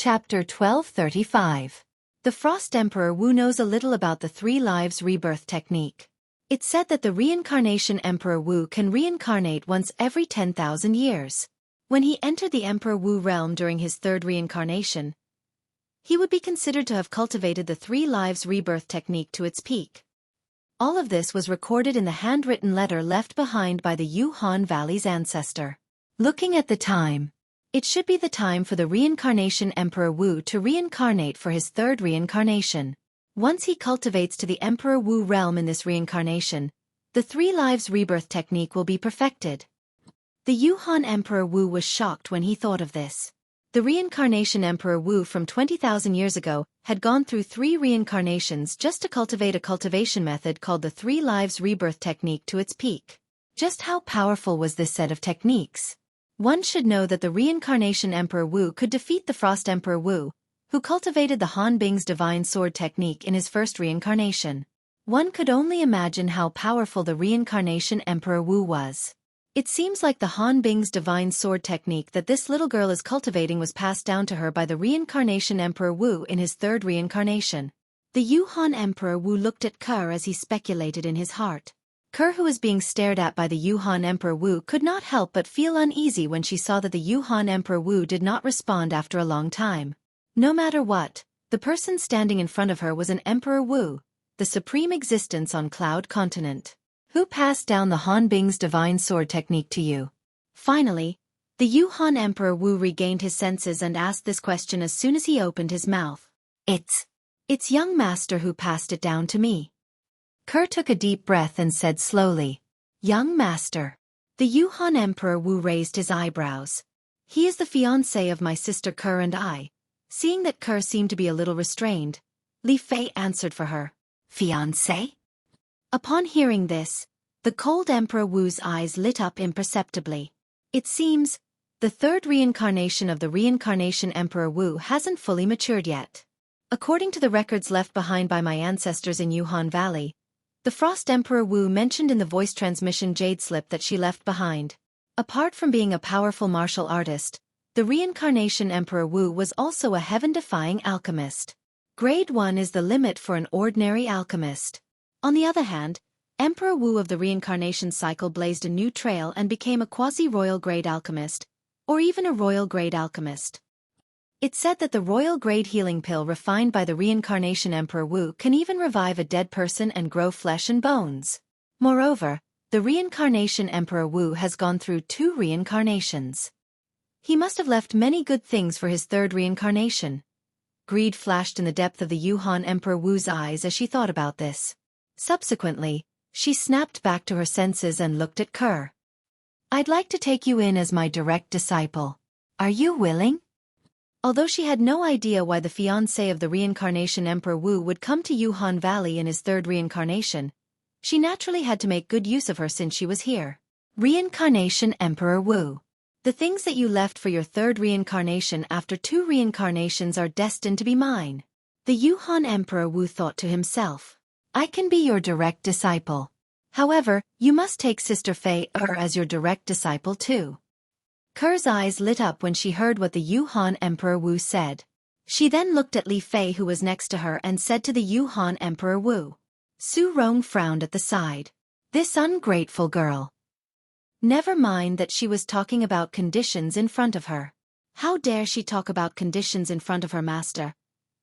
Chapter 1235. The Frost Emperor Wu knows a little about the three lives rebirth technique. It's said that the reincarnation Emperor Wu can reincarnate once every 10,000 years. When he entered the Emperor Wu realm during his third reincarnation, he would be considered to have cultivated the three lives rebirth technique to its peak. All of this was recorded in the handwritten letter left behind by the Yuhan Valley's ancestor. Looking at the time, it should be the time for the reincarnation Emperor Wu to reincarnate for his third reincarnation. Once he cultivates to the Emperor Wu realm in this reincarnation, the three lives rebirth technique will be perfected. The Yuhan Emperor Wu was shocked when he thought of this. The reincarnation Emperor Wu from 20,000 years ago had gone through 3 reincarnations just to cultivate a cultivation method called the three lives rebirth technique to its peak. Just how powerful was this set of techniques? One should know that the reincarnation Emperor Wu could defeat the Frost Emperor Wu, who cultivated the Han Bing's divine sword technique in his first reincarnation. One could only imagine how powerful the reincarnation Emperor Wu was. It seems like the Han Bing's divine sword technique that this little girl is cultivating was passed down to her by the reincarnation Emperor Wu in his third reincarnation. The Yuhan Emperor Wu looked at Ke as he speculated in his heart. Ke, who was being stared at by the Yuhan Emperor Wu, could not help but feel uneasy when she saw that the Yuhan Emperor Wu did not respond after a long time. No matter what, the person standing in front of her was an Emperor Wu, the supreme existence on Cloud Continent. Who passed down the Han Bing's divine sword technique to you? Finally, the Yuhan Emperor Wu regained his senses and asked this question as soon as he opened his mouth. It's young master who passed it down to me. Ke took a deep breath and said slowly, "Young master." The Yuhan Emperor Wu raised his eyebrows. "He is the fiancé of my sister Ke and I." Seeing that Ke seemed to be a little restrained, Li Fei answered for her. "Fiancé?" Upon hearing this, the cold Emperor Wu's eyes lit up imperceptibly. It seems, the third reincarnation of the reincarnation Emperor Wu hasn't fully matured yet. According to the records left behind by my ancestors in Yuhan Valley, the Frost Emperor Wu mentioned in the voice transmission jade slip that she left behind. Apart from being a powerful martial artist, the reincarnation Emperor Wu was also a heaven-defying alchemist. Grade 1 is the limit for an ordinary alchemist. On the other hand, Emperor Wu of the reincarnation cycle blazed a new trail and became a quasi-royal grade alchemist, or even a royal grade alchemist. It's said that the royal grade healing pill refined by the reincarnation Emperor Wu can even revive a dead person and grow flesh and bones. Moreover, the reincarnation Emperor Wu has gone through 2 reincarnations. He must have left many good things for his third reincarnation. Greed flashed in the depth of the Yuhan Emperor Wu's eyes as she thought about this. Subsequently, she snapped back to her senses and looked at Ke. "I'd like to take you in as my direct disciple. Are you willing?" Although she had no idea why the fiancé of the reincarnation Emperor Wu would come to Yuhan Valley in his third reincarnation, she naturally had to make good use of her since she was here. Reincarnation Emperor Wu. The things that you left for your third reincarnation after 2 reincarnations are destined to be mine. The Yuhan Emperor Wu thought to himself. "I can be your direct disciple. However, you must take Sister Fei as your direct disciple too." Ke's eyes lit up when she heard what the Yuhan Emperor Wu said. She then looked at Li Fei, who was next to her, and said to the Yuhan Emperor Wu. Su Rong frowned at the side. This ungrateful girl. Never mind that she was talking about conditions in front of her. How dare she talk about conditions in front of her master,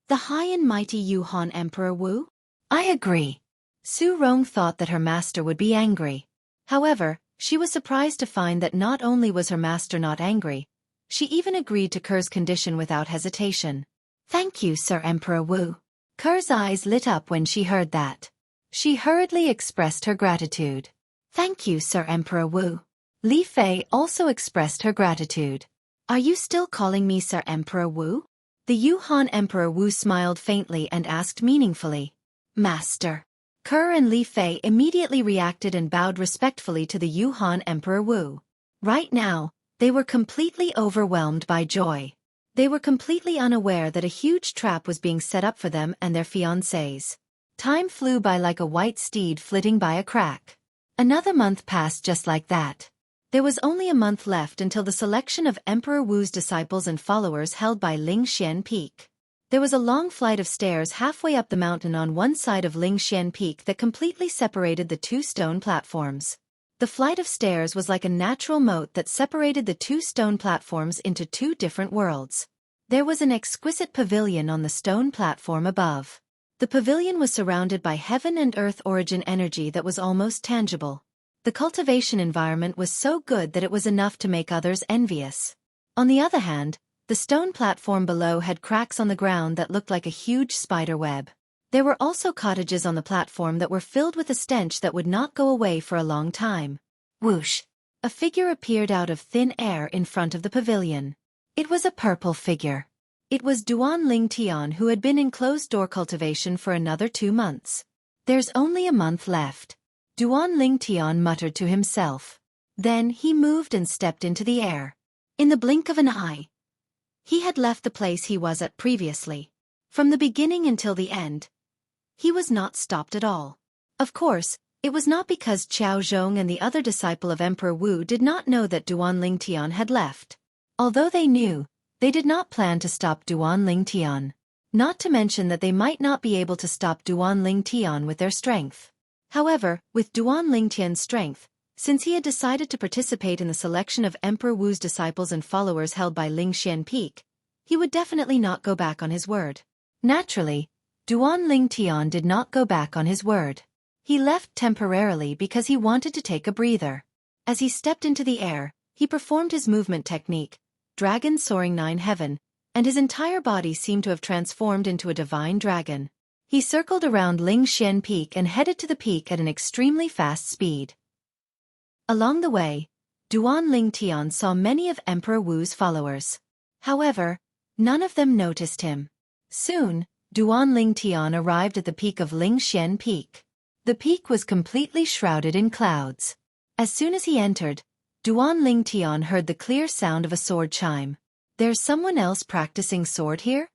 the high and mighty Yuhan Emperor Wu? I agree. Su Rong thought that her master would be angry. However, she was surprised to find that not only was her master not angry, she even agreed to Ke's condition without hesitation. "Thank you, Sir Emperor Wu." Ke's eyes lit up when she heard that. She hurriedly expressed her gratitude. "Thank you, Sir Emperor Wu." Li Fei also expressed her gratitude. "Are you still calling me Sir Emperor Wu?" The Yuhan Emperor Wu smiled faintly and asked meaningfully. "Master." Ke and Li Fei immediately reacted and bowed respectfully to the Yuhan Emperor Wu. Right now, they were completely overwhelmed by joy. They were completely unaware that a huge trap was being set up for them and their fiancés. Time flew by like a white steed flitting by a crack. Another month passed just like that. There was only a month left until the selection of Emperor Wu's disciples and followers held by Lingxian Peak. There was a long flight of stairs halfway up the mountain on one side of Lingxian Peak that completely separated the two stone platforms. The flight of stairs was like a natural moat that separated the two stone platforms into two different worlds. There was an exquisite pavilion on the stone platform above. The pavilion was surrounded by heaven and earth origin energy that was almost tangible. The cultivation environment was so good that it was enough to make others envious. On the other hand, the stone platform below had cracks on the ground that looked like a huge spider web. There were also cottages on the platform that were filled with a stench that would not go away for a long time. Whoosh! A figure appeared out of thin air in front of the pavilion. It was a purple figure. It was Duan Lingtian, who had been in closed-door cultivation for another 2 months. There's only a month left, Duan Lingtian muttered to himself. Then he moved and stepped into the air. In the blink of an eye, he had left the place he was at previously. From the beginning until the end, he was not stopped at all. Of course, it was not because Qiao Zhong and the other disciple of Emperor Wu did not know that Duan Lingtian had left. Although they knew, they did not plan to stop Duan Lingtian. Not to mention that they might not be able to stop Duan Lingtian with their strength. However, with Duan Lingtian's strength, since he had decided to participate in the selection of Emperor Wu's disciples and followers held by Lingxian Peak, he would definitely not go back on his word. Naturally, Duan Lingtian did not go back on his word. He left temporarily because he wanted to take a breather. As he stepped into the air, he performed his movement technique, Dragon Soaring 9 Heaven, and his entire body seemed to have transformed into a divine dragon. He circled around Lingxian Peak and headed to the peak at an extremely fast speed. Along the way, Duan Lingtian saw many of Emperor Wu's followers. However, none of them noticed him. Soon, Duan Lingtian arrived at the peak of Lingxian Peak. The peak was completely shrouded in clouds. As soon as he entered, Duan Lingtian heard the clear sound of a sword chime. There's someone else practicing sword here?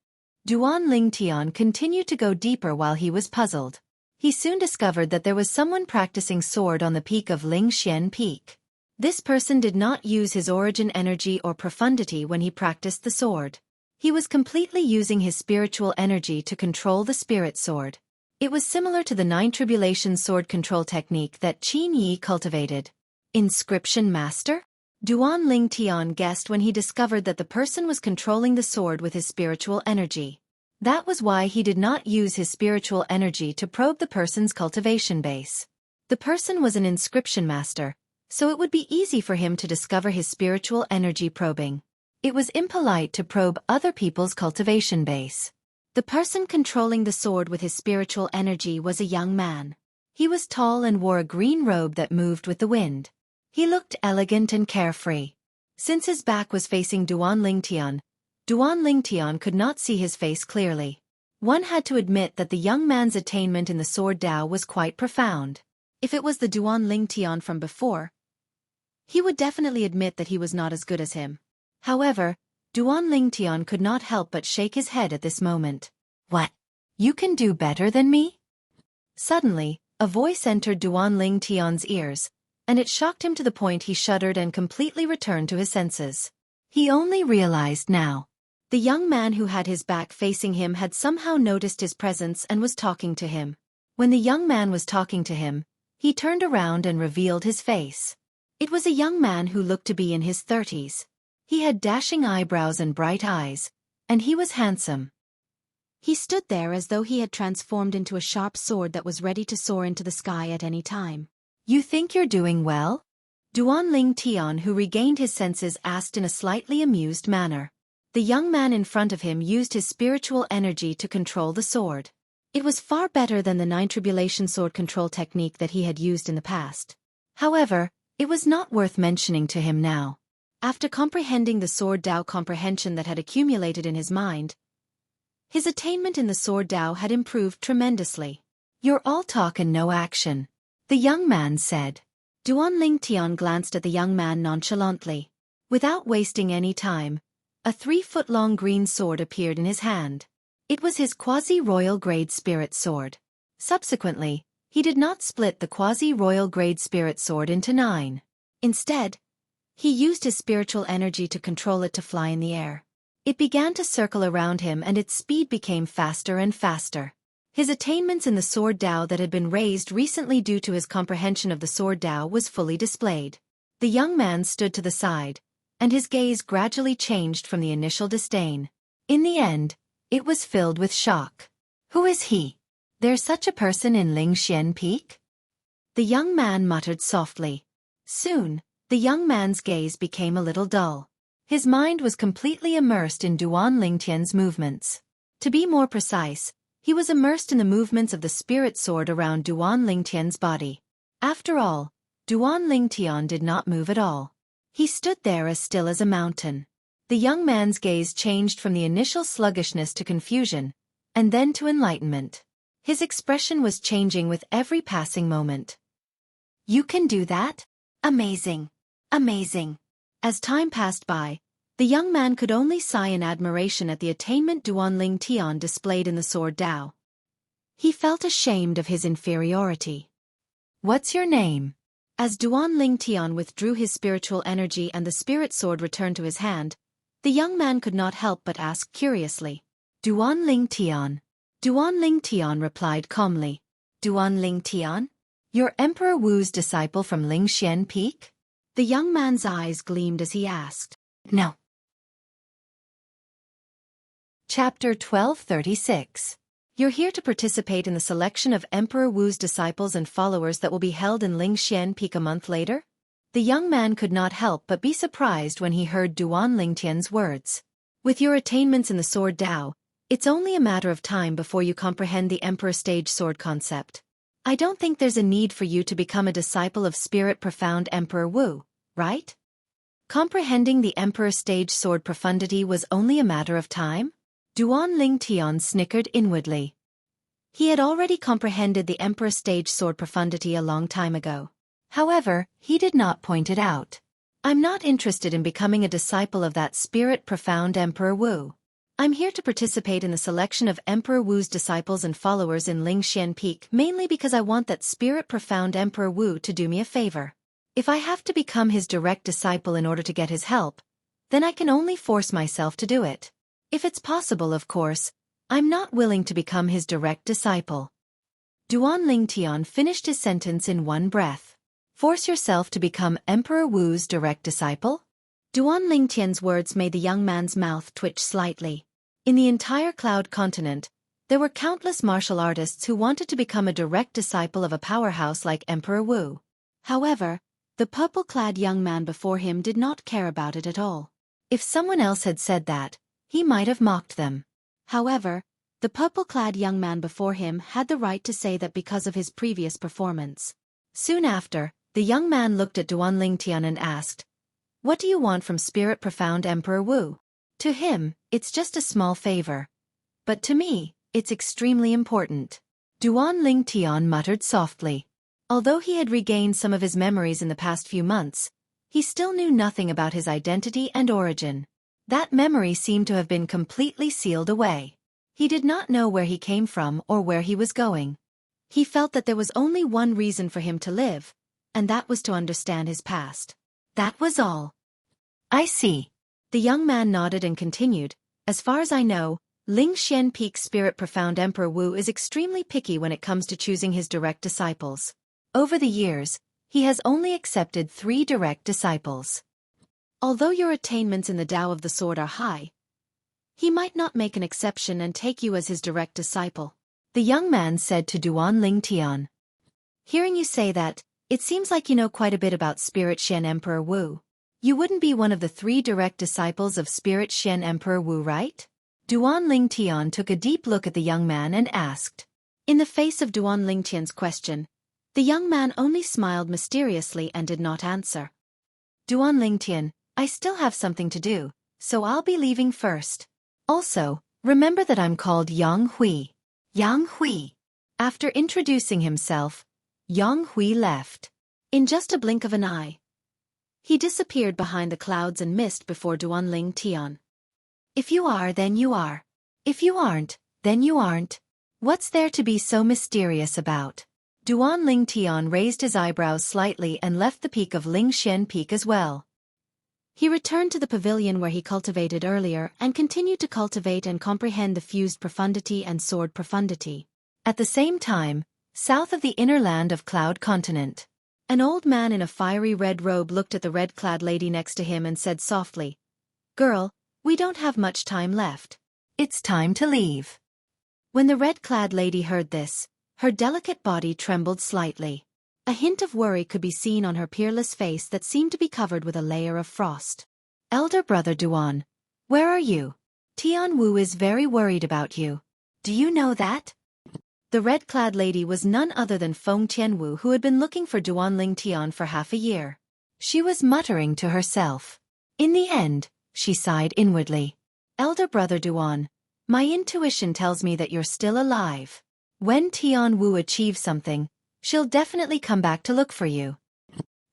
Duan Lingtian continued to go deeper while he was puzzled. He soon discovered that there was someone practicing sword on the peak of Lingxian Peak. This person did not use his origin energy or profundity when he practiced the sword. He was completely using his spiritual energy to control the spirit sword. It was similar to the 9 Tribulation sword control technique that Qin Yi cultivated. Inscription Master? Duan Lingtian guessed when he discovered that the person was controlling the sword with his spiritual energy. That was why he did not use his spiritual energy to probe the person's cultivation base. The person was an inscription master, so it would be easy for him to discover his spiritual energy probing. It was impolite to probe other people's cultivation base. The person controlling the sword with his spiritual energy was a young man. He was tall and wore a green robe that moved with the wind. He looked elegant and carefree. Since his back was facing Duan Lingtian could not see his face clearly. One had to admit that the young man's attainment in the sword Dao was quite profound. If it was the Duan Lingtian from before, he would definitely admit that he was not as good as him. However, Duan Lingtian could not help but shake his head at this moment. What? You can do better than me? Suddenly, a voice entered Duan Lingtian's ears, and it shocked him to the point he shuddered and completely returned to his senses. He only realized now. The young man who had his back facing him had somehow noticed his presence and was talking to him. When the young man was talking to him, he turned around and revealed his face. It was a young man who looked to be in his 30s. He had dashing eyebrows and bright eyes, and he was handsome. He stood there as though he had transformed into a sharp sword that was ready to soar into the sky at any time. You think you're doing well? Duan Lingtian, who regained his senses, asked in a slightly amused manner. The young man in front of him used his spiritual energy to control the sword. It was far better than the 9 Tribulation sword control technique that he had used in the past. However, it was not worth mentioning to him now. After comprehending the sword Dao comprehension that had accumulated in his mind, his attainment in the sword Dao had improved tremendously. You're all talk and no action, the young man said. Duan Lingtian glanced at the young man nonchalantly. Without wasting any time, a 3-foot-long green sword appeared in his hand. It was his quasi-royal grade spirit sword. Subsequently, he did not split the quasi-royal grade spirit sword into 9. Instead, He used his spiritual energy to control it to fly in the air. It began to circle around him and its speed became faster and faster. His attainments in the Sword Dao that had been raised recently due to his comprehension of the Sword Dao was fully displayed. The young man stood to the side, and his gaze gradually changed from the initial disdain. In the end, it was filled with shock. Who is he? There's such a person in Lingxian Peak? The young man muttered softly. Soon, the young man's gaze became a little dull. His mind was completely immersed in Duan Lingtian's movements. To be more precise, he was immersed in the movements of the spirit sword around Duan Lingtian's body. After all, Duan Lingtian did not move at all. He stood there as still as a mountain. The young man's gaze changed from the initial sluggishness to confusion, and then to enlightenment. His expression was changing with every passing moment. You can do that? Amazing. Amazing. As time passed by, the young man could only sigh in admiration at the attainment Duan Lingtian displayed in the Sword Dao. He felt ashamed of his inferiority. What's your name? As Duan Lingtian withdrew his spiritual energy and the spirit sword returned to his hand, the young man could not help but ask curiously. Duan Lingtian. Duan Lingtian replied calmly. Duan Lingtian? You're Emperor Wu's disciple from Lingxian Peak? The young man's eyes gleamed as he asked. No. Chapter 1236. You're here to participate in the selection of Emperor Wu's disciples and followers that will be held in Lingxian Peak a month later? The young man could not help but be surprised when he heard Duan Lingtian's words. With your attainments in the Sword Dao, it's only a matter of time before you comprehend the Emperor Stage Sword concept. I don't think there's a need for you to become a disciple of Spirit Profound Emperor Wu, right? Comprehending the Emperor Stage Sword profundity was only a matter of time? Duan Lingtian snickered inwardly. He had already comprehended the Emperor Stage Sword profundity a long time ago. However, he did not point it out. I'm not interested in becoming a disciple of that Spirit Profound Emperor Wu. I'm here to participate in the selection of Emperor Wu's disciples and followers in Lingxian Peak mainly because I want that Spirit Profound Emperor Wu to do me a favor. If I have to become his direct disciple in order to get his help, then I can only force myself to do it. If it's possible, of course, I'm not willing to become his direct disciple. Duan Lingtian finished his sentence in one breath. Force yourself to become Emperor Wu's direct disciple? Duan Lingtian's words made the young man's mouth twitch slightly. In the entire Cloud continent, there were countless martial artists who wanted to become a direct disciple of a powerhouse like Emperor Wu. However, the purple-clad young man before him did not care about it at all. If someone else had said that, he might have mocked them. However, the purple-clad young man before him had the right to say that because of his previous performance. Soon after, the young man looked at Duan Lingtian and asked, What do you want from Spirit Profound Emperor Wu? To him, it's just a small favor. But to me, it's extremely important. Duan Lingtian muttered softly. Although he had regained some of his memories in the past few months, he still knew nothing about his identity and origin. That memory seemed to have been completely sealed away. He did not know where he came from or where he was going. He felt that there was only one reason for him to live, and that was to understand his past. That was all. I see. The young man nodded and continued, As far as I know, Lingxian Peak Spirit Profound Emperor Wu is extremely picky when it comes to choosing his direct disciples. Over the years, he has only accepted 3 direct disciples. Although your attainments in the Tao of the Sword are high, he might not make an exception and take you as his direct disciple. The young man said to Duan Lingtian. Hearing you say that, it seems like you know quite a bit about Spirit Shen Emperor Wu. You wouldn't be one of the 3 direct disciples of Spirit Shen Emperor Wu, right? Duan Lingtian took a deep look at the young man and asked. In the face of Duan Lingtian's question, the young man only smiled mysteriously and did not answer. Duan Lingtian, I still have something to do, so I'll be leaving first. Also, remember that I'm called Yang Hui. Yang Hui. After introducing himself, Yang Hui left. In just a blink of an eye, he disappeared behind the clouds and mist before Duan Lingtian. If you are, then you are. If you aren't, then you aren't. What's there to be so mysterious about? Duan Lingtian raised his eyebrows slightly and left the peak of Lingxian Peak as well. He returned to the pavilion where he cultivated earlier and continued to cultivate and comprehend the fused profundity and sword profundity. At the same time, south of the inner land of Cloud Continent, an old man in a fiery red robe looked at the red-clad lady next to him and said softly, "Girl, we don't have much time left. It's time to leave." When the red-clad lady heard this, her delicate body trembled slightly. A hint of worry could be seen on her peerless face that seemed to be covered with a layer of frost. "Elder brother Duan, where are you? Tian Wu is very worried about you. Do you know that?" The red-clad lady was none other than Feng Tianwu, who had been looking for Duan Ling Tian for half a year. She was muttering to herself. In the end, she sighed inwardly. "Elder brother Duan, my intuition tells me that you're still alive. When Tian Wu achieves something, she'll definitely come back to look for you."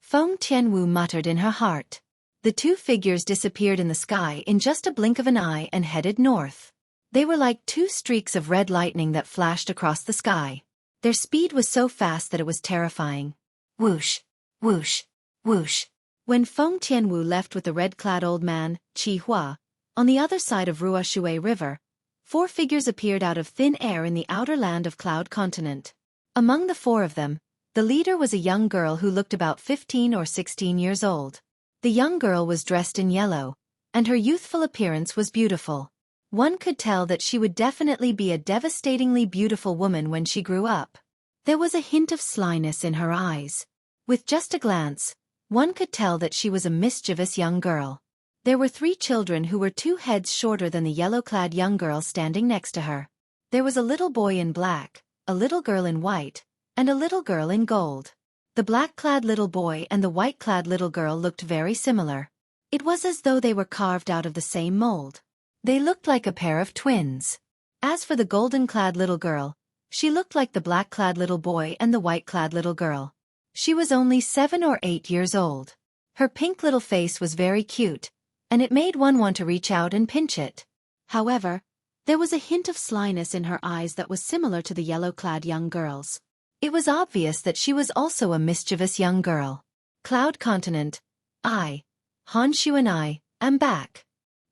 Feng Tianwu muttered in her heart. The two figures disappeared in the sky in just a blink of an eye and headed north. They were like two streaks of red lightning that flashed across the sky. Their speed was so fast that it was terrifying. Whoosh, whoosh, whoosh. When Feng Tianwu left with the red-clad old man, Qi Hua, on the other side of Ruoshui River, 4 figures appeared out of thin air in the outer land of Cloud Continent. Among the 4 of them, the leader was a young girl who looked about 15 or 16 years old. The young girl was dressed in yellow, and her youthful appearance was beautiful. One could tell that she would definitely be a devastatingly beautiful woman when she grew up. There was a hint of slyness in her eyes. With just a glance, one could tell that she was a mischievous young girl. There were 3 children who were 2 heads shorter than the yellow-clad young girl standing next to her. There was a little boy in black, a little girl in white, and a little girl in gold. The black-clad little boy and the white-clad little girl looked very similar. It was as though they were carved out of the same mold. They looked like a pair of twins. As for the golden-clad little girl, she looked like the black-clad little boy and the white-clad little girl. She was only 7 or 8 years old. Her pink little face was very cute, and it made one want to reach out and pinch it. However, there was a hint of slyness in her eyes that was similar to the yellow-clad young girl's. It was obvious that she was also a mischievous young girl. Cloud Continent, Han Shu and I, am back.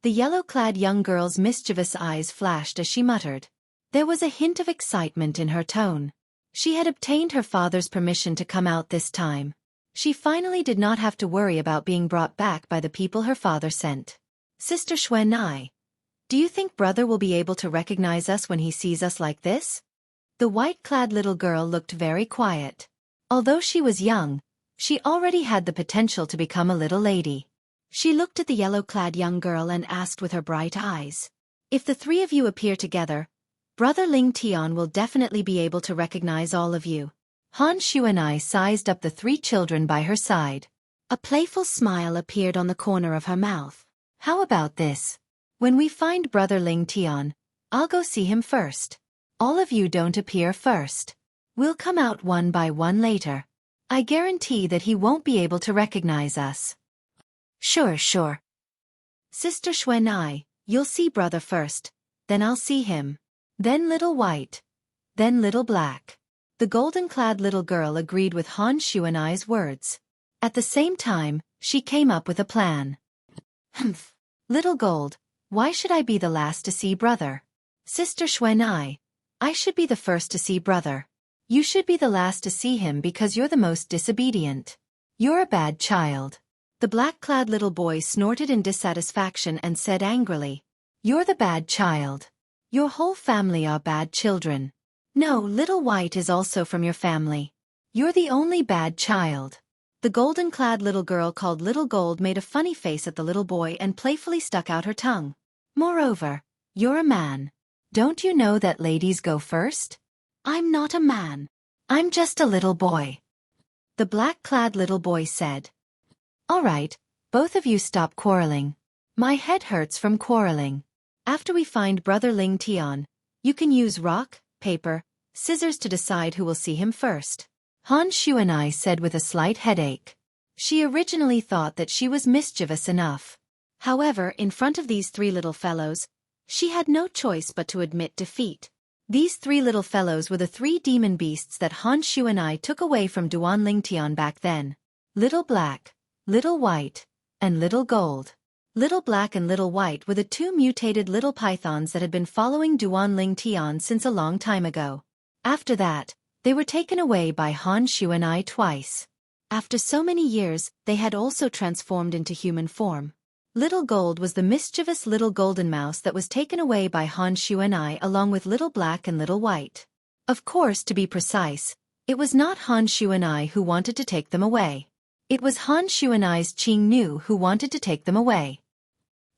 The yellow-clad young girl's mischievous eyes flashed as she muttered. There was a hint of excitement in her tone. She had obtained her father's permission to come out this time. She finally did not have to worry about being brought back by the people her father sent. "Sister Xueqi, do you think brother will be able to recognize us when he sees us like this?" The white-clad little girl looked very quiet. Although she was young, she already had the potential to become a little lady. She looked at the yellow-clad young girl and asked with her bright eyes, "If the 3 of you appear together, Brother Ling Tian will definitely be able to recognize all of you." Han Shu and I sized up the 3 children by her side. A playful smile appeared on the corner of her mouth. "How about this? When we find Brother Ling Tian, I'll go see him first. All of you don't appear first. We'll come out one by one later. I guarantee that he won't be able to recognize us." Sure. "Sister Xueqi, you'll see brother first, then I'll see him. Then little white. Then little black." The golden-clad little girl agreed with Han Shu and I's words. At the same time, she came up with a plan. "Humph. Little gold, why should I be the last to see brother? Sister Xueqi, I should be the first to see brother. You should be the last to see him because you're the most disobedient. You're a bad child." The black-clad little boy snorted in dissatisfaction and said angrily, "You're the bad child. Your whole family are bad children. No, little white is also from your family. You're the only bad child." The golden-clad little girl called Little Gold made a funny face at the little boy and playfully stuck out her tongue. "Moreover, you're a man. Don't you know that ladies go first?" "I'm not a man. I'm just a little boy," the black-clad little boy said. "All right, both of you stop quarreling. My head hurts from quarreling. After we find Brother Ling Tian, you can use rock, paper, scissors to decide who will see him first," Han Shu and I said with a slight headache. She originally thought that she was mischievous enough. However, in front of these 3 little fellows, she had no choice but to admit defeat. These 3 little fellows were the 3 demon beasts that Han Shu and I took away from Duan Ling Tian back then. Little black, little white, and Little Gold. Little Black and Little White were the two mutated little pythons that had been following Duanling Tian since a long time ago. After that, they were taken away by Han Xueqi twice. After so many years, they had also transformed into human form. Little Gold was the mischievous little golden mouse that was taken away by Han Xueqi along with Little Black and Little White. Of course, to be precise, it was not Han Xueqi who wanted to take them away. It was Han Xueqi's Qing Nu who wanted to take them away.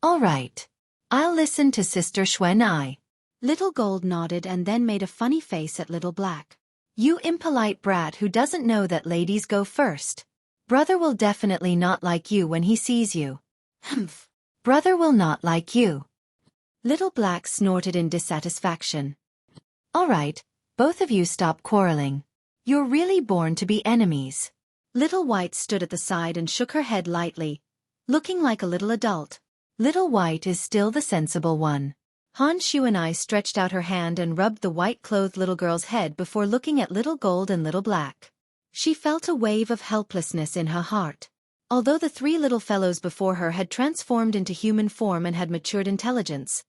All right. I'll listen to Sister Xueqi. Little Gold nodded and then made a funny face at Little Black. You impolite brat who doesn't know that ladies go first. Brother will definitely not like you when he sees you. Humph. Brother will not like you. Little Black snorted in dissatisfaction. All right, both of you stop quarreling. You're really born to be enemies. Little White stood at the side and shook her head lightly, looking like a little adult. Little White is still the sensible one. Han Xueqi stretched out her hand and rubbed the white-clothed little girl's head before looking at Little Gold and Little Black. She felt a wave of helplessness in her heart. Although the three little fellows before her had transformed into human form and had matured intelligence,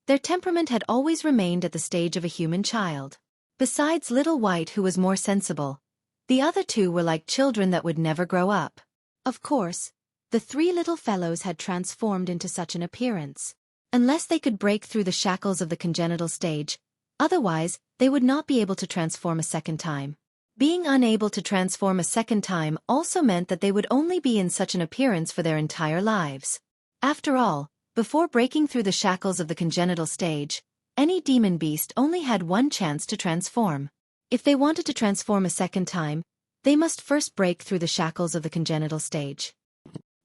their temperament had always remained at the stage of a human child. Besides Little White, who was more sensible, the other two were like children that would never grow up. Of course, the three little fellows had transformed into such an appearance. Unless they could break through the shackles of the congenital stage, otherwise, they would not be able to transform a second time. Being unable to transform a second time also meant that they would only be in such an appearance for their entire lives. After all, before breaking through the shackles of the congenital stage, any demon beast only had one chance to transform. If they wanted to transform a second time, they must first break through the shackles of the congenital stage.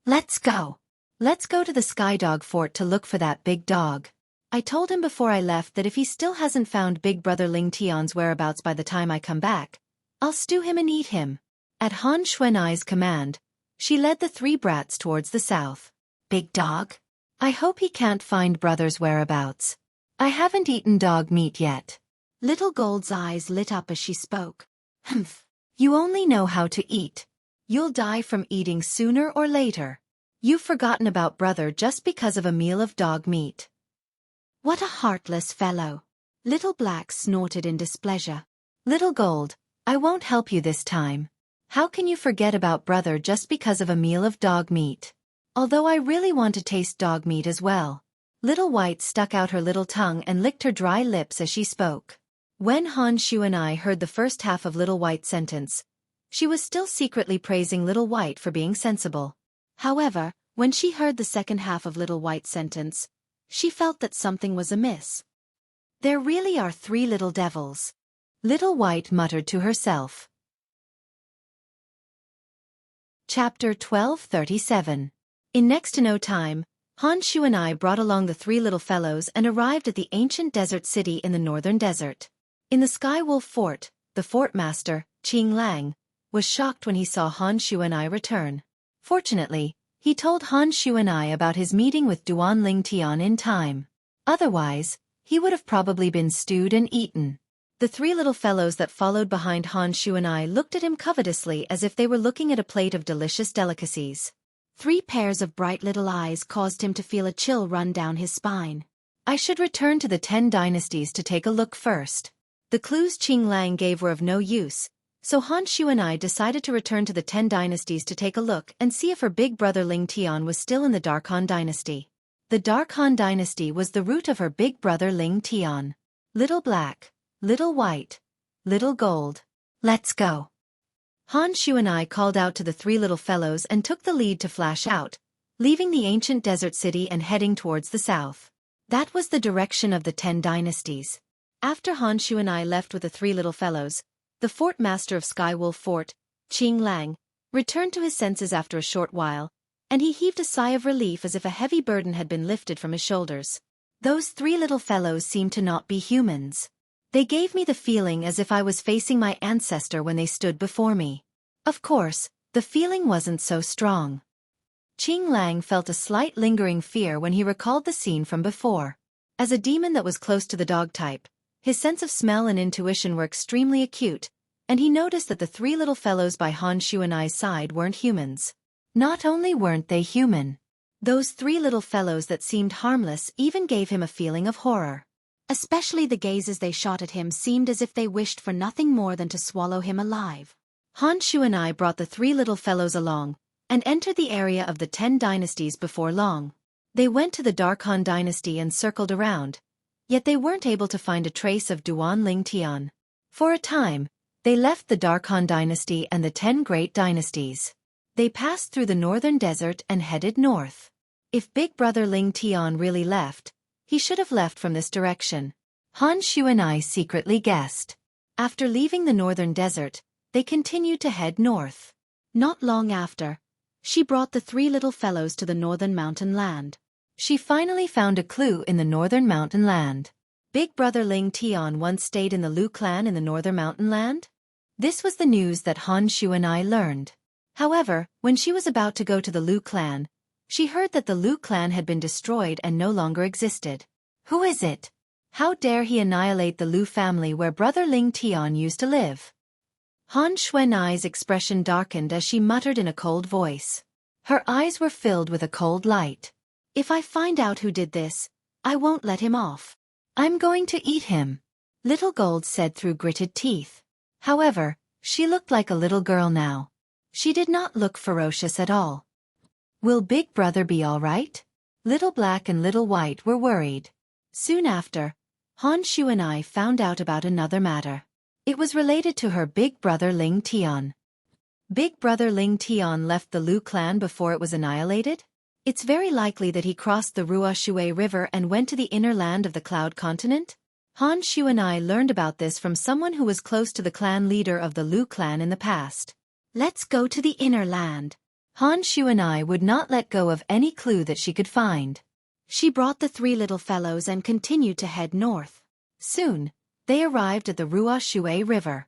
Let's go. Let's go to the Skydog Fort to look for that big dog. I told him before I left that if he still hasn't found Big Brother Ling Tian's whereabouts by the time I come back, I'll stew him and eat him. At Han Xueqi's command, she led the three brats towards the south. Big dog? I hope he can't find Brother's whereabouts. I haven't eaten dog meat yet. Little Gold's eyes lit up as she spoke. Humph. You only know how to eat. You'll die from eating sooner or later. You've forgotten about Brother just because of a meal of dog meat. What a heartless fellow. Little Black snorted in displeasure. Little Gold, I won't help you this time. How can you forget about Brother just because of a meal of dog meat? Although I really want to taste dog meat as well. Little White stuck out her little tongue and licked her dry lips as she spoke. When Han Xueqi heard the first half of Little White's sentence, she was still secretly praising Little White for being sensible. However, when she heard the second half of Little White's sentence, she felt that something was amiss. There really are three little devils. Little White muttered to herself. Chapter 1237. In next to no time, Han Xueqi brought along the three little fellows and arrived at the ancient desert city in the northern desert. In the Sky Wolf Fort, the fort master, Qing Lang, was shocked when he saw Han Xueqi return. Fortunately, he told Han Xueqi about his meeting with Duanling Tian in time. Otherwise, he would have probably been stewed and eaten. The three little fellows that followed behind Han Xueqi looked at him covetously as if they were looking at a plate of delicious delicacies. 3 pairs of bright little eyes caused him to feel a chill run down his spine. I should return to the 10 dynasties to take a look first. The clues Qing Lang gave were of no use, so Han Xueqi decided to return to the 10 dynasties to take a look and see if her big brother Ling Tian was still in the Dark Han dynasty. The Dark Han dynasty was the root of her big brother Ling Tian. Little Black, Little White, Little Gold. Let's go. Han Xueqi called out to the 3 little fellows and took the lead to flash out, leaving the ancient desert city and heading towards the south. That was the direction of the 10 dynasties. After Han Xueqi left with the 3 little fellows, the fort master of Skywolf Fort, Qing Lang, returned to his senses after a short while, and he heaved a sigh of relief as if a heavy burden had been lifted from his shoulders. Those 3 little fellows seemed to not be humans. They gave me the feeling as if I was facing my ancestor when they stood before me. Of course, the feeling wasn't so strong. Qing Lang felt a slight lingering fear when he recalled the scene from before. As a demon that was close to the dog type, his sense of smell and intuition were extremely acute, and he noticed that the 3 little fellows by Han Xueqi's side weren't humans. Not only weren't they human, Those three little fellows that seemed harmless even gave him a feeling of horror. Especially the gazes they shot at him seemed as if they wished for nothing more than to swallow him alive. Han Xueqi brought the three little fellows along, and entered the area of the 10 dynasties before long. They went to the Dark Han dynasty and circled around, yet they weren't able to find a trace of Duan Ling Tian. For a time, they left the Dark Han dynasty and the 10 great dynasties. They passed through the northern desert and headed north. If Big Brother Ling Tian really left, he should have left from this direction. Han Xueqi secretly guessed. After leaving the northern desert, they continued to head north. Not long after, she brought the three little fellows to the northern mountain land. She finally found a clue in the northern mountain land. Big Brother Ling Tian once stayed in the Lu clan in the northern mountain land? This was the news that Han Xueqi learned. However, when she was about to go to the Lu clan, she heard that the Lu clan had been destroyed and no longer existed. Who is it? How dare he annihilate the Lu family where Brother Ling Tian used to live? Han Xueqi's expression darkened as she muttered in a cold voice. Her eyes were filled with a cold light. If I find out who did this, I won't let him off. I'm going to eat him, Little Gold said through gritted teeth. However, she looked like a little girl now. She did not look ferocious at all. Will Big Brother be all right? Little Black and Little White were worried. Soon after, Han Xueqi found out about another matter. It was related to her big brother Ling Tian. Big Brother Ling Tian left the Lu clan before it was annihilated? It's very likely that he crossed the Xueqi River and went to the inner land of the Cloud Continent. Han Xueqi learned about this from someone who was close to the clan leader of the Lu clan in the past. Let's go to the inner land. Han Xueqi would not let go of any clue that she could find. She brought the three little fellows and continued to head north. Soon, they arrived at the Xueqi River.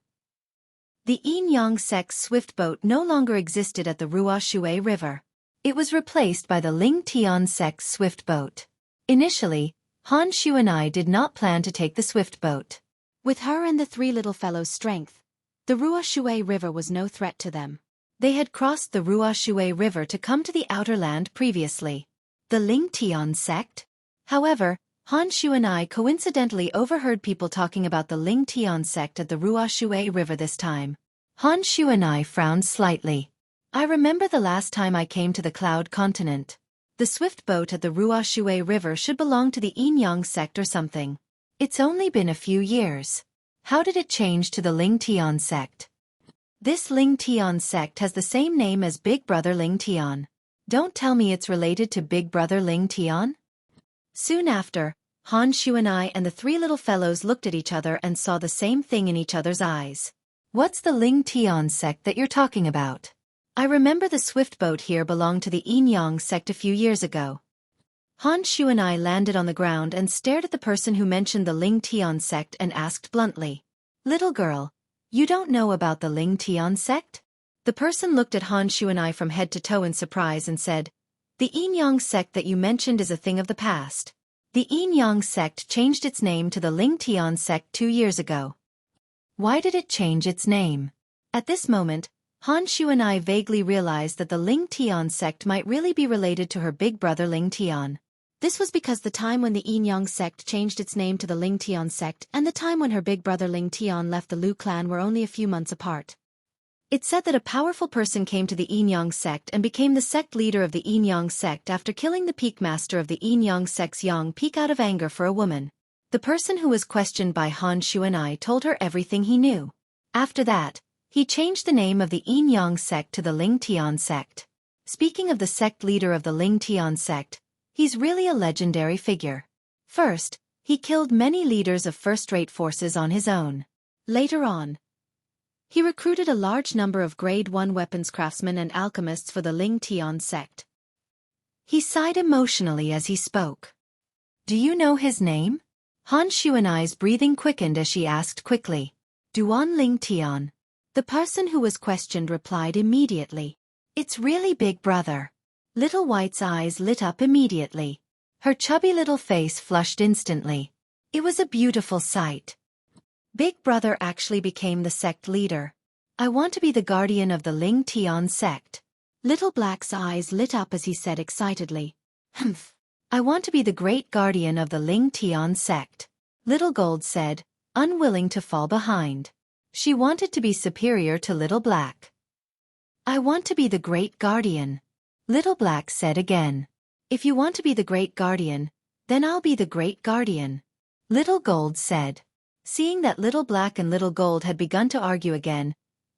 The Yin Yang sect's swift boat no longer existed at the Xueqi River. It was replaced by the Ling Tian sect's swift boat. Initially, Han Xueqi did not plan to take the swift boat. With her and the three little fellows' strength, the Xueqi River was no threat to them. They had crossed the Xueqi River to come to the outer land previously. The Ling Tian sect? However, Han Xueqi coincidentally overheard people talking about the Ling Tian sect at the Xueqi River this time. Han Xueqi frowned slightly. I remember the last time I came to the Cloud Continent. The swift boat at the Xueqi River should belong to the Yin Yang sect or something. It's only been a few years. How did it change to the Ling Tian sect? This Ling Tian sect has the same name as Big Brother Ling Tian. Don't tell me it's related to Big Brother Ling Tian? Soon after, Han Xueqi and the three little fellows looked at each other and saw the same thing in each other's eyes. What's the Ling Tian sect that you're talking about? I remember the swift boat here belonged to the Yin Yang sect a few years ago. Han Xueqi landed on the ground and stared at the person who mentioned the Ling Tian sect and asked bluntly, "Little girl, you don't know about the Ling Tian sect?" The person looked at Han Xueqi from head to toe in surprise and said, "The Yin Yang sect that you mentioned is a thing of the past. The Yin Yang sect changed its name to the Ling Tian sect 2 years ago." Why did it change its name? At this moment, Han Xueqi vaguely realized that the Ling Tian sect might really be related to her big brother Ling Tian. This was because the time when the Yin Yang sect changed its name to the Ling Tian sect and the time when her big brother Ling Tian left the Lu clan were only a few months apart. It said that a powerful person came to the Yin Yang sect and became the sect leader of the Yin Yang sect after killing the peak master of the Yin Yang sect's Yang peak out of anger for a woman. The person who was questioned by Han Xueqi told her everything he knew. After that, he changed the name of the Yin Yang sect to the Ling Tian sect. Speaking of the sect leader of the Ling Tian sect, he's really a legendary figure. First, he killed many leaders of first-rate forces on his own. Later on, he recruited a large number of Grade 1 weapons craftsmen and alchemists for the Ling Tian sect. He sighed emotionally as he spoke. Do you know his name? Han Xueqi's breathing quickened as she asked quickly. Duan Ling Tian. The person who was questioned replied immediately. It's really Big Brother. Little White's eyes lit up immediately. Her chubby little face flushed instantly. It was a beautiful sight. Big Brother actually became the sect leader. I want to be the guardian of the Ling Tian sect. Little Black's eyes lit up as he said excitedly. Humph. I want to be the great guardian of the Ling Tian sect, Little Gold said, unwilling to fall behind. She wanted to be superior to Little Black. I want to be the great guardian, Little Black said again. If you want to be the great guardian, then I'll be the great guardian, Little Gold said. Seeing that Little Black and Little Gold had begun to argue again,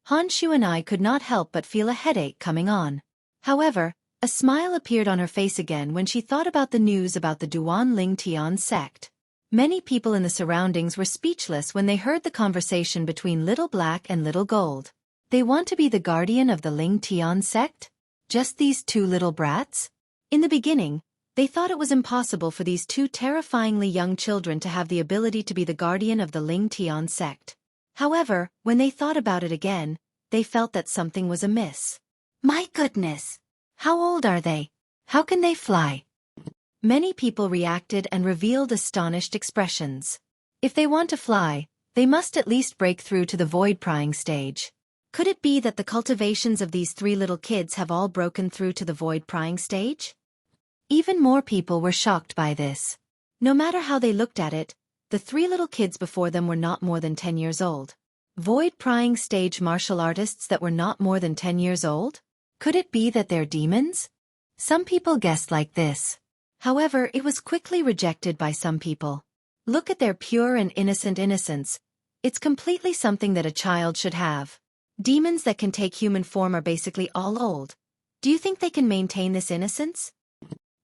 Han Shu and I could not help but feel a headache coming on. However, a smile appeared on her face again when she thought about the news about the Duan Ling Tian sect. Many people in the surroundings were speechless when they heard the conversation between Little Black and Little Gold. They want to be the guardian of the Ling Tian sect? Just these two little brats? In the beginning, they thought it was impossible for these two terrifyingly young children to have the ability to be the guardian of the Ling Tian sect. However, when they thought about it again, they felt that something was amiss. My goodness! How old are they? How can they fly? Many people reacted and revealed astonished expressions. If they want to fly, they must at least break through to the void-prying stage. Could it be that the cultivations of these three little kids have all broken through to the void-prying stage? Even more people were shocked by this. No matter how they looked at it, the three little kids before them were not more than 10 years old. Void-prying stage martial artists that were not more than 10 years old? Could it be that they're demons? Some people guessed like this. However, it was quickly rejected by some people. Look at their pure and innocent innocence. It's completely something that a child should have. Demons that can take human form are basically all old. Do you think they can maintain this innocence?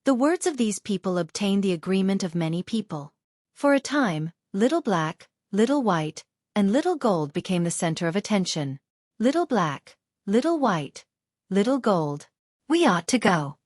The words of these people obtained the agreement of many people. For a time, Little Black, Little White, and Little Gold became the center of attention. Little Black, Little White, Little Gold. We ought to go.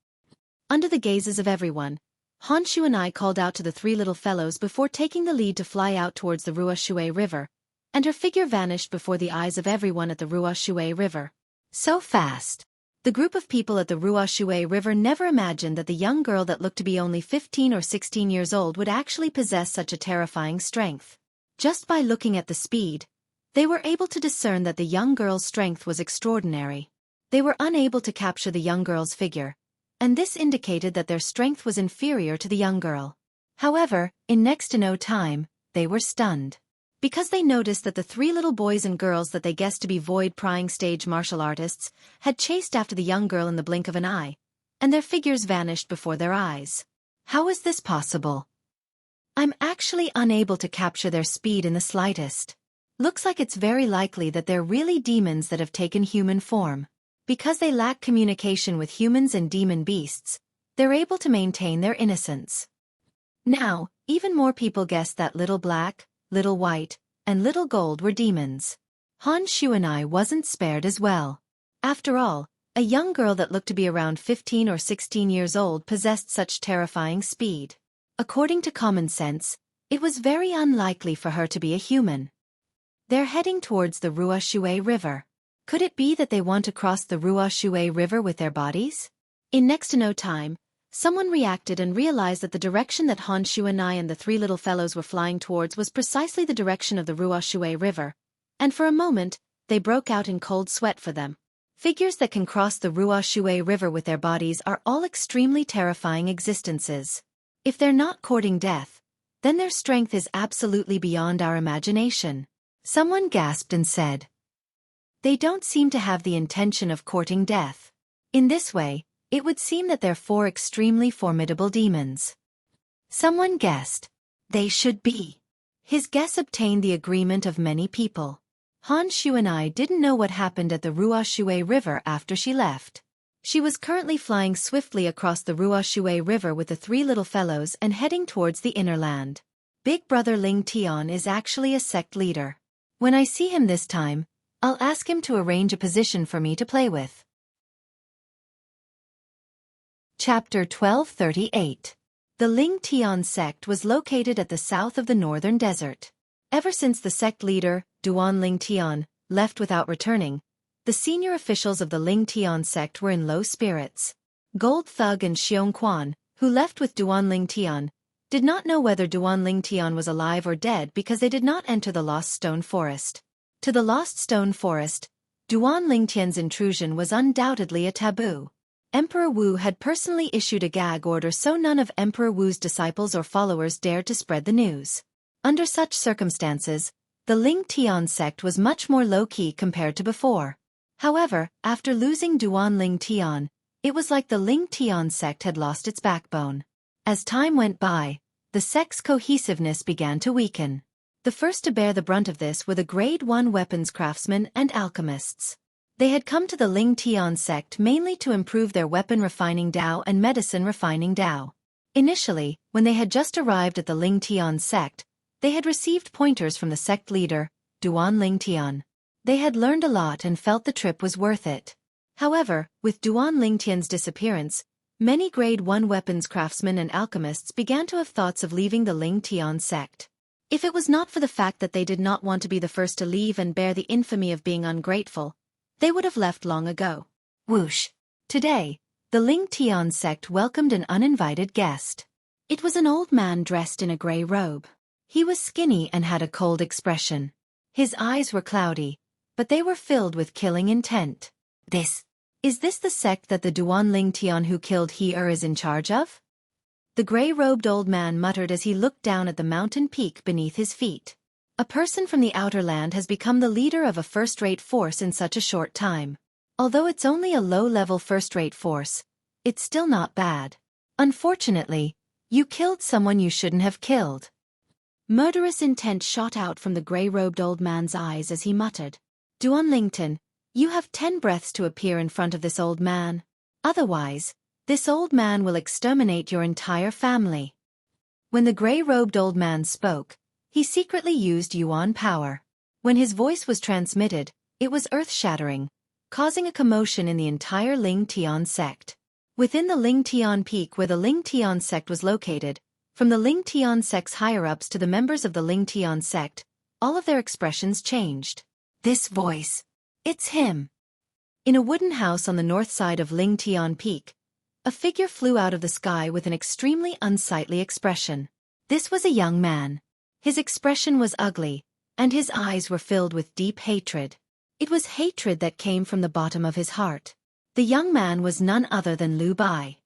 Under the gazes of everyone, Han Shu and I called out to the three little fellows before taking the lead to fly out towards the Xueqi River, and her figure vanished before the eyes of everyone at the Xueqi River. So fast. The group of people at the Xueqi River never imagined that the young girl that looked to be only 15 or 16 years old would actually possess such a terrifying strength. Just by looking at the speed, they were able to discern that the young girl's strength was extraordinary. They were unable to capture the young girl's figure, and this indicated that their strength was inferior to the young girl. However, in next to no time, they were stunned. Because they noticed that the three little boys and girls that they guessed to be void-prying stage martial artists had chased after the young girl in the blink of an eye, and their figures vanished before their eyes. How is this possible? I'm actually unable to capture their speed in the slightest. Looks like it's very likely that they're really demons that have taken human form. Because they lack communication with humans and demon beasts, they're able to maintain their innocence. Now, even more people guessed that Little Black, Little White, and Little Gold were demons. Han Shu and I wasn't spared as well. After all, a young girl that looked to be around 15 or 16 years old possessed such terrifying speed. According to common sense, it was very unlikely for her to be a human. They're heading towards the Xueqi River. Could it be that they want to cross the Xueqi River with their bodies? In next to no time, someone reacted and realized that the direction that Han Shu and I and the three little fellows were flying towards was precisely the direction of the Xueqi River, and for a moment, they broke out in cold sweat for them. Figures that can cross the Xueqi River with their bodies are all extremely terrifying existences. If they're not courting death, then their strength is absolutely beyond our imagination. Someone gasped and said, "They don't seem to have the intention of courting death. In this way, it would seem that they're four extremely formidable demons." Someone guessed, "They should be." His guess obtained the agreement of many people. Han Shu and I didn't know what happened at the Xueqi River after she left. She was currently flying swiftly across the Xueqi River with the three little fellows and heading towards the inner land. Big Brother Ling Tian is actually a sect leader. When I see him this time, I'll ask him to arrange a position for me to play with. Chapter 1238. The Ling Tian sect was located at the south of the northern desert. Ever since the sect leader, Duan Ling Tian, left without returning, the senior officials of the Ling Tian sect were in low spirits. Gold Thug and Xueqi, who left with Duan Ling Tian, did not know whether Duan Ling Tian was alive or dead because they did not enter the Lost Stone Forest. To the Lost Stone Forest, Duan Ling Tian's intrusion was undoubtedly a taboo. Emperor Wu had personally issued a gag order so none of Emperor Wu's disciples or followers dared to spread the news. Under such circumstances, the Ling Tian sect was much more low-key compared to before. However, after losing Duan Ling Tian, it was like the Ling Tian sect had lost its backbone. As time went by, the sect's cohesiveness began to weaken. The first to bear the brunt of this were the Grade 1 weapons craftsmen and alchemists. They had come to the Ling Tian sect mainly to improve their weapon refining Dao and medicine refining Dao. Initially, when they had just arrived at the Ling Tian sect, they had received pointers from the sect leader, Duan Ling Tian. They had learned a lot and felt the trip was worth it. However, with Duan Ling Tian's disappearance, many Grade 1 weapons craftsmen and alchemists began to have thoughts of leaving the Ling Tian sect. If it was not for the fact that they did not want to be the first to leave and bear the infamy of being ungrateful, they would have left long ago. Whoosh! Today, the Ling Tian sect welcomed an uninvited guest. It was an old man dressed in a gray robe. He was skinny and had a cold expression. His eyes were cloudy, but they were filled with killing intent. Is this the sect that the Duan Ling Tian who killed He is in charge of? The gray-robed old man muttered as he looked down at the mountain peak beneath his feet. A person from the outer land has become the leader of a first-rate force in such a short time. Although it's only a low-level first-rate force, it's still not bad. Unfortunately, you killed someone you shouldn't have killed. Murderous intent shot out from the gray-robed old man's eyes as he muttered. Duan Lington, you have 10 breaths to appear in front of this old man. Otherwise, this old man will exterminate your entire family. When the gray-robed old man spoke, he secretly used Yuan power. When his voice was transmitted, it was earth-shattering, causing a commotion in the entire Ling Tian sect. Within the Ling Tian peak where the Ling Tian sect was located, from the Ling Tian sect's higher-ups to the members of the Ling Tian sect, all of their expressions changed. This voice. It's him. In a wooden house on the north side of Ling Tian peak, a figure flew out of the sky with an extremely unsightly expression. This was a young man. His expression was ugly, and his eyes were filled with deep hatred. It was hatred that came from the bottom of his heart. The young man was none other than Liu Bai.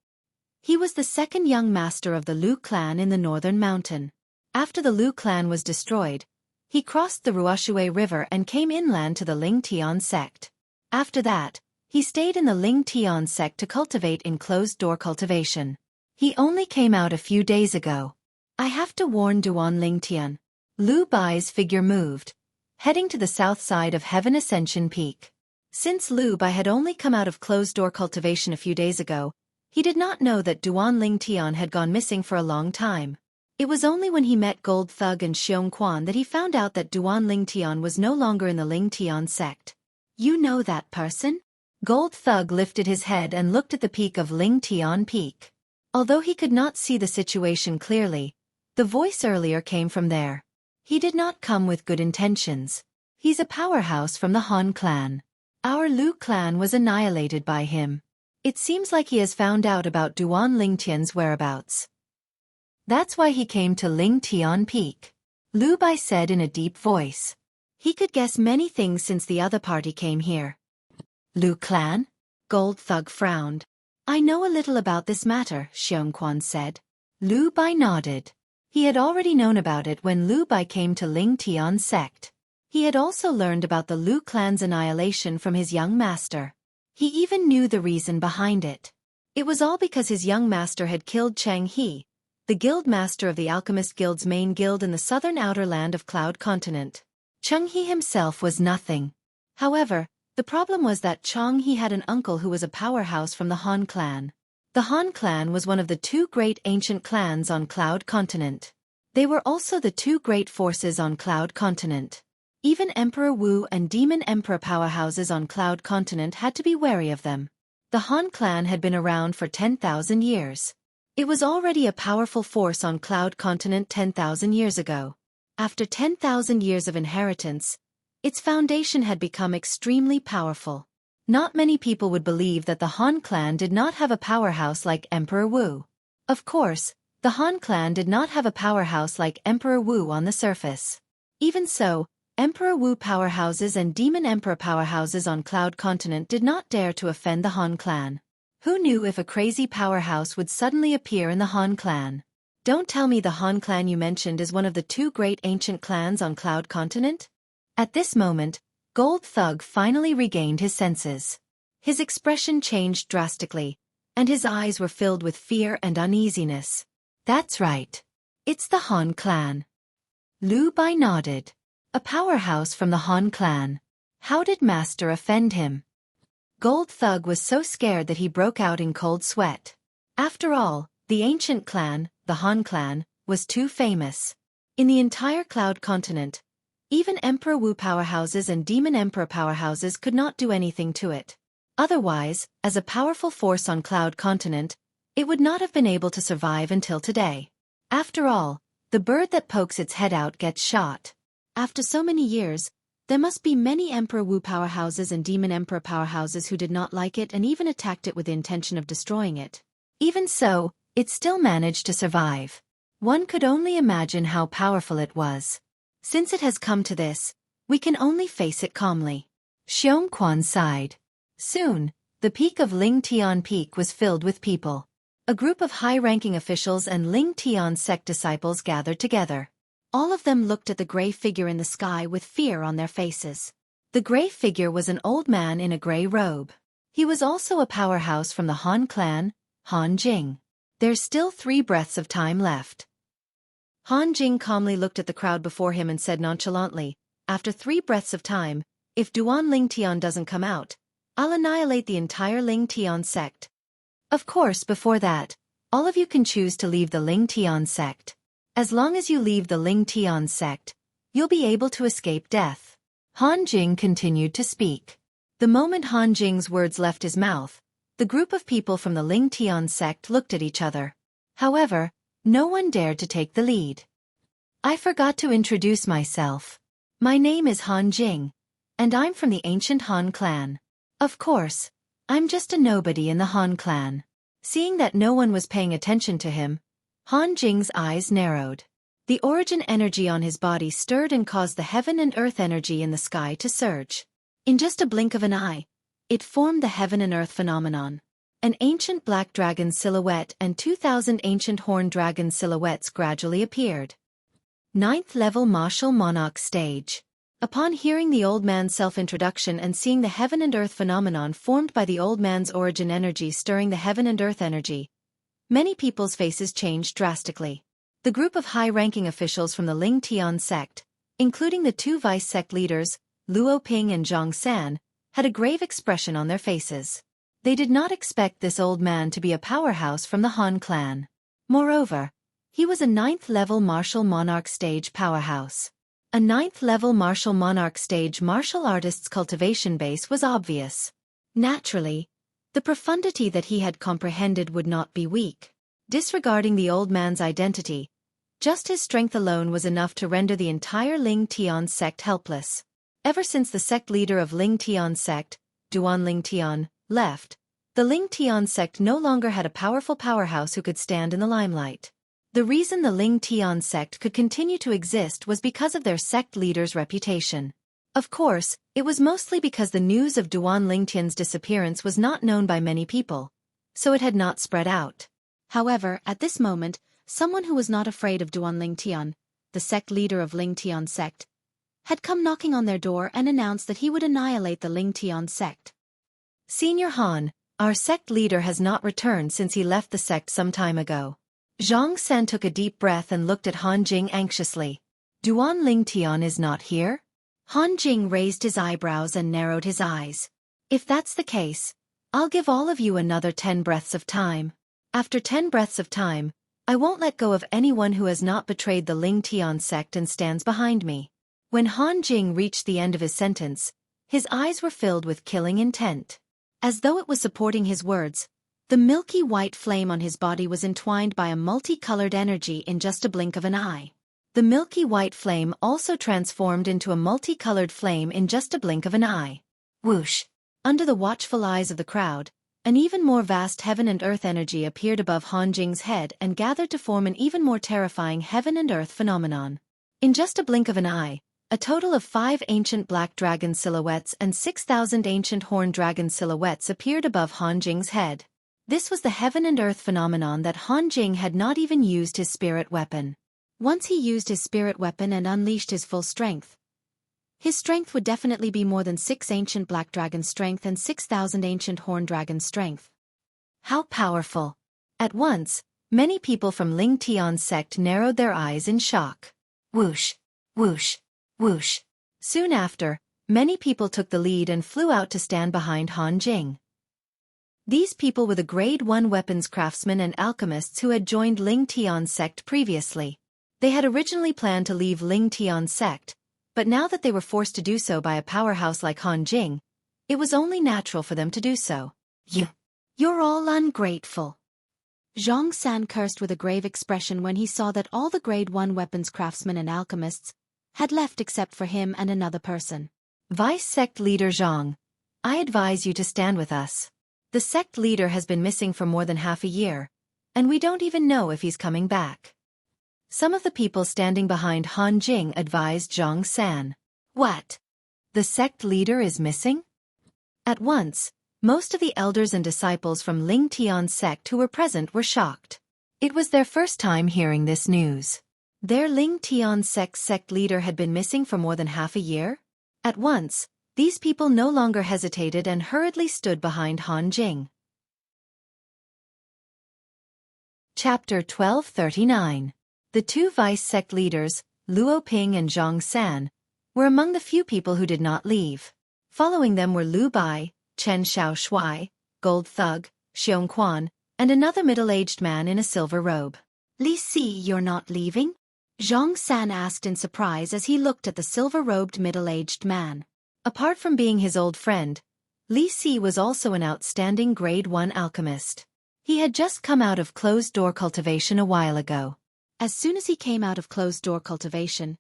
He was the second young master of the Liu clan in the northern mountain. After the Liu clan was destroyed, he crossed the Ruoshui River and came inland to the Ling Tian sect. After that, he stayed in the Ling Tian sect to cultivate in closed-door cultivation. He only came out a few days ago. I have to warn Duan Ling Tian. Liu Bai's figure moved, heading to the south side of Heaven Ascension Peak. Since Liu Bai had only come out of closed-door cultivation a few days ago, he did not know that Duan Ling Tian had gone missing for a long time. It was only when he met Gold Thug and Xueqi that he found out that Duan Ling Tian was no longer in the Ling Tian sect. You know that person? Gold Thug lifted his head and looked at the peak of Ling Tian Peak. Although he could not see the situation clearly, the voice earlier came from there. He did not come with good intentions. He's a powerhouse from the Han clan. Our Liu clan was annihilated by him. It seems like he has found out about Duan Ling Tian's whereabouts. That's why he came to Ling Tian Peak. Liu Bai said in a deep voice. He could guess many things since the other party came here. Liu clan? Gold Thug frowned. I know a little about this matter, Xueqi said. Liu Bai nodded. He had already known about it when Liu Bai came to Ling Tian sect. He had also learned about the Liu clan's annihilation from his young master. He even knew the reason behind it. It was all because his young master had killed Chang He, the guild master of the Alchemist Guild's main guild in the southern outer land of Cloud Continent. Chang He himself was nothing. However, the problem was that Chang He had an uncle who was a powerhouse from the Han clan. The Han clan was one of the 2 great ancient clans on Cloud Continent. They were also the 2 great forces on Cloud Continent. Even Emperor Wu and Demon Emperor powerhouses on Cloud Continent had to be wary of them. The Han clan had been around for 10,000 years. It was already a powerful force on Cloud Continent 10,000 years ago. After 10,000 years of inheritance, its foundation had become extremely powerful. Not many people would believe that the Han clan did not have a powerhouse like Emperor Wu. Of course, the Han clan did not have a powerhouse like Emperor Wu on the surface. Even so, Emperor Wu powerhouses and Demon Emperor powerhouses on Cloud Continent did not dare to offend the Han clan. Who knew if a crazy powerhouse would suddenly appear in the Han clan? Don't tell me the Han clan you mentioned is one of the two great ancient clans on Cloud Continent? At this moment, Gold Thug finally regained his senses. His expression changed drastically, and his eyes were filled with fear and uneasiness. That's right. It's the Han clan. Lu Bai nodded. A powerhouse from the Han clan. How did Master offend him? Gold Thug was so scared that he broke out in cold sweat. After all, the ancient clan, the Han clan, was too famous. In the entire Cloud Continent, even Emperor Wu powerhouses and Demon Emperor powerhouses could not do anything to it. Otherwise, as a powerful force on Cloud Continent, it would not have been able to survive until today. After all, the bird that pokes its head out gets shot. After so many years, there must be many Emperor Wu powerhouses and Demon Emperor powerhouses who did not like it and even attacked it with the intention of destroying it. Even so, it still managed to survive. One could only imagine how powerful it was. Since it has come to this, we can only face it calmly. Xueqi sighed. Soon, the peak of Ling Tian Peak was filled with people. A group of high-ranking officials and Ling Tian sect disciples gathered together. All of them looked at the gray figure in the sky with fear on their faces. The gray figure was an old man in a gray robe. He was also a powerhouse from the Han clan, Han Jing. There's still 3 breaths of time left. Han Jing calmly looked at the crowd before him and said nonchalantly, after 3 breaths of time, if Duan Ling Tian doesn't come out, I'll annihilate the entire Ling Tian sect. Of course, before that, all of you can choose to leave the Ling Tian sect. As long as you leave the Ling Tian sect, you'll be able to escape death. Han Jing continued to speak. The moment Han Jing's words left his mouth, the group of people from the Ling Tian sect looked at each other. However, no one dared to take the lead. I forgot to introduce myself. My name is Han Jing, and I'm from the ancient Han clan. Of course, I'm just a nobody in the Han clan. Seeing that no one was paying attention to him, Han Jing's eyes narrowed. The origin energy on his body stirred and caused the heaven and earth energy in the sky to surge. In just a blink of an eye, it formed the heaven and earth phenomenon. An ancient black dragon silhouette and 2,000 ancient horned dragon silhouettes gradually appeared. 9th level martial monarch stage. Upon hearing the old man's self-introduction and seeing the heaven and earth phenomenon formed by the old man's origin energy stirring the heaven and earth energy, many people's faces changed drastically. The group of high-ranking officials from the Ling Tian sect, including the 2 vice sect leaders, Luo Ping and Zhang San, had a grave expression on their faces. They did not expect this old man to be a powerhouse from the Han clan. Moreover, he was a 9th level martial monarch stage powerhouse. A 9th level martial monarch stage martial artist's cultivation base was obvious. Naturally, the profundity that he had comprehended would not be weak. Disregarding the old man's identity, just his strength alone was enough to render the entire Ling Tian sect helpless. Ever since the sect leader of Ling Tian sect, Duan Ling Tian, left, the Ling Tian sect no longer had a powerful powerhouse who could stand in the limelight. The reason the Ling Tian sect could continue to exist was because of their sect leader's reputation. Of course, it was mostly because the news of Duan Lingtian's disappearance was not known by many people, so it had not spread out. However, at this moment, someone who was not afraid of Duan Lingtian, the sect leader of Ling Tian sect, had come knocking on their door and announced that he would annihilate the Ling Tian sect. Senior Han, our sect leader has not returned since he left the sect some time ago. Zhang San took a deep breath and looked at Han Jing anxiously. Duan Lingtian is not here? Han Jing raised his eyebrows and narrowed his eyes. If that's the case, I'll give all of you another 10 breaths of time. After 10 breaths of time, I won't let go of anyone who has not betrayed the Ling Tian sect and stands behind me. When Han Jing reached the end of his sentence, his eyes were filled with killing intent. As though it was supporting his words, the milky white flame on his body was entwined by a multicolored energy in just a blink of an eye. The milky white flame also transformed into a multicolored flame in just a blink of an eye. Whoosh! Under the watchful eyes of the crowd, an even more vast heaven and earth energy appeared above Han Jing's head and gathered to form an even more terrifying heaven and earth phenomenon. In just a blink of an eye, a total of 5 ancient black dragon silhouettes and 6,000 ancient horned dragon silhouettes appeared above Han Jing's head. This was the heaven and earth phenomenon that Han Jing had not even used his spirit weapon. Once he used his spirit weapon and unleashed his full strength, his strength would definitely be more than 6 ancient black dragon strength and 6,000 ancient horn dragon strength. How powerful! At once, many people from Ling Tian's sect narrowed their eyes in shock. Whoosh! Whoosh! Whoosh! Soon after, many people took the lead and flew out to stand behind Han Jing. These people were the Grade 1 weapons craftsmen and alchemists who had joined Ling Tian's sect previously. They had originally planned to leave Ling Tian's sect, but now that they were forced to do so by a powerhouse like Han Jing, it was only natural for them to do so. You're all ungrateful. Zhang San cursed with a grave expression when he saw that all the Grade 1 weapons craftsmen and alchemists had left except for him and another person. Vice Sect Leader Zhang, I advise you to stand with us. The sect leader has been missing for more than half a year, and we don't even know if he's coming back. Some of the people standing behind Han Jing advised Zhang San. What? The sect leader is missing? At once, most of the elders and disciples from Ling Tian's sect who were present were shocked. It was their first time hearing this news. Their Ling Tian sect leader had been missing for more than half a year? At once, these people no longer hesitated and hurriedly stood behind Han Jing. Chapter 1239. The two vice sect leaders, Luo Ping and Zhang San, were among the few people who did not leave. Following them were Lu Bai, Chen Xiaoshui, Gold Thug, Xiong Quan, and another middle-aged man in a silver robe. Li Si, you're not leaving? Zhang San asked in surprise as he looked at the silver-robed middle-aged man. Apart from being his old friend, Li Si was also an outstanding Grade 1 alchemist. He had just come out of closed-door cultivation a while ago. As soon as he came out of closed-door cultivation,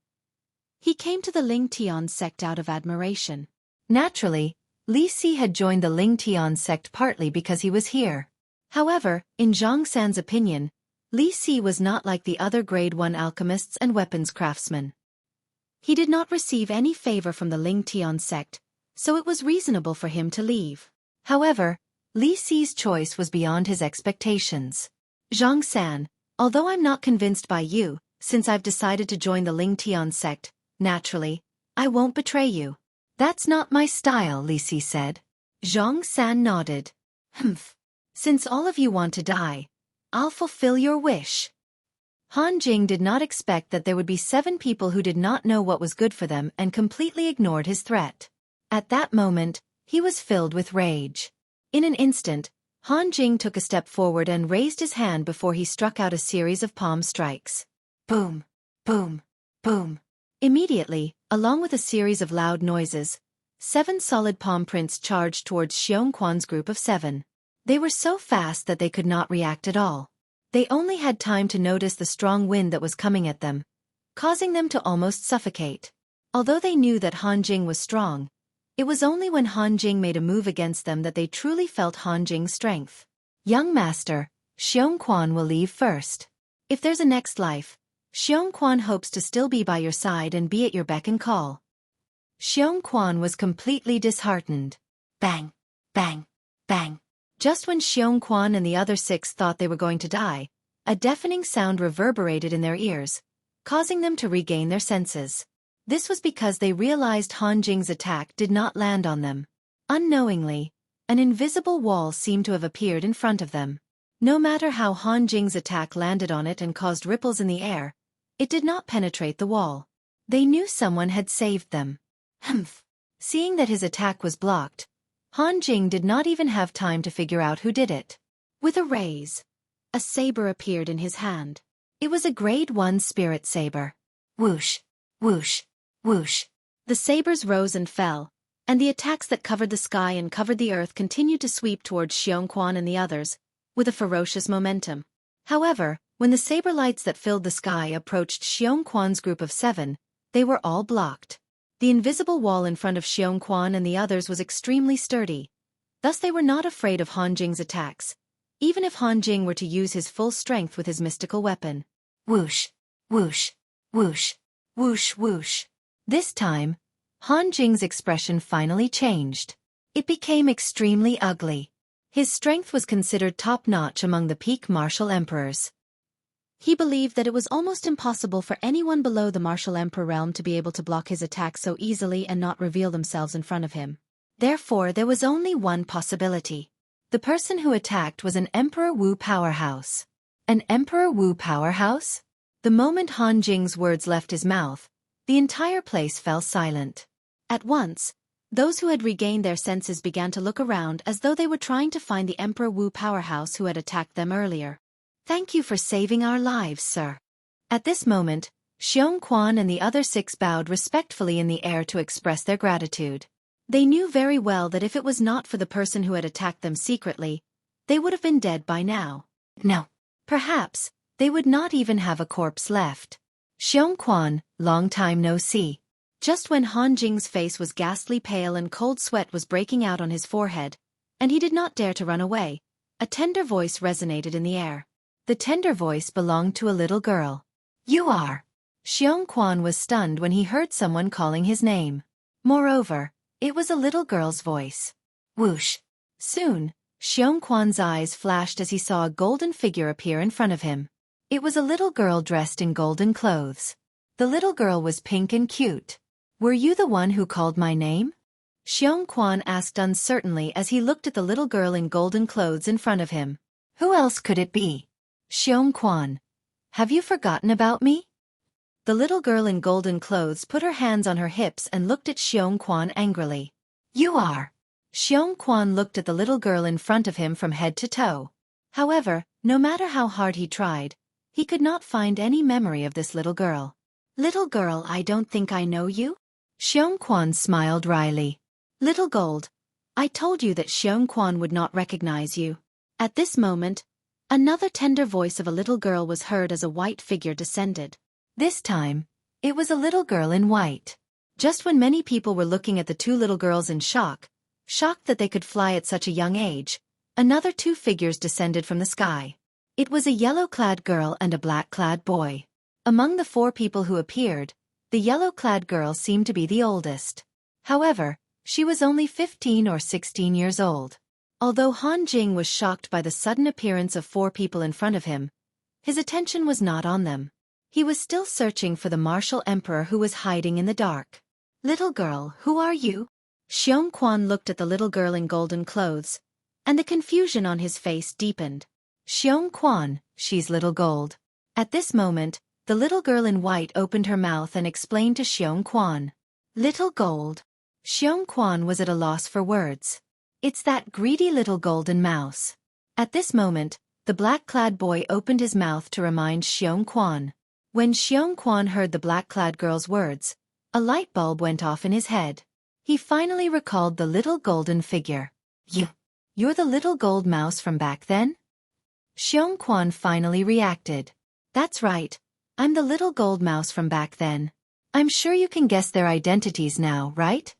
he came to the Ling Tian sect out of admiration. Naturally, Li Si had joined the Ling Tian sect partly because he was here. However, in Zhang San's opinion, Li Si was not like the other Grade 1 alchemists and weapons craftsmen. He did not receive any favor from the Ling Tian sect, so it was reasonable for him to leave. However, Li Si's choice was beyond his expectations. Zhang San, although I'm not convinced by you, since I've decided to join the Ling Tian sect, naturally, I won't betray you. That's not my style, Li Si said. Zhang San nodded. Humph. Since all of you want to die, I'll fulfill your wish. Han Jing did not expect that there would be 7 people who did not know what was good for them and completely ignored his threat. At that moment, he was filled with rage. In an instant, Han Jing took a step forward and raised his hand before he struck out a series of palm strikes. Boom, boom, boom. Immediately, along with a series of loud noises, 7 solid palm prints charged towards Xiong Quan's group of 7. They were so fast that they could not react at all. They only had time to notice the strong wind that was coming at them, causing them to almost suffocate. Although they knew that Han Jing was strong, it was only when Han Jing made a move against them that they truly felt Han Jing's strength. Young master, Xiong Quan will leave first. If there's a next life, Xiong Quan hopes to still be by your side and be at your beck and call. Xiong Quan was completely disheartened. Bang, bang, bang. Just when Xiong Quan and the other 6 thought they were going to die, a deafening sound reverberated in their ears, causing them to regain their senses. This was because they realized Han Jing's attack did not land on them. Unknowingly, an invisible wall seemed to have appeared in front of them. No matter how Han Jing's attack landed on it and caused ripples in the air, it did not penetrate the wall. They knew someone had saved them. Humph! Seeing that his attack was blocked, Han Jing did not even have time to figure out who did it. With a raise, a saber appeared in his hand. It was a Grade 1 spirit saber. Whoosh, whoosh, whoosh. The sabers rose and fell, and the attacks that covered the sky and covered the earth continued to sweep towards Xiong Quan and the others, with a ferocious momentum. However, when the saber lights that filled the sky approached Xiong Quan's group of 7, they were all blocked. The invisible wall in front of Xiong Quan and the others was extremely sturdy. Thus they were not afraid of Han Jing's attacks, even if Han Jing were to use his full strength with his mystical weapon. Whoosh, whoosh, whoosh, whoosh, whoosh. This time, Han Jing's expression finally changed. It became extremely ugly. His strength was considered top-notch among the peak martial emperors. He believed that it was almost impossible for anyone below the martial emperor realm to be able to block his attacks so easily and not reveal themselves in front of him. Therefore, there was only one possibility. The person who attacked was an Emperor Wu powerhouse. An Emperor Wu powerhouse? The moment Han Jing's words left his mouth, the entire place fell silent. At once, those who had regained their senses began to look around as though they were trying to find the Emperor Wu powerhouse who had attacked them earlier. "Thank you for saving our lives, sir." At this moment, Xueqi and the other 6 bowed respectfully in the air to express their gratitude. They knew very well that if it was not for the person who had attacked them secretly, they would have been dead by now. No. Perhaps, they would not even have a corpse left. Xueqi, long time no see. Just when Han Jing's face was ghastly pale and cold sweat was breaking out on his forehead, and he did not dare to run away, a tender voice resonated in the air. The tender voice belonged to a little girl. "You are." Xueqi was stunned when he heard someone calling his name. Moreover, it was a little girl's voice. Whoosh! Soon, Xueqi's eyes flashed as he saw a golden figure appear in front of him. It was a little girl dressed in golden clothes. The little girl was pink and cute. "Were you the one who called my name?" Xueqi asked uncertainly as he looked at the little girl in golden clothes in front of him. "Who else could it be?" "Xueqi, have you forgotten about me?" The little girl in golden clothes put her hands on her hips and looked at Xueqi angrily. "You are." Xueqi looked at the little girl in front of him from head to toe. However, no matter how hard he tried, he could not find any memory of this little girl. "Little girl, I don't think I know you?" Xueqi smiled wryly. "Little Gold, I told you that Xueqi would not recognize you." At this moment, another tender voice of a little girl was heard as a white figure descended. This time, it was a little girl in white. Just when many people were looking at the 2 little girls in shocked that they could fly at such a young age, another 2 figures descended from the sky. It was a yellow-clad girl and a black-clad boy. Among the 4 people who appeared, the yellow-clad girl seemed to be the oldest. However, she was only 15 or 16 years old. Although Han Jing was shocked by the sudden appearance of 4 people in front of him, his attention was not on them. He was still searching for the martial emperor who was hiding in the dark. "Little girl, who are you?" Xueqi looked at the little girl in golden clothes, and the confusion on his face deepened. "Xueqi, she's Little Gold." At this moment, the little girl in white opened her mouth and explained to Xueqi. "Little Gold." Xueqi was at a loss for words. "It's that greedy little golden mouse." At this moment, the black-clad boy opened his mouth to remind Xueqi. When Xueqi heard the black-clad girl's words, a light bulb went off in his head. He finally recalled the little golden figure. You're the little gold mouse from back then?" Xueqi finally reacted. "That's right, I'm the little gold mouse from back then. I'm sure you can guess their identities now, right?"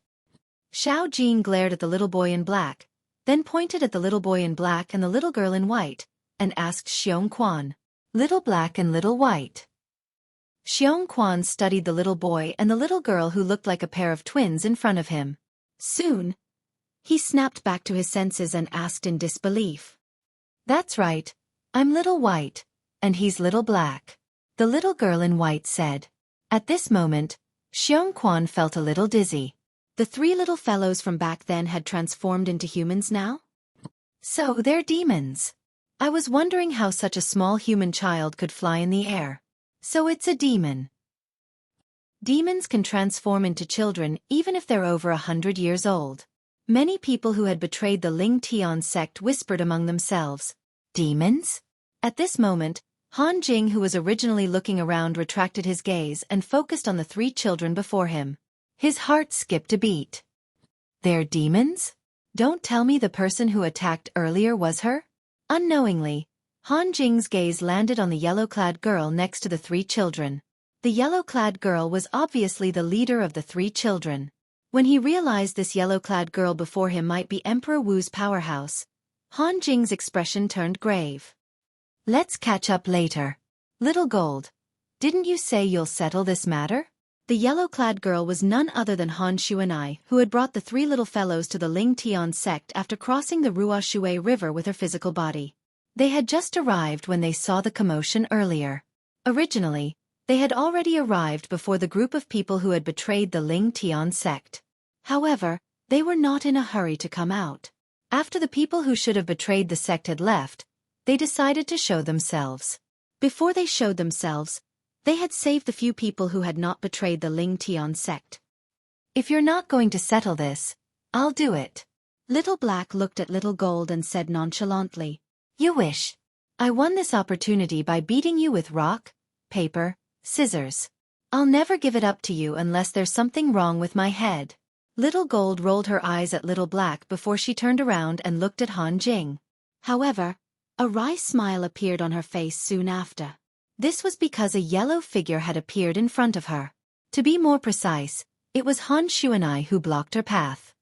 Xiao Jin glared at the little boy in black, then pointed at the little boy in black and the little girl in white, and asked Xueqi, "Little black and little white?" Xueqi studied the little boy and the little girl who looked like a pair of twins in front of him. Soon, he snapped back to his senses and asked in disbelief. "That's right, I'm Little White, and he's Little Black," the little girl in white said. At this moment, Xueqi felt a little dizzy. The 3 little fellows from back then had transformed into humans now? So they're demons. I was wondering how such a small human child could fly in the air. So it's a demon. Demons can transform into children even if they're over 100 years old. Many people who had betrayed the Ling Tian sect whispered among themselves, "Demons?" At this moment, Han Jing, who was originally looking around, retracted his gaze and focused on the 3 children before him. His heart skipped a beat. "They're demons? Don't tell me the person who attacked earlier was her?" Unknowingly, Han Jing's gaze landed on the yellow-clad girl next to the 3 children. The yellow-clad girl was obviously the leader of the 3 children. When he realized this yellow-clad girl before him might be Emperor Wu's powerhouse, Han Jing's expression turned grave. "Let's catch up later. Little Gold, didn't you say you'll settle this matter?" The yellow-clad girl was none other than Han Xueqi, who had brought the three little fellows to the Ling Tian sect after crossing the Ruoshui River with her physical body. They had just arrived when they saw the commotion earlier. Originally, they had already arrived before the group of people who had betrayed the Ling Tian sect. However, they were not in a hurry to come out. After the people who should have betrayed the sect had left, they decided to show themselves. Before they showed themselves, they had saved the few people who had not betrayed the Ling Tian sect. "If you're not going to settle this, I'll do it." Little Black looked at Little Gold and said nonchalantly, "You wish. I won this opportunity by beating you with rock, paper, scissors. I'll never give it up to you unless there's something wrong with my head." Little Gold rolled her eyes at Little Black before she turned around and looked at Han Jing. However, a wry smile appeared on her face soon after. This was because a yellow figure had appeared in front of her. To be more precise, it was Han Xueqi who blocked her path.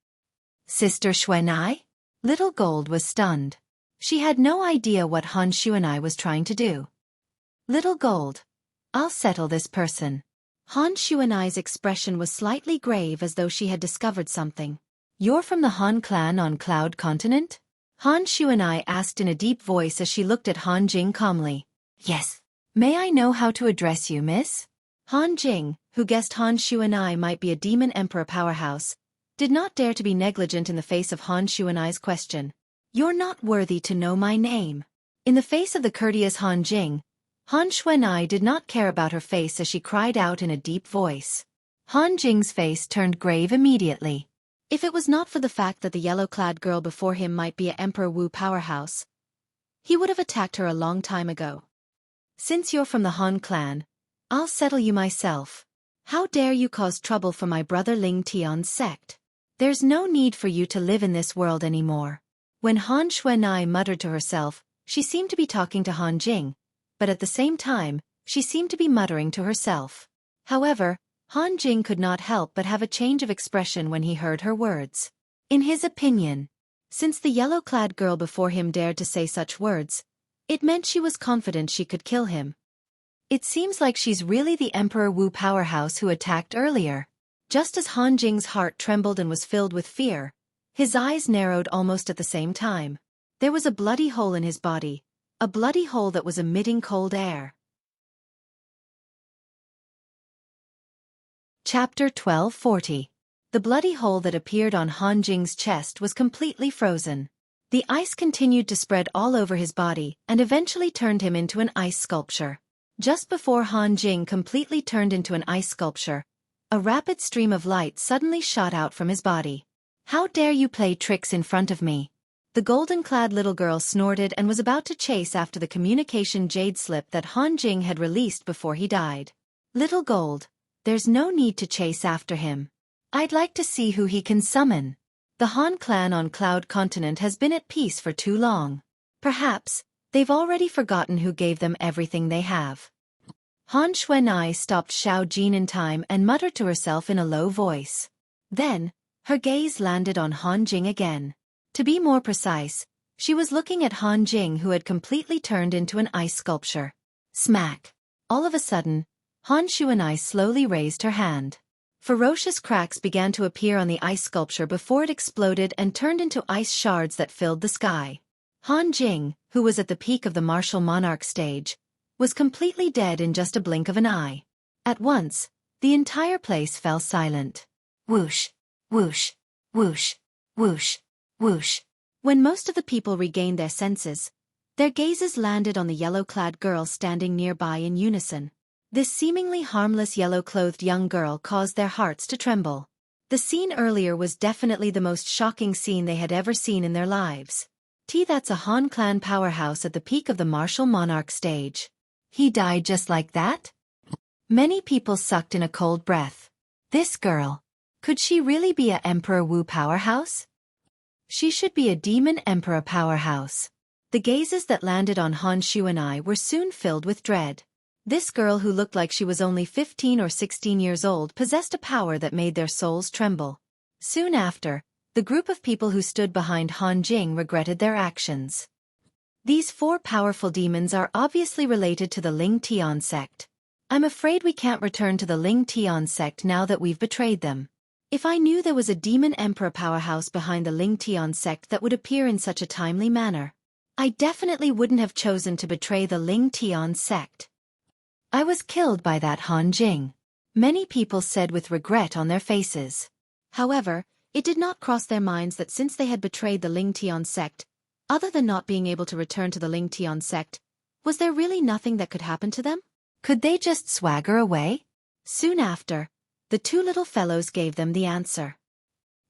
"Sister Xueqi?" Little Gold was stunned. She had no idea what Han Xueqi was trying to do. "Little Gold, I'll settle this person." Han Xueqi's expression was slightly grave as though she had discovered something. "You're from the Han clan on Cloud Continent?" Han Xueqi asked in a deep voice as she looked at Han Jing calmly. "Yes. May I know how to address you, miss?" Han Jing, who guessed Han Xueqi might be a demon emperor powerhouse, did not dare to be negligent in the face of Han Xueqi's question. "You're not worthy to know my name." In the face of the courteous Han Jing, Han Xueqi did not care about her face as she cried out in a deep voice. Han Jing's face turned grave immediately. If it was not for the fact that the yellow-clad girl before him might be a Emperor Wu powerhouse, he would have attacked her a long time ago. "Since you're from the Han clan, I'll settle you myself. How dare you cause trouble for my brother Ling Tian's sect? There's no need for you to live in this world anymore." When Han Xueqi muttered to herself, she seemed to be talking to Han Jing, but at the same time, she seemed to be muttering to herself. However, Han Jing could not help but have a change of expression when he heard her words. In his opinion, since the yellow-clad girl before him dared to say such words, it meant she was confident she could kill him. It seems like she's really the Emperor Wu powerhouse who attacked earlier. Just as Han Jing's heart trembled and was filled with fear, his eyes narrowed almost at the same time. There was a bloody hole in his body, a bloody hole that was emitting cold air. Chapter 1240. The bloody hole that appeared on Han Jing's chest was completely frozen. The ice continued to spread all over his body and eventually turned him into an ice sculpture. Just before Han Jing completely turned into an ice sculpture, a rapid stream of light suddenly shot out from his body. "How dare you play tricks in front of me?" The golden-clad little girl snorted and was about to chase after the communication jade slip that Han Jing had released before he died. "Little Gold, there's no need to chase after him. I'd like to see who he can summon. The Han clan on Cloud Continent has been at peace for too long. Perhaps they've already forgotten who gave them everything they have." Han Xueqi stopped Xiao Jin in time and muttered to herself in a low voice. Then, her gaze landed on Han Jing again. To be more precise, she was looking at Han Jing, who had completely turned into an ice sculpture. Smack! All of a sudden, Han Xueqi slowly raised her hand. Ferocious cracks began to appear on the ice sculpture before it exploded and turned into ice shards that filled the sky. Han Jing, who was at the peak of the martial monarch stage, was completely dead in just a blink of an eye. At once, the entire place fell silent. Whoosh, whoosh, whoosh, whoosh, whoosh. When most of the people regained their senses, their gazes landed on the yellow-clad girl standing nearby in unison. This seemingly harmless yellow-clothed young girl caused their hearts to tremble. The scene earlier was definitely the most shocking scene they had ever seen in their lives. That's a Han clan powerhouse at the peak of the martial monarch stage. He died just like that? Many people sucked in a cold breath. This girl. Could she really be a Emperor Wu powerhouse? She should be a demon emperor powerhouse. The gazes that landed on Han Xueqi were soon filled with dread. This girl, who looked like she was only 15 or 16 years old, possessed a power that made their souls tremble. Soon after, the group of people who stood behind Han Jing regretted their actions. These four powerful demons are obviously related to the Ling Tian sect. I'm afraid we can't return to the Ling Tian sect now that we've betrayed them. If I knew there was a demon emperor powerhouse behind the Ling Tian sect that would appear in such a timely manner, I definitely wouldn't have chosen to betray the Ling Tian sect. I was killed by that Han Jing, many people said with regret on their faces. However, it did not cross their minds that since they had betrayed the Ling Tian sect, other than not being able to return to the Ling Tian sect, was there really nothing that could happen to them? Could they just swagger away? Soon after, the two little fellows gave them the answer.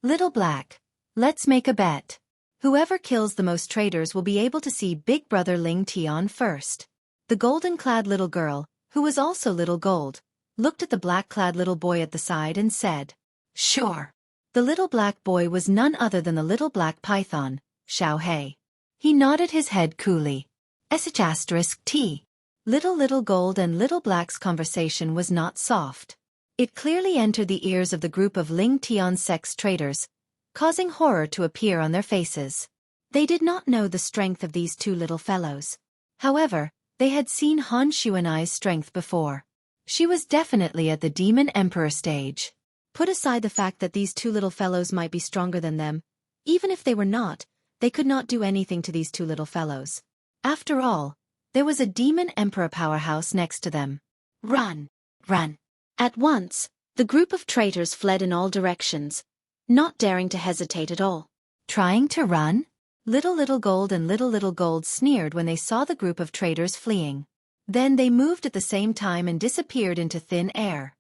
Little Black, let's make a bet. Whoever kills the most traitors will be able to see Big Brother Ling Tian first. The golden-clad little girl, who was also Little Gold, looked at the black-clad little boy at the side and said, "Sure." The little black boy was none other than the little black python, Xueqi. He nodded his head coolly. *T. Little Gold and Little Black's conversation was not soft. It clearly entered the ears of the group of Ling Tian sect's traitors, causing horror to appear on their faces. They did not know the strength of these two little fellows. However, they had seen Han Xuanai's strength before. She was definitely at the Demon Emperor stage. Put aside the fact that these two little fellows might be stronger than them, even if they were not, they could not do anything to these two little fellows. After all, there was a Demon Emperor powerhouse next to them. Run! Run! At once, the group of traitors fled in all directions, not daring to hesitate at all. Trying to run? Little Gold and Little Gold sneered when they saw the group of traitors fleeing. Then they moved at the same time and disappeared into thin air.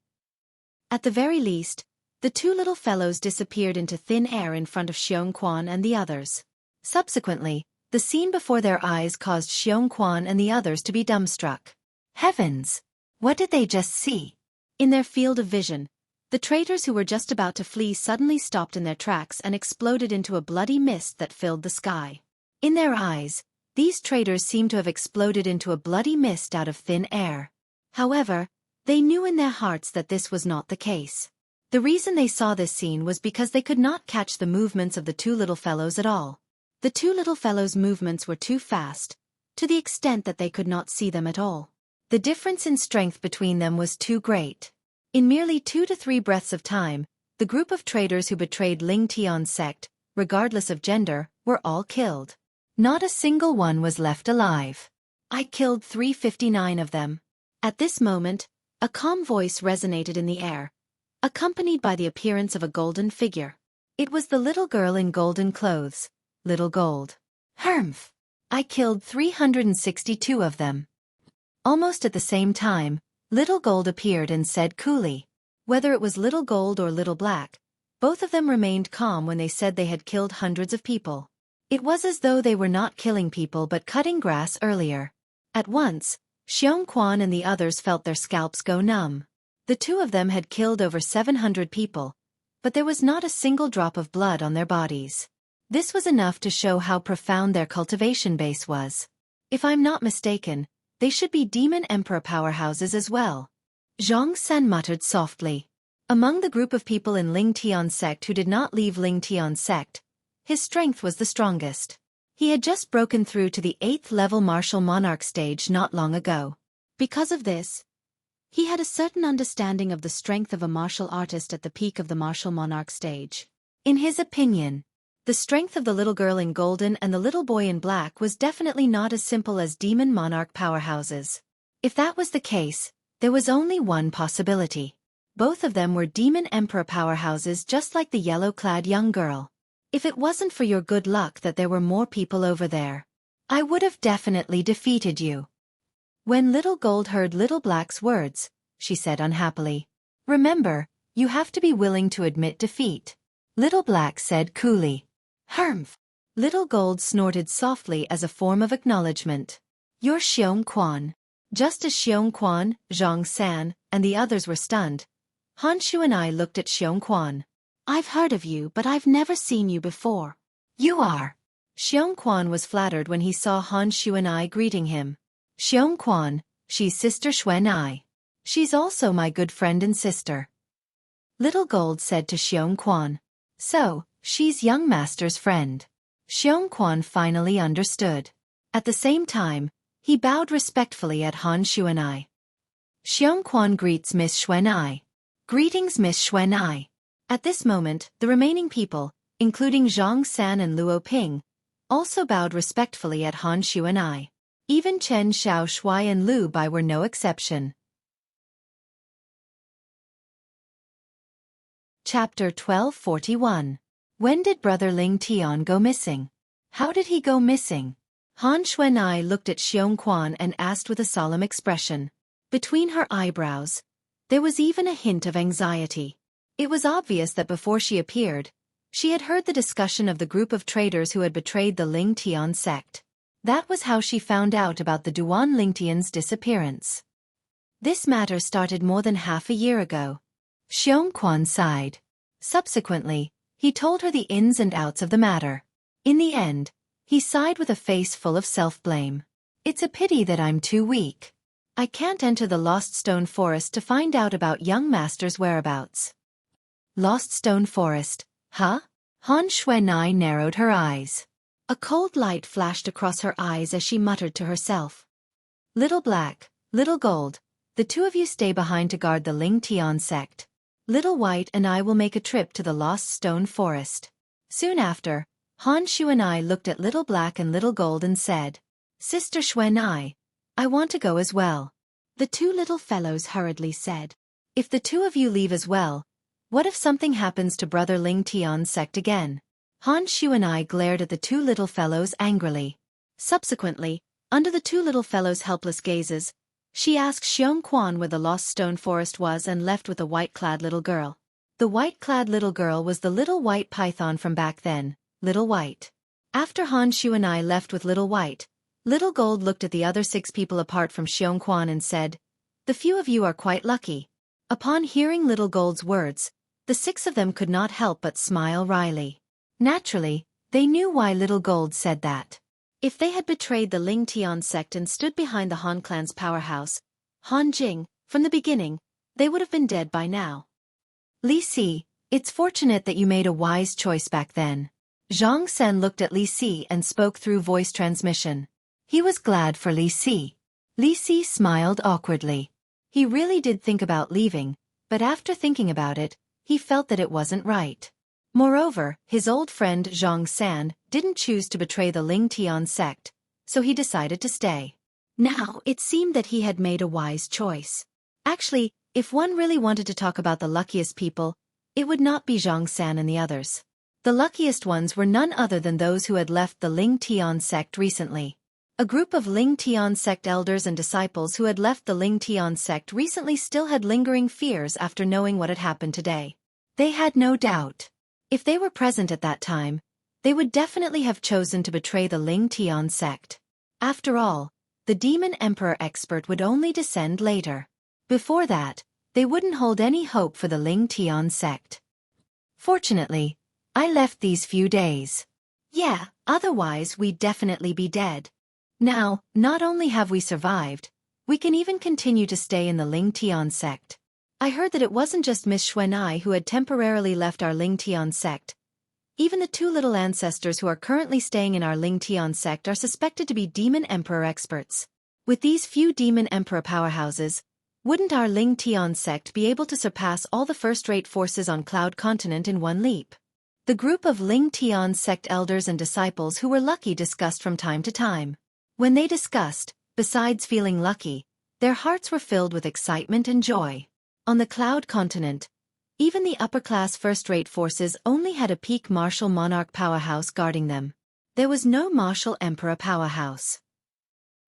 At the very least, the two little fellows disappeared into thin air in front of Xueqi and the others. Subsequently, the scene before their eyes caused Xueqi and the others to be dumbstruck. Heavens! What did they just see? In their field of vision, the traitors who were just about to flee suddenly stopped in their tracks and exploded into a bloody mist that filled the sky. In their eyes, these traitors seemed to have exploded into a bloody mist out of thin air. However, they knew in their hearts that this was not the case. The reason they saw this scene was because they could not catch the movements of the two little fellows at all. The two little fellows' movements were too fast, to the extent that they could not see them at all. The difference in strength between them was too great. In merely 2 to 3 breaths of time, the group of traitors who betrayed Ling Tian's sect, regardless of gender, were all killed. Not a single one was left alive. I killed 359 of them. At this moment, a calm voice resonated in the air, accompanied by the appearance of a golden figure. It was the little girl in golden clothes, Little Gold. Humph! I killed 362 of them. Almost at the same time, Little Gold appeared and said coolly. Whether it was Little Gold or Little Black, both of them remained calm when they said they had killed hundreds of people. It was as though they were not killing people but cutting grass earlier. At once, Xueqi and the others felt their scalps go numb. The two of them had killed over 700 people, but there was not a single drop of blood on their bodies. This was enough to show how profound their cultivation base was. If I'm not mistaken, they should be Demon Emperor powerhouses as well. Zhang San muttered softly. Among the group of people in Ling Tian's sect who did not leave Ling Tian's sect, his strength was the strongest. He had just broken through to the 8th level martial monarch stage not long ago. Because of this, he had a certain understanding of the strength of a martial artist at the peak of the martial monarch stage. In his opinion, the strength of the little girl in golden and the little boy in black was definitely not as simple as demon monarch powerhouses. If that was the case, there was only one possibility. Both of them were demon emperor powerhouses just like the yellow-clad young girl. If it wasn't for your good luck that there were more people over there, I would have definitely defeated you. When Little Gold heard Little Black's words, she said unhappily, "Remember, you have to be willing to admit defeat." Little Black said coolly. Humph! Little Gold snorted softly as a form of acknowledgement. You're Xueqi. Just as Xueqi, Zhang San, and the others were stunned, Han Xuanai looked at Xueqi. I've heard of you but I've never seen you before. You are. Xueqi was flattered when he saw Han Xuanai greeting him. Xueqi, she's Sister Xuanai. She's also my good friend and sister. Little Gold said to Xueqi. So, she's young master's friend. Xueqi finally understood. At the same time, he bowed respectfully at Han Xuanai. Xueqi greets Miss Xuanai. Greetings, Miss Xuanai. At this moment, the remaining people, including Zhang San and Luo Ping, also bowed respectfully at Han Xuanai. Even Chen Xiao Shuai and Lu Bai were no exception. Chapter 1241. When did Brother Ling Tian go missing? How did he go missing? Han Xuanai looked at Xueqi and asked with a solemn expression. Between her eyebrows, there was even a hint of anxiety. It was obvious that before she appeared, she had heard the discussion of the group of traitors who had betrayed the Ling Tian sect. That was how she found out about the Duan Lingtian's disappearance. This matter started more than half a year ago. Xueqi sighed. Subsequently, he told her the ins and outs of the matter. In the end, he sighed with a face full of self-blame. It's a pity that I'm too weak. I can't enter the Lost Stone Forest to find out about young master's whereabouts. Lost Stone Forest, huh? Han Xuanai narrowed her eyes. A cold light flashed across her eyes as she muttered to herself. Little Black, Little Gold, the two of you stay behind to guard the Ling Tian sect. Little White and I will make a trip to the Lost Stone Forest. Soon after, Han Xuanai looked at Little Black and Little Gold and said, Sister Xuanai, I want to go as well. The two little fellows hurriedly said, If the two of you leave as well, what if something happens to Brother Ling Tian's sect again? Han Xuanai glared at the two little fellows angrily. Subsequently, under the two little fellows' helpless gazes, she asked Xueqi where the Lost Stone Forest was and left with a white-clad little girl. The white-clad little girl was the little white python from back then, Little White. After Han Xuanai left with Little White, Little Gold looked at the other 6 people apart from Xueqi and said, The few of you are quite lucky. Upon hearing Little Gold's words, the 6 of them could not help but smile wryly. Naturally, they knew why Little Gold said that. If they had betrayed the Ling Tian sect and stood behind the Han clan's powerhouse, Han Jing, from the beginning, they would have been dead by now. Li Si, it's fortunate that you made a wise choice back then. Zhang Sen looked at Li Si and spoke through voice transmission. He was glad for Li Si. Li Si smiled awkwardly. He really did think about leaving, but after thinking about it, he felt that it wasn't right. Moreover, his old friend Zhang San didn't choose to betray the Ling Tian sect, so he decided to stay. Now, it seemed that he had made a wise choice. Actually, if one really wanted to talk about the luckiest people, it would not be Zhang San and the others. The luckiest ones were none other than those who had left the Ling Tian sect recently. A group of Ling Tian sect elders and disciples who had left the Ling Tian sect recently still had lingering fears after knowing what had happened today. They had no doubt. If they were present at that time, they would definitely have chosen to betray the Ling Tian sect. After all, the Demon Emperor expert would only descend later. Before that, they wouldn't hold any hope for the Ling Tian sect. Fortunately, I left these few days. Yeah, otherwise we'd definitely be dead. Now, not only have we survived, we can even continue to stay in the Ling Tian sect. I heard that it wasn't just Miss Xuanai who had temporarily left our Ling Tian sect. Even the 2 little ancestors who are currently staying in our Ling Tian sect are suspected to be Demon Emperor experts. With these few Demon Emperor powerhouses, wouldn't our Ling Tian sect be able to surpass all the first-rate forces on Cloud Continent in one leap? The group of Ling Tian sect elders and disciples who were lucky discussed from time to time. When they discussed, besides feeling lucky, their hearts were filled with excitement and joy. On the Cloud Continent, even the upper-class first-rate forces only had a peak martial monarch powerhouse guarding them. There was no martial emperor powerhouse.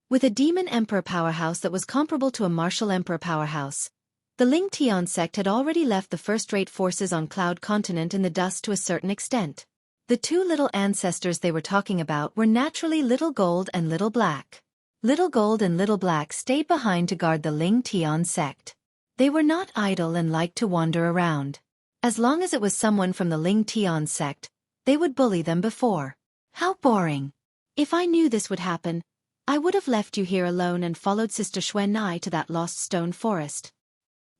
With a demon emperor powerhouse that was comparable to a martial emperor powerhouse, the Ling Tian sect had already left the first-rate forces on Cloud Continent in the dust to a certain extent. The 2 little ancestors they were talking about were naturally Little Gold and Little Black. Little Gold and Little Black stayed behind to guard the Ling Tian sect. They were not idle and liked to wander around. As long as it was someone from the Ling Tian sect, they would bully them before. How boring. If I knew this would happen, I would have left you here alone and followed Sister Xuanai to that Lost Stone Forest.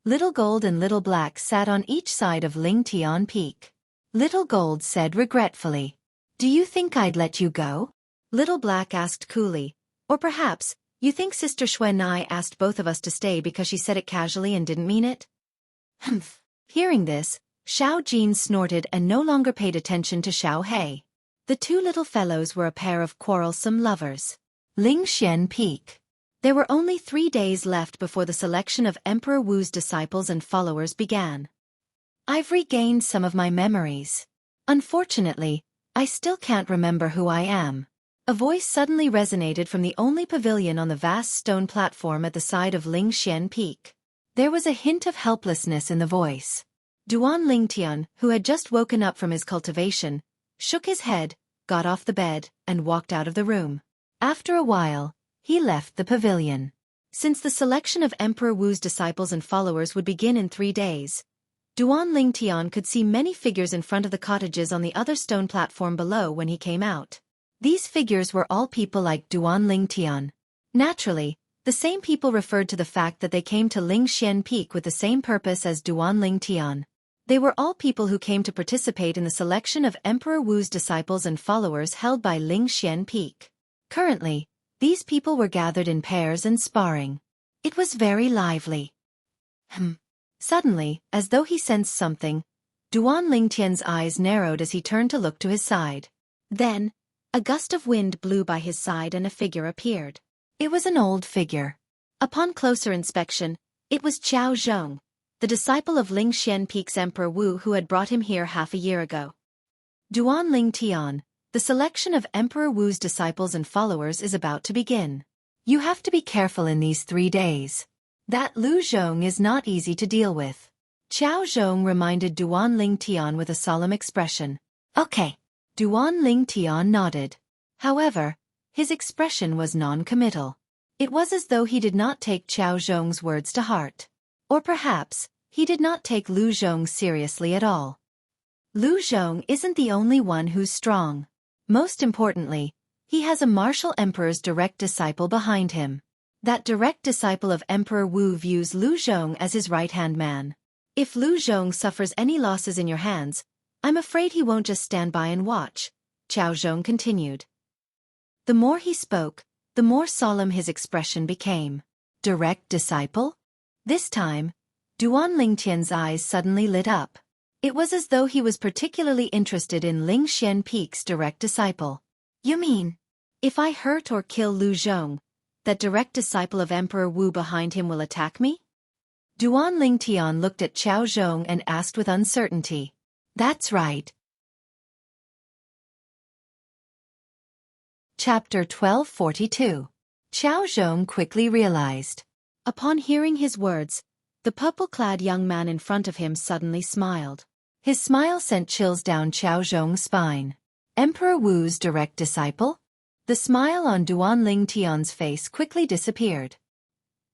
Little Gold and Little Black sat on each side of Ling Tian Peak. Little Gold said regretfully, Do you think I'd let you go? Little Black asked coolly, Or perhaps, You think Sister Xueqi asked both of us to stay because she said it casually and didn't mean it? Humph. Hearing this, Xiao Jin snorted and no longer paid attention to Xiao He. The two little fellows were a pair of quarrelsome lovers. Lingxian Peak. There were only 3 days left before the selection of Emperor Wu's disciples and followers began. I've regained some of my memories. Unfortunately, I still can't remember who I am. A voice suddenly resonated from the only pavilion on the vast stone platform at the side of Lingxian Peak. There was a hint of helplessness in the voice. Duan Lingtian, who had just woken up from his cultivation, shook his head, got off the bed, and walked out of the room. After a while, he left the pavilion. Since the selection of Emperor Wu's disciples and followers would begin in 3 days, Duan Lingtian could see many figures in front of the cottages on the other stone platform below when he came out. These figures were all people like Duan Lingtian. Naturally, the same people referred to the fact that they came to Lingxian Peak with the same purpose as Duan Lingtian. They were all people who came to participate in the selection of Emperor Wu's disciples and followers held by Lingxian Peak. Currently, these people were gathered in pairs and sparring. It was very lively. Suddenly, as though he sensed something, Duan Lingtian's eyes narrowed as he turned to look to his side. Then, a gust of wind blew by his side and a figure appeared. It was an old figure. Upon closer inspection, it was Qiao Zhong, the disciple of Lingxian Peak's Emperor Wu who had brought him here half a year ago. Duan Lingtian, the selection of Emperor Wu's disciples and followers is about to begin. You have to be careful in these 3 days. That Lu Zhong is not easy to deal with. Qiao Zhong reminded Duan Lingtian with a solemn expression. Okay. Duan Lingtian nodded. However, his expression was non-committal. It was as though he did not take Qiao Zhong's words to heart. Or perhaps, he did not take Lu Zhong seriously at all. Lu Zhong isn't the only one who's strong. Most importantly, he has a martial emperor's direct disciple behind him. That direct disciple of Emperor Wu views Lu Zhong as his right-hand man. If Lu Zhong suffers any losses in your hands, I'm afraid he won't just stand by and watch, Qiao Zhong continued. The more he spoke, the more solemn his expression became. Direct disciple? This time, Duan Lingtian's eyes suddenly lit up. It was as though he was particularly interested in Lingxian Peak's direct disciple. You mean, if I hurt or kill Lu Zhong, that direct disciple of Emperor Wu behind him will attack me? Duan Lingtian looked at Qiao Zhong and asked with uncertainty. That's right. Chapter 1242. Qiao Zhong quickly realized. Upon hearing his words, the purple-clad young man in front of him suddenly smiled. His smile sent chills down Qiao Zhong's spine. Emperor Wu's direct disciple? The smile on Duan Lingtian's face quickly disappeared.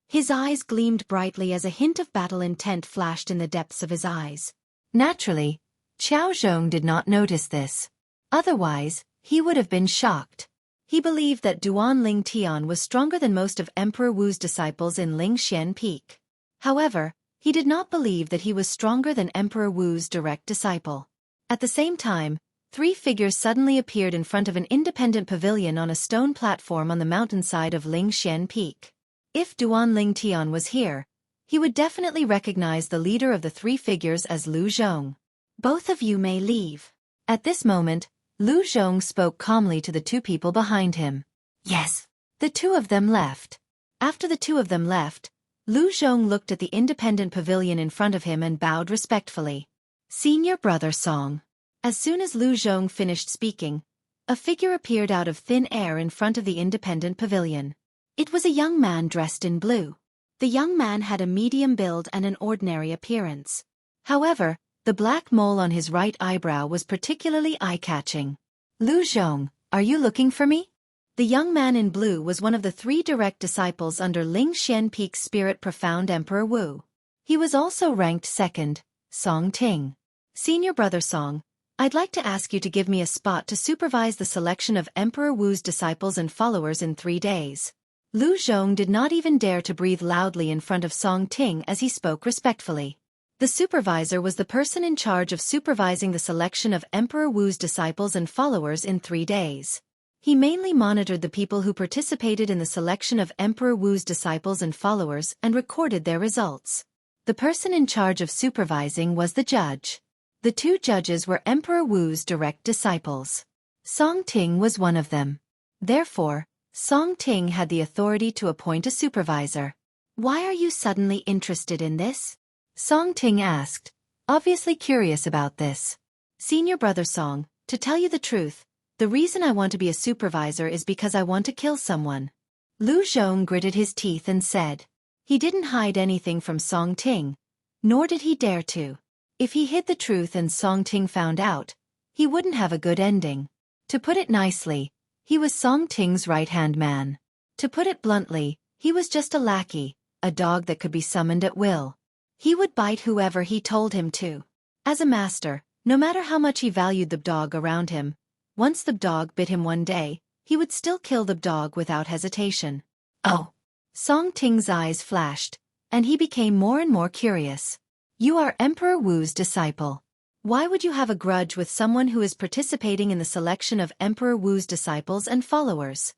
His eyes gleamed brightly as a hint of battle intent flashed in the depths of his eyes. Naturally, Qiao Zhong did not notice this. Otherwise, he would have been shocked. He believed that Duan Lingtian was stronger than most of Emperor Wu's disciples in Lingxian Peak. However, he did not believe that he was stronger than Emperor Wu's direct disciple. At the same time, 3 figures suddenly appeared in front of an independent pavilion on a stone platform on the mountainside of Lingxian Peak. If Duan Lingtian was here, he would definitely recognize the leader of the 3 figures as Lu Zhong. Both of you may leave. At this moment, Lu Zhong spoke calmly to the 2 people behind him. Yes. The 2 of them left. After the 2 of them left, Lu Zhong looked at the independent pavilion in front of him and bowed respectfully. Senior Brother Song. As soon as Lu Zhong finished speaking, a figure appeared out of thin air in front of the independent pavilion. It was a young man dressed in blue. The young man had a medium build and an ordinary appearance. However, the black mole on his right eyebrow was particularly eye-catching. Lu Zhong, are you looking for me? The young man in blue was one of the 3 direct disciples under Lingxian Peak's spirit profound Emperor Wu. He was also ranked 2nd, Song Ting. Senior Brother Song, I'd like to ask you to give me a spot to supervise the selection of Emperor Wu's disciples and followers in 3 days. Lu Zhong did not even dare to breathe loudly in front of Song Ting as he spoke respectfully. The supervisor was the person in charge of supervising the selection of Emperor Wu's disciples and followers in 3 days. He mainly monitored the people who participated in the selection of Emperor Wu's disciples and followers and recorded their results. The person in charge of supervising was the judge. The two judges were Emperor Wu's direct disciples. Song Ting was one of them. Therefore, Song Ting had the authority to appoint a supervisor. "Why are you suddenly interested in this?" Song Ting asked, obviously curious about this. "Senior brother Song, to tell you the truth, the reason I want to be a supervisor is because I want to kill someone." Lu Zhong gritted his teeth and said. He didn't hide anything from Song Ting, nor did he dare to. If he hid the truth and Song Ting found out, he wouldn't have a good ending. To put it nicely, he was Song Ting's right-hand man. To put it bluntly, he was just a lackey, a dog that could be summoned at will. He would bite whoever he told him to. As a master, no matter how much he valued the dog around him, once the dog bit him one day, he would still kill the dog without hesitation. Oh! Song Ting's eyes flashed, and he became more and more curious. "You are Emperor Wu's disciple. Why would you have a grudge with someone who is participating in the selection of Emperor Wu's disciples and followers?"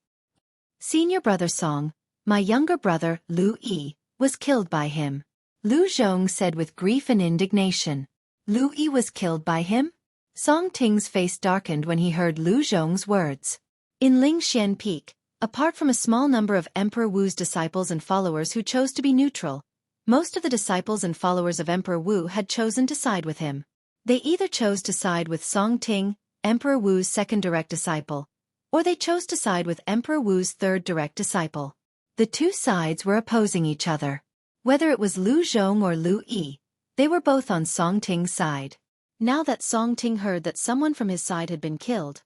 "Senior brother Song, my younger brother, Lu Yi, was killed by him," Lu Zhong said with grief and indignation. "Lu Yi was killed by him?" Song Ting's face darkened when he heard Lu Zhong's words. In Lingxian Peak, apart from a small number of Emperor Wu's disciples and followers who chose to be neutral, most of the disciples and followers of Emperor Wu had chosen to side with him. They either chose to side with Song Ting, Emperor Wu's second direct disciple, or they chose to side with Emperor Wu's third direct disciple. The two sides were opposing each other. Whether it was Lu Zhong or Lu Yi, they were both on Song Ting's side. Now that Song Ting heard that someone from his side had been killed,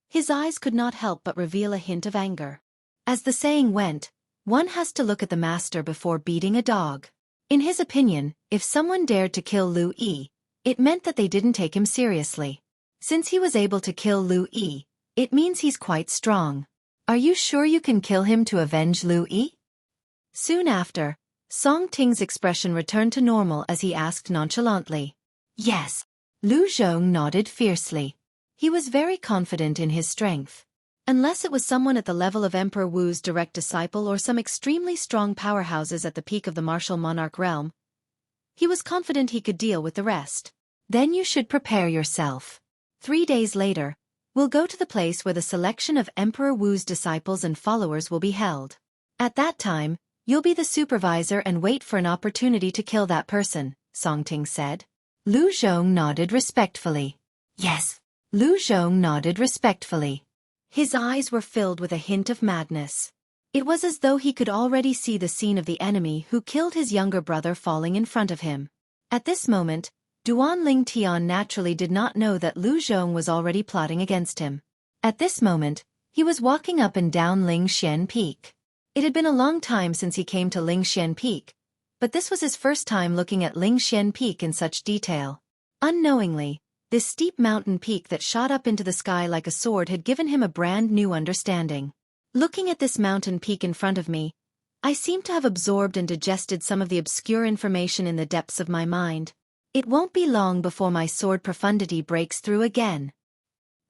his eyes could not help but reveal a hint of anger. As the saying went, one has to look at the master before beating a dog. In his opinion, if someone dared to kill Lu Yi, it meant that they didn't take him seriously. Since he was able to kill Lu Yi, it means he's quite strong. "Are you sure you can kill him to avenge Lu Yi?" Soon after, Song Ting's expression returned to normal as he asked nonchalantly. "Yes." Lu Zhong nodded fiercely. He was very confident in his strength. Unless it was someone at the level of Emperor Wu's direct disciple or some extremely strong powerhouses at the peak of the martial monarch realm, he was confident he could deal with the rest. "Then you should prepare yourself. 3 days later, we'll go to the place where the selection of Emperor Wu's disciples and followers will be held. At that time, you'll be the supervisor and wait for an opportunity to kill that person," Song Ting said. Lu Zhong nodded respectfully. "Yes." Lu Zhong nodded respectfully. His eyes were filled with a hint of madness. It was as though he could already see the scene of the enemy who killed his younger brother falling in front of him. At this moment, Duan Ling Tian naturally did not know that Lu Zhong was already plotting against him. At this moment, he was walking up and down Lingxian Peak. It had been a long time since he came to Lingxian Peak, but this was his first time looking at Lingxian Peak in such detail. Unknowingly, this steep mountain peak that shot up into the sky like a sword had given him a brand new understanding. Looking at this mountain peak in front of me, I seem to have absorbed and digested some of the obscure information in the depths of my mind. It won't be long before my sword profundity breaks through again.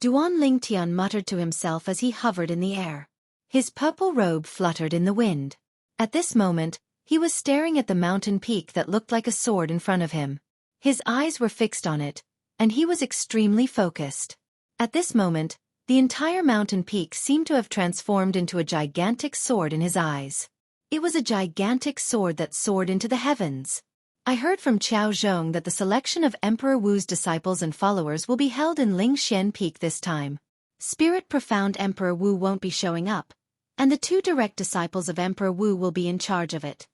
Duan Lingtian muttered to himself as he hovered in the air. His purple robe fluttered in the wind. At this moment, he was staring at the mountain peak that looked like a sword in front of him. His eyes were fixed on it, and he was extremely focused. At this moment, the entire mountain peak seemed to have transformed into a gigantic sword in his eyes. It was a gigantic sword that soared into the heavens. I heard from Qiao Zhong that the selection of Emperor Wu's disciples and followers will be held in Lingxian Peak this time. Spirit Profound Emperor Wu won't be showing up, and the 2 direct disciples of Emperor Wu will be in charge of it.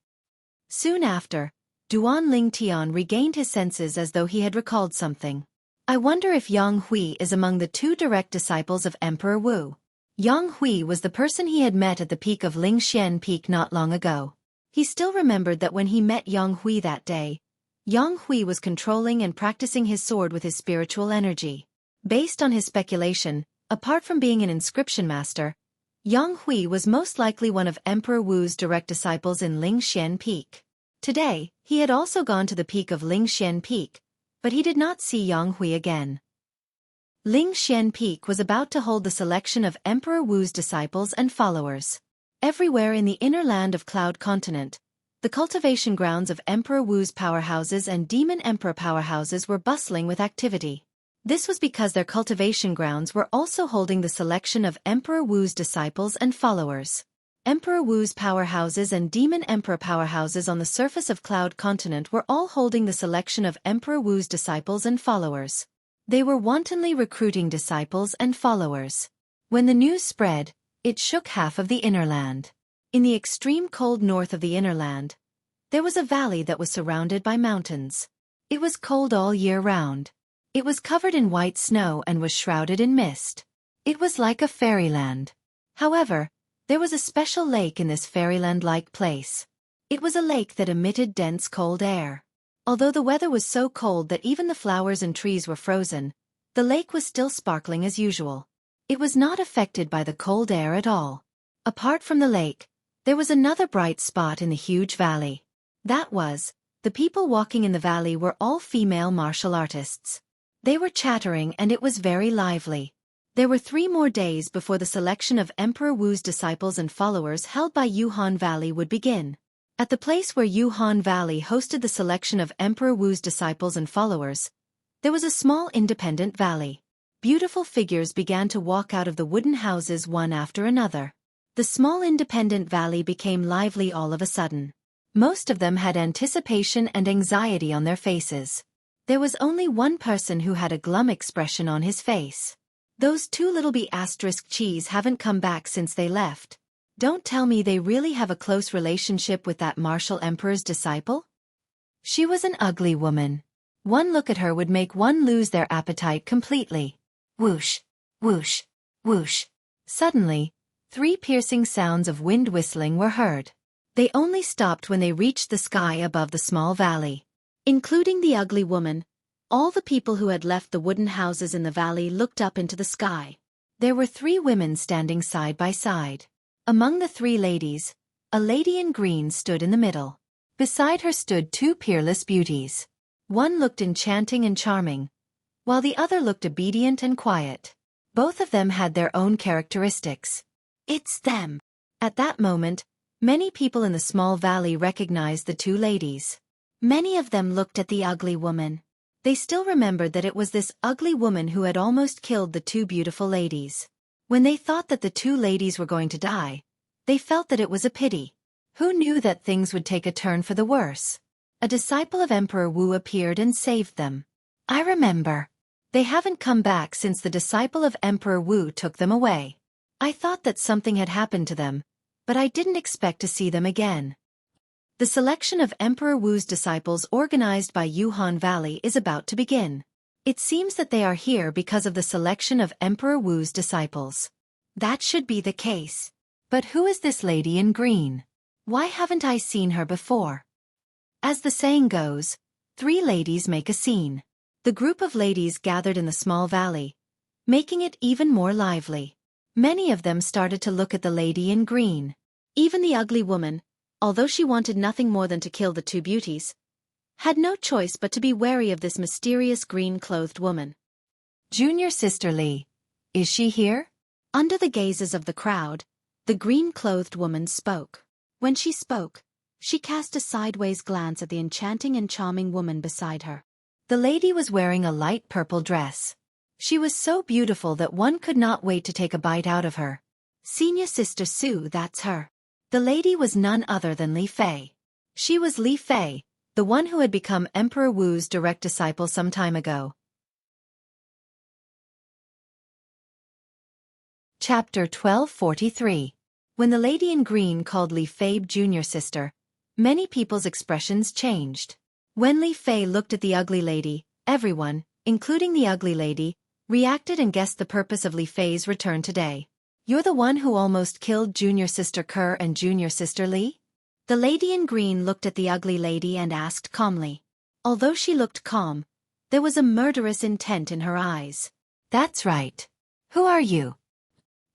Soon after, Duan Lingtian regained his senses as though he had recalled something. I wonder if Yang Hui is among the 2 direct disciples of Emperor Wu. Yang Hui was the person he had met at the peak of Lingxian Peak not long ago. He still remembered that when he met Yang Hui that day, Yang Hui was controlling and practicing his sword with his spiritual energy. Based on his speculation, apart from being an inscription master, Yang Hui was most likely one of Emperor Wu's direct disciples in Lingxian Peak. Today, he had also gone to the peak of Lingxian Peak, but he did not see Yang Hui again. Lingxian Peak was about to hold the selection of Emperor Wu's disciples and followers. Everywhere in the inner land of Cloud Continent, the cultivation grounds of Emperor Wu's powerhouses and Demon Emperor powerhouses were bustling with activity. This was because their cultivation grounds were also holding the selection of Emperor Wu's disciples and followers. Emperor Wu's powerhouses and Demon Emperor powerhouses on the surface of Cloud Continent were all holding the selection of Emperor Wu's disciples and followers. They were wantonly recruiting disciples and followers. When the news spread, it shook half of the inner land. In the extreme cold north of the inner land, there was a valley that was surrounded by mountains. It was cold all year round. It was covered in white snow and was shrouded in mist. It was like a fairyland. However, there was a special lake in this fairyland-like place. It was a lake that emitted dense cold air. Although the weather was so cold that even the flowers and trees were frozen, the lake was still sparkling as usual. It was not affected by the cold air at all. Apart from the lake, there was another bright spot in the huge valley. That was, the people walking in the valley were all female martial artists. They were chattering and it was very lively. There were 3 more days before the selection of Emperor Wu's disciples and followers held by Yuhan Valley would begin. At the place where Yuhan Valley hosted the selection of Emperor Wu's disciples and followers, there was a small independent valley. Beautiful figures began to walk out of the wooden houses one after another. The small independent valley became lively all of a sudden. Most of them had anticipation and anxiety on their faces. There was only one person who had a glum expression on his face. Those 2 little B***cheese haven't come back since they left. Don't tell me they really have a close relationship with that martial emperor's disciple? She was an ugly woman. One look at her would make one lose their appetite completely. Whoosh, whoosh, whoosh. Suddenly, 3 piercing sounds of wind whistling were heard. They only stopped when they reached the sky above the small valley. Including the ugly woman, all the people who had left the wooden houses in the valley looked up into the sky. There were 3 women standing side by side. Among the 3 ladies, a lady in green stood in the middle. Beside her stood 2 peerless beauties. One looked enchanting and charming, while the other looked obedient and quiet. Both of them had their own characteristics. It's them! At that moment, many people in the small valley recognized the 2 ladies. Many of them looked at the ugly woman. They still remembered that it was this ugly woman who had almost killed the 2 beautiful ladies. When they thought that the 2 ladies were going to die, they felt that it was a pity. Who knew that things would take a turn for the worse? A disciple of Emperor Wu appeared and saved them. I remember. They haven't come back since the disciple of Emperor Wu took them away. I thought that something had happened to them, but I didn't expect to see them again. The selection of Emperor Wu's disciples organized by Yuhan Valley is about to begin. It seems that they are here because of the selection of Emperor Wu's disciples. That should be the case. But who is this lady in green? Why haven't I seen her before? As the saying goes, 3 ladies make a scene. The group of ladies gathered in the small valley, making it even more lively. Many of them started to look at the lady in green. Even the ugly woman, although she wanted nothing more than to kill the 2 beauties, had no choice but to be wary of this mysterious green-clothed woman. Junior Sister Li. Is she here? Under the gazes of the crowd, the green-clothed woman spoke. When she spoke, she cast a sideways glance at the enchanting and charming woman beside her. The lady was wearing a light purple dress. She was so beautiful that one could not wait to take a bite out of her. Senior Sister Su, that's her. The lady was none other than Li Fei. She was Li Fei, the one who had become Emperor Wu's direct disciple some time ago. Chapter 1243. When the lady in green called Li Fei junior sister, many people's expressions changed. When Li Fei looked at the ugly lady, everyone, including the ugly lady, reacted and guessed the purpose of Li Fei's return today. You're the one who almost killed junior sister Kerr and junior sister Li? The lady in green looked at the ugly lady and asked calmly. Although she looked calm, there was a murderous intent in her eyes. That's right. Who are you?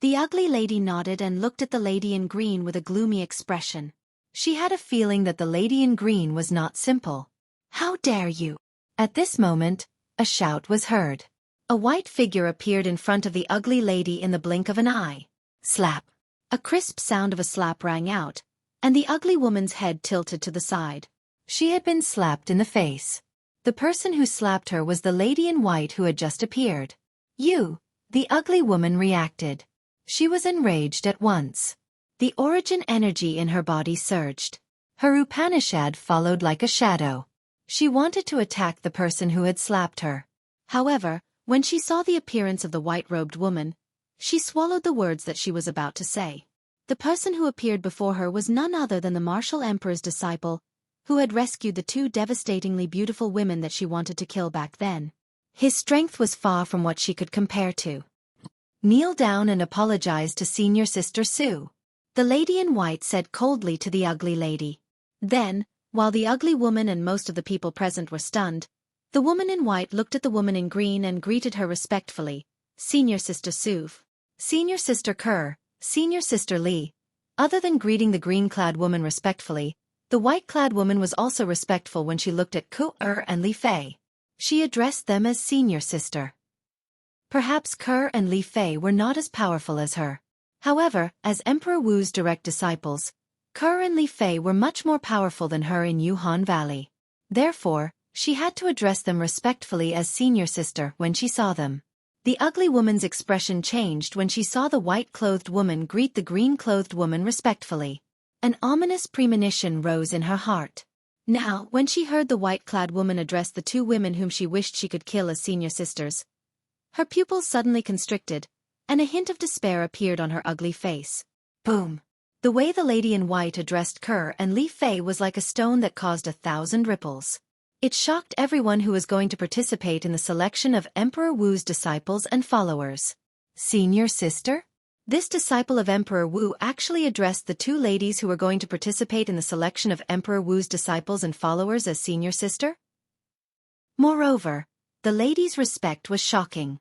The ugly lady nodded and looked at the lady in green with a gloomy expression. She had a feeling that the lady in green was not simple. How dare you? At this moment, a shout was heard. A white figure appeared in front of the ugly lady in the blink of an eye. Slap. A crisp sound of a slap rang out, and the ugly woman's head tilted to the side. She had been slapped in the face. The person who slapped her was the lady in white who had just appeared. "You!" The ugly woman reacted. She was enraged at once. The origin energy in her body surged. Her Upanishad followed like a shadow. She wanted to attack the person who had slapped her. However, when she saw the appearance of the white-robed woman, she swallowed the words that she was about to say. The person who appeared before her was none other than the martial emperor's disciple, who had rescued the two devastatingly beautiful women that she wanted to kill back then. His strength was far from what she could compare to. "Kneel down and apologize to Senior Sister Sue," the lady in white said coldly to the ugly lady. Then, while the ugly woman and most of the people present were stunned, the woman in white looked at the woman in green and greeted her respectfully. "Senior Sister Sue, Senior Sister Kerr, Senior Sister Lee." Other than greeting the green-clad woman respectfully, the white-clad woman was also respectful when she looked at Kerr and Li Fei. She addressed them as Senior Sister. Perhaps Kerr and Li Fei were not as powerful as her. However, as Emperor Wu's direct disciples, Kerr and Li Fei were much more powerful than her in Yuhan Valley. Therefore, she had to address them respectfully as Senior Sister when she saw them. The ugly woman's expression changed when she saw the white-clothed woman greet the green-clothed woman respectfully. An ominous premonition rose in her heart. Now, when she heard the white-clad woman address the two women whom she wished she could kill as senior sisters, her pupils suddenly constricted, and a hint of despair appeared on her ugly face. Boom! The way the lady in white addressed Kerr and Li Fei was like a stone that caused 1,000 ripples. It shocked everyone who was going to participate in the selection of Emperor Wu's disciples and followers. Senior Sister? This disciple of Emperor Wu actually addressed the two ladies who were going to participate in the selection of Emperor Wu's disciples and followers as Senior Sister? Moreover, the ladies' respect was shocking.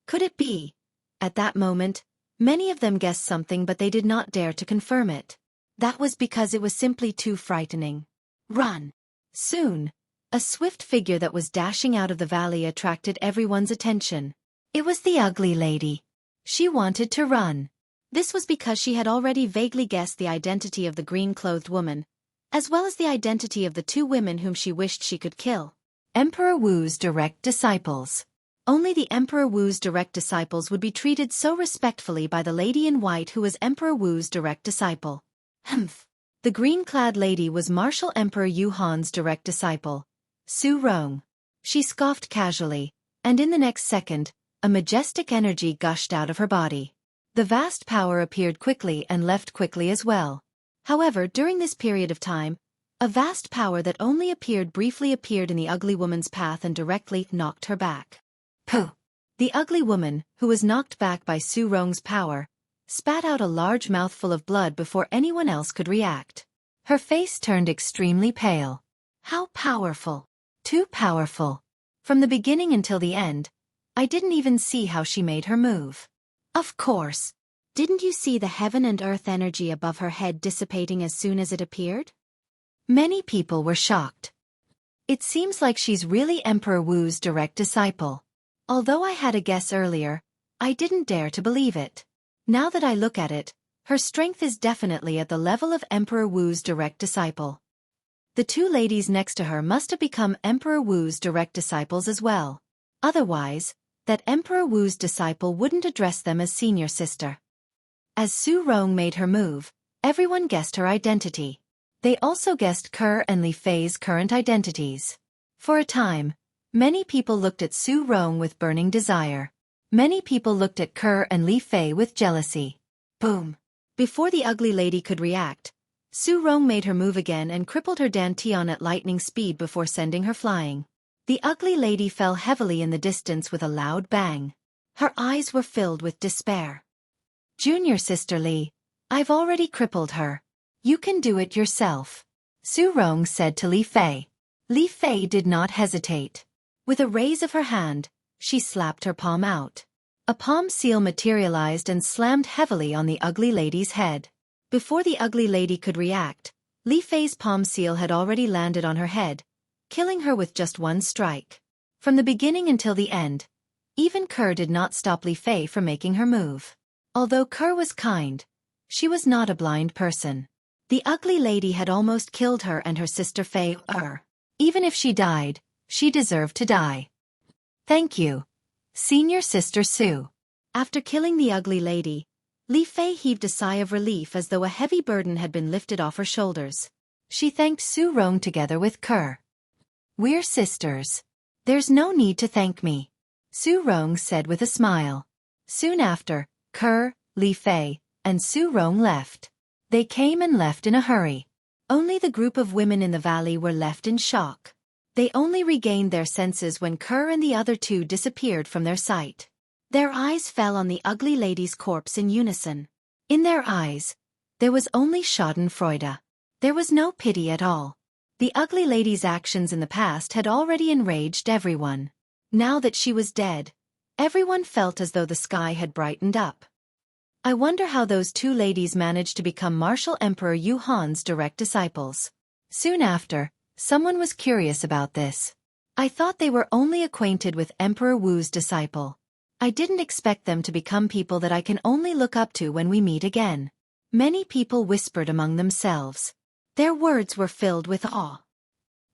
Could it be? At that moment, many of them guessed something, but they did not dare to confirm it. That was because it was simply too frightening. Run! Soon, a swift figure that was dashing out of the valley attracted everyone's attention. It was the ugly lady. She wanted to run. This was because she had already vaguely guessed the identity of the green-clothed woman, as well as the identity of the two women whom she wished she could kill. Emperor Wu's direct disciples. Only the Emperor Wu's direct disciples would be treated so respectfully by the lady in white who was Emperor Wu's direct disciple. Humph. The green-clad lady was Martial Emperor Yu Han's direct disciple, Su Rong. She scoffed casually, and in the next second, a majestic energy gushed out of her body. The vast power appeared quickly and left quickly as well. However, during this period of time, a vast power that only appeared briefly appeared in the ugly woman's path and directly knocked her back. Pooh! The ugly woman, who was knocked back by Su Rong's power, spat out a large mouthful of blood before anyone else could react. Her face turned extremely pale. How powerful! Too powerful. From the beginning until the end, I didn't even see how she made her move. Of course. Didn't you see the heaven and earth energy above her head dissipating as soon as it appeared? Many people were shocked. It seems like she's really Emperor Wu's direct disciple. Although I had a guess earlier, I didn't dare to believe it. Now that I look at it, her strength is definitely at the level of Emperor Wu's direct disciple. The two ladies next to her must have become Emperor Wu's direct disciples as well. Otherwise, that Emperor Wu's disciple wouldn't address them as Senior Sister. As Su Rong made her move, everyone guessed her identity. They also guessed Kerr and Li Fei's current identities. For a time, many people looked at Su Rong with burning desire. Many people looked at Kerr and Li Fei with jealousy. Boom! Before the ugly lady could react, Su Rong made her move again and crippled her dantian at lightning speed before sending her flying. The ugly lady fell heavily in the distance with a loud bang. Her eyes were filled with despair. Junior Sister Li, I've already crippled her. You can do it yourself, Su Rong said to Li Fei. Li Fei did not hesitate. With a raise of her hand, she slapped her palm out. A palm seal materialized and slammed heavily on the ugly lady's head. Before the ugly lady could react, Li Fei's palm seal had already landed on her head, killing her with just one strike. From the beginning until the end, Even Kerr did not stop Li Fei from making her move. Although Kerr was kind, she was not a blind person. The ugly lady had almost killed her and her sister Fei. Even if she died, she deserved to die. Thank you, Senior Sister Su. After killing the ugly lady, Li Fei heaved a sigh of relief as though a heavy burden had been lifted off her shoulders. She thanked Su Rong together with Kerr. We're sisters. There's no need to thank me, Su Rong said with a smile. Soon after, Kerr, Li Fei, and Su Rong left. They came and left in a hurry. Only the group of women in the valley were left in shock. They only regained their senses when Kerr and the other two disappeared from their sight. Their eyes fell on the ugly lady's corpse in unison. In their eyes, there was only schadenfreude. There was no pity at all. The ugly lady's actions in the past had already enraged everyone. Now that she was dead, everyone felt as though the sky had brightened up. I wonder how those two ladies managed to become Martial Emperor Yu Han's direct disciples. Soon after, someone was curious about this. I thought they were only acquainted with Emperor Wu's disciple. I didn't expect them to become people that I can only look up to when we meet again. Many people whispered among themselves. Their words were filled with awe.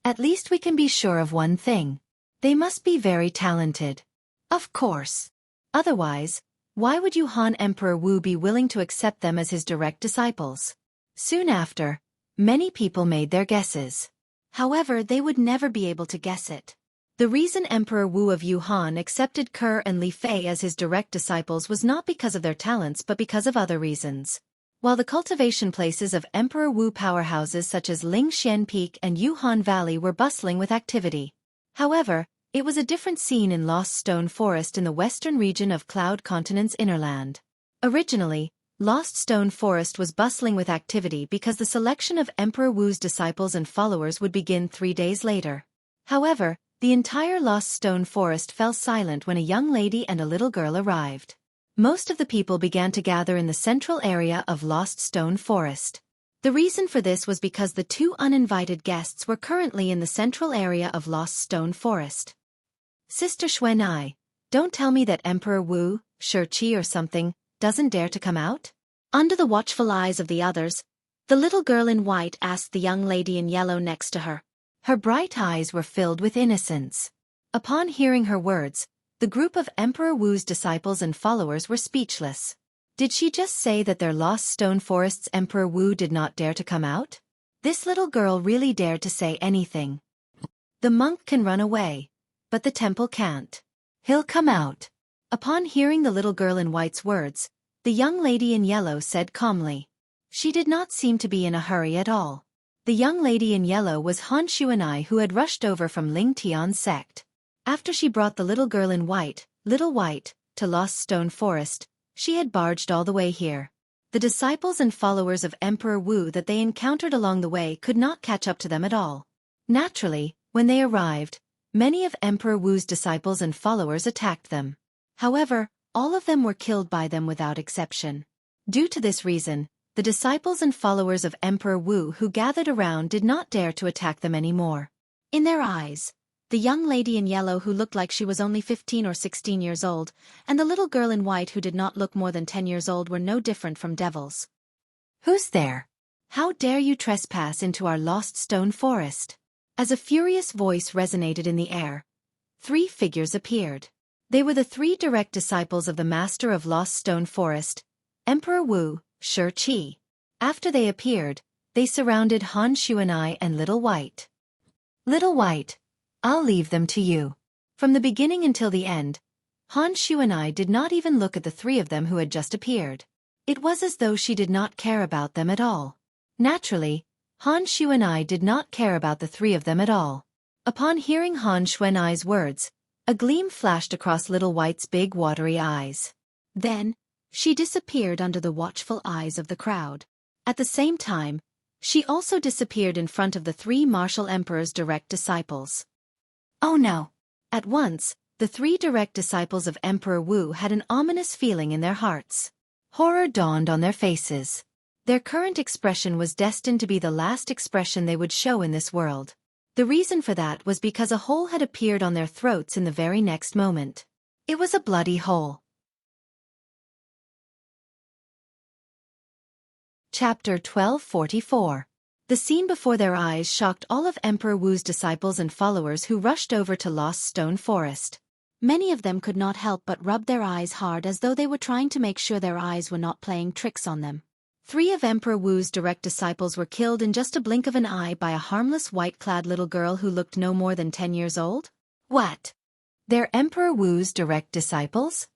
At least we can be sure of one thing. They must be very talented. Of course. Otherwise, why would Yu Han Emperor Wu be willing to accept them as his direct disciples? Soon after, many people made their guesses. However, they would never be able to guess it. The reason Emperor Wu of Yu Han accepted Kerr and Li Fei as his direct disciples was not because of their talents but because of other reasons. While the cultivation places of Emperor Wu powerhouses such as Lingxian Peak and Yu Han Valley were bustling with activity. However, it was a different scene in Lost Stone Forest in the western region of Cloud Continent's Innerland. Originally, Lost Stone Forest was bustling with activity because the selection of Emperor Wu's disciples and followers would begin 3 days later. However, the entire Lost Stone Forest fell silent when a young lady and a little girl arrived. Most of the people began to gather in the central area of Lost Stone Forest. The reason for this was because the two uninvited guests were currently in the central area of Lost Stone Forest. Sister Xueqi, don't tell me that Emperor Wu, Xueqi or something, doesn't dare to come out? Under the watchful eyes of the others, the little girl in white asked the young lady in yellow next to her. Her bright eyes were filled with innocence. Upon hearing her words, the group of Emperor Wu's disciples and followers were speechless. Did she just say that their Lost Stone Forest's Emperor Wu did not dare to come out? This little girl really dared to say anything. The monk can run away, but the temple can't. He'll come out. Upon hearing the little girl in white's words, the young lady in yellow said calmly. She did not seem to be in a hurry at all. The young lady in yellow was Han Xueqi, who had rushed over from Ling Tian's sect. After she brought the little girl in white, Little White, to Lost Stone Forest, she had barged all the way here. The disciples and followers of Emperor Wu that they encountered along the way could not catch up to them at all. Naturally, when they arrived, many of Emperor Wu's disciples and followers attacked them. However, all of them were killed by them without exception. Due to this reason, the disciples and followers of Emperor Wu who gathered around did not dare to attack them anymore. In their eyes, the young lady in yellow who looked like she was only 15 or 16 years old, and the little girl in white who did not look more than 10 years old were no different from devils. Who's there? How dare you trespass into our Lost Stone Forest? As a furious voice resonated in the air, 3 figures appeared. They were the 3 direct disciples of the Master of Lost Stone Forest, Emperor Wu, Xueqi. After they appeared, they surrounded Han Xueqi and Little White. Little White, I'll leave them to you. From the beginning until the end, Han Xueqi did not even look at the 3 of them who had just appeared. It was as though she did not care about them at all. Naturally, Han Xueqi did not care about the 3 of them at all. Upon hearing Han Xueqi's words, a gleam flashed across Little White's big watery eyes. Then, she disappeared under the watchful eyes of the crowd. At the same time, she also disappeared in front of the 3 martial emperor's direct disciples. Oh no! At once, the 3 direct disciples of Emperor Wu had an ominous feeling in their hearts. Horror dawned on their faces. Their current expression was destined to be the last expression they would show in this world. The reason for that was because a hole had appeared on their throats in the very next moment. It was a bloody hole. Chapter 1244. The scene before their eyes shocked all of Emperor Wu's disciples and followers who rushed over to Lost Stone Forest. Many of them could not help but rub their eyes hard as though they were trying to make sure their eyes were not playing tricks on them. 3 of Emperor Wu's direct disciples were killed in just a blink of an eye by a harmless white-clad little girl who looked no more than 10 years old. What? They're Emperor Wu's direct disciples?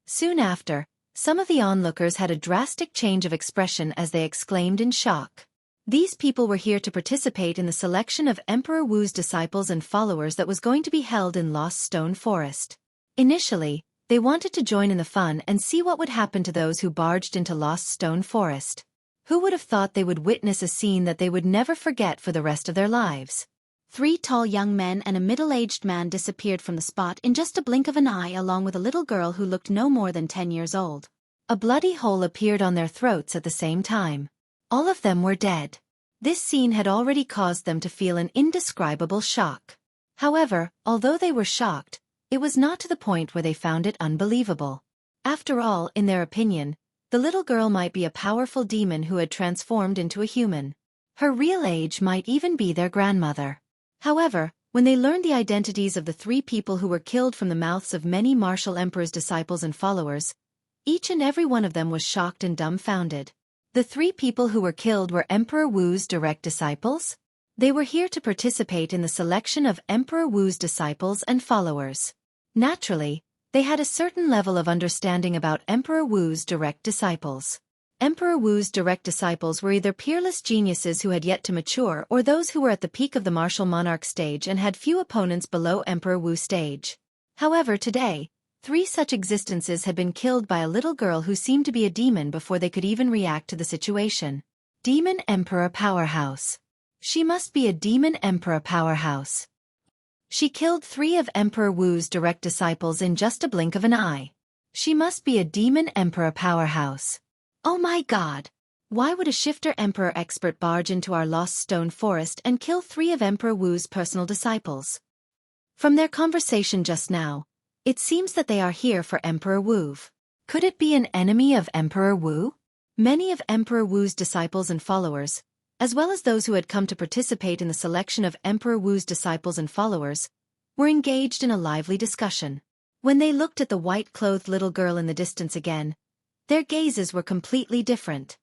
Soon after, some of the onlookers had a drastic change of expression as they exclaimed in shock. These people were here to participate in the selection of Emperor Wu's disciples and followers that was going to be held in Lost Stone Forest. Initially, they wanted to join in the fun and see what would happen to those who barged into Lost Stone Forest. Who would have thought they would witness a scene that they would never forget for the rest of their lives? 3 tall young men and a middle-aged man disappeared from the spot in just a blink of an eye along with a little girl who looked no more than 10 years old. A bloody hole appeared on their throats at the same time. All of them were dead. This scene had already caused them to feel an indescribable shock. However, although they were shocked, it was not to the point where they found it unbelievable. After all, in their opinion, the little girl might be a powerful demon who had transformed into a human. Her real age might even be their grandmother. However, when they learned the identities of the 3 people who were killed from the mouths of many martial emperor's disciples and followers, each and every one of them was shocked and dumbfounded. The 3 people who were killed were Emperor Wu's direct disciples? They were here to participate in the selection of Emperor Wu's disciples and followers. Naturally, they had a certain level of understanding about Emperor Wu's direct disciples. Emperor Wu's direct disciples were either peerless geniuses who had yet to mature or those who were at the peak of the martial monarch stage and had few opponents below Emperor Wu stage. However, today, 3 such existences had been killed by a little girl who seemed to be a demon before they could even react to the situation. Demon Emperor Powerhouse. She must be a Demon Emperor Powerhouse. She killed 3 of Emperor Wu's direct disciples in just a blink of an eye. She must be a Demon Emperor Powerhouse. Oh my God! Why would a shifter Emperor expert barge into our Lost Stone Forest and kill 3 of Emperor Wu's personal disciples? From their conversation just now, it seems that they are here for Emperor Wu. Could it be an enemy of Emperor Wu? Many of Emperor Wu's disciples and followers, as well as those who had come to participate in the selection of Emperor Wu's disciples and followers, were engaged in a lively discussion. When they looked at the white-clothed little girl in the distance again, their gazes were completely different.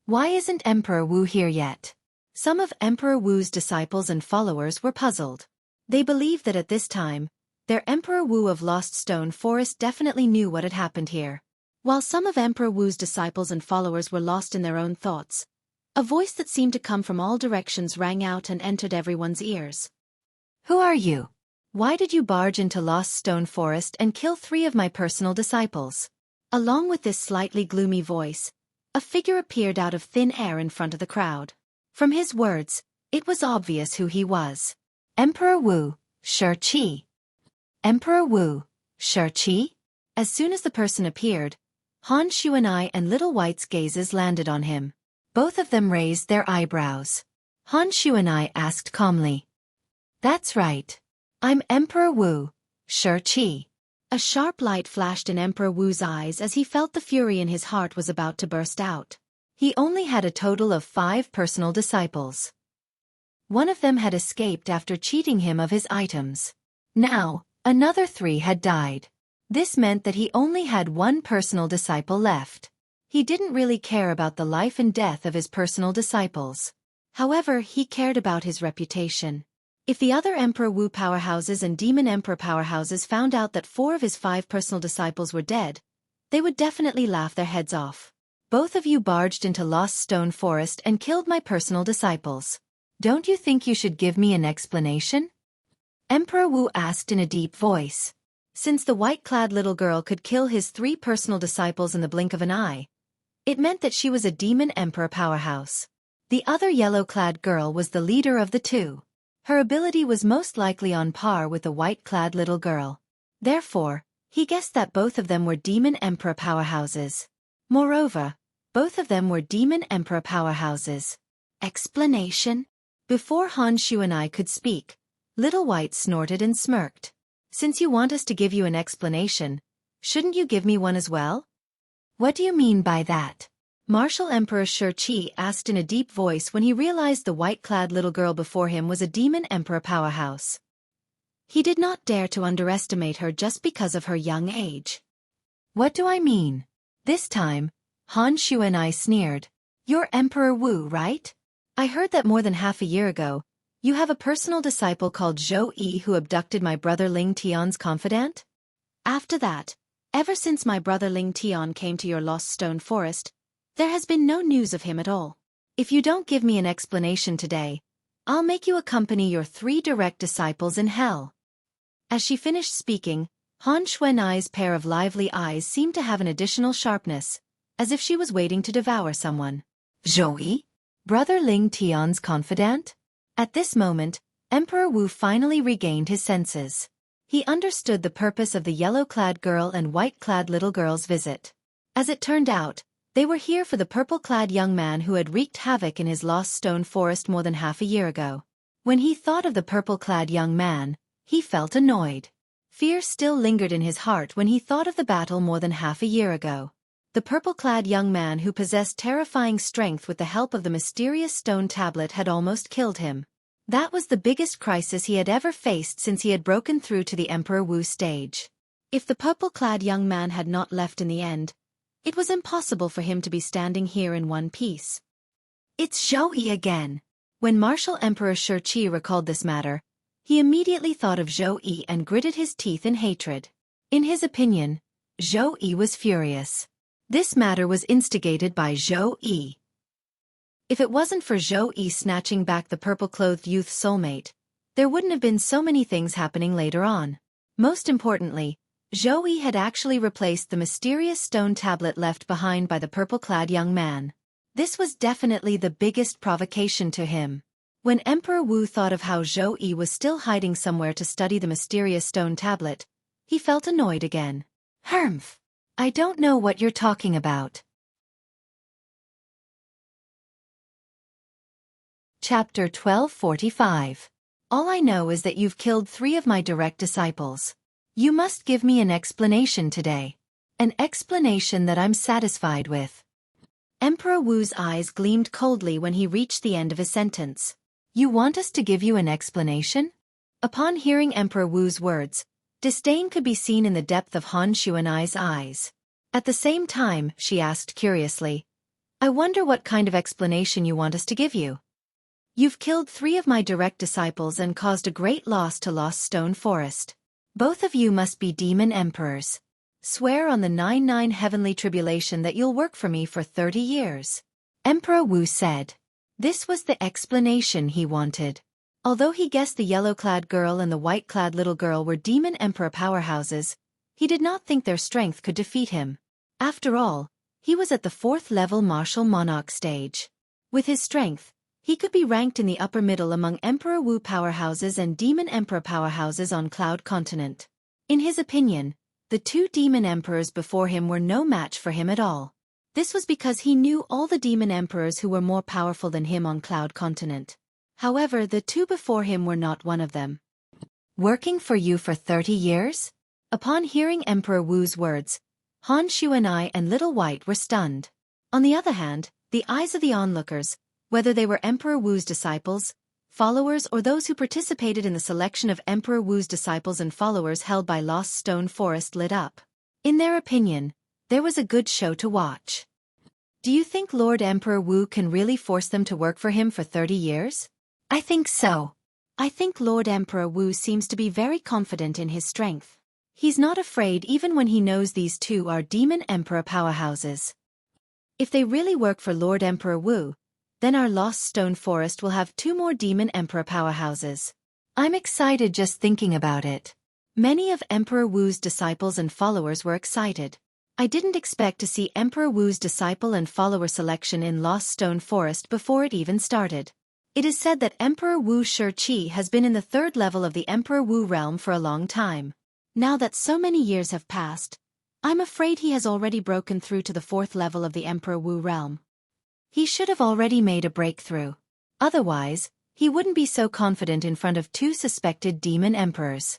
Why isn't Emperor Wu here yet? Some of Emperor Wu's disciples and followers were puzzled. They believed that at this time, their Emperor Wu of Lost Stone Forest definitely knew what had happened here. While some of Emperor Wu's disciples and followers were lost in their own thoughts, a voice that seemed to come from all directions rang out and entered everyone's ears. Who are you? Why did you barge into Lost Stone Forest and kill 3 of my personal disciples? Along with this slightly gloomy voice, a figure appeared out of thin air in front of the crowd. From his words, it was obvious who he was. Emperor Wu, Xueqi. Emperor Wu, Xueqi? As soon as the person appeared, Han Xuanai and Little White's gazes landed on him. Both of them raised their eyebrows. Han Xuanai asked calmly. That's right. I'm Emperor Wu, Xueqi. A sharp light flashed in Emperor Wu's eyes as he felt the fury in his heart was about to burst out. He only had a total of 5 personal disciples. One of them had escaped after cheating him of his items. Now, another 3 had died. This meant that he only had 1 personal disciple left. He didn't really care about the life and death of his personal disciples. However, he cared about his reputation. If the other Emperor Wu powerhouses and Demon Emperor powerhouses found out that 4 of his 5 personal disciples were dead, they would definitely laugh their heads off. Both of you barged into Lost Stone Forest and killed my personal disciples. Don't you think you should give me an explanation? Emperor Wu asked in a deep voice. Since the white-clad little girl could kill his 3 personal disciples in the blink of an eye, it meant that she was a Demon Emperor powerhouse. The other yellow-clad girl was the leader of the 2. Her ability was most likely on par with the white-clad little girl. Therefore, he guessed that both of them were Demon Emperor powerhouses. Moreover, both of them were Demon Emperor powerhouses. Explanation? Before Han Xuanai could speak, Little White snorted and smirked. Since you want us to give you an explanation, shouldn't you give me one as well? What do you mean by that? Martial Emperor Xueqi asked in a deep voice when he realized the white-clad little girl before him was a demon emperor powerhouse. He did not dare to underestimate her just because of her young age. What do I mean? This time, Han Xuanai sneered. You're Emperor Wu, right? I heard that more than half a year ago, you have a personal disciple called Xueqi who abducted my brother Ling Tian's confidant? After that, ever since my brother Ling Tian came to your Lost Stone Forest, there has been no news of him at all. If you don't give me an explanation today, I'll make you accompany your 3 direct disciples in hell. As she finished speaking, Han Xuanai's pair of lively eyes seemed to have an additional sharpness, as if she was waiting to devour someone. Xueqi? Brother Ling Tian's confidant? At this moment, Emperor Wu finally regained his senses. He understood the purpose of the yellow-clad girl and white-clad little girl's visit. As it turned out, they were here for the purple-clad young man who had wreaked havoc in his Lost Stone Forest more than half a year ago. When he thought of the purple-clad young man, he felt annoyed. Fear still lingered in his heart when he thought of the battle more than half a year ago. The purple-clad young man who possessed terrifying strength with the help of the mysterious stone tablet had almost killed him. That was the biggest crisis he had ever faced since he had broken through to the Emperor Wu stage. If the purple-clad young man had not left in the end, it was impossible for him to be standing here in one piece. It's Xueqi again. When Martial Emperor Xueqi recalled this matter, he immediately thought of Xueqi and gritted his teeth in hatred. In his opinion, Xueqi was furious. This matter was instigated by Xueqi. If it wasn't for Xueqi snatching back the purple-clothed youth's soulmate, there wouldn't have been so many things happening later on. Most importantly, Xueqi had actually replaced the mysterious stone tablet left behind by the purple-clad young man. This was definitely the biggest provocation to him. When Emperor Wu thought of how Xueqi was still hiding somewhere to study the mysterious stone tablet, he felt annoyed again. Humph! I don't know what you're talking about. Chapter 1245. All I know is that you've killed 3 of my direct disciples. You must give me an explanation today. An explanation that I'm satisfied with. Emperor Wu's eyes gleamed coldly when he reached the end of his sentence. You want us to give you an explanation? Upon hearing Emperor Wu's words, disdain could be seen in the depth of Han Xuanai's eyes. At the same time, she asked curiously, I wonder what kind of explanation you want us to give you. You've killed 3 of my direct disciples and caused a great loss to Lost Stone Forest. Both of you must be demon emperors. Swear on the 99 heavenly tribulation that you'll work for me for 30 years. Emperor Wu said. This was the explanation he wanted. Although he guessed the yellow-clad girl and the white-clad little girl were demon emperor powerhouses, he did not think their strength could defeat him. After all, he was at the 4th level martial monarch stage. With his strength, he could be ranked in the upper middle among Emperor Wu powerhouses and demon emperor powerhouses on Cloud Continent. In his opinion, the 2 demon emperors before him were no match for him at all. This was because he knew all the demon emperors who were more powerful than him on Cloud Continent. However, the 2 before him were not one of them. Working for you for 30 years? Upon hearing Emperor Wu's words, Han Xuanai and Little White were stunned. On the other hand, the eyes of the onlookers, whether they were Emperor Wu's disciples, followers or those who participated in the selection of Emperor Wu's disciples and followers held by Lost Stone Forest lit up. In their opinion, there was a good show to watch. Do you think Lord Emperor Wu can really force them to work for him for 30 years? I think so. I think Lord Emperor Wu seems to be very confident in his strength. He's not afraid even when he knows these 2 are demon emperor powerhouses. If they really work for Lord Emperor Wu, then our Lost Stone Forest will have 2 more demon emperor powerhouses. I'm excited just thinking about it. Many of Emperor Wu's disciples and followers were excited. I didn't expect to see Emperor Wu's disciple and follower selection in Lost Stone Forest before it even started. It is said that Emperor Wu Xueqi has been in the 3rd level of the Emperor Wu realm for a long time. Now that so many years have passed, I'm afraid he has already broken through to the 4th level of the Emperor Wu realm. He should have already made a breakthrough. Otherwise, he wouldn't be so confident in front of 2 suspected demon emperors.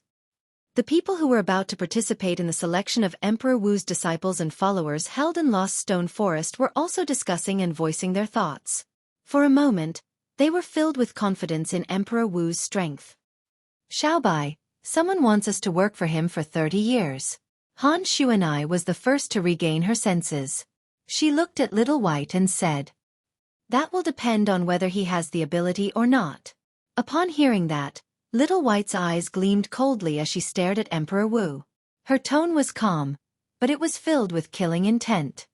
The people who were about to participate in the selection of Emperor Wu's disciples and followers held in Lost Stone Forest were also discussing and voicing their thoughts. For a moment, they were filled with confidence in Emperor Wu's strength. Xiaobai, someone wants us to work for him for 30 years. Han Xuanai was the first to regain her senses. She looked at Little White and said, "That will depend on whether he has the ability or not." Upon hearing that, Little White's eyes gleamed coldly as she stared at Emperor Wu. Her tone was calm, but it was filled with killing intent.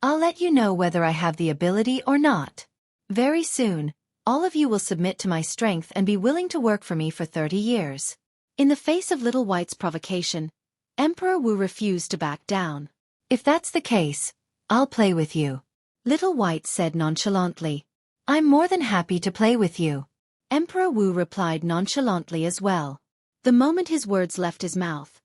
"I'll let you know whether I have the ability or not. Very soon, all of you will submit to my strength and be willing to work for me for 30 years. In the face of Little White's provocation, Emperor Wu refused to back down. "If that's the case, I'll play with you," Little White said nonchalantly. "I'm more than happy to play with you." Emperor Wu replied nonchalantly as well. The moment his words left his mouth,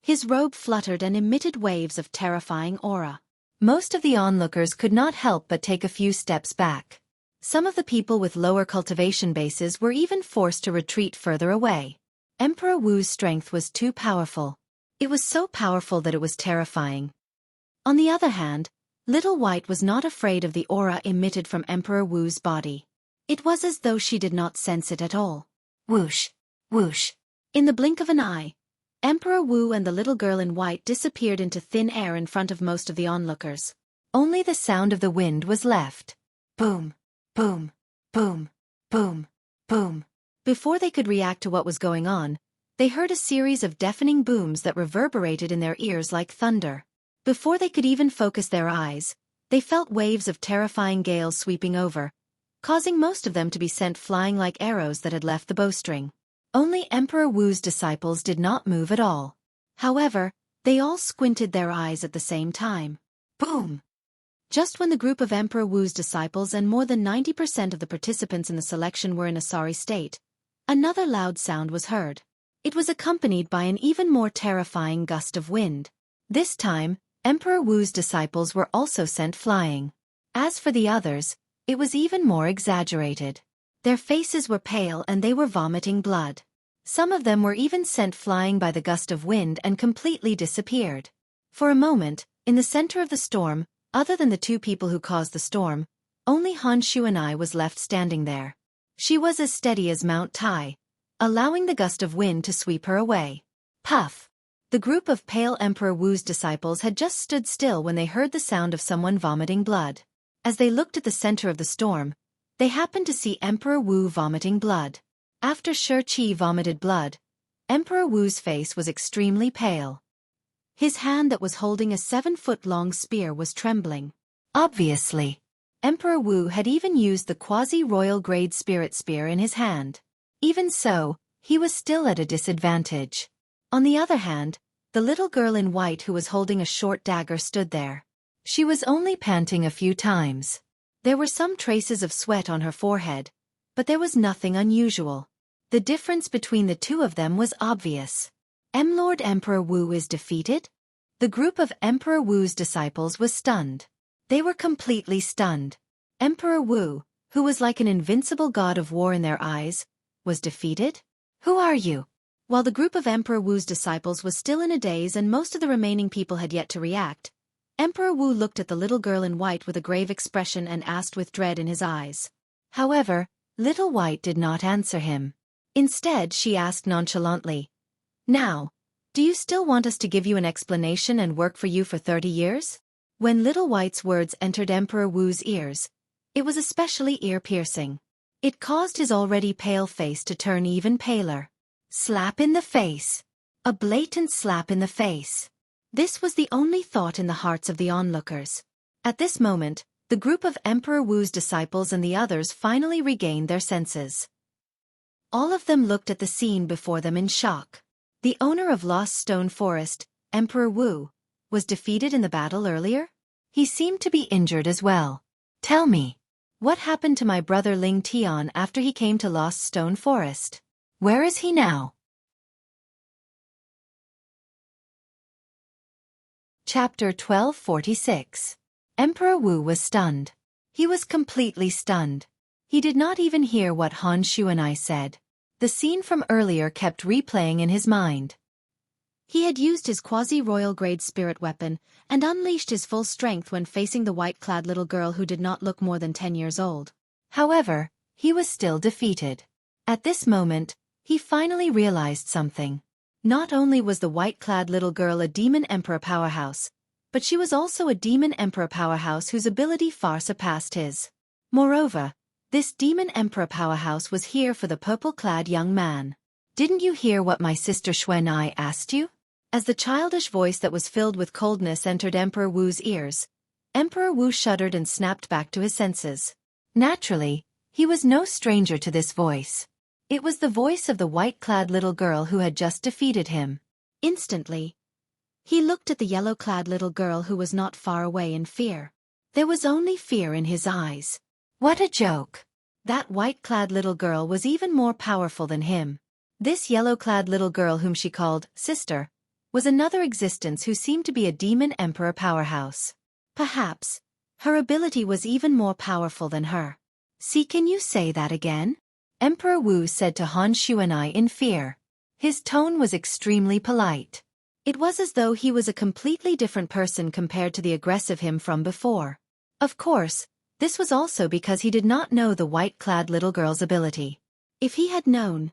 his robe fluttered and emitted waves of terrifying aura. Most of the onlookers could not help but take a few steps back. Some of the people with lower cultivation bases were even forced to retreat further away. Emperor Wu's strength was too powerful. It was so powerful that it was terrifying. On the other hand, Little White was not afraid of the aura emitted from Emperor Wu's body. It was as though she did not sense it at all. Whoosh! Whoosh! In the blink of an eye, Emperor Wu and the little girl in white disappeared into thin air in front of most of the onlookers. Only the sound of the wind was left. Boom! Boom! Boom! Boom! Boom! Before they could react to what was going on, they heard a series of deafening booms that reverberated in their ears like thunder. Before they could even focus their eyes, they felt waves of terrifying gales sweeping over, causing most of them to be sent flying like arrows that had left the bowstring. Only Emperor Wu's disciples did not move at all. However, they all squinted their eyes at the same time. Boom! Just when the group of Emperor Wu's disciples and more than 90% of the participants in the selection were in a sorry state, another loud sound was heard. It was accompanied by an even more terrifying gust of wind. This time, Emperor Wu's disciples were also sent flying. As for the others, it was even more exaggerated. Their faces were pale and they were vomiting blood. Some of them were even sent flying by the gust of wind and completely disappeared. For a moment, in the center of the storm, other than the two people who caused the storm, only Han Xuanai was left standing there. She was as steady as Mount Tai, allowing the gust of wind to sweep her away. Puff! The group of pale Emperor Wu's disciples had just stood still when they heard the sound of someone vomiting blood. As they looked at the center of the storm, they happened to see Emperor Wu vomiting blood. After Xueqi vomited blood, Emperor Wu's face was extremely pale. His hand that was holding a 7-foot-long spear was trembling. Obviously, Emperor Wu had even used the quasi-royal grade spirit spear in his hand. Even so, he was still at a disadvantage. On the other hand, the little girl in white who was holding a short dagger stood there. She was only panting a few times. There were some traces of sweat on her forehead, but there was nothing unusual. The difference between the two of them was obvious. Lord Emperor Wu is defeated? The group of Emperor Wu's disciples was stunned. They were completely stunned. Emperor Wu, who was like an invincible god of war in their eyes, was defeated? Who are you? While the group of Emperor Wu's disciples was still in a daze and most of the remaining people had yet to react, Emperor Wu looked at the little girl in white with a grave expression and asked with dread in his eyes. However, Little White did not answer him. Instead, she asked nonchalantly, "Now, do you still want us to give you an explanation and work for you for 30 years? When Little White's words entered Emperor Wu's ears, it was especially ear-piercing. It caused his already pale face to turn even paler. Slap in the face. A blatant slap in the face. This was the only thought in the hearts of the onlookers. At this moment, the group of Emperor Wu's disciples and the others finally regained their senses. All of them looked at the scene before them in shock. The owner of Lost Stone Forest, Emperor Wu, was defeated in the battle earlier? He seemed to be injured as well. Tell me, what happened to my brother Ling Tian after he came to Lost Stone Forest? Where is he now? Chapter 1246. Emperor Wu was stunned. He was completely stunned. He did not even hear what Han Xuanai said. The scene from earlier kept replaying in his mind. He had used his quasi-royal grade spirit weapon and unleashed his full strength when facing the white-clad little girl who did not look more than 10 years old. However, he was still defeated. At this moment, he finally realized something. Not only was the white-clad little girl a demon emperor powerhouse, but she was also a demon emperor powerhouse whose ability far surpassed his. Moreover, this demon emperor powerhouse was here for the purple-clad young man. "Didn't you hear what my sister Xueqi asked you?" As the childish voice that was filled with coldness entered Emperor Wu's ears, Emperor Wu shuddered and snapped back to his senses. Naturally, he was no stranger to this voice. It was the voice of the white-clad little girl who had just defeated him. Instantly, he looked at the yellow-clad little girl who was not far away in fear. There was only fear in his eyes. What a joke! That white-clad little girl was even more powerful than him. This yellow-clad little girl whom she called sister was another existence who seemed to be a demon emperor powerhouse. Perhaps her ability was even more powerful than her. "See, can you say that again?" Emperor Wu said to Han Xueqi in fear. His tone was extremely polite. It was as though he was a completely different person compared to the aggressive him from before. Of course, this was also because he did not know the white-clad little girl's ability. If he had known,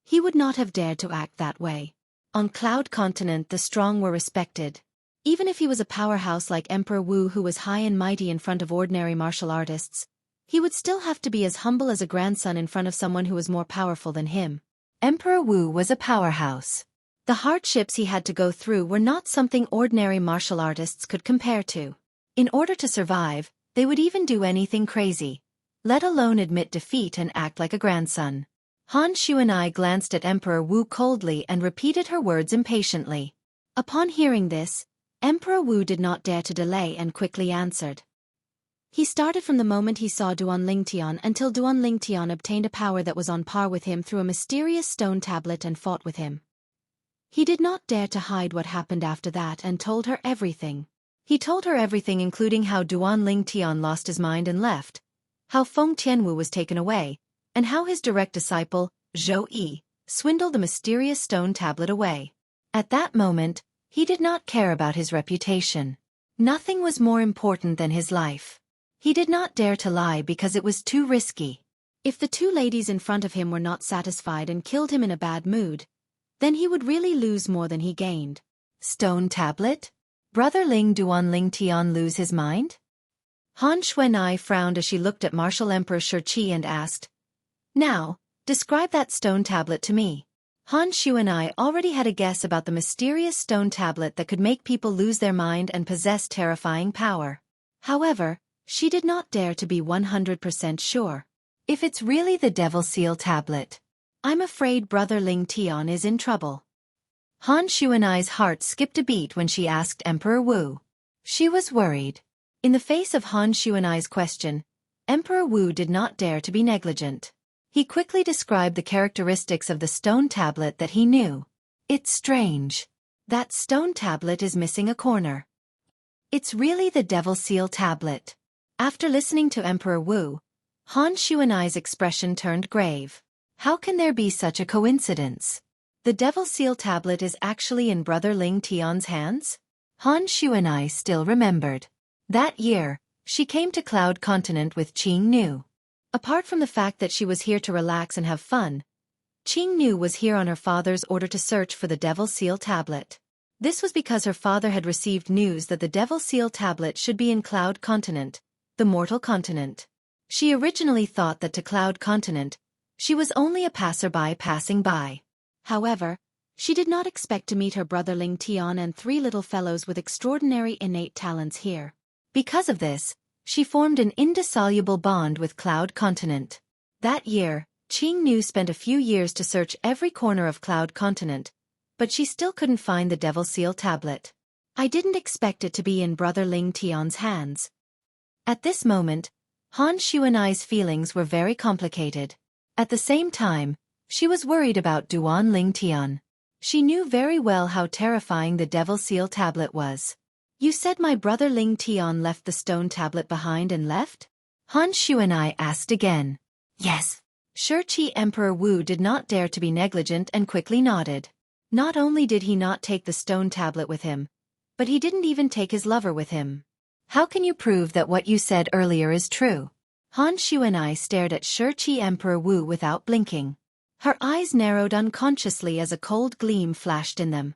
he would not have dared to act that way. On Cloud Continent, the strong were respected. Even if he was a powerhouse like Emperor Wu who was high and mighty in front of ordinary martial artists, he would still have to be as humble as a grandson in front of someone who was more powerful than him. Emperor Wu was a powerhouse. The hardships he had to go through were not something ordinary martial artists could compare to. In order to survive, they would even do anything crazy, let alone admit defeat and act like a grandson. Han Xueqi glanced at Emperor Wu coldly and repeated her words impatiently. Upon hearing this, Emperor Wu did not dare to delay and quickly answered. He started from the moment he saw Duan Lingtian until Duan Lingtian obtained a power that was on par with him through a mysterious stone tablet and fought with him. He did not dare to hide what happened after that and told her everything. He told her everything, including how Duan Lingtian lost his mind and left, how Feng Tianwu was taken away, and how his direct disciple, Xueqi, swindled the mysterious stone tablet away. At that moment, he did not care about his reputation. Nothing was more important than his life. He did not dare to lie because it was too risky. If the two ladies in front of him were not satisfied and killed him in a bad mood, then he would really lose more than he gained. Stone tablet? Brother Ling Duan Lingtian lose his mind? Han Xueqi frowned as she looked at Martial Emperor Xueqi and asked, "Now, describe that stone tablet to me." Han Xueqi already had a guess about the mysterious stone tablet that could make people lose their mind and possess terrifying power. However, she did not dare to be 100% sure. If it's really the Devil Seal tablet, I'm afraid Brother Ling Tian is in trouble. Han Xueqi's heart skipped a beat when she asked Emperor Wu. She was worried. In the face of Han Xueqi's question, Emperor Wu did not dare to be negligent. He quickly described the characteristics of the stone tablet that he knew. "It's strange. That stone tablet is missing a corner. It's really the Devil Seal tablet." After listening to Emperor Wu, Han Xueqi's expression turned grave. How can there be such a coincidence? The Devil Seal tablet is actually in Brother Ling Tian's hands? Han Xueqi still remembered. That year, she came to Cloud Continent with Qing Nu. Apart from the fact that she was here to relax and have fun, Qing Nu was here on her father's order to search for the Devil Seal tablet. This was because her father had received news that the Devil Seal tablet should be in Cloud Continent, the mortal continent. She originally thought that to Cloud Continent, she was only a passerby passing by. However, she did not expect to meet her brother Ling Tian and three little fellows with extraordinary innate talents here. Because of this, she formed an indissoluble bond with Cloud Continent. That year, Qing Nu spent a few years to search every corner of Cloud Continent, but she still couldn't find the Devil Seal tablet. I didn't expect it to be in Brother Ling Tian's hands. At this moment, Han Xueqi's feelings were very complicated. At the same time, she was worried about Duan Ling Tian. She knew very well how terrifying the Devil Seal tablet was. "You said my brother Ling Tian left the stone tablet behind and left?" Han Xueqi asked again. "Yes. Xueqi Emperor Wu did not dare to be negligent and quickly nodded. Not only did he not take the stone tablet with him, but he didn't even take his lover with him. How can you prove that what you said earlier is true? Han Xuanai stared at Xueqi Emperor Wu without blinking. Her eyes narrowed unconsciously as a cold gleam flashed in them.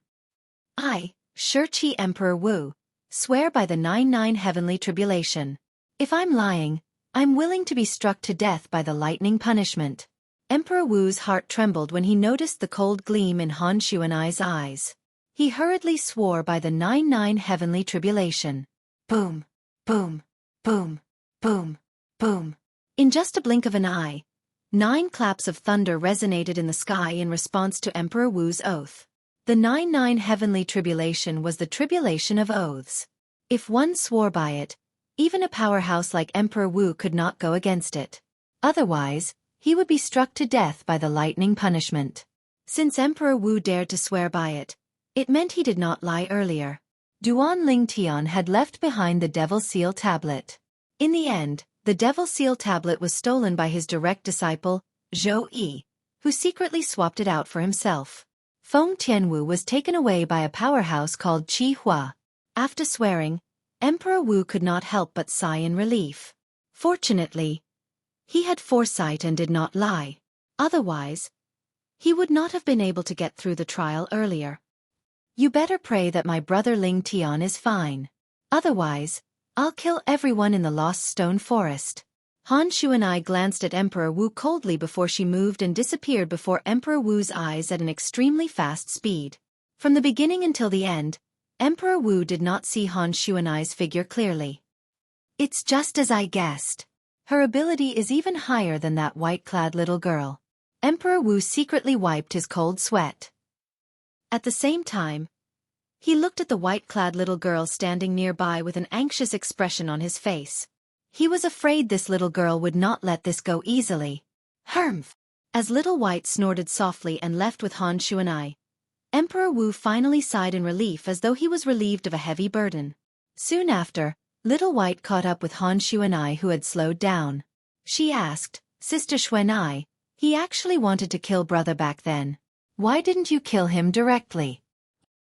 I, Xueqi Emperor Wu, swear by the 99 heavenly tribulation. If I'm lying, I'm willing to be struck to death by the lightning punishment. Emperor Wu's heart trembled when he noticed the cold gleam in Han Xuanai's eyes. He hurriedly swore by the 99 heavenly tribulation. Boom, boom, boom, boom, boom. In just a blink of an eye, 9 claps of thunder resonated in the sky in response to Emperor Wu's oath. The 99 heavenly tribulation was the tribulation of oaths. If one swore by it, even a powerhouse like Emperor Wu could not go against it. Otherwise, he would be struck to death by the lightning punishment. Since Emperor Wu dared to swear by it, it meant he did not lie earlier. Duan Ling Tian had left behind the Devil Seal tablet. In the end, the Devil Seal tablet was stolen by his direct disciple, Xueqi, who secretly swapped it out for himself. Feng Tianwu was taken away by a powerhouse called Qi Hua. After swearing, Emperor Wu could not help but sigh in relief. Fortunately, he had foresight and did not lie. Otherwise, he would not have been able to get through the trial earlier. You better pray that my brother Ling Tian is fine. Otherwise, I'll kill everyone in the Lost Stone Forest. Han Xuanai glanced at Emperor Wu coldly before she moved and disappeared before Emperor Wu's eyes at an extremely fast speed. From the beginning until the end, Emperor Wu did not see Han Xuanai's figure clearly. It's just as I guessed. Her ability is even higher than that white-clad little girl. Emperor Wu secretly wiped his cold sweat. At the same time, he looked at the white-clad little girl standing nearby with an anxious expression on his face. He was afraid this little girl would not let this go easily. Humph! As Little White snorted softly and left with Han Xuanai, Emperor Wu finally sighed in relief as though he was relieved of a heavy burden. Soon after, Little White caught up with Han Xuanai who had slowed down. She asked, Sister Xuanai, he actually wanted to kill brother back then. Why didn't you kill him directly?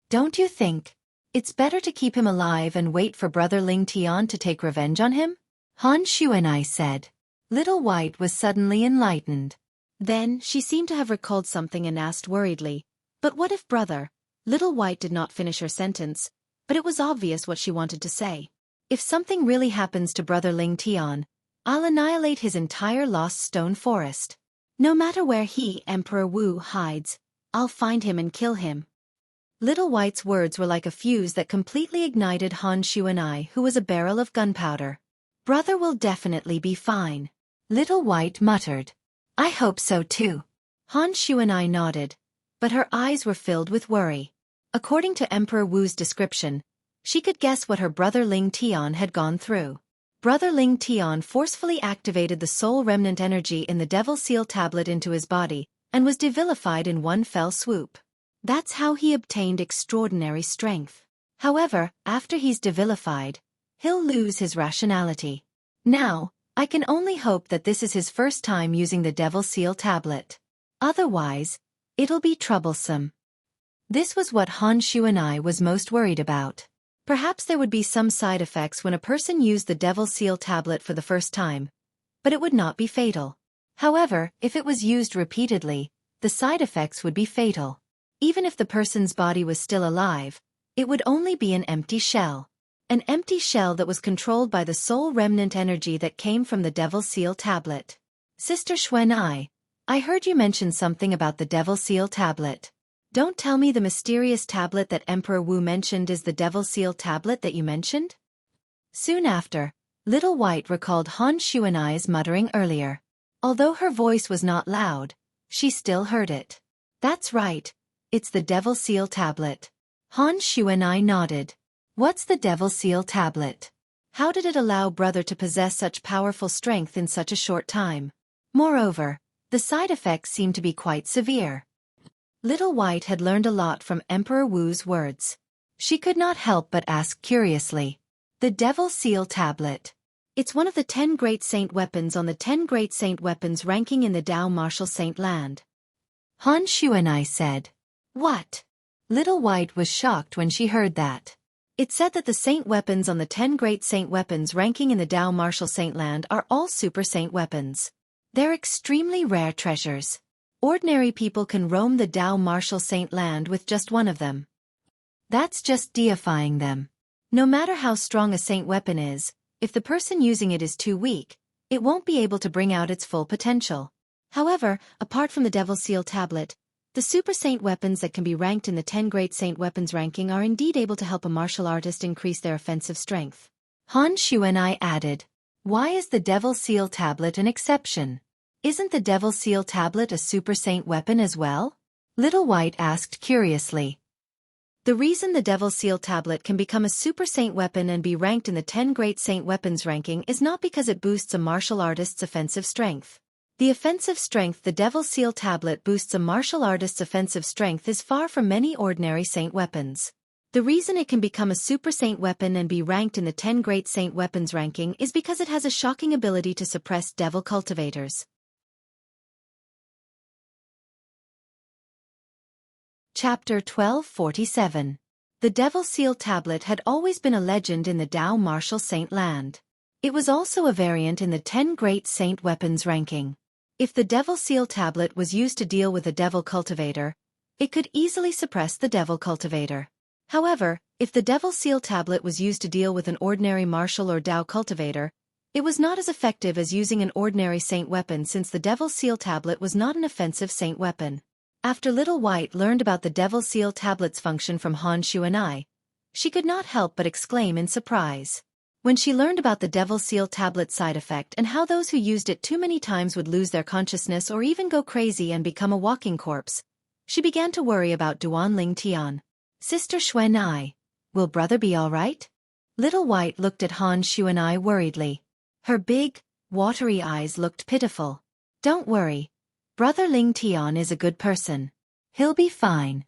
Don't you think it's better to keep him alive and wait for brother Ling Tian to take revenge on him? Han Xuanai said. Little White was suddenly enlightened. Then she seemed to have recalled something and asked worriedly, but what if brother? Little White did not finish her sentence, but it was obvious what she wanted to say. If something really happens to brother Ling Tian, I'll annihilate his entire Lost Stone Forest. No matter where he, Emperor Wu, hides, I'll find him and kill him. Little White's words were like a fuse that completely ignited Han Xuanai, who was a barrel of gunpowder. Brother will definitely be fine. Little White muttered. I hope so too. Han Xuanai nodded, but her eyes were filled with worry. According to Emperor Wu's description, she could guess what her brother Ling Tian had gone through. Brother Ling Tian forcefully activated the soul remnant energy in the Devil Seal tablet into his body, and was devilified in one fell swoop. That's how he obtained extraordinary strength. However, after he's devilified, he'll lose his rationality. Now, I can only hope that this is his first time using the Devil Seal tablet. Otherwise, it'll be troublesome. This was what Han Xuanai was most worried about. Perhaps there would be some side effects when a person used the Devil Seal tablet for the first time, but it would not be fatal. However, if it was used repeatedly, the side effects would be fatal. Even if the person's body was still alive, it would only be an empty shell. An empty shell that was controlled by the soul remnant energy that came from the Devil Seal tablet. Sister Xuanai, I heard you mention something about the Devil Seal tablet. Don't tell me the mysterious tablet that Emperor Wu mentioned is the Devil Seal tablet that you mentioned? Soon after, Little White recalled Han Xuanai's muttering earlier. Although her voice was not loud, she still heard it. That's right, it's the Devil Seal tablet. Han Xuanai nodded. What's the Devil Seal tablet? How did it allow brother to possess such powerful strength in such a short time? Moreover, the side effects seem to be quite severe. Little White had learned a lot from Emperor Wu's words. She could not help but ask curiously. The Devil Seal tablet. It's one of the 10 great saint weapons on the 10 great saint weapons ranking in the Tao martial saint land. Han Xueqi said. What? Little White was shocked when she heard that. It said that the saint weapons on the 10 great saint weapons ranking in the Tao martial saint land are all super saint weapons. They're extremely rare treasures. Ordinary people can roam the Tao martial saint land with just one of them. That's just deifying them. No matter how strong a saint weapon is, if the person using it is too weak, it won't be able to bring out its full potential. However, apart from the Devil Seal tablet, the super saint weapons that can be ranked in the 10 great saint weapons ranking are indeed able to help a martial artist increase their offensive strength. Han Xueqi added. Why is the Devil Seal tablet an exception? Isn't the Devil Seal tablet a super saint weapon as well? Little White asked curiously. The reason the Devil Seal tablet can become a super saint weapon and be ranked in the 10 great saint weapons ranking is not because it boosts a martial artist's offensive strength. The offensive strength the Devil Seal tablet boosts a martial artist's offensive strength is far from many ordinary saint weapons. The reason it can become a super saint weapon and be ranked in the 10 great saint weapons ranking is because it has a shocking ability to suppress devil cultivators. Chapter 1247. The Devil Seal tablet had always been a legend in the Tao martial saint land. It was also a variant in the 10 great saint weapons ranking. If the Devil Seal tablet was used to deal with a devil cultivator, it could easily suppress the devil cultivator. However, if the Devil Seal tablet was used to deal with an ordinary martial or Tao cultivator, it was not as effective as using an ordinary saint weapon since the Devil Seal tablet was not an offensive saint weapon. After Little White learned about the Devil Seal tablet's function from Han Xueqi, she could not help but exclaim in surprise. When she learned about the Devil Seal tablet's side effect and how those who used it too many times would lose their consciousness or even go crazy and become a walking corpse, she began to worry about Duan Ling Tian. Sister Xueqi, will brother be all right? Little White looked at Han Xueqi worriedly. Her big, watery eyes looked pitiful. Don't worry. Brother Ling Tian is a good person. He'll be fine.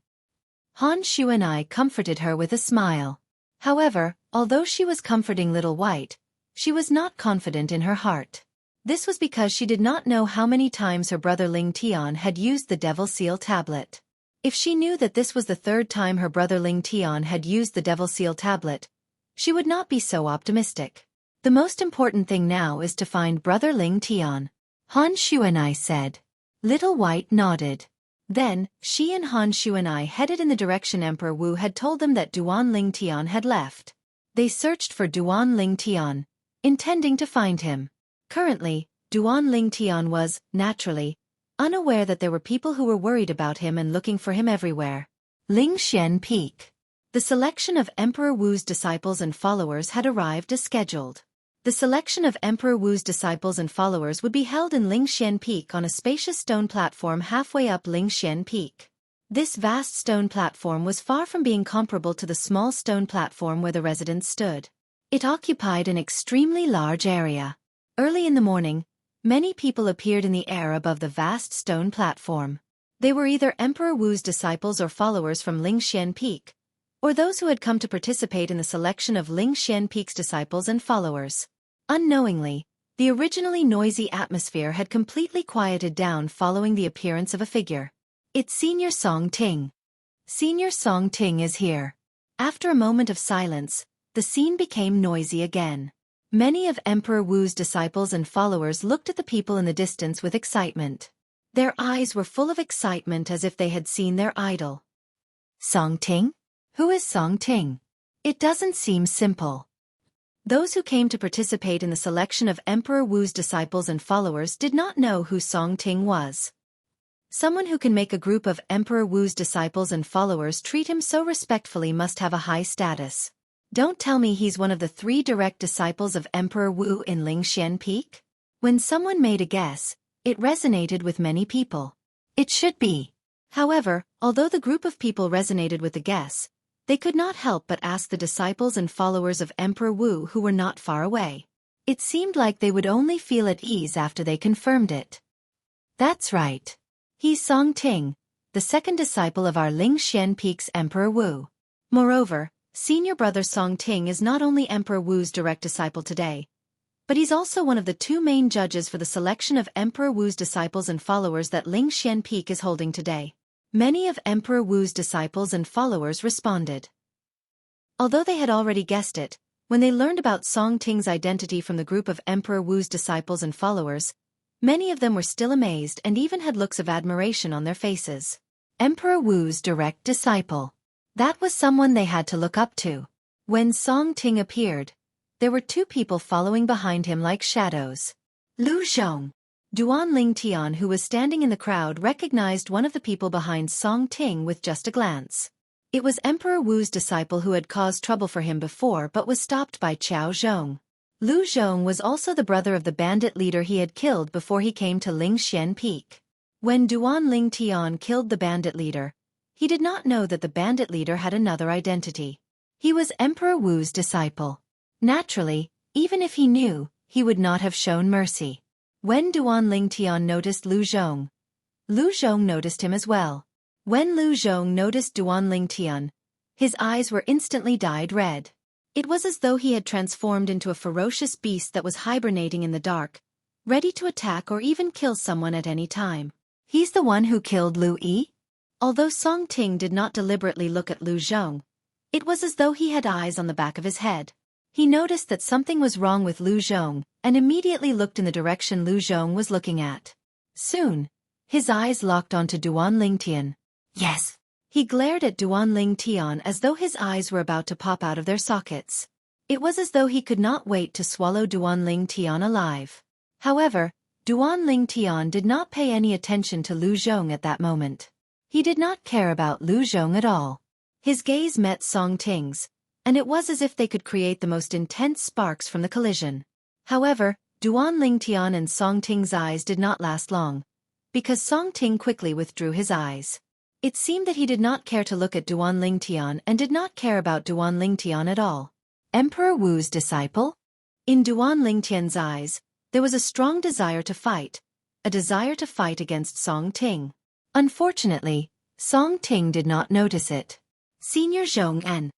Han Xueqi comforted her with a smile. However, although she was comforting Little White, she was not confident in her heart. This was because she did not know how many times her brother Ling Tian had used the Devil Seal tablet. If she knew that this was the third time her brother Ling Tian had used the Devil Seal tablet, she would not be so optimistic. The most important thing now is to find brother Ling Tian, Han Xueqi said. Little White nodded. Then, she and Han Xueqi headed in the direction Emperor Wu had told them that Duan Ling Tian had left. They searched for Duan Ling Tian, intending to find him. Currently, Duan Ling Tian was, naturally, unaware that there were people who were worried about him and looking for him everywhere. Lingxian Peak. The selection of Emperor Wu's disciples and followers had arrived as scheduled. The selection of Emperor Wu's disciples and followers would be held in Lingxian Peak on a spacious stone platform halfway up Lingxian Peak. This vast stone platform was far from being comparable to the small stone platform where the residents stood. It occupied an extremely large area. Early in the morning, many people appeared in the air above the vast stone platform. They were either Emperor Wu's disciples or followers from Lingxian Peak, or those who had come to participate in the selection of Lingxian Peak's disciples and followers. Unknowingly, the originally noisy atmosphere had completely quieted down following the appearance of a figure. It's Senior Song Ting. Senior Song Ting is here. After a moment of silence, the scene became noisy again. Many of Emperor Wu's disciples and followers looked at the people in the distance with excitement. Their eyes were full of excitement as if they had seen their idol. Song Ting? Who is Song Ting? It doesn't seem simple. Those who came to participate in the selection of Emperor Wu's disciples and followers did not know who Song Ting was. Someone who can make a group of Emperor Wu's disciples and followers treat him so respectfully must have a high status. Don't tell me he's one of the 3 direct disciples of Emperor Wu in Lingxian Peak? When someone made a guess, it resonated with many people. It should be. However, although the group of people resonated with the guess, they could not help but ask the disciples and followers of Emperor Wu who were not far away. It seemed like they would only feel at ease after they confirmed it. That's right. He's Song Ting, the second disciple of our Lingxian Peak's Emperor Wu. Moreover, senior brother Song Ting is not only Emperor Wu's direct disciple today, But he's also one of the two main judges for the selection of Emperor Wu's disciples and followers that Lingxian Peak is holding today. Many of Emperor Wu's disciples and followers responded. Although they had already guessed it, when they learned about Song Ting's identity from the group of Emperor Wu's disciples and followers, many of them were still amazed and even had looks of admiration on their faces. Emperor Wu's direct disciple. That was someone they had to look up to. When Song Ting appeared, there were two people following behind him like shadows. Lu Zhong. Duan Lingtian, who was standing in the crowd, recognized one of the people behind Song Ting with just a glance. It was Emperor Wu's disciple who had caused trouble for him before but was stopped by Qiao Zhong. Lu Zhong was also the brother of the bandit leader he had killed before he came to Lingxian Peak. When Duan Lingtian killed the bandit leader, he did not know that the bandit leader had another identity. He was Emperor Wu's disciple. Naturally, even if he knew, he would not have shown mercy. When Duan Lingtian noticed Lu Zhong noticed him as well. When Lu Zhong noticed Duan Lingtian, his eyes were instantly dyed red. It was as though he had transformed into a ferocious beast that was hibernating in the dark, ready to attack or even kill someone at any time. He's the one who killed Lu Yi? Although Song Ting did not deliberately look at Lu Zhong, it was as though he had eyes on the back of his head. He noticed that something was wrong with Lu Zhong and immediately looked in the direction Lu Zhong was looking at. Soon, his eyes locked onto Duan Lingtian. Yes. He glared at Duan Lingtian as though his eyes were about to pop out of their sockets. It was as though he could not wait to swallow Duan Lingtian alive. However, Duan Lingtian did not pay any attention to Lu Zhong at that moment. He did not care about Lu Zhong at all. His gaze met Song Ting's, and it was as if they could create the most intense sparks from the collision. However, Duan Lingtian and Song Ting's eyes did not last long, because Song Ting quickly withdrew his eyes. It seemed that he did not care to look at Duan Lingtian and did not care about Duan Lingtian at all. Emperor Wu's disciple? In Duan Lingtian's eyes, there was a strong desire to fight, a desire to fight against Song Ting. Unfortunately, Song Ting did not notice it. Senior Zhong-en.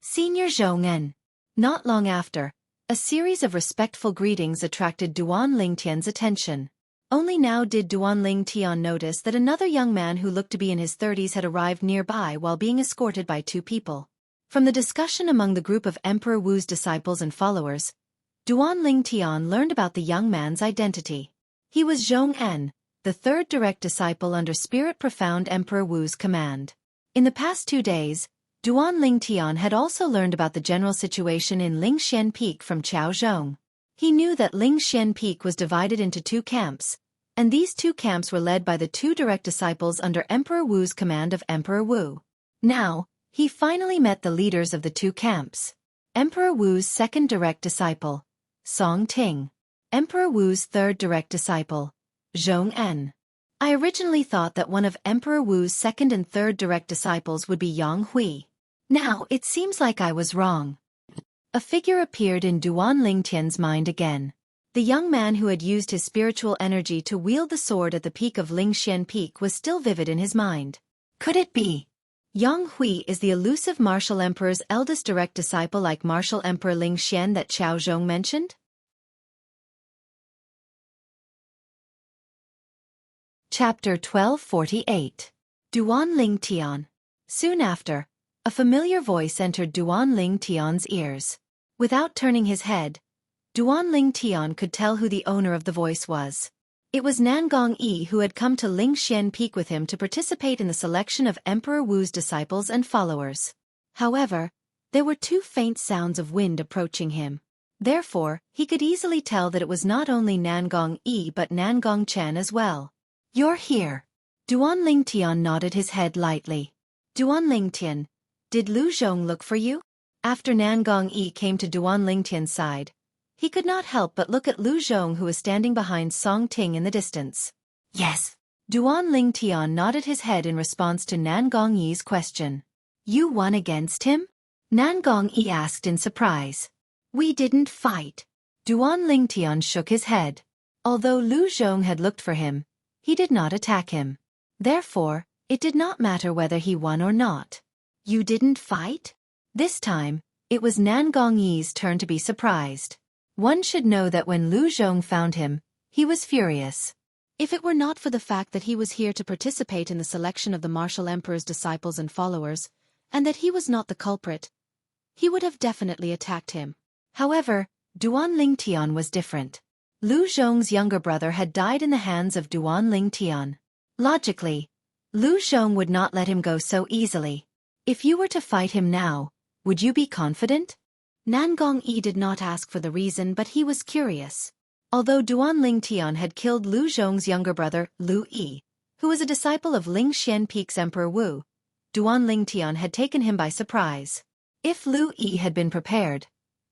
Senior Zhong-en. Not long after, a series of respectful greetings attracted Duan Lingtian's attention. Only now did Duan Lingtian notice that another young man who looked to be in his 30s had arrived nearby while being escorted by two people. From the discussion among the group of Emperor Wu's disciples and followers, Duan Lingtian learned about the young man's identity. He was Zhong-en, the third direct disciple under Spirit Profound Emperor Wu's command. In the past 2 days, Duan Lingtian had also learned about the general situation in Lingxian Peak from Qiao Zhong. He knew that Lingxian Peak was divided into two camps, and these two camps were led by the two direct disciples under Emperor Wu's command of Emperor Wu. Now, he finally met the leaders of the two camps. Emperor Wu's second direct disciple, Song Ting. Emperor Wu's third direct disciple, Zhong-en. I originally thought that one of Emperor Wu's second and third direct disciples would be Yang Hui. Now it seems like I was wrong. A figure appeared in Duan Lingtian's mind again. The young man who had used his spiritual energy to wield the sword at the peak of Lingxian Peak was still vivid in his mind. Could it be? Yang Hui is the elusive Martial Emperor's eldest direct disciple like Martial Emperor Lingxian that Qiao Zhong mentioned? Chapter 1248. Duan Lingtian. Soon after, a familiar voice entered Duan Lingtian's ears. Without turning his head, Duan Lingtian could tell who the owner of the voice was. It was Nangong Yi, who had come to Lingxian Peak with him to participate in the selection of Emperor Wu's disciples and followers. However, there were two faint sounds of wind approaching him. Therefore, he could easily tell that it was not only Nangong Yi but Nangong Chen as well. You're here. Duan Lingtian nodded his head lightly. Duan Lingtian, did Lu Zhong look for you? After Nangong Yi came to Duan Lingtian's side, he could not help but look at Lu Zhong, who was standing behind Song Ting in the distance. Yes. Duan Lingtian nodded his head in response to Nangong Yi's question. You won against him? Nangong Yi asked in surprise. We didn't fight. Duan Lingtian shook his head. Although Lu Zhong had looked for him, he did not attack him. Therefore, it did not matter whether he won or not. You didn't fight? This time, it was Nangong Yi's turn to be surprised. One should know that when Lu Zhong found him, he was furious. If it were not for the fact that he was here to participate in the selection of the martial emperor's disciples and followers, and that he was not the culprit, he would have definitely attacked him. However, Duan Lingtian was different. Lu Zhong's younger brother had died in the hands of Duan Lingtian. Logically, Lu Zhong would not let him go so easily. If you were to fight him now, would you be confident? Nangong Yi did not ask for the reason, but he was curious. Although Duan Lingtian had killed Lu Zhong's younger brother, Lu Yi, who was a disciple of Ling Xianpeake's Emperor Wu, Duan Lingtian had taken him by surprise. If Lu Yi had been prepared,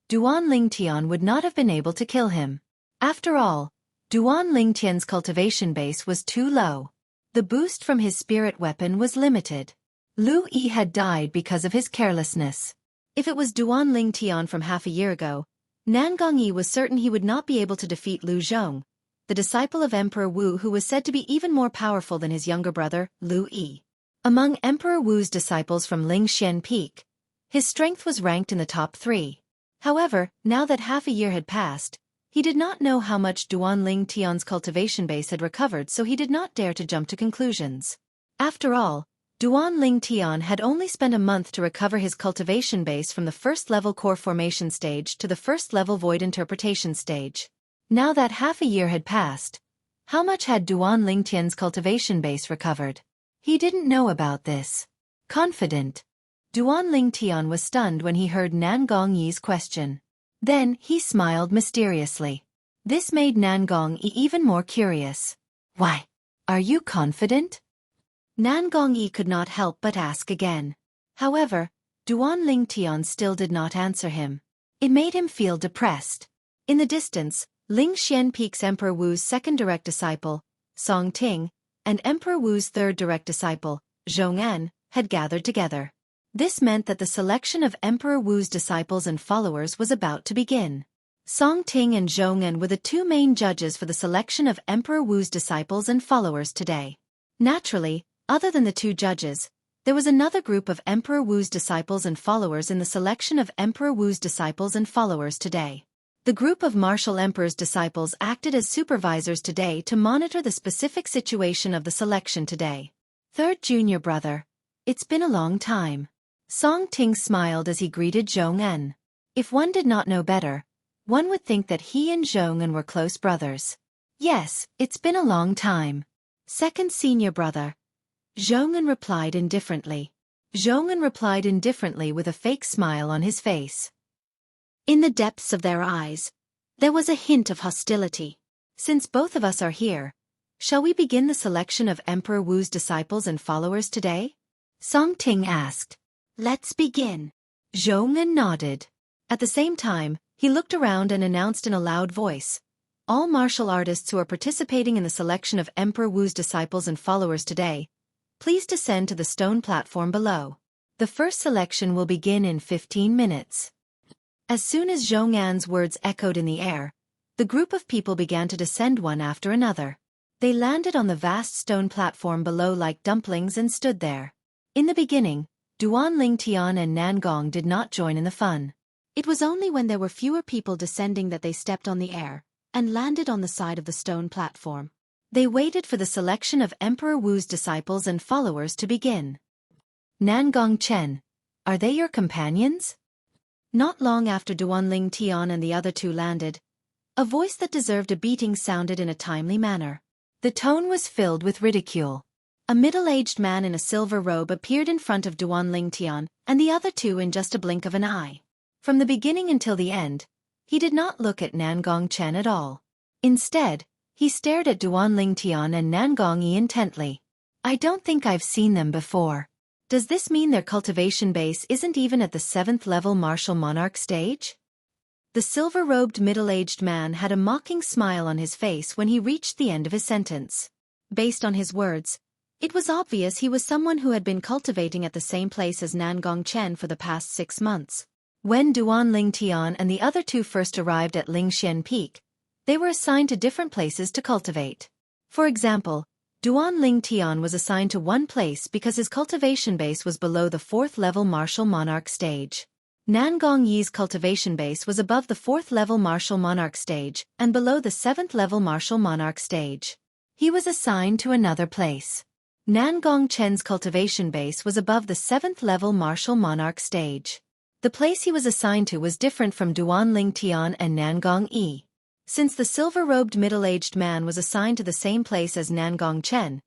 Duan Lingtian would not have been able to kill him. After all, Duan Lingtian's cultivation base was too low. The boost from his spirit weapon was limited. Lu Yi had died because of his carelessness. If it was Duan Lingtian from half a year ago, Nangong Yi was certain he would not be able to defeat Lu Zhong, the disciple of Emperor Wu who was said to be even more powerful than his younger brother, Lu Yi. Among Emperor Wu's disciples from Ling Xianpeake, his strength was ranked in the top 3. However, now that half a year had passed, he did not know how much Duan Lingtian's cultivation base had recovered, so he did not dare to jump to conclusions. After all, Duan Lingtian had only spent a month to recover his cultivation base from the first-level core formation stage to the first-level void interpretation stage. Now that half a year had passed, how much had Duan Lingtian's cultivation base recovered? He didn't know about this. Confident, Duan Lingtian was stunned when he heard Nangong Yi's question. Then, he smiled mysteriously. This made Nangong Yi even more curious. Why? Are you confident? Nangong Yi could not help but ask again. However, Duan Lingtian still did not answer him. It made him feel depressed. In the distance, Ling Xianpeake's Emperor Wu's second direct disciple, Song Ting, and Emperor Wu's third direct disciple, Zhong'an, had gathered together. This meant that the selection of Emperor Wu's disciples and followers was about to begin. Song Ting and Zhong'an were the two main judges for the selection of Emperor Wu's disciples and followers today. Naturally, other than the two judges, there was another group of Emperor Wu's disciples and followers in the selection of Emperor Wu's disciples and followers today. The group of martial emperor's disciples acted as supervisors today to monitor the specific situation of the selection today. Third junior brother. It's been a long time. Song Ting smiled as he greeted Zhong'an. If one did not know better, one would think that he and Zhong'an were close brothers. Yes, it's been a long time. Second senior brother. Zhong'an replied indifferently. Zhong'an replied indifferently with a fake smile on his face. In the depths of their eyes, there was a hint of hostility. Since both of us are here, shall we begin the selection of Emperor Wu's disciples and followers today? Song Ting asked. Let's begin. Zhong'an nodded. At the same time, he looked around and announced in a loud voice. All martial artists who are participating in the selection of Emperor Wu's disciples and followers today, please descend to the stone platform below. The first selection will begin in 15 minutes. As soon as Zhong'an's words echoed in the air, the group of people began to descend one after another. They landed on the vast stone platform below like dumplings and stood there. In the beginning, Duan Lingtian and Nangong did not join in the fun. It was only when there were fewer people descending that they stepped on the air and landed on the side of the stone platform. They waited for the selection of Emperor Wu's disciples and followers to begin. Nangong Chen, are they your companions? Not long after Duan Lingtian and the other two landed, a voice that deserved a beating sounded in a timely manner. The tone was filled with ridicule. A middle-aged man in a silver robe appeared in front of Duan Lingtian and the other two in just a blink of an eye. From the beginning until the end, he did not look at Nangong Chen at all. Instead, he stared at Duan Lingtian and Nangong Yi intently. I don't think I've seen them before. Does this mean their cultivation base isn't even at the 7th level martial monarch stage? The silver-robed middle-aged man had a mocking smile on his face when he reached the end of his sentence. Based on his words, it was obvious he was someone who had been cultivating at the same place as Nangong Chen for the past 6 months. When Duan Lingtian and the other two first arrived at Ling Xianpeake, they were assigned to different places to cultivate. For example, Duan Lingtian was assigned to one place because his cultivation base was below the 4th level martial monarch stage. Nangong Yi's cultivation base was above the 4th level martial monarch stage and below the 7th level martial monarch stage. He was assigned to another place. Nangong Chen's cultivation base was above the 7th level martial monarch stage. The place he was assigned to was different from Duanling Tian and Nangong Yi. Since the silver-robed middle-aged man was assigned to the same place as Nangong Chen,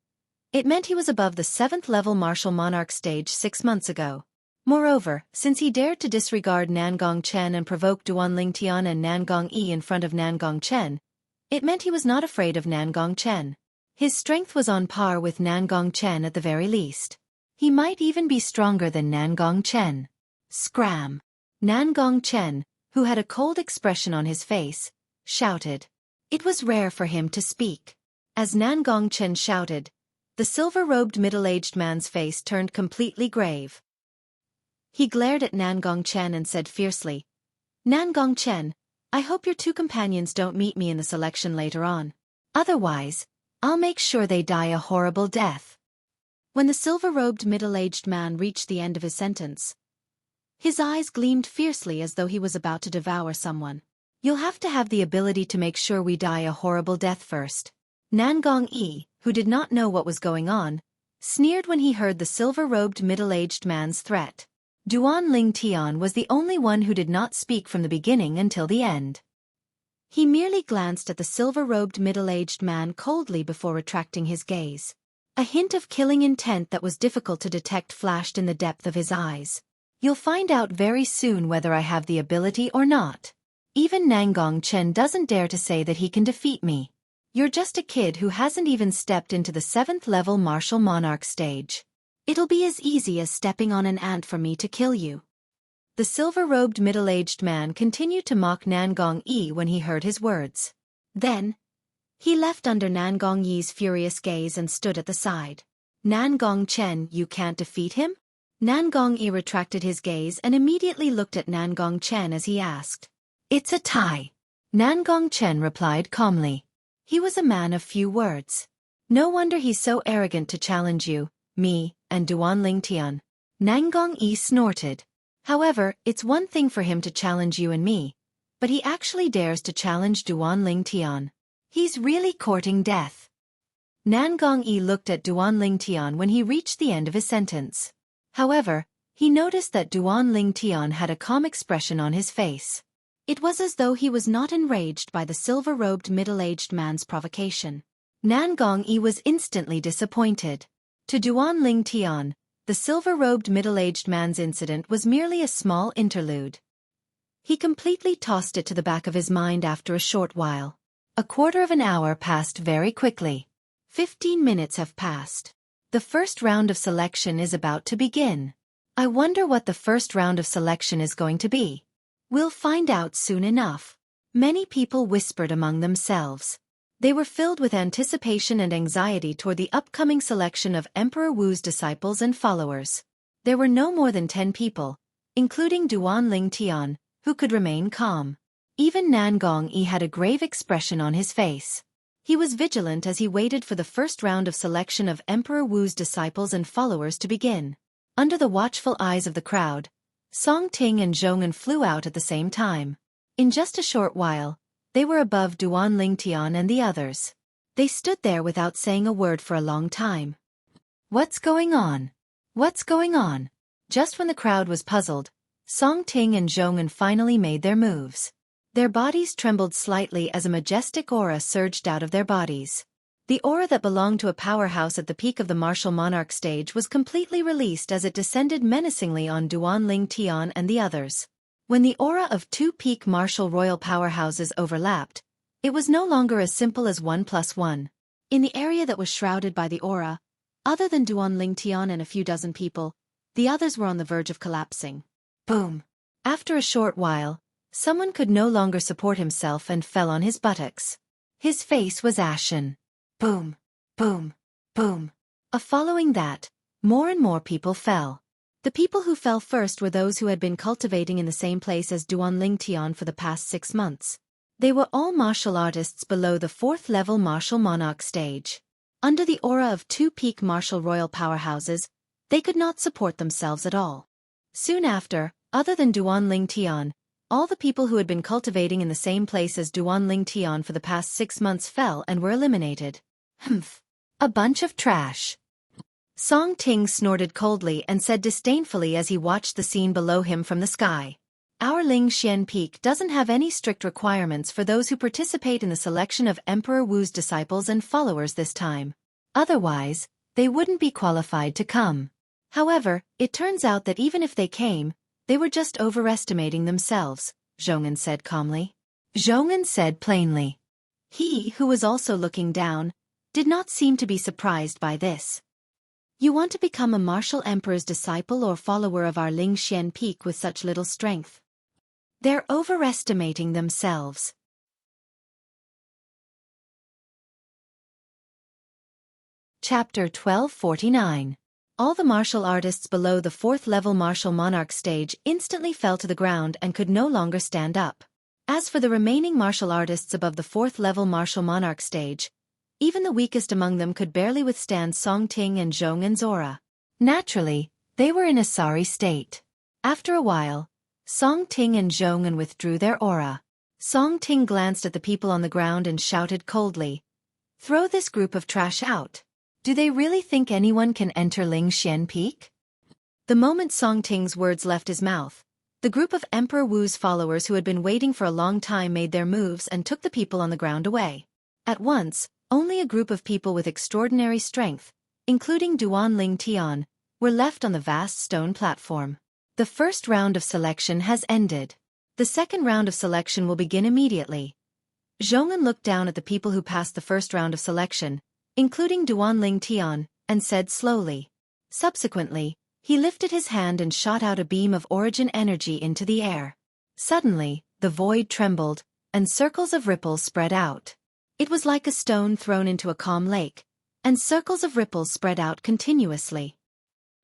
it meant he was above the 7th level martial monarch stage 6 months ago. Moreover, since he dared to disregard Nangong Chen and provoke Duanling Tian and Nangong Yi in front of Nangong Chen, it meant he was not afraid of Nangong Chen. His strength was on par with Nangong Chen at the very least. He might even be stronger than Nangong Chen. Scram! Nangong Chen, who had a cold expression on his face, shouted. It was rare for him to speak. As Nangong Chen shouted, the silver-robed middle-aged man's face turned completely grave. He glared at Nangong Chen and said fiercely, Nangong Chen, I hope your 2 companions don't meet me in the selection later on. Otherwise, I'll make sure they die a horrible death. When the silver-robed middle-aged man reached the end of his sentence, his eyes gleamed fiercely as though he was about to devour someone. You'll have to have the ability to make sure we die a horrible death first. Nangong Yi, who did not know what was going on, sneered when he heard the silver-robed middle-aged man's threat. Duanling Tian was the only one who did not speak from the beginning until the end. He merely glanced at the silver-robed middle-aged man coldly before retracting his gaze. A hint of killing intent that was difficult to detect flashed in the depth of his eyes. You'll find out very soon whether I have the ability or not. Even Nangong Chen doesn't dare to say that he can defeat me. You're just a kid who hasn't even stepped into the 7th level martial monarch stage. It'll be as easy as stepping on an ant for me to kill you. The silver-robed middle-aged man continued to mock Nangong Yi when he heard his words. Then, he left under Nangong Yi's furious gaze and stood at the side. Nangong Chen, you can't defeat him? Nangong Yi retracted his gaze and immediately looked at Nangong Chen as he asked. It's a tie. Nangong Chen replied calmly. He was a man of few words. No wonder he's so arrogant to challenge you, me, and Duanling Tian. Nangong Yi snorted. However, it's one thing for him to challenge you and me, but he actually dares to challenge Duanling Tian. He's really courting death. Nangong Yi looked at Duanling Tian when he reached the end of his sentence. However, he noticed that Duanling Tian had a calm expression on his face. It was as though he was not enraged by the silver-robed middle-aged man's provocation. Nangong Yi was instantly disappointed. To Duanling Tian, the silver-robed middle-aged man's incident was merely a small interlude. He completely tossed it to the back of his mind after a short while. A quarter of an hour passed very quickly. 15 minutes have passed. The first round of selection is about to begin. I wonder what the first round of selection is going to be. We'll find out soon enough. Many people whispered among themselves. They were filled with anticipation and anxiety toward the upcoming selection of Emperor Wu's disciples and followers. There were no more than 10 people, including Duanling Tian, who could remain calm. Even Nangong Yi had a grave expression on his face. He was vigilant as he waited for the first round of selection of Emperor Wu's disciples and followers to begin. Under the watchful eyes of the crowd, Song Ting and Zhong'an flew out at the same time. In just a short while, they were above Duanling Tian and the others. They stood there without saying a word for a long time. What's going on? What's going on? Just when the crowd was puzzled, Song Ting and Zhong'an finally made their moves. Their bodies trembled slightly as a majestic aura surged out of their bodies. The aura that belonged to a powerhouse at the peak of the martial monarch stage was completely released as it descended menacingly on Duanling Tian and the others. When the aura of 2 peak martial royal powerhouses overlapped, it was no longer as simple as 1+1. In the area that was shrouded by the aura, other than Duanling Tian and a few dozen people, the others were on the verge of collapsing. Boom! After a short while, someone could no longer support himself and fell on his buttocks. His face was ashen. Boom! Boom! Boom! Following that, more and more people fell. The people who fell first were those who had been cultivating in the same place as Duanling Tian for the past 6 months. They were all martial artists below the 4th level martial monarch stage. Under the aura of 2 peak martial royal powerhouses, they could not support themselves at all. Soon after, Other than Duanling Tian, all the people who had been cultivating in the same place as Duanling Tian for the past 6 months fell and were eliminated. Humph. A bunch of trash. Song Ting snorted coldly and said disdainfully as he watched the scene below him from the sky. Our Lingxian Peak doesn't have any strict requirements for those who participate in the selection of Emperor Wu's disciples and followers this time. Otherwise, they wouldn't be qualified to come. However, it turns out that even if they came, they were just overestimating themselves, Zhong'an said calmly. Zhong'an said plainly. He, who was also looking down, did not seem to be surprised by this. You want to become a martial emperor's disciple or follower of our Lingxian Peak with such little strength? They're overestimating themselves. Chapter 1249. All the martial artists below the 4th level martial monarch stage instantly fell to the ground and could no longer stand up. As for the remaining martial artists above the 4th level martial monarch stage, even the weakest among them could barely withstand Song Ting and Zhong'an's aura. Naturally, they were in a sorry state. After a while, Song Ting and Zhong'an withdrew their aura. Song Ting glanced at the people on the ground and shouted coldly, "Throw this group of trash out. Do they really think anyone can enter Lingxian Peak?" The moment Song Ting's words left his mouth, the group of Emperor Wu's followers who had been waiting for a long time made their moves and took the people on the ground away. At once, only a group of people with extraordinary strength, including Duanling Tian, were left on the vast stone platform. The first round of selection has ended. The second round of selection will begin immediately. Zhong'an looked down at the people who passed the first round of selection, including Duanling Tian, and said slowly. Subsequently, he lifted his hand and shot out a beam of origin energy into the air. Suddenly, the void trembled, and circles of ripples spread out. It was like a stone thrown into a calm lake, and circles of ripples spread out continuously.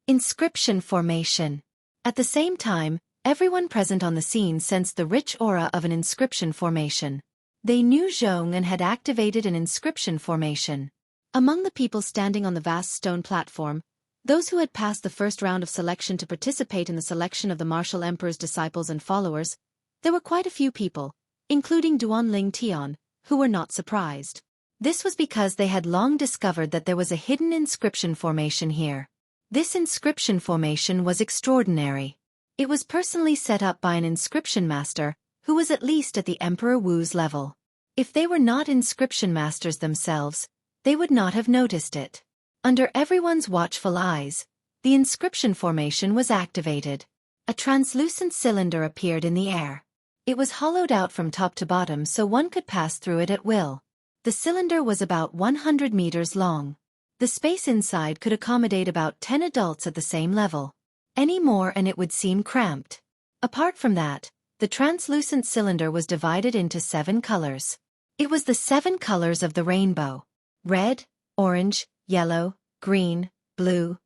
Inscription formation. At the same time, everyone present on the scene sensed the rich aura of an inscription formation. They knew Zhong'an had activated an inscription formation. Among the people standing on the vast stone platform, those who had passed the first round of selection to participate in the selection of the martial emperor's disciples and followers, there were quite a few people, including Duanling Tian, who were not surprised. This was because they had long discovered that there was a hidden inscription formation here. This inscription formation was extraordinary. It was personally set up by an inscription master, who was at least at the Emperor Wu's level. If they were not inscription masters themselves, they would not have noticed it. Under everyone's watchful eyes, the inscription formation was activated. A translucent cylinder appeared in the air. It was hollowed out from top to bottom so one could pass through it at will. The cylinder was about 100 meters long. The space inside could accommodate about 10 adults at the same level. Any more and it would seem cramped. Apart from that, the translucent cylinder was divided into 7 colors. It was the 7 colors of the rainbow: red, orange, yellow, green, blue,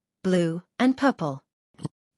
and purple.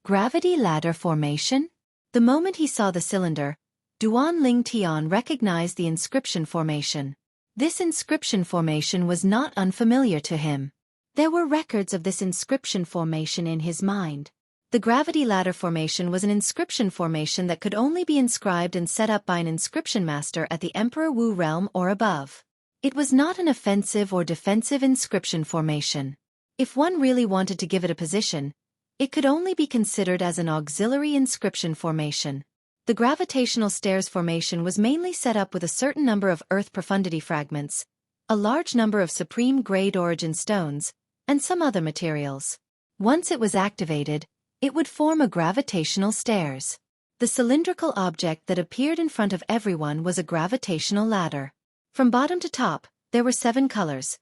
Gravity ladder formation? The moment he saw the cylinder, Duanling Tian recognized the inscription formation. This inscription formation was not unfamiliar to him. There were records of this inscription formation in his mind. The gravity ladder formation was an inscription formation that could only be inscribed and set up by an inscription master at the Emperor Wu realm or above. It was not an offensive or defensive inscription formation. If one really wanted to give it a position, it could only be considered as an auxiliary inscription formation. The gravitational stairs formation was mainly set up with a certain number of earth profundity fragments, a large number of supreme grade origin stones, and some other materials. Once it was activated, it would form a gravitational stairs. The cylindrical object that appeared in front of everyone was a gravitational ladder. From bottom to top, there were 7 colors: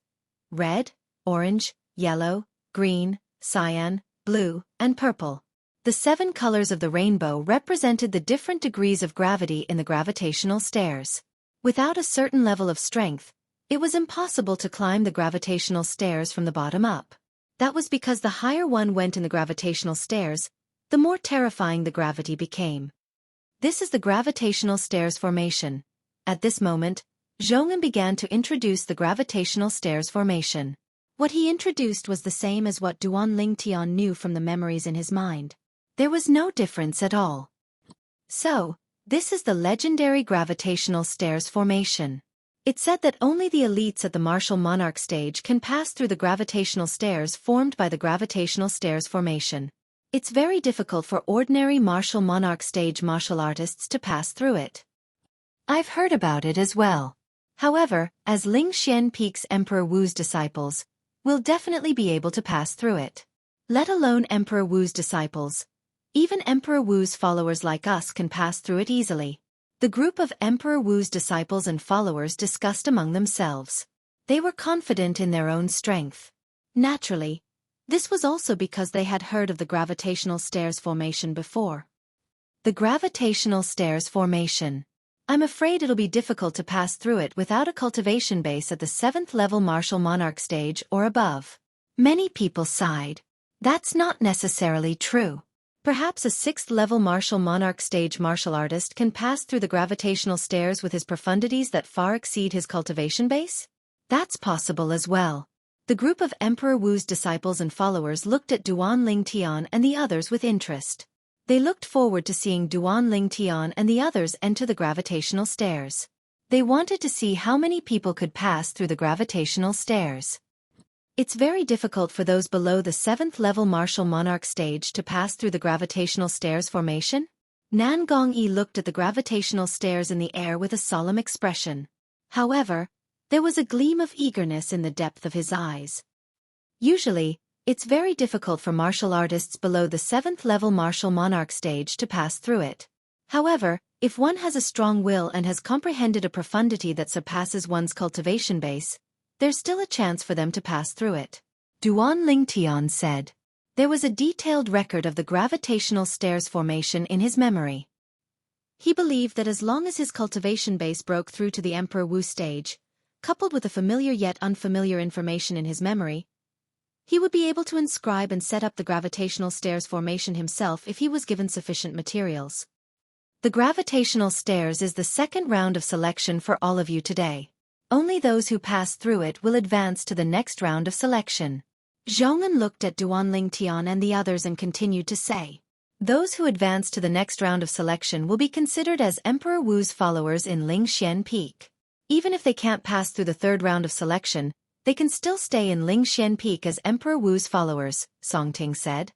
red, orange, yellow, green, cyan, blue, and purple. The 7 colors of the rainbow represented the different degrees of gravity in the gravitational stairs. Without a certain level of strength, it was impossible to climb the gravitational stairs from the bottom up. That was because the higher one went in the gravitational stairs, the more terrifying the gravity became. This is the gravitational stairs formation. At this moment, Zhong'an began to introduce the gravitational stairs formation. What he introduced was the same as what Duanling Tian knew from the memories in his mind. There was no difference at all. So, this is the legendary gravitational stairs formation. It said that only the elites at the martial monarch stage can pass through the gravitational stairs formed by the gravitational stairs formation. It's very difficult for ordinary martial monarch stage martial artists to pass through it. I've heard about it as well. However, as Ling Xian Peak's Emperor Wu's disciples, we'll definitely be able to pass through it. Let alone Emperor Wu's disciples. Even Emperor Wu's followers like us can pass through it easily. The group of Emperor Wu's disciples and followers discussed among themselves. They were confident in their own strength. Naturally, this was also because they had heard of the gravitational stairs formation before. The gravitational stairs formation. I'm afraid it'll be difficult to pass through it without a cultivation base at the 7th level martial monarch stage or above. Many people sighed. That's not necessarily true. Perhaps a 6th level martial monarch stage martial artist can pass through the gravitational stairs with his profundities that far exceed his cultivation base? That's possible as well. The group of Emperor Wu's disciples and followers looked at Duan Ling Tian and the others with interest. They looked forward to seeing Duan Ling Tian and the others enter the gravitational stairs. They wanted to see how many people could pass through the gravitational stairs. It's very difficult for those below the 7th level martial monarch stage to pass through the gravitational stairs formation? Nan Gongyi looked at the gravitational stairs in the air with a solemn expression. However, there was a gleam of eagerness in the depth of his eyes. Usually, it's very difficult for martial artists below the 7th level martial monarch stage to pass through it. However, if one has a strong will and has comprehended a profundity that surpasses one's cultivation base, there's still a chance for them to pass through it. Duan Ling Tian said. There was a detailed record of the gravitational stairs formation in his memory. He believed that as long as his cultivation base broke through to the Emperor Wu stage, coupled with the familiar yet unfamiliar information in his memory, he would be able to inscribe and set up the gravitational stairs formation himself if he was given sufficient materials. The gravitational stairs is the second round of selection for all of you today. Only those who pass through it will advance to the next round of selection. Zhong'an looked at Duan Ling Tian and the others and continued to say. Those who advance to the next round of selection will be considered as Emperor Wu's followers in Ling Xian Peak. Even if they can't pass through the third round of selection, they can still stay in Ling Xian Peak as Emperor Wu's followers, Song Ting said.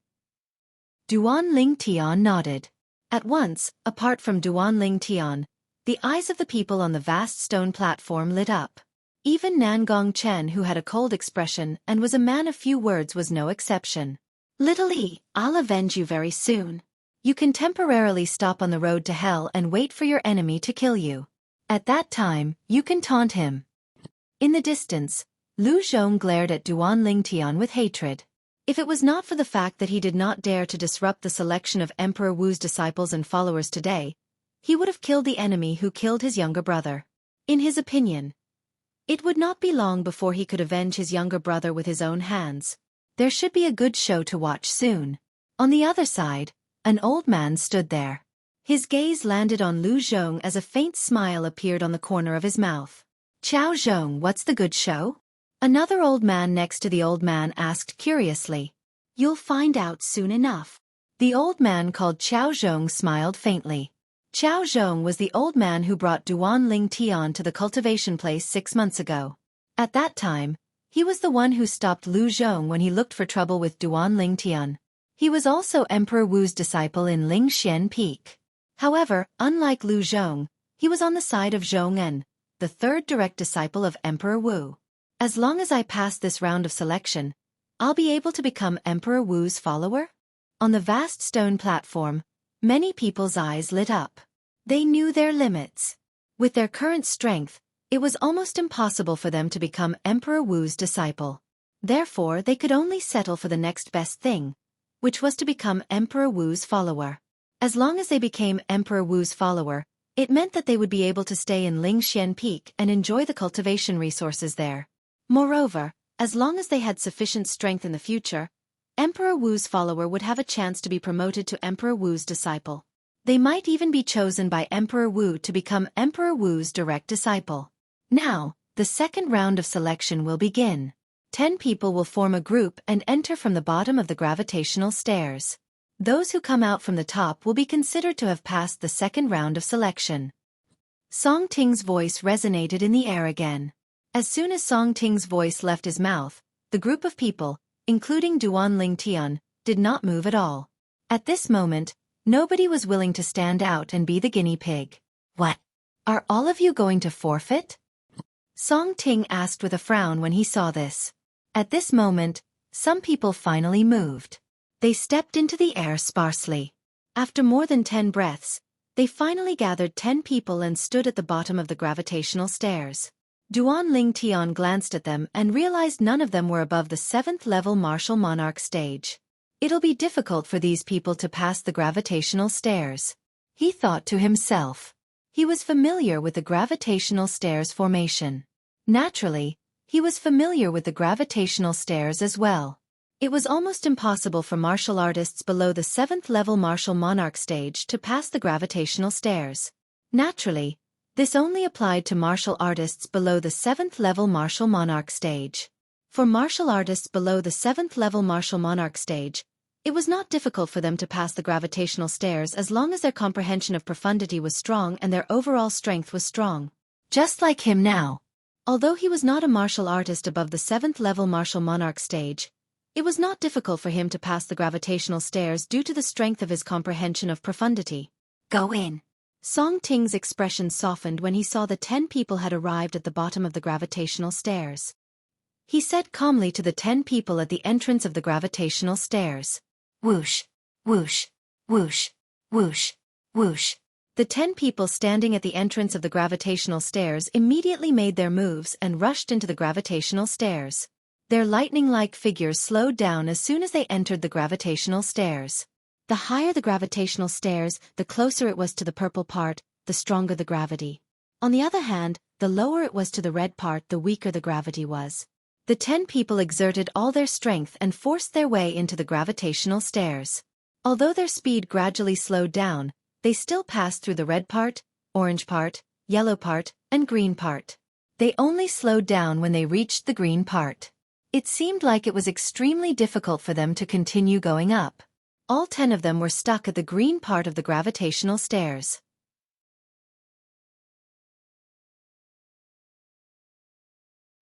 Duan Ling Tian nodded. At once, apart from Duan Ling Tian, the eyes of the people on the vast stone platform lit up. Even Nangong Chen, who had a cold expression and was a man of few words, was no exception. Little E, I'll avenge you very soon. You can temporarily stop on the road to hell and wait for your enemy to kill you. At that time, you can taunt him. In the distance, Lu Zhong glared at Duan Ling Tian with hatred. If it was not for the fact that he did not dare to disrupt the selection of Emperor Wu's disciples and followers today, he would have killed the enemy who killed his younger brother. In his opinion, it would not be long before he could avenge his younger brother with his own hands. There should be a good show to watch soon. On the other side, an old man stood there. His gaze landed on Lu Zhong as a faint smile appeared on the corner of his mouth. Qiao Zhong, what's the good show? Another old man next to the old man asked curiously. You'll find out soon enough. The old man called Qiao Zhong smiled faintly. Qiao Zhong was the old man who brought Duan Ling Tian to the cultivation place 6 months ago. At that time, he was the one who stopped Lu Zhong when he looked for trouble with Duan Ling Tian. He was also Emperor Wu's disciple in Ling Xian Peak. However, unlike Lu Zhong, he was on the side of Zhong'an, the third direct disciple of Emperor Wu. As long as I pass this round of selection, I'll be able to become Emperor Wu's follower? On the vast stone platform, many people's eyes lit up. They knew their limits. With their current strength, it was almost impossible for them to become Emperor Wu's disciple. Therefore, they could only settle for the next best thing, which was to become Emperor Wu's follower. As long as they became Emperor Wu's follower, it meant that they would be able to stay in Ling Xian Peak and enjoy the cultivation resources there. Moreover, as long as they had sufficient strength in the future, Emperor Wu's follower would have a chance to be promoted to Emperor Wu's disciple. They might even be chosen by Emperor Wu to become Emperor Wu's direct disciple. Now, the second round of selection will begin. 10 people will form a group and enter from the bottom of the gravitational stairs. Those who come out from the top will be considered to have passed the second round of selection. Song Ting's voice resonated in the air again. As soon as Song Ting's voice left his mouth, the group of people, including Duan Ling Tian, did not move at all. At this moment, nobody was willing to stand out and be the guinea pig. What? Are all of you going to forfeit? Song Ting asked with a frown when he saw this. At this moment, some people finally moved. They stepped into the air sparsely. After more than 10 breaths, they finally gathered 10 people and stood at the bottom of the gravitational stairs. Duan Ling Tian glanced at them and realized none of them were above the 7th level martial monarch stage. It'll be difficult for these people to pass the gravitational stairs, he thought to himself. He was familiar with the gravitational stairs formation. Naturally, he was familiar with the gravitational stairs as well. It was almost impossible for martial artists below the 7th level martial monarch stage to pass the gravitational stairs. Naturally, this only applied to martial artists below the 7th level martial monarch stage. For martial artists below the 7th level martial monarch stage, it was not difficult for them to pass the gravitational stairs as long as their comprehension of profundity was strong and their overall strength was strong. Just like him now. Although he was not a martial artist above the 7th level martial monarch stage, it was not difficult for him to pass the gravitational stairs due to the strength of his comprehension of profundity. Go in. Song Ting's expression softened when he saw the 10 people had arrived at the bottom of the gravitational stairs. He said calmly to the 10 people at the entrance of the gravitational stairs. Whoosh, whoosh, whoosh, whoosh, whoosh. The 10 people standing at the entrance of the gravitational stairs immediately made their moves and rushed into the gravitational stairs. Their lightning-like figures slowed down as soon as they entered the gravitational stairs. The higher the gravitational stairs, the closer it was to the purple part, the stronger the gravity. On the other hand, the lower it was to the red part, the weaker the gravity was. The 10 people exerted all their strength and forced their way into the gravitational stairs. Although their speed gradually slowed down, they still passed through the red part, orange part, yellow part, and green part. They only slowed down when they reached the green part. It seemed like it was extremely difficult for them to continue going up. All 10 of them were stuck at the green part of the gravitational stairs.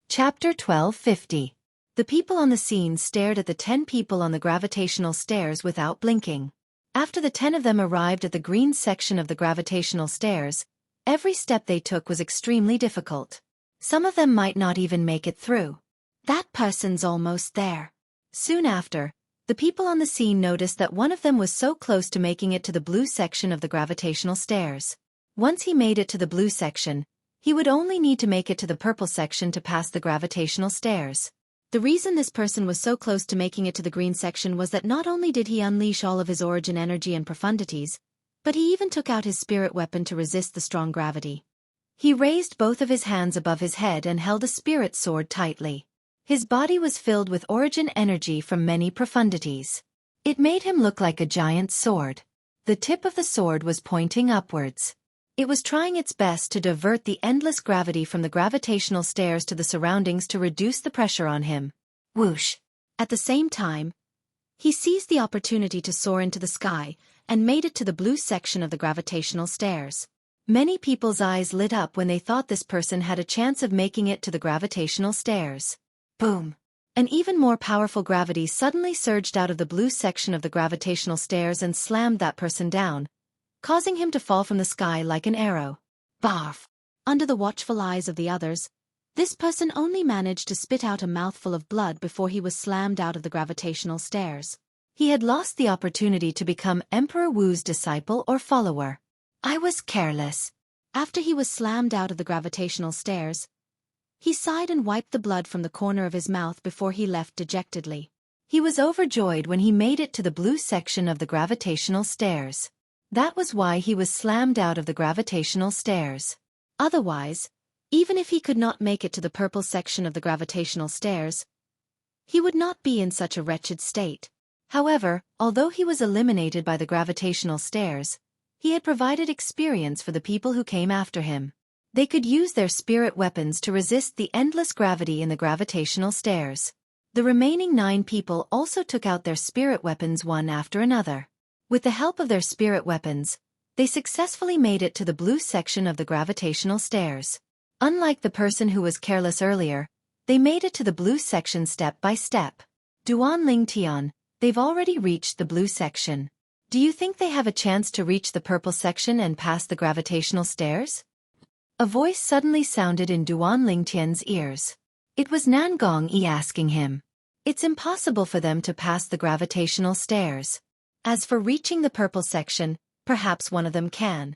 Chapter 1250. The people on the scene stared at the 10 people on the gravitational stairs without blinking. After the 10 of them arrived at the green section of the gravitational stairs, every step they took was extremely difficult. Some of them might not even make it through. That person's almost there. Soon after, the people on the scene noticed that one of them was so close to making it to the blue section of the gravitational stairs. Once he made it to the blue section, he would only need to make it to the purple section to pass the gravitational stairs. The reason this person was so close to making it to the green section was that not only did he unleash all of his origin energy and profundities, but he even took out his spirit weapon to resist the strong gravity. He raised both of his hands above his head and held a spirit sword tightly. His body was filled with origin energy from many profundities. It made him look like a giant sword. The tip of the sword was pointing upwards. It was trying its best to divert the endless gravity from the gravitational stairs to the surroundings to reduce the pressure on him. Whoosh! At the same time, he seized the opportunity to soar into the sky and made it to the blue section of the gravitational stairs. Many people's eyes lit up when they thought this person had a chance of making it to the gravitational stairs. Boom! An even more powerful gravity suddenly surged out of the blue section of the gravitational stairs and slammed that person down, causing him to fall from the sky like an arrow. Barf! Under the watchful eyes of the others, this person only managed to spit out a mouthful of blood before he was slammed out of the gravitational stairs. He had lost the opportunity to become Emperor Wu's disciple or follower. I was careless. After he was slammed out of the gravitational stairs, he sighed and wiped the blood from the corner of his mouth before he left dejectedly. He was overjoyed when he made it to the blue section of the gravitational stairs. That was why he was slammed out of the gravitational stairs. Otherwise, even if he could not make it to the purple section of the gravitational stairs, he would not be in such a wretched state. However, although he was eliminated by the gravitational stairs, he had provided experience for the people who came after him. They could use their spirit weapons to resist the endless gravity in the gravitational stairs. The remaining 9 people also took out their spirit weapons one after another. With the help of their spirit weapons, they successfully made it to the blue section of the gravitational stairs. Unlike the person who was careless earlier, they made it to the blue section step by step. Duan Ling Tian, they've already reached the blue section. Do you think they have a chance to reach the purple section and pass the gravitational stairs? A voice suddenly sounded in Duan Ling Tian's ears. It was Nan Gongyi asking him. It's impossible for them to pass the gravitational stairs. As for reaching the purple section, perhaps one of them can.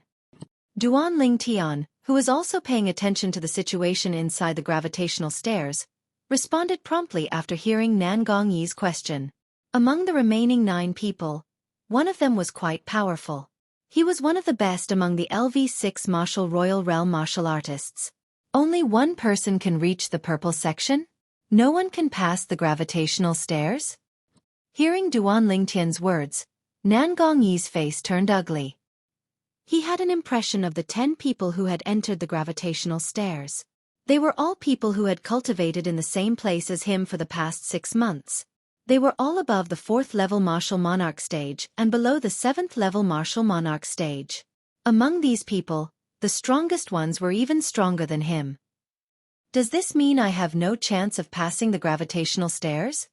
Duan Ling Tian, who was also paying attention to the situation inside the gravitational stairs, responded promptly after hearing Nan Gongyi's question. Among the remaining 9 people, one of them was quite powerful. He was one of the best among the LV6 martial royal realm martial artists. Only one person can reach the purple section? No one can pass the gravitational stairs? Hearing Duan Ling Tian's words, Nan Gongyi's face turned ugly. He had an impression of the 10 people who had entered the gravitational stairs. They were all people who had cultivated in the same place as him for the past 6 months. They were all above the 4th level martial monarch stage and below the 7th level martial monarch stage. Among these people, the strongest ones were even stronger than him. Does this mean I have no chance of passing the gravitational stairs?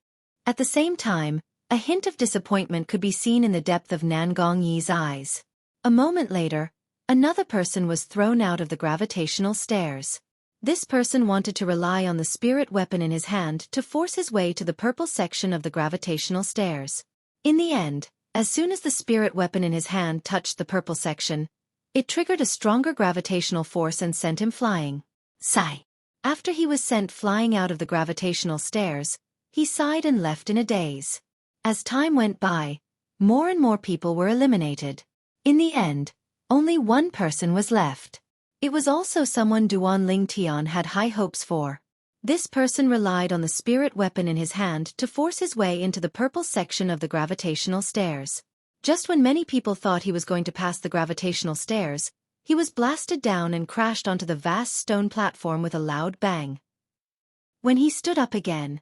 At the same time, a hint of disappointment could be seen in the depth of Nan Gongyi's eyes. A moment later, another person was thrown out of the gravitational stairs. This person wanted to rely on the spirit weapon in his hand to force his way to the purple section of the gravitational stairs. In the end, as soon as the spirit weapon in his hand touched the purple section, it triggered a stronger gravitational force and sent him flying. Sigh. After he was sent flying out of the gravitational stairs, he sighed and left in a daze. As time went by, more and more people were eliminated. In the end, only one person was left. It was also someone Duan Ling Tian had high hopes for. This person relied on the spirit weapon in his hand to force his way into the purple section of the gravitational stairs. Just when many people thought he was going to pass the gravitational stairs, he was blasted down and crashed onto the vast stone platform with a loud bang. When he stood up again,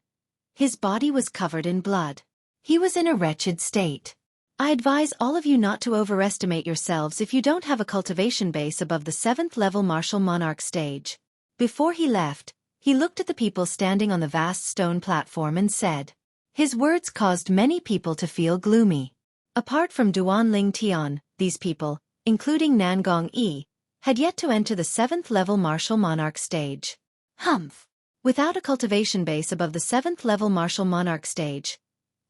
his body was covered in blood. He was in a wretched state. I advise all of you not to overestimate yourselves if you don't have a cultivation base above the 7th level martial monarch stage. Before he left, he looked at the people standing on the vast stone platform and said. His words caused many people to feel gloomy. Apart from Duan Ling Tian, these people, including Nan Gongyi, had yet to enter the 7th level martial monarch stage. Humph! Without a cultivation base above the 7th level martial monarch stage,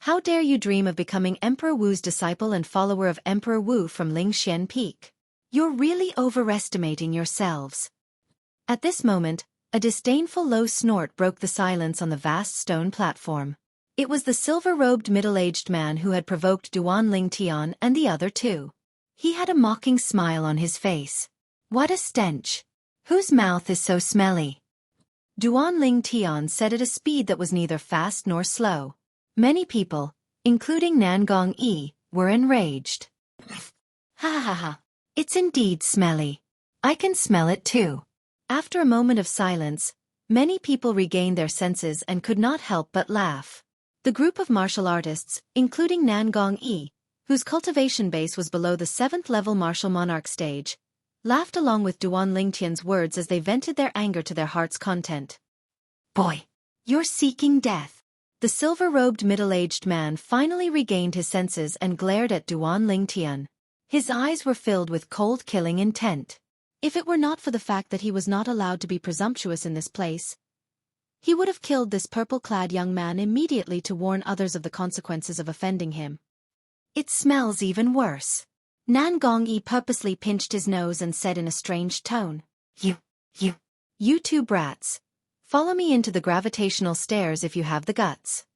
how dare you dream of becoming Emperor Wu's disciple and follower of Emperor Wu from Lingxian Peak? You're really overestimating yourselves. At this moment, a disdainful low snort broke the silence on the vast stone platform. It was the silver-robed middle-aged man who had provoked Duan Ling Tian and the other 2. He had a mocking smile on his face. What a stench! Whose mouth is so smelly? Duan Ling Tian said at a speed that was neither fast nor slow. Many people, including Nan Gongyi, were enraged. Ha ha ha! It's indeed smelly. I can smell it too. After a moment of silence, many people regained their senses and could not help but laugh. The group of martial artists, including Nan Gongyi, whose cultivation base was below the 7th level martial monarch stage, laughed along with Duan Ling Tian's words as they vented their anger to their heart's content. Boy! You're seeking death. The silver-robed middle-aged man finally regained his senses and glared at Duan Ling Tian. His eyes were filled with cold killing intent. If it were not for the fact that he was not allowed to be presumptuous in this place, he would have killed this purple-clad young man immediately to warn others of the consequences of offending him. It smells even worse. Nan Gongyi purposely pinched his nose and said in a strange tone, You 2 brats. Follow me into the gravitational stairs if you have the guts.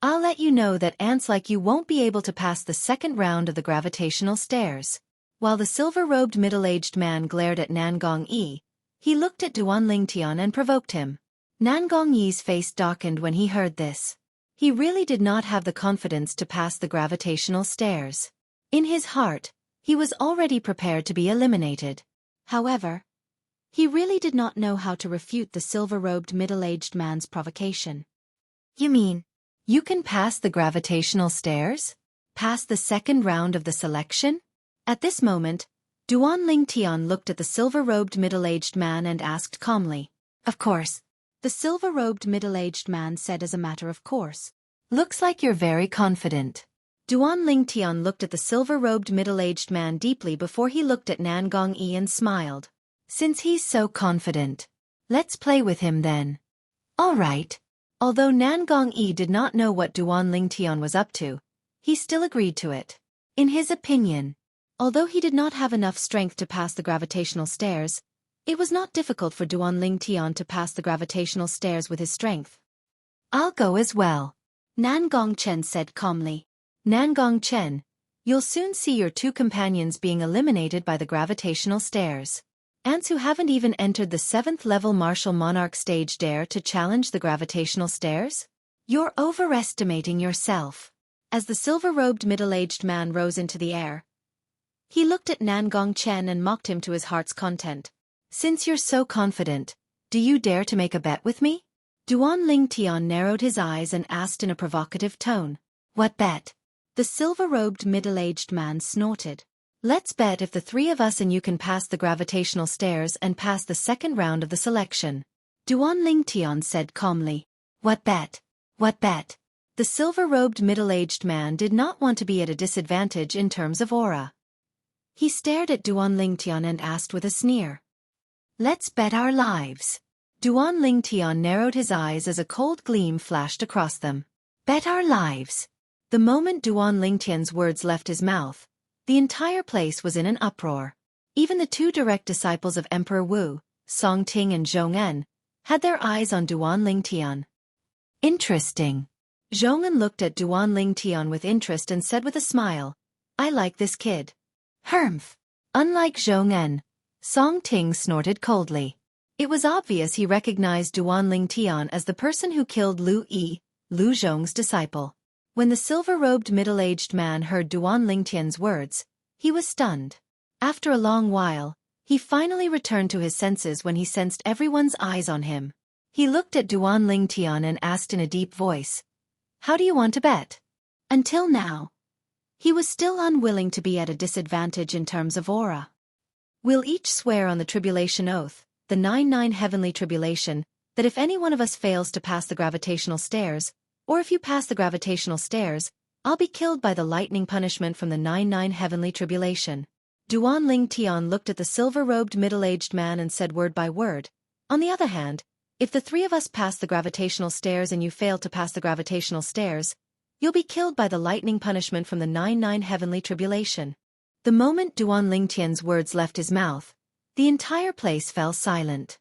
I'll let you know that ants like you won't be able to pass the second round of the gravitational stairs. While the silver-robed middle-aged man glared at Nan Gongyi, he looked at Duan Ling Tian and provoked him. Nan Gongyi's face darkened when he heard this. He really did not have the confidence to pass the gravitational stairs. In his heart, he was already prepared to be eliminated. However, he really did not know how to refute the silver-robed middle-aged man's provocation. You mean, you can pass the gravitational stairs? Pass the second round of the selection? At this moment, Duan Ling Tian looked at the silver-robed middle-aged man and asked calmly. Of course. The silver-robed middle-aged man said as a matter of course. Looks like you're very confident. Duan Ling Tian looked at the silver-robed middle-aged man deeply before he looked at Nan Gongyi and smiled. Since he's so confident, let's play with him then. All right. Although Nan Gongyi did not know what Duan Ling Tian was up to, he still agreed to it. In his opinion, although he did not have enough strength to pass the gravitational stairs, it was not difficult for Duan Ling Tian to pass the gravitational stairs with his strength. I'll go as well, Nan Gongchen said calmly. Nan Gongchen, you'll soon see your two companions being eliminated by the gravitational stairs. Ants who haven't even entered the 7th level martial monarch stage dare to challenge the gravitational stairs? You're overestimating yourself. As the silver-robed middle-aged man rose into the air, he looked at Nan Gongchen and mocked him to his heart's content. Since you're so confident, do you dare to make a bet with me? Duan Ling Tian narrowed his eyes and asked in a provocative tone. What bet? The silver-robed middle-aged man snorted. Let's bet if the three of us and you can pass the gravitational stairs and pass the second round of the selection. Duan Ling Tian said calmly. What bet? What bet? The silver-robed middle-aged man did not want to be at a disadvantage in terms of aura. He stared at Duan Ling Tian and asked with a sneer. Let's bet our lives. Duan Ling Tian narrowed his eyes as a cold gleam flashed across them. Bet our lives. The moment Duan Ling Tian's words left his mouth, the entire place was in an uproar. Even the two direct disciples of Emperor Wu, Song Ting and Zhong En, had their eyes on Duan Ling Tian. Interesting. Zhong En looked at Duan Ling Tian with interest and said with a smile, I like this kid. Humph. Unlike Zhong En, Song Ting snorted coldly. It was obvious he recognized Duan Ling Tian as the person who killed Lu Yi, Lu Zhong's disciple. When the silver-robed middle-aged man heard Duan Ling Tian's words, he was stunned. After a long while, he finally returned to his senses when he sensed everyone's eyes on him. He looked at Duan Ling Tian and asked in a deep voice, How do you want to bet? Until now, he was still unwilling to be at a disadvantage in terms of aura. We'll each swear on the tribulation oath, the 99 heavenly tribulation, that if any one of us fails to pass the gravitational stairs, or if you pass the gravitational stairs, I'll be killed by the lightning punishment from the 99 heavenly tribulation. Duan Ling Tian looked at the silver-robed middle-aged man and said word by word. On the other hand, if the three of us pass the gravitational stairs and you fail to pass the gravitational stairs, you'll be killed by the lightning punishment from the 99 heavenly tribulation. The moment Duan Ling Tian's words left his mouth, the entire place fell silent.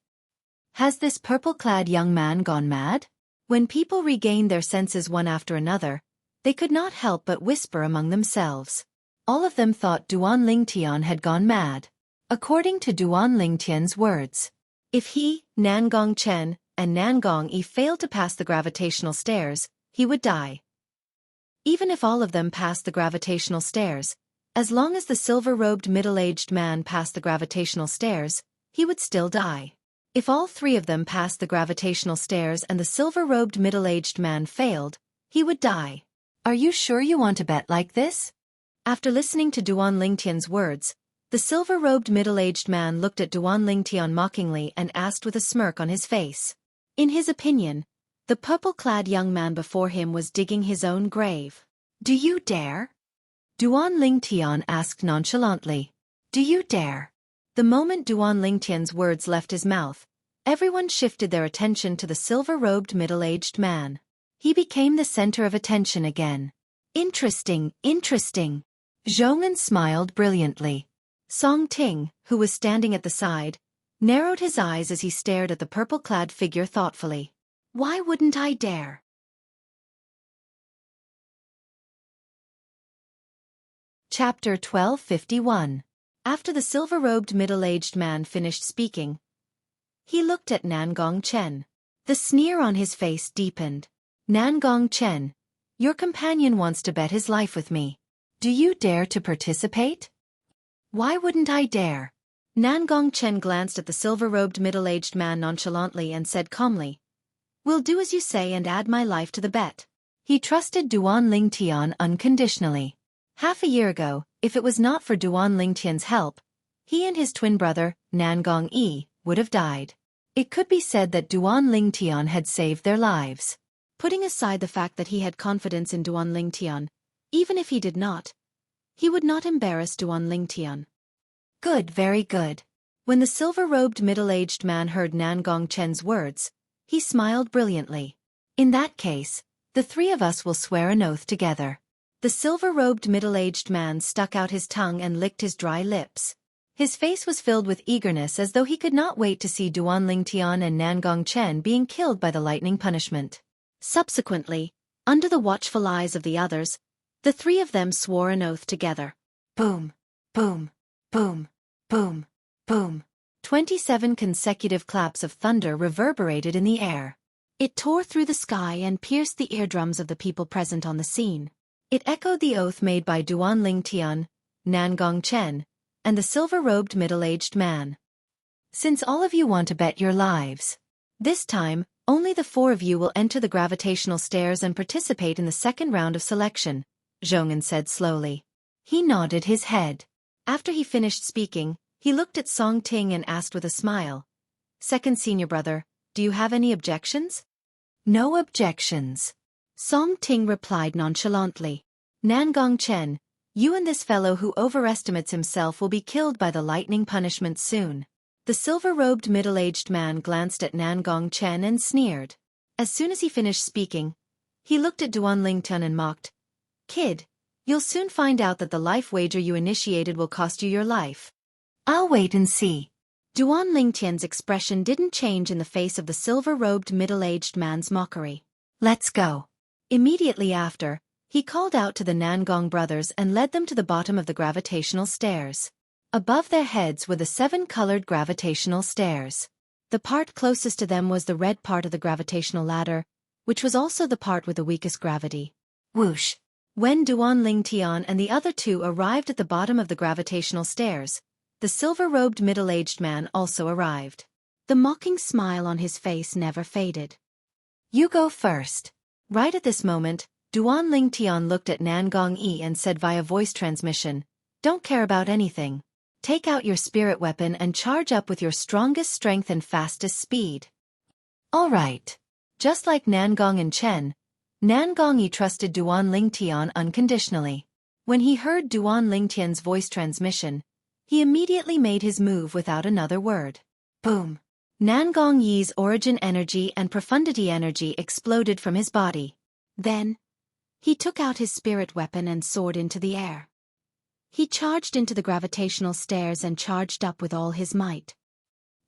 Has this purple-clad young man gone mad? When people regained their senses one after another, they could not help but whisper among themselves. All of them thought Duan Ling Tian had gone mad. According to Duan Ling Tian's words, if he, Nan Gongchen, and Nan Gongyi failed to pass the gravitational stairs, he would die. Even if all of them passed the gravitational stairs, as long as the silver-robed middle-aged man passed the gravitational stairs, he would still die. If all three of them passed the gravitational stairs and the silver-robed middle-aged man failed, he would die. Are you sure you want to bet like this? After listening to Duan Ling Tian's words, the silver-robed middle-aged man looked at Duan Ling Tian mockingly and asked with a smirk on his face. In his opinion, the purple-clad young man before him was digging his own grave. Do you dare? Duan Ling Tian asked nonchalantly. Do you dare? The moment Duan Ling Tian's words left his mouth, everyone shifted their attention to the silver-robed middle-aged man. He became the center of attention again. Interesting, interesting. Zhong En smiled brilliantly. Song Ting, who was standing at the side, narrowed his eyes as he stared at the purple-clad figure thoughtfully. Why wouldn't I dare? Chapter 1251. After the silver-robed middle-aged man finished speaking, he looked at Nan Gongchen. The sneer on his face deepened. Nan Gongchen, your companion wants to bet his life with me. Do you dare to participate? Why wouldn't I dare? Nan Gongchen glanced at the silver-robed middle-aged man nonchalantly and said calmly, Will do as you say and add my life to the bet. He trusted Duan Ling Tian unconditionally. Half a year ago, if it was not for Duan Lingtian's help, he and his twin brother, Nangong Yi, would have died. It could be said that Duan Lingtian had saved their lives. Putting aside the fact that he had confidence in Duan Lingtian, even if he did not, he would not embarrass Duan Lingtian. Good, very good. When the silver-robed middle-aged man heard Nangong Chen's words, he smiled brilliantly. In that case, the three of us will swear an oath together. The silver-robed middle-aged man stuck out his tongue and licked his dry lips. His face was filled with eagerness as though he could not wait to see Duan Lingtian and Nangong Chen being killed by the lightning punishment. Subsequently, under the watchful eyes of the others, the three of them swore an oath together. Boom, boom, boom, boom, boom. 27 consecutive claps of thunder reverberated in the air. It tore through the sky and pierced the eardrums of the people present on the scene. It echoed the oath made by Duan Lingtian, Nangong Chen, and the silver-robed middle-aged man. Since all of you want to bet your lives, this time, only the four of you will enter the gravitational stairs and participate in the second round of selection, Zhong'an said slowly. He nodded his head. After he finished speaking, he looked at Song Ting and asked with a smile, "Second senior brother, do you have any objections?" "No objections," Song Ting replied nonchalantly. "Nangong Chen, you and this fellow who overestimates himself will be killed by the lightning punishment soon." The silver-robed middle-aged man glanced at Nangong Chen and sneered. As soon as he finished speaking, he looked at Duan Lingtian and mocked, "Kid, you'll soon find out that the life wager you initiated will cost you your life." "I'll wait and see." Duan Lingtian's expression didn't change in the face of the silver-robed middle-aged man's mockery. "Let's go." Immediately after, he called out to the Nangong brothers and led them to the bottom of the gravitational stairs. Above their heads were the 7-colored gravitational stairs. The part closest to them was the red part of the gravitational ladder, which was also the part with the weakest gravity. Whoosh! When Duan Lingtian and the other two arrived at the bottom of the gravitational stairs, the silver-robed middle-aged man also arrived. The mocking smile on his face never faded. "You go first." Right at this moment, Duan Lingtian looked at Nangong Yi and said via voice transmission, "Don't care about anything. Take out your spirit weapon and charge up with your strongest strength and fastest speed." All right. Just like Nangong and Chen, Nangong Yi trusted Duan Lingtian unconditionally. When he heard Duan Lingtian's voice transmission, he immediately made his move without another word. Boom! Nangong Yi's origin energy and profundity energy exploded from his body. Then, he took out his spirit weapon and soared into the air. He charged into the gravitational stairs and charged up with all his might.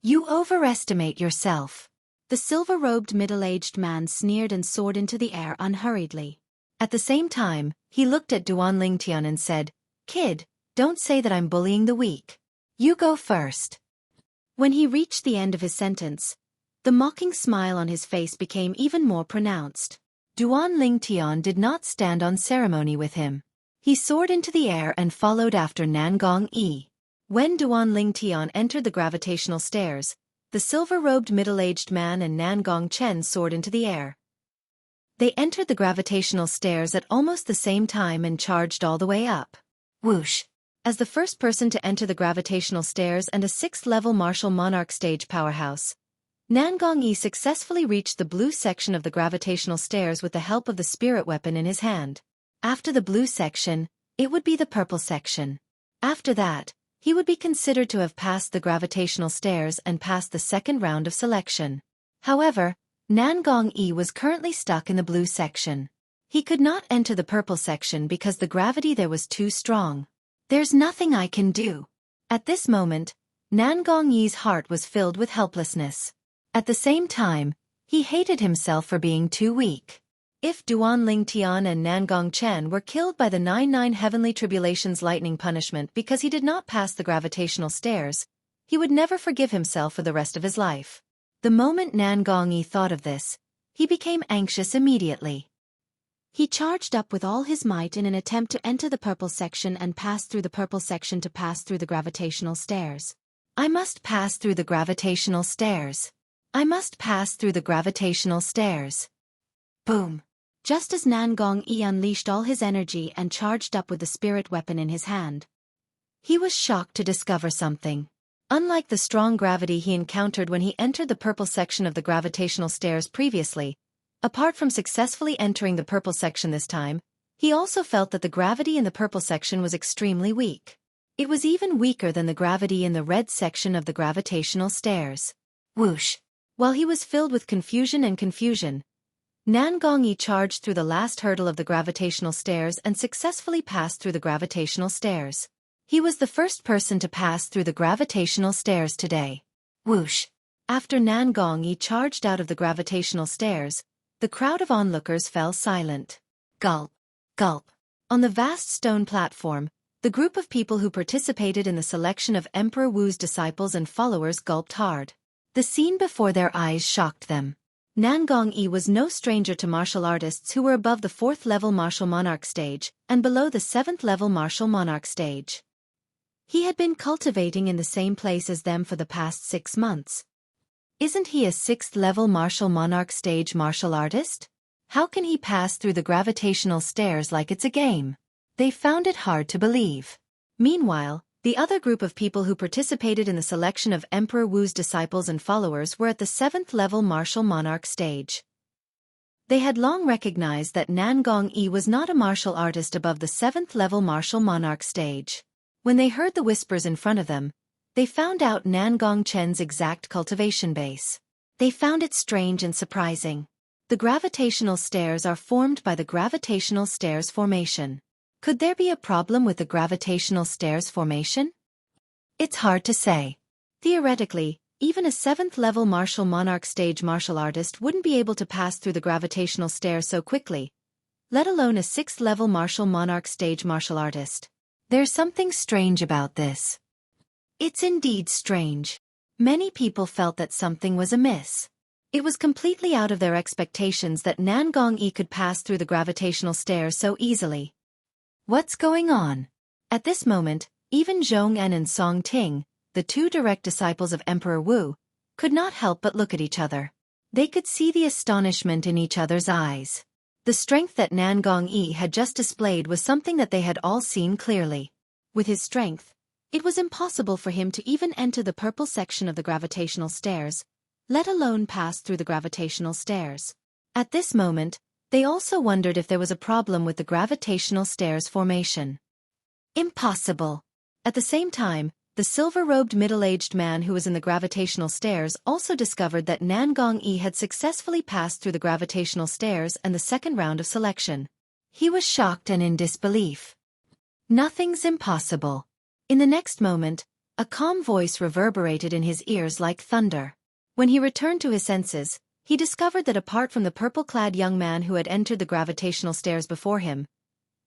"You overestimate yourself." The silver-robed middle-aged man sneered and soared into the air unhurriedly. At the same time, he looked at Duan Lingtian and said, "Kid, don't say that I'm bullying the weak. You go first." When he reached the end of his sentence, the mocking smile on his face became even more pronounced. Duan Lingtian did not stand on ceremony with him. He soared into the air and followed after Nangong Yi. When Duan Lingtian entered the gravitational stairs, the silver-robed middle-aged man and Nangong Chen soared into the air. They entered the gravitational stairs at almost the same time and charged all the way up. Whoosh! As the first person to enter the gravitational stairs and a 6th-level martial monarch stage powerhouse, Nangong Yi successfully reached the blue section of the gravitational stairs with the help of the spirit weapon in his hand. After the blue section, it would be the purple section. After that, he would be considered to have passed the gravitational stairs and passed the second round of selection. However, Nangong Yi was currently stuck in the blue section. He could not enter the purple section because the gravity there was too strong. "There's nothing I can do." At this moment, Nangong Yi's heart was filled with helplessness. At the same time, he hated himself for being too weak. If Duan Lingtian and Nangong Chen were killed by the 99 Heavenly Tribulations lightning punishment because he did not pass the gravitational stairs, he would never forgive himself for the rest of his life. The moment Nangong Yi thought of this, he became anxious immediately. He charged up with all his might in an attempt to enter the purple section and pass through the purple section to pass through the gravitational stairs. "I must pass through the gravitational stairs. I must pass through the gravitational stairs." Boom! just as Nangong-yi unleashed all his energy and charged up with the spirit weapon in his hand. He was shocked to discover something. Unlike the strong gravity he encountered when he entered the purple section of the gravitational stairs previously, apart from successfully entering the purple section this time, he also felt that the gravity in the purple section was extremely weak. It was even weaker than the gravity in the red section of the gravitational stairs. Whoosh! While he was filled with confusion, Nangong-yi charged through the last hurdle of the gravitational stairs and successfully passed through the gravitational stairs. He was the first person to pass through the gravitational stairs today. Whoosh! After Nangong-yi charged out of the gravitational stairs, the crowd of onlookers fell silent. Gulp! Gulp! On the vast stone platform, the group of people who participated in the selection of Emperor Wu's disciples and followers gulped hard. The scene before their eyes shocked them. Nangong-yi was no stranger to martial artists who were above the 4th level martial monarch stage and below the 7th level martial monarch stage. He had been cultivating in the same place as them for the past 6 months. Isn't he a 6th level martial monarch stage martial artist? How can he pass through the gravitational stairs like it's a game? They found it hard to believe. Meanwhile, the other group of people who participated in the selection of Emperor Wu's disciples and followers were at the 7th level martial monarch stage. They had long recognized that Nangong-yi was not a martial artist above the 7th level martial monarch stage. When they heard the whispers in front of them, they found out Nangong Chen's exact cultivation base. They found it strange and surprising. The gravitational stairs are formed by the gravitational stairs formation. Could there be a problem with the gravitational stairs formation? It's hard to say. Theoretically, even a 7th level martial monarch stage martial artist wouldn't be able to pass through the gravitational stairs so quickly, let alone a 6th level martial monarch stage martial artist. There's something strange about this. It's indeed strange. Many people felt that something was amiss. It was completely out of their expectations that Nangong-yi could pass through the gravitational stairs so easily. What's going on? At this moment, even Zhong-en and Song-ting, the 2 direct disciples of Emperor Wu, could not help but look at each other. They could see the astonishment in each other's eyes. The strength that Nangong-yi had just displayed was something that they had all seen clearly. With his strength, it was impossible for him to even enter the purple section of the gravitational stairs, let alone pass through the gravitational stairs. At this moment, they also wondered if there was a problem with the gravitational stairs formation. Impossible! At the same time, the silver-robed middle-aged man who was in the gravitational stairs also discovered that Nangong-yi had successfully passed through the gravitational stairs and the second round of selection. He was shocked and in disbelief. Nothing's impossible. In the next moment, a calm voice reverberated in his ears like thunder. When he returned to his senses, he discovered that apart from the purple-clad young man who had entered the gravitational stairs before him,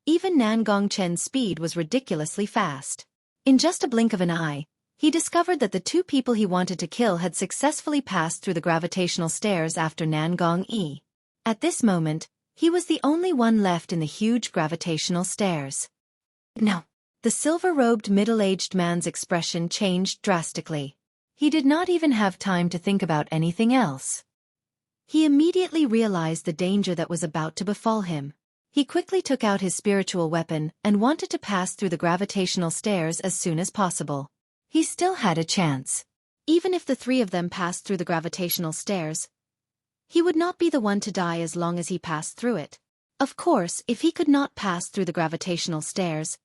even Nangong Chen's speed was ridiculously fast. In just a blink of an eye, he discovered that the 2 people he wanted to kill had successfully passed through the gravitational stairs after Nangong-yi. At this moment, he was the only one left in the huge gravitational stairs. No. The silver-robed middle-aged man's expression changed drastically. He did not even have time to think about anything else. He immediately realized the danger that was about to befall him. He quickly took out his spiritual weapon and wanted to pass through the gravitational stairs as soon as possible. He still had a chance. Even if the 3 of them passed through the gravitational stairs, he would not be the one to die as long as he passed through it. Of course, if he could not pass through the gravitational stairs,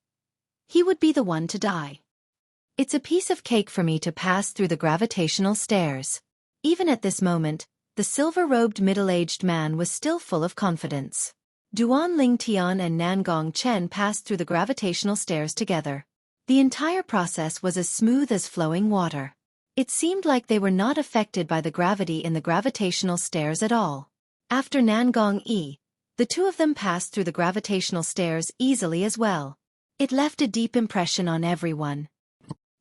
he would be the one to die. It's a piece of cake for me to pass through the gravitational stairs. Even at this moment, the silver-robed middle-aged man was still full of confidence. Duan Lingtian and Nangong Chen passed through the gravitational stairs together. The entire process was as smooth as flowing water. It seemed like they were not affected by the gravity in the gravitational stairs at all. After Nangong-yi, the 2 of them passed through the gravitational stairs easily as well. It left a deep impression on everyone.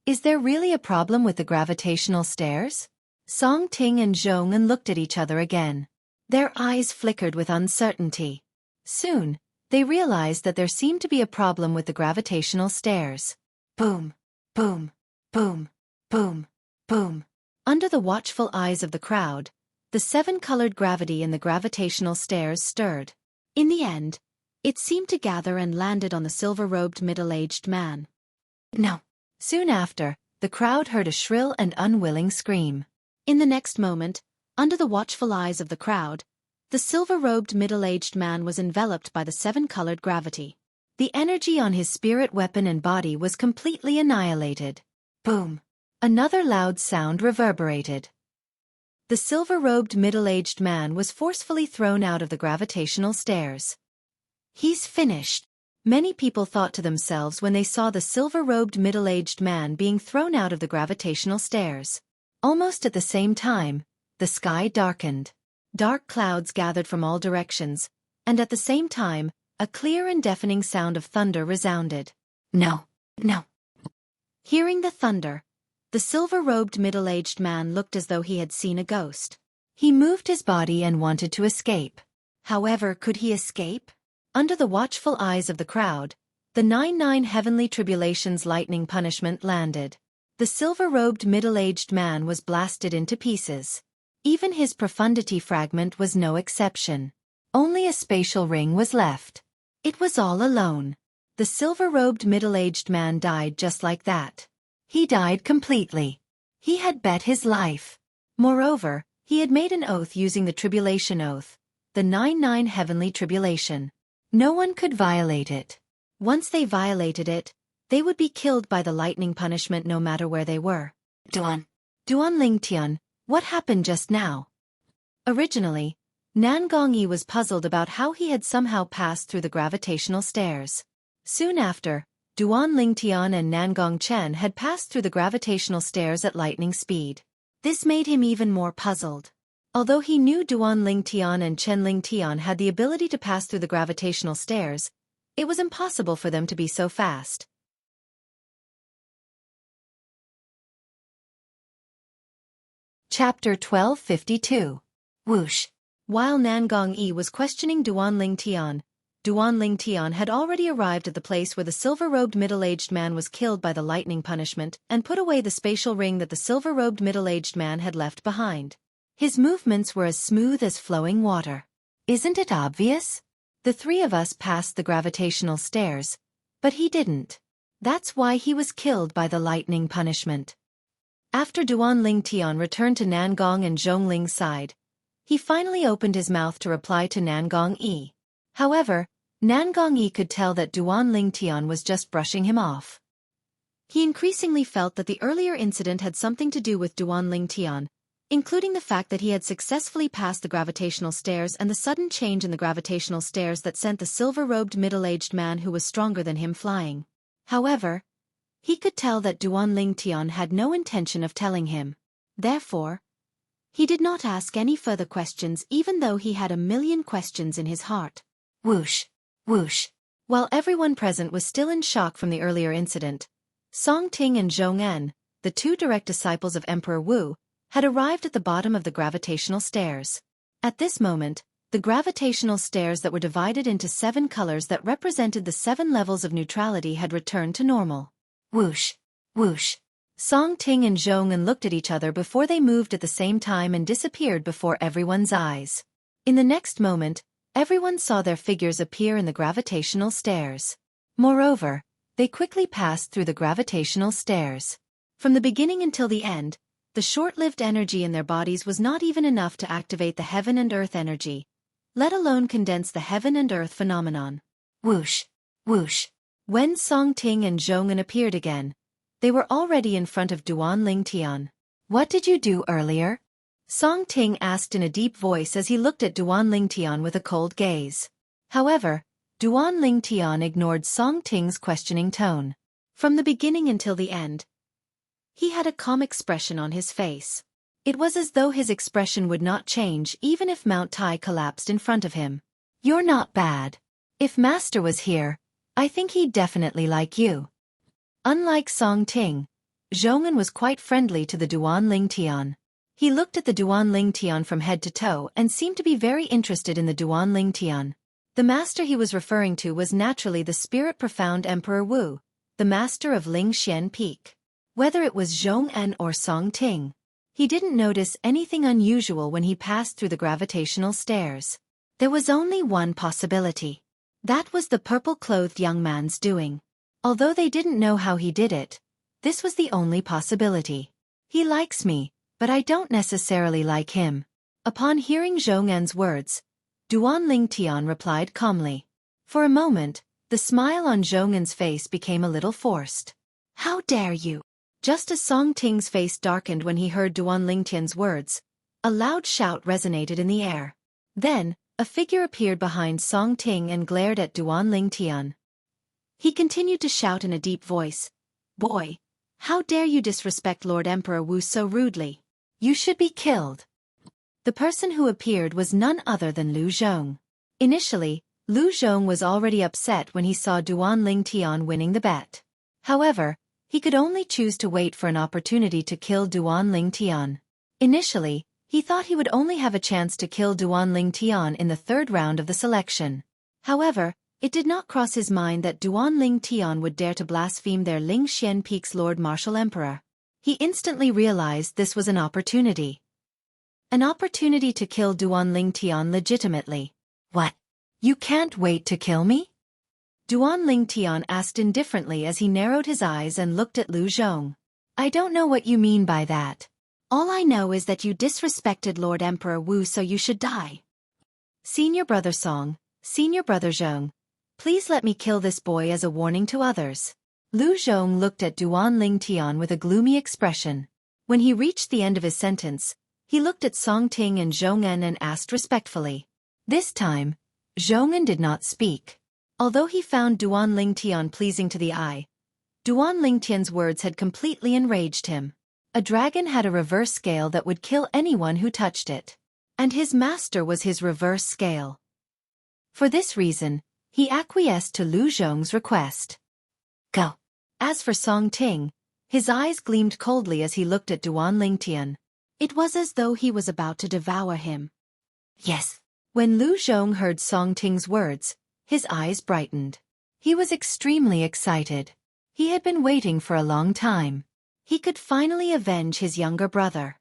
Is there really a problem with the gravitational stairs? Song-ting and Zhong-en looked at each other again. Their eyes flickered with uncertainty. Soon, they realized that there seemed to be a problem with the gravitational stairs. Boom, boom, boom, boom, boom. Under the watchful eyes of the crowd, the 7-colored gravity in the gravitational stairs stirred. In the end, it seemed to gather and landed on the silver-robed middle-aged man. No. Soon after, the crowd heard a shrill and unwilling scream. In the next moment, under the watchful eyes of the crowd, the silver-robed middle-aged man was enveloped by the seven-colored gravity. The energy on his spirit weapon and body was completely annihilated. Boom! Another loud sound reverberated. The silver-robed middle-aged man was forcefully thrown out of the gravitational stairs. He's finished. Many people thought to themselves when they saw the silver-robed middle-aged man being thrown out of the gravitational stairs. Almost at the same time, the sky darkened. Dark clouds gathered from all directions, and at the same time, a clear and deafening sound of thunder resounded. No, no. Hearing the thunder, the silver-robed middle-aged man looked as though he had seen a ghost. He moved his body and wanted to escape. However, could he escape? Under the watchful eyes of the crowd, the 9 heavenly tribulations lightning punishment landed. The silver-robed middle-aged man was blasted into pieces. Even his profundity fragment was no exception. Only a spatial ring was left. It was all alone. The silver-robed middle-aged man died just like that. He died completely. He had bet his life. Moreover, he had made an oath using the tribulation oath, the 9 heavenly tribulation. No one could violate it. Once they violated it, they would be killed by the lightning punishment no matter where they were. Duan Lingtian, what happened just now? Originally, Nangongyi was puzzled about how he had somehow passed through the gravitational stairs. Soon after, Duan Lingtian and Nangong Chen had passed through the gravitational stairs at lightning speed. This made him even more puzzled. Although he knew Duan Lingtian and Chen Lingtian had the ability to pass through the gravitational stairs, it was impossible for them to be so fast. Chapter 1252. Whoosh. While Nangong Yi was questioning Duan Lingtian had already arrived at the place where the silver-robed middle-aged man was killed by the lightning punishment and put away the spatial ring that the silver-robed middle-aged man had left behind. His movements were as smooth as flowing water. Isn't it obvious? The three of us passed the gravitational stairs, but he didn't. That's why he was killed by the lightning punishment. After Duan Lingtian returned to Nangong and Zhongling's side, he finally opened his mouth to reply to Nangong Yi. However, Nangong Yi could tell that Duan Lingtian was just brushing him off. He increasingly felt that the earlier incident had something to do with Duan Lingtian, including the fact that he had successfully passed the gravitational stairs and the sudden change in the gravitational stairs that sent the silver-robed middle-aged man who was stronger than him flying. However, he could tell that Duan Lingtian had no intention of telling him. Therefore, he did not ask any further questions even though he had a million questions in his heart. Whoosh, whoosh. While everyone present was still in shock from the earlier incident, Song Ting and Zhong En, the two direct disciples of Emperor Wu, had arrived at the bottom of the gravitational stairs. At this moment, the gravitational stairs that were divided into 7 colors that represented the 7 levels of neutrality had returned to normal. Whoosh, whoosh. Song Ting and Zhong En looked at each other before they moved at the same time and disappeared before everyone's eyes. In the next moment, everyone saw their figures appear in the gravitational stairs. Moreover, they quickly passed through the gravitational stairs. From the beginning until the end, the short-lived energy in their bodies was not even enough to activate the heaven and earth energy, let alone condense the heaven and earth phenomenon. Whoosh, whoosh. When Song Ting and Zhong En appeared again, they were already in front of Duan Lingtian. What did you do earlier? Song Ting asked in a deep voice as he looked at Duan Lingtian with a cold gaze. However, Duan Lingtian ignored Song Ting's questioning tone. From the beginning until the end, he had a calm expression on his face. It was as though his expression would not change even if Mount Tai collapsed in front of him. You're not bad. If Master was here, I think he'd definitely like you. Unlike Song Ting, Zhong En was quite friendly to the Duan Lingtian. He looked at the Duan Lingtian from head to toe and seemed to be very interested in the Duan Lingtian. The master he was referring to was naturally the spirit-profound Emperor Wu, the master of Lingxian Peak. Whether it was Zhong En or Song Ting, he didn't notice anything unusual when he passed through the gravitational stairs. There was only one possibility. That was the purple-clothed young man's doing. Although they didn't know how he did it, this was the only possibility. He likes me, but I don't necessarily like him. Upon hearing Zhong En's words, Duan Lingtian replied calmly. For a moment, the smile on Zhong En's face became a little forced. How dare you? Just as Song Ting's face darkened when he heard Duan Lingtian's words, a loud shout resonated in the air. Then, a figure appeared behind Song Ting and glared at Duan Lingtian. He continued to shout in a deep voice, "Boy, how dare you disrespect Lord Emperor Wu so rudely? You should be killed." The person who appeared was none other than Lu Zhong. Initially, Lu Zhong was already upset when he saw Duan Lingtian winning the bet. However, he could only choose to wait for an opportunity to kill Duan Lingtian. Initially, he thought he would only have a chance to kill Duan Lingtian in the third round of the selection. However, it did not cross his mind that Duan Lingtian would dare to blaspheme their Lingxian Peak's Lord Martial Emperor. He instantly realized this was an opportunity. An opportunity to kill Duan Lingtian legitimately. What? You can't wait to kill me? Duan Lingtian asked indifferently as he narrowed his eyes and looked at Lu Zhong. I don't know what you mean by that. All I know is that you disrespected Lord Emperor Wu, so you should die. Senior Brother Song, Senior Brother Zhong, please let me kill this boy as a warning to others. Lu Zhong looked at Duan Lingtian with a gloomy expression. When he reached the end of his sentence, he looked at Song Ting and Zhong En and asked respectfully. This time, Zhong En did not speak. Although he found Duan Lingtian pleasing to the eye, Duan Lingtian's words had completely enraged him. A dragon had a reverse scale that would kill anyone who touched it. And his master was his reverse scale. For this reason, he acquiesced to Lu Zhong's request. Go. As for Song Ting, his eyes gleamed coldly as he looked at Duan Lingtian. It was as though he was about to devour him. Yes. When Lu Zhong heard Song Ting's words, his eyes brightened. He was extremely excited. He had been waiting for a long time. He could finally avenge his younger brother.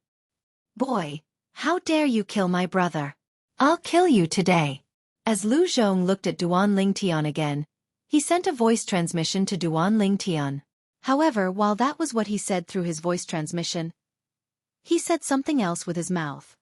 Boy, how dare you kill my brother? I'll kill you today. As Lu Zhong looked at Duan Lingtian again, he sent a voice transmission to Duan Lingtian. However, while that was what he said through his voice transmission, he said something else with his mouth.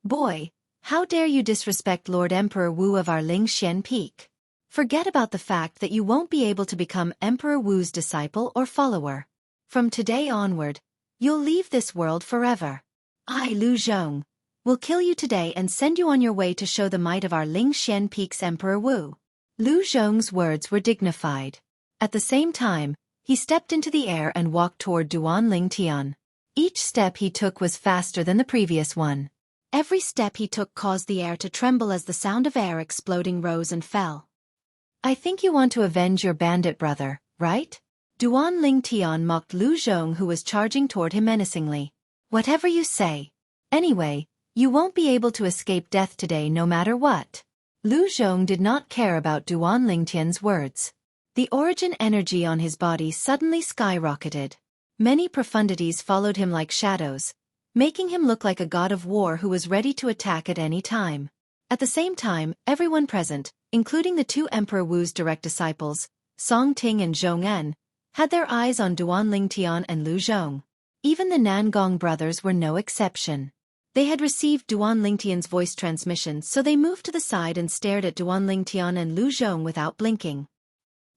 Boy, how dare you disrespect Lord Emperor Wu of our Lingxian Peak? Forget about the fact that you won't be able to become Emperor Wu's disciple or follower. From today onward, you'll leave this world forever. I, Lu Zhong, will kill you today and send you on your way to show the might of our Lingxian Peak's Emperor Wu. Lu Zhong's words were dignified. At the same time, he stepped into the air and walked toward Duan Lingtian. Each step he took was faster than the previous one. Every step he took caused the air to tremble as the sound of air exploding rose and fell. I think you want to avenge your bandit brother, right? Duan Lingtian mocked Lu Zhong, who was charging toward him menacingly. Whatever you say. Anyway, you won't be able to escape death today no matter what. Lu Zhong did not care about Duan Lingtian's words. The origin energy on his body suddenly skyrocketed. Many profundities followed him like shadows, making him look like a god of war who was ready to attack at any time. At the same time, everyone present, including the two Emperor Wu's direct disciples, Song Ting and Zhong En, had their eyes on Duan Lingtian and Lu Zhong. Even the Nangong brothers were no exception. They had received Duan Lingtian's voice transmission, so they moved to the side and stared at Duan Lingtian and Lu Zhong without blinking.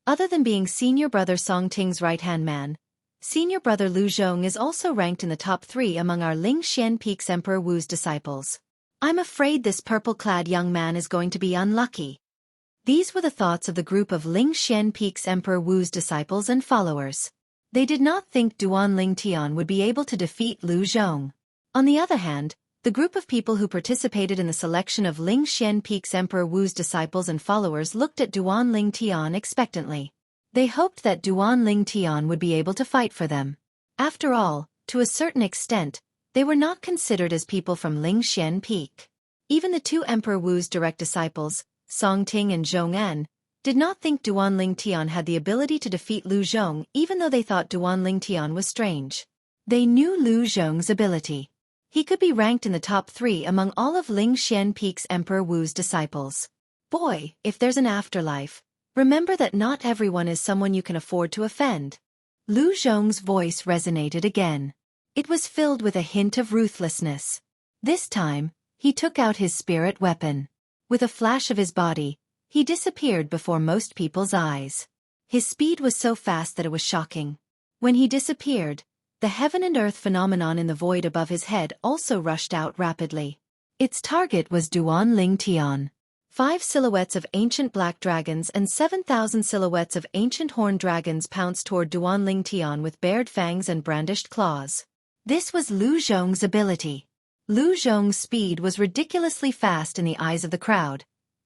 Other than being senior brother Song Ting's right-hand man, senior brother Lu Zhong is also ranked in the top 3 among our Lingxian Peak's Emperor Wu's disciples. I'm afraid this purple-clad young man is going to be unlucky. These were the thoughts of the group of Lingxian Peak's Emperor Wu's disciples and followers. They did not think Duan Lingtian would be able to defeat Lu Zhong. On the other hand, the group of people who participated in the selection of Lingxian Peak's Emperor Wu's disciples and followers looked at Duan Lingtian expectantly. They hoped that Duan Lingtian would be able to fight for them. After all, to a certain extent, they were not considered as people from Lingxian Peak. Even the two Emperor Wu's direct disciples, Song Ting and Zhong En, did not think Duan Lingtian had the ability to defeat Lu Zhong, even though they thought Duan Lingtian was strange. They knew Lu Zhong's ability. He could be ranked in the top 3 among all of Ling Xian Peak's Emperor Wu's disciples. Boy, if there's an afterlife, remember that not everyone is someone you can afford to offend. Lu Zhong's voice resonated again. It was filled with a hint of ruthlessness. This time, he took out his spirit weapon. With a flash of his body, he disappeared before most people's eyes. His speed was so fast that it was shocking. When he disappeared, the heaven and earth phenomenon in the void above his head also rushed out rapidly. Its target was Duan Ling Tian. 5 silhouettes of ancient black dragons and 7,000 silhouettes of ancient horned dragons pounced toward Duan Ling Tian with bared fangs and brandished claws. This was Lu Zhong's ability. Lu Zhong's speed was ridiculously fast in the eyes of the crowd,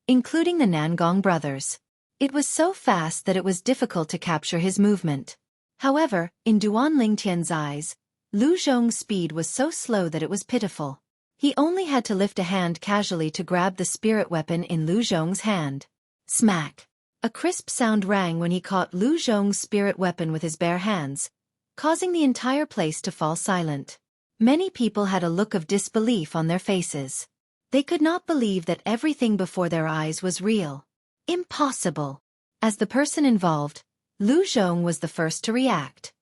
including the Nangong brothers. It was so fast that it was difficult to capture his movement. However, in Duan Ling Tian's eyes, Lu Zhong's speed was so slow that it was pitiful. He only had to lift a hand casually to grab the spirit weapon in Lu Zhong's hand. Smack! A crisp sound rang when he caught Lu Zhong's spirit weapon with his bare hands, causing the entire place to fall silent. Many people had a look of disbelief on their faces. They could not believe that everything before their eyes was real. Impossible! As the person involved, Lu Zhong was the first to react.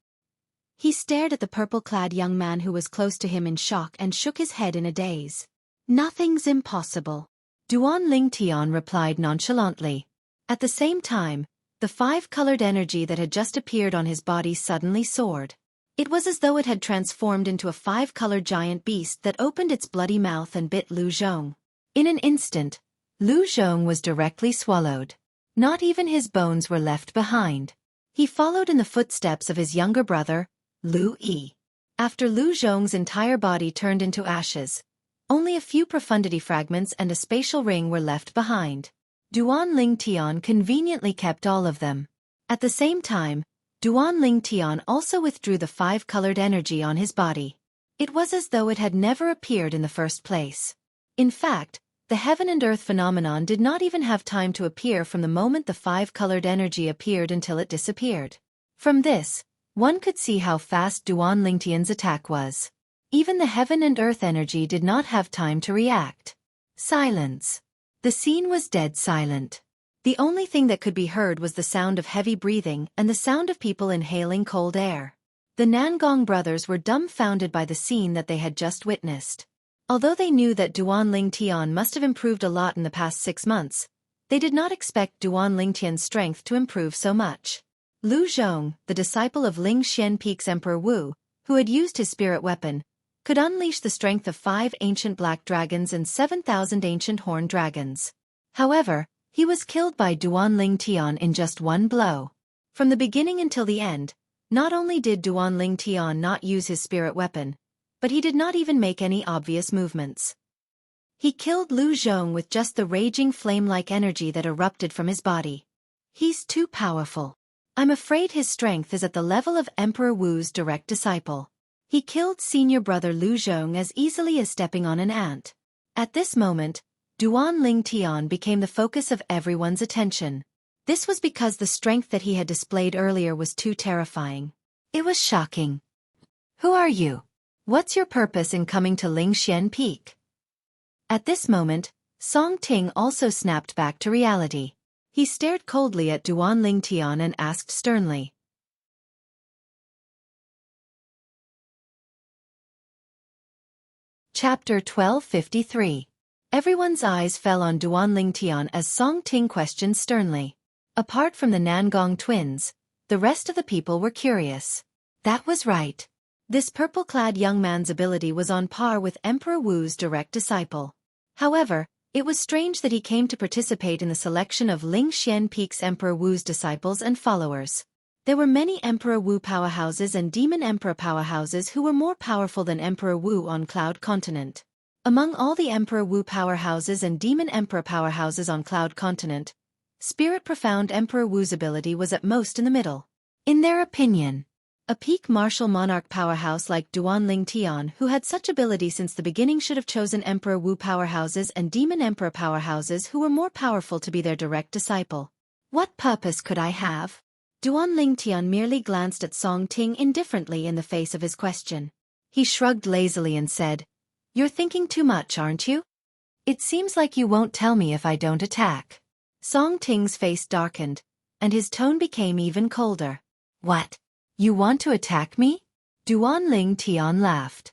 He stared at the purple-clad young man who was close to him in shock and shook his head in a daze. Nothing's impossible. Duan Ling Tian replied nonchalantly. At the same time, the 5-colored energy that had just appeared on his body suddenly soared. It was as though it had transformed into a 5-colored giant beast that opened its bloody mouth and bit Lu Zhong. In an instant, Lu Zhong was directly swallowed. Not even his bones were left behind. He followed in the footsteps of his younger brother, Lu Yi. After Lu Zhong's entire body turned into ashes, only a few profundity fragments and a spatial ring were left behind. Duan Ling Tian conveniently kept all of them. At the same time, Duan Ling Tian also withdrew the 5-colored energy on his body. It was as though it had never appeared in the first place. In fact, the heaven and earth phenomenon did not even have time to appear from the moment the 5-colored energy appeared until it disappeared. From this, one could see how fast Duan Ling Tian's attack was. Even the heaven and earth energy did not have time to react. Silence. The scene was dead silent. The only thing that could be heard was the sound of heavy breathing and the sound of people inhaling cold air. The Nangong brothers were dumbfounded by the scene that they had just witnessed. Although they knew that Duan Ling Tian must have improved a lot in the past 6 months, they did not expect Duan Ling Tian's strength to improve so much. Lu Zhong, the disciple of Ling Xian Peak's Emperor Wu, who had used his spirit weapon, could unleash the strength of 5 ancient black dragons and 7,000 ancient horned dragons. However, he was killed by Duan Ling Tian in just one blow. From the beginning until the end, not only did Duan Ling Tian not use his spirit weapon, but he did not even make any obvious movements. He killed Lu Zhong with just the raging flame-like energy that erupted from his body. He's too powerful. I'm afraid his strength is at the level of Emperor Wu's direct disciple. He killed senior brother Lu Zhong as easily as stepping on an ant. At this moment, Duan Ling Tian became the focus of everyone's attention. This was because the strength that he had displayed earlier was too terrifying. It was shocking. Who are you? What's your purpose in coming to Ling Xian Peak? At this moment, Song Ting also snapped back to reality. He stared coldly at Duan Ling Tian and asked sternly. Chapter 1253. Everyone's eyes fell on Duan Ling Tian as Song Ting questioned sternly. Apart from the Nangong twins, the rest of the people were curious. That was right. This purple-clad young man's ability was on par with Emperor Wu's direct disciple. However, it was strange that he came to participate in the selection of Ling Xian Peak's Emperor Wu's disciples and followers. There were many Emperor Wu powerhouses and Demon Emperor powerhouses who were more powerful than Emperor Wu on Cloud Continent. Among all the Emperor Wu powerhouses and Demon Emperor powerhouses on Cloud Continent, Spirit Profound Emperor Wu's ability was at most in the middle. In their opinion, a peak martial monarch powerhouse like Duan Ling Tian, who had such ability since the beginning, should have chosen Emperor Wu powerhouses and Demon Emperor powerhouses who were more powerful to be their direct disciple. What purpose could I have? Duan Ling Tian merely glanced at Song Ting indifferently in the face of his question. He shrugged lazily and said, You're thinking too much, aren't you? It seems like you won't tell me if I don't attack. Song Ting's face darkened, and his tone became even colder. What? You want to attack me? Duan Ling Tian laughed.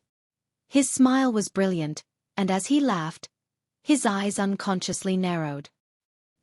His smile was brilliant, and as he laughed, his eyes unconsciously narrowed.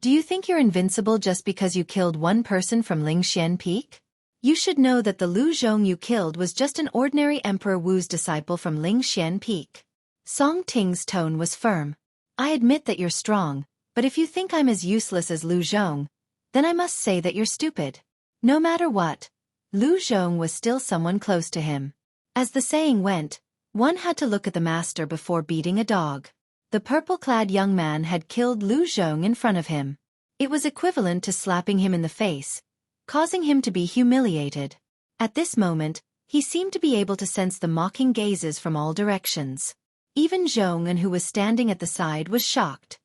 Do you think you're invincible just because you killed one person from Lingxian Peak? You should know that the Lu Zhong you killed was just an ordinary Emperor Wu's disciple from Lingxian Peak. Song Ting's tone was firm. I admit that you're strong, but if you think I'm as useless as Lu Zhong, then I must say that you're stupid. No matter what, Lu Zhong was still someone close to him. As the saying went, one had to look at the master before beating a dog. The purple-clad young man had killed Lu Zhong in front of him. It was equivalent to slapping him in the face, causing him to be humiliated. At this moment, he seemed to be able to sense the mocking gazes from all directions. Even Zhong, who was standing at the side, was shocked.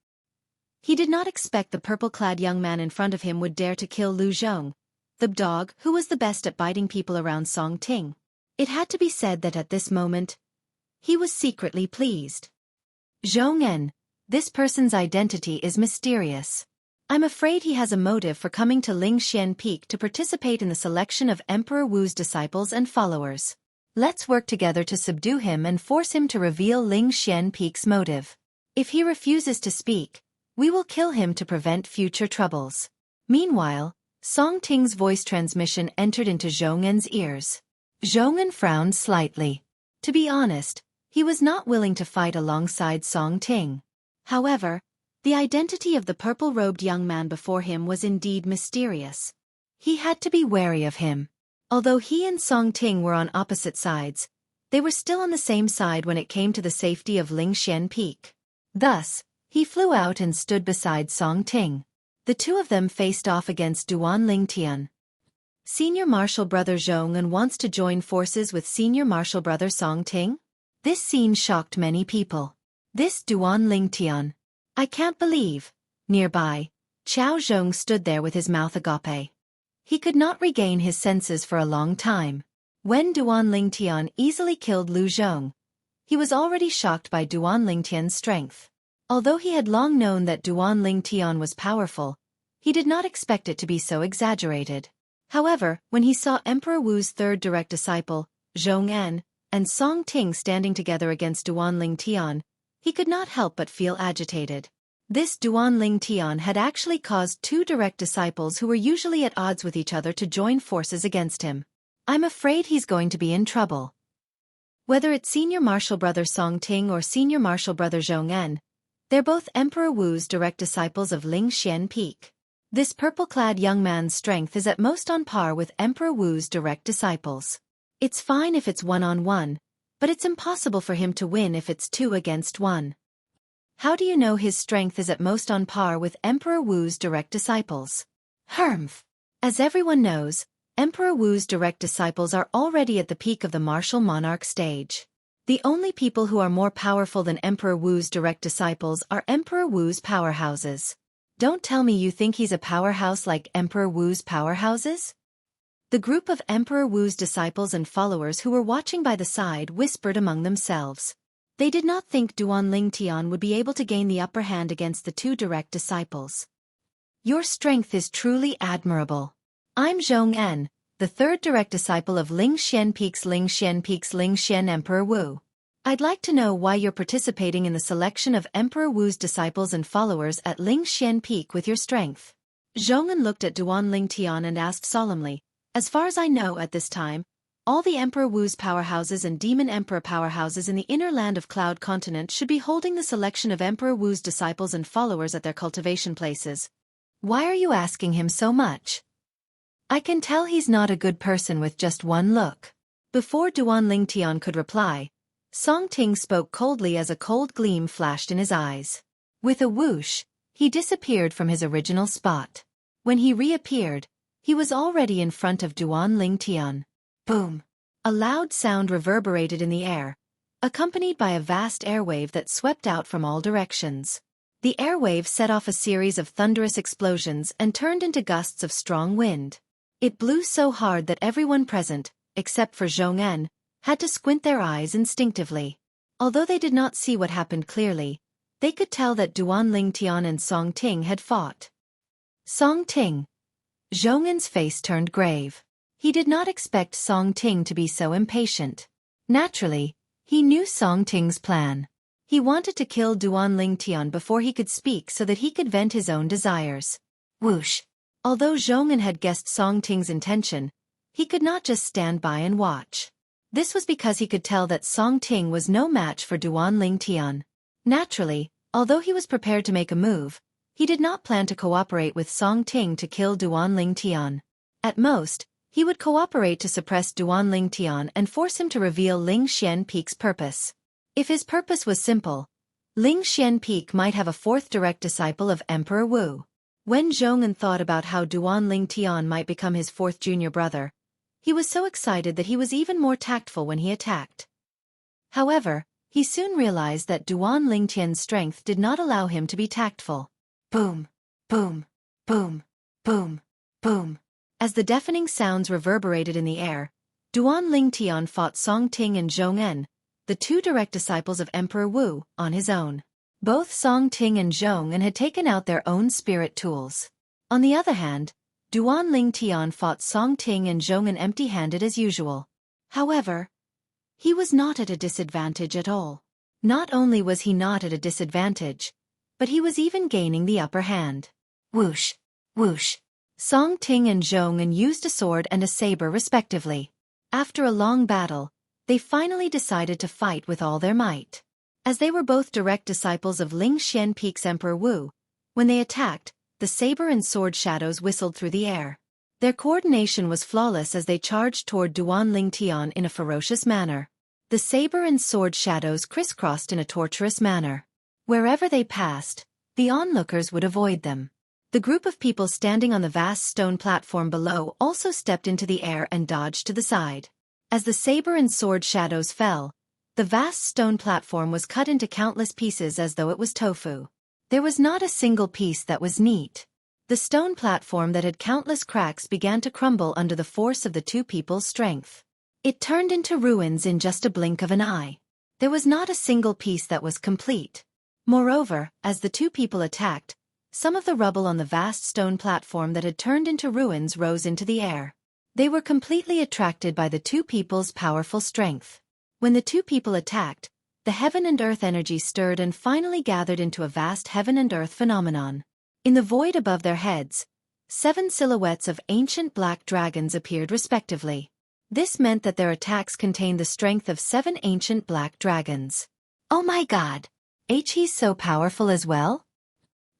He did not expect the purple-clad young man in front of him would dare to kill Lu Zhong, the dog who was the best at biting people around Song Ting. It had to be said that at this moment, he was secretly pleased. Zhong, this person's identity is mysterious. I'm afraid he has a motive for coming to Lingxian Peak to participate in the selection of Emperor Wu's disciples and followers. Let's work together to subdue him and force him to reveal Lingxian Peak's motive. If he refuses to speak, we will kill him to prevent future troubles. Meanwhile, Song Ting's voice transmission entered into Zhong's ears. Zhong frowned slightly. To be honest, he was not willing to fight alongside Song Ting. However, the identity of the purple-robed young man before him was indeed mysterious. He had to be wary of him. Although he and Song Ting were on opposite sides, they were still on the same side when it came to the safety of Lingxian Peak. Thus, he flew out and stood beside Song Ting. The two of them faced off against Duan Lingtian. Senior Marshal Brother Zhong wants to join forces with Senior Marshal Brother Song Ting? This scene shocked many people. This Duan Lingtian. I can't believe. Nearby, Qiao Zhong stood there with his mouth agape. He could not regain his senses for a long time. When Duan Lingtian easily killed Lu Zhong, he was already shocked by Duan Lingtian's strength. Although he had long known that Duan Lingtian was powerful, he did not expect it to be so exaggerated. However, when he saw Emperor Wu's third direct disciple, Zhong and Song Ting standing together against Duan Lingtian, he could not help but feel agitated. This Duan Lingtian had actually caused two direct disciples who were usually at odds with each other to join forces against him. I'm afraid he's going to be in trouble. Whether it's Senior Marshal Brother Song Ting or Senior Marshal Brother Zhong, they're both Emperor Wu's direct disciples of Lingxian Peak. This purple-clad young man's strength is at most on par with Emperor Wu's direct disciples. It's fine if it's one-on-one, but it's impossible for him to win if it's 2 against 1. How do you know his strength is at most on par with Emperor Wu's direct disciples? Humph! As everyone knows, Emperor Wu's direct disciples are already at the peak of the martial monarch stage. The only people who are more powerful than Emperor Wu's direct disciples are Emperor Wu's powerhouses. Don't tell me you think he's a powerhouse like Emperor Wu's powerhouses? The group of Emperor Wu's disciples and followers who were watching by the side whispered among themselves. They did not think Duan Lingtian would be able to gain the upper hand against the two direct disciples. Your strength is truly admirable. I'm Zhong, the third direct disciple of Lingxian Peak's Lingxian Emperor Wu. I'd like to know why you're participating in the selection of Emperor Wu's disciples and followers at Lingxian Peak with your strength. Zhong looked at Duan Lingtian and asked solemnly, as far as I know at this time, all the Emperor Wu's powerhouses and Demon Emperor powerhouses in the inner land of Cloud Continent should be holding the selection of Emperor Wu's disciples and followers at their cultivation places. Why are you asking him so much? I can tell he's not a good person with just one look. Before Duan Lingtian could reply, Song Ting spoke coldly as a cold gleam flashed in his eyes. With a whoosh, he disappeared from his original spot. When he reappeared, he was already in front of Duan Lingtian. Boom! A loud sound reverberated in the air, accompanied by a vast airwave that swept out from all directions. The airwave set off a series of thunderous explosions and turned into gusts of strong wind. It blew so hard that everyone present, except for Zhong, had to squint their eyes instinctively. Although they did not see what happened clearly, they could tell that Duan Lingtian and Song Ting had fought. Song Ting. Zhongen's face turned grave. He did not expect Song Ting to be so impatient. Naturally, he knew Song Ting's plan. He wanted to kill Duan Lingtian before he could speak so that he could vent his own desires. Whoosh! Although Zhongen had guessed Song Ting's intention, he could not just stand by and watch. This was because he could tell that Song Ting was no match for Duan Lingtian. Naturally, although he was prepared to make a move, he did not plan to cooperate with Song Ting to kill Duan Lingtian. At most, he would cooperate to suppress Duan Lingtian and force him to reveal Ling Xian Peak's purpose. If his purpose was simple, Ling Xian Peak might have a fourth direct disciple of Emperor Wu. When Zhongen thought about how Duan Lingtian might become his fourth junior brother, he was so excited that he was even more tactful when he attacked. However, he soon realized that Duan Lingtian's strength did not allow him to be tactful. Boom, boom, boom, boom, boom. As the deafening sounds reverberated in the air, Duan Lingtian fought Song Ting and Zhongen, the two direct disciples of Emperor Wu, on his own. Both Song Ting and Zhongen had taken out their own spirit tools. On the other hand, Duan Lingtian fought Song Ting and Zhongen empty-handed as usual. However, he was not at a disadvantage at all. Not only was he not at a disadvantage, but he was even gaining the upper hand. Whoosh, whoosh. Song Ting and Zhongen used a sword and a saber respectively. After a long battle, they finally decided to fight with all their might. As they were both direct disciples of Ling Xian Peak's Emperor Wu, when they attacked, the saber and sword shadows whistled through the air. Their coordination was flawless as they charged toward Duan Lingtian in a ferocious manner. The saber and sword shadows crisscrossed in a torturous manner. Wherever they passed, the onlookers would avoid them. The group of people standing on the vast stone platform below also stepped into the air and dodged to the side. As the saber and sword shadows fell, the vast stone platform was cut into countless pieces as though it was tofu. There was not a single piece that was neat. The stone platform that had countless cracks began to crumble under the force of the two people's strength. It turned into ruins in just a blink of an eye. There was not a single piece that was complete. Moreover, as the two people attacked, some of the rubble on the vast stone platform that had turned into ruins rose into the air. They were completely attracted by the two people's powerful strength. When the two people attacked, the heaven and earth energy stirred and finally gathered into a vast heaven and earth phenomenon. In the void above their heads, 7 silhouettes of ancient black dragons appeared respectively. This meant that their attacks contained the strength of 7 ancient black dragons. Oh my god! He's so powerful as well?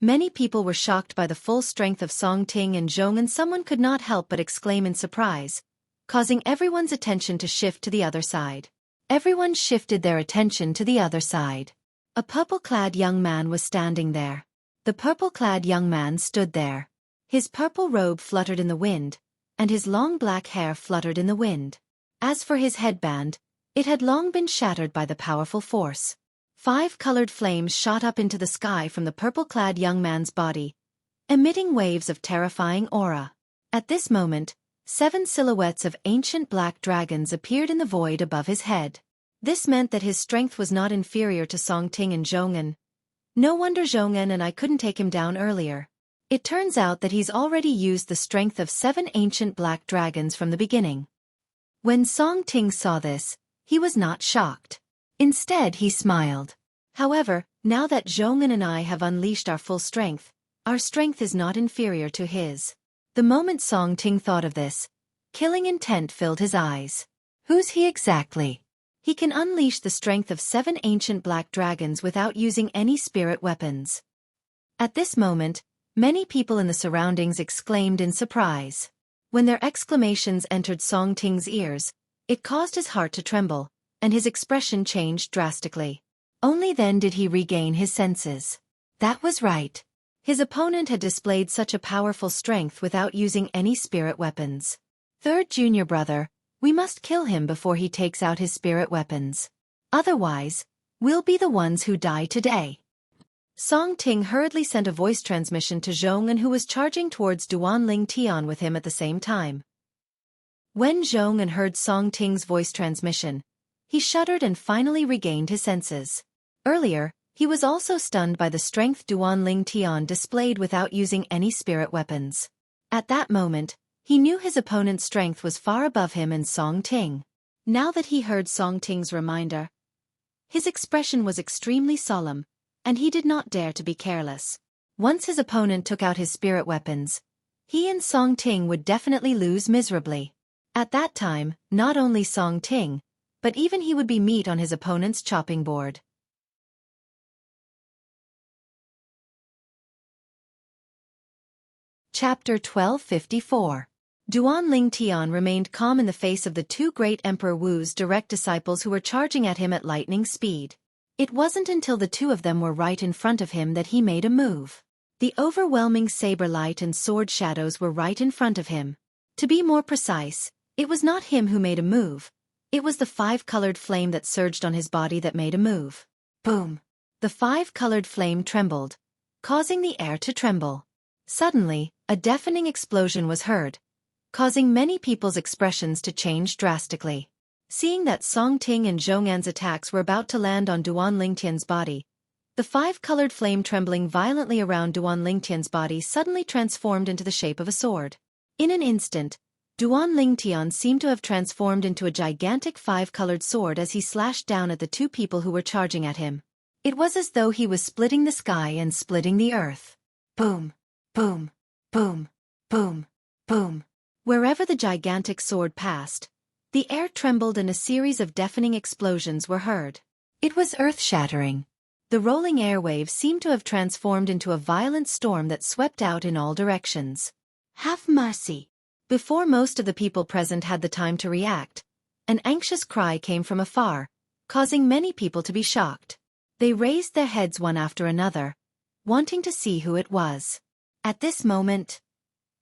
Many people were shocked by the full strength of Song Ting and Zhong, and someone could not help but exclaim in surprise, causing everyone's attention to shift to the other side. Everyone shifted their attention to the other side. A purple-clad young man was standing there. The purple-clad young man stood there. His purple robe fluttered in the wind, and his long black hair fluttered in the wind. As for his headband, it had long been shattered by the powerful force. 5 colored flames shot up into the sky from the purple-clad young man's body, emitting waves of terrifying aura. At this moment, 7 silhouettes of ancient black dragons appeared in the void above his head. This meant that his strength was not inferior to Song Ting and Zhongen. No wonder Zhongen and I couldn't take him down earlier. It turns out that he's already used the strength of 7 ancient black dragons from the beginning. When Song Ting saw this, he was not shocked. Instead, he smiled. However, now that Zhongen and I have unleashed our full strength, our strength is not inferior to his. The moment Song Ting thought of this, killing intent filled his eyes. Who's he exactly? He can unleash the strength of 7 ancient black dragons without using any spirit weapons. At this moment, many people in the surroundings exclaimed in surprise. When their exclamations entered Song Ting's ears, it caused his heart to tremble, and his expression changed drastically. Only then did he regain his senses. That was right. His opponent had displayed such a powerful strength without using any spirit weapons. Third junior brother, we must kill him before he takes out his spirit weapons. Otherwise, we'll be the ones who die today. Song Ting hurriedly sent a voice transmission to Zhongen, who was charging towards Duan Lingtian with him at the same time. When Zhongen heard Song Ting's voice transmission, He shuddered and finally regained his senses. Earlier, he was also stunned by the strength Duanling Tian displayed without using any spirit weapons. At that moment, he knew his opponent's strength was far above him and Song Ting. Now that he heard Song Ting's reminder, his expression was extremely solemn, and he did not dare to be careless. Once his opponent took out his spirit weapons, he and Song Ting would definitely lose miserably. At that time, not only Song Ting, but even he would be meat on his opponent's chopping board. Chapter 1254. Duanling Tian remained calm in the face of the two great Emperor Wu's direct disciples who were charging at him at lightning speed. It wasn't until the two of them were right in front of him that he made a move. The overwhelming saber light and sword shadows were right in front of him. To be more precise, it was not him who made a move. It was the five-colored flame that surged on his body that made a move. Boom! The five-colored flame trembled, causing the air to tremble. Suddenly, a deafening explosion was heard, causing many people's expressions to change drastically. Seeing that Song Ting and Zhong An's attacks were about to land on Duanling Tian's body, the five-colored flame trembling violently around Duanling Tian's body suddenly transformed into the shape of a sword. In an instant, Duanling Tian seemed to have transformed into a gigantic five-colored sword as he slashed down at the two people who were charging at him. It was as though he was splitting the sky and splitting the earth. Boom! Boom! Boom! Boom! Boom! Wherever the gigantic sword passed, the air trembled and a series of deafening explosions were heard. It was earth-shattering. The rolling airwaves seemed to have transformed into a violent storm that swept out in all directions. Have mercy! Before most of the people present had the time to react, an anxious cry came from afar, causing many people to be shocked. They raised their heads one after another, wanting to see who it was. At this moment,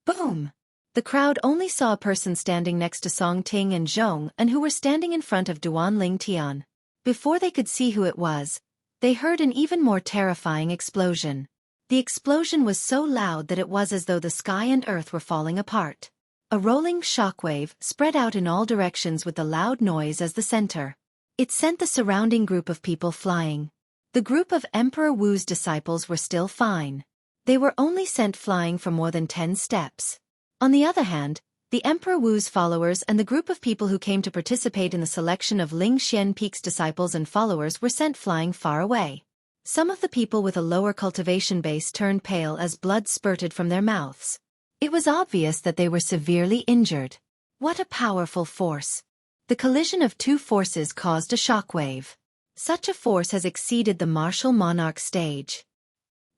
boom! The crowd only saw a person standing next to Song Ting and Zhong and who were standing in front of Duanling Tian. Before they could see who it was, they heard an even more terrifying explosion. The explosion was so loud that it was as though the sky and earth were falling apart. A rolling shockwave spread out in all directions with the loud noise as the center. It sent the surrounding group of people flying. The group of Emperor Wu's disciples were still fine. They were only sent flying for more than 10 steps. On the other hand, the Emperor Wu's followers and the group of people who came to participate in the selection of Ling Xian Peak's disciples and followers were sent flying far away. Some of the people with a lower cultivation base turned pale as blood spurted from their mouths. It was obvious that they were severely injured. What a powerful force! The collision of two forces caused a shockwave. Such a force has exceeded the martial monarch stage.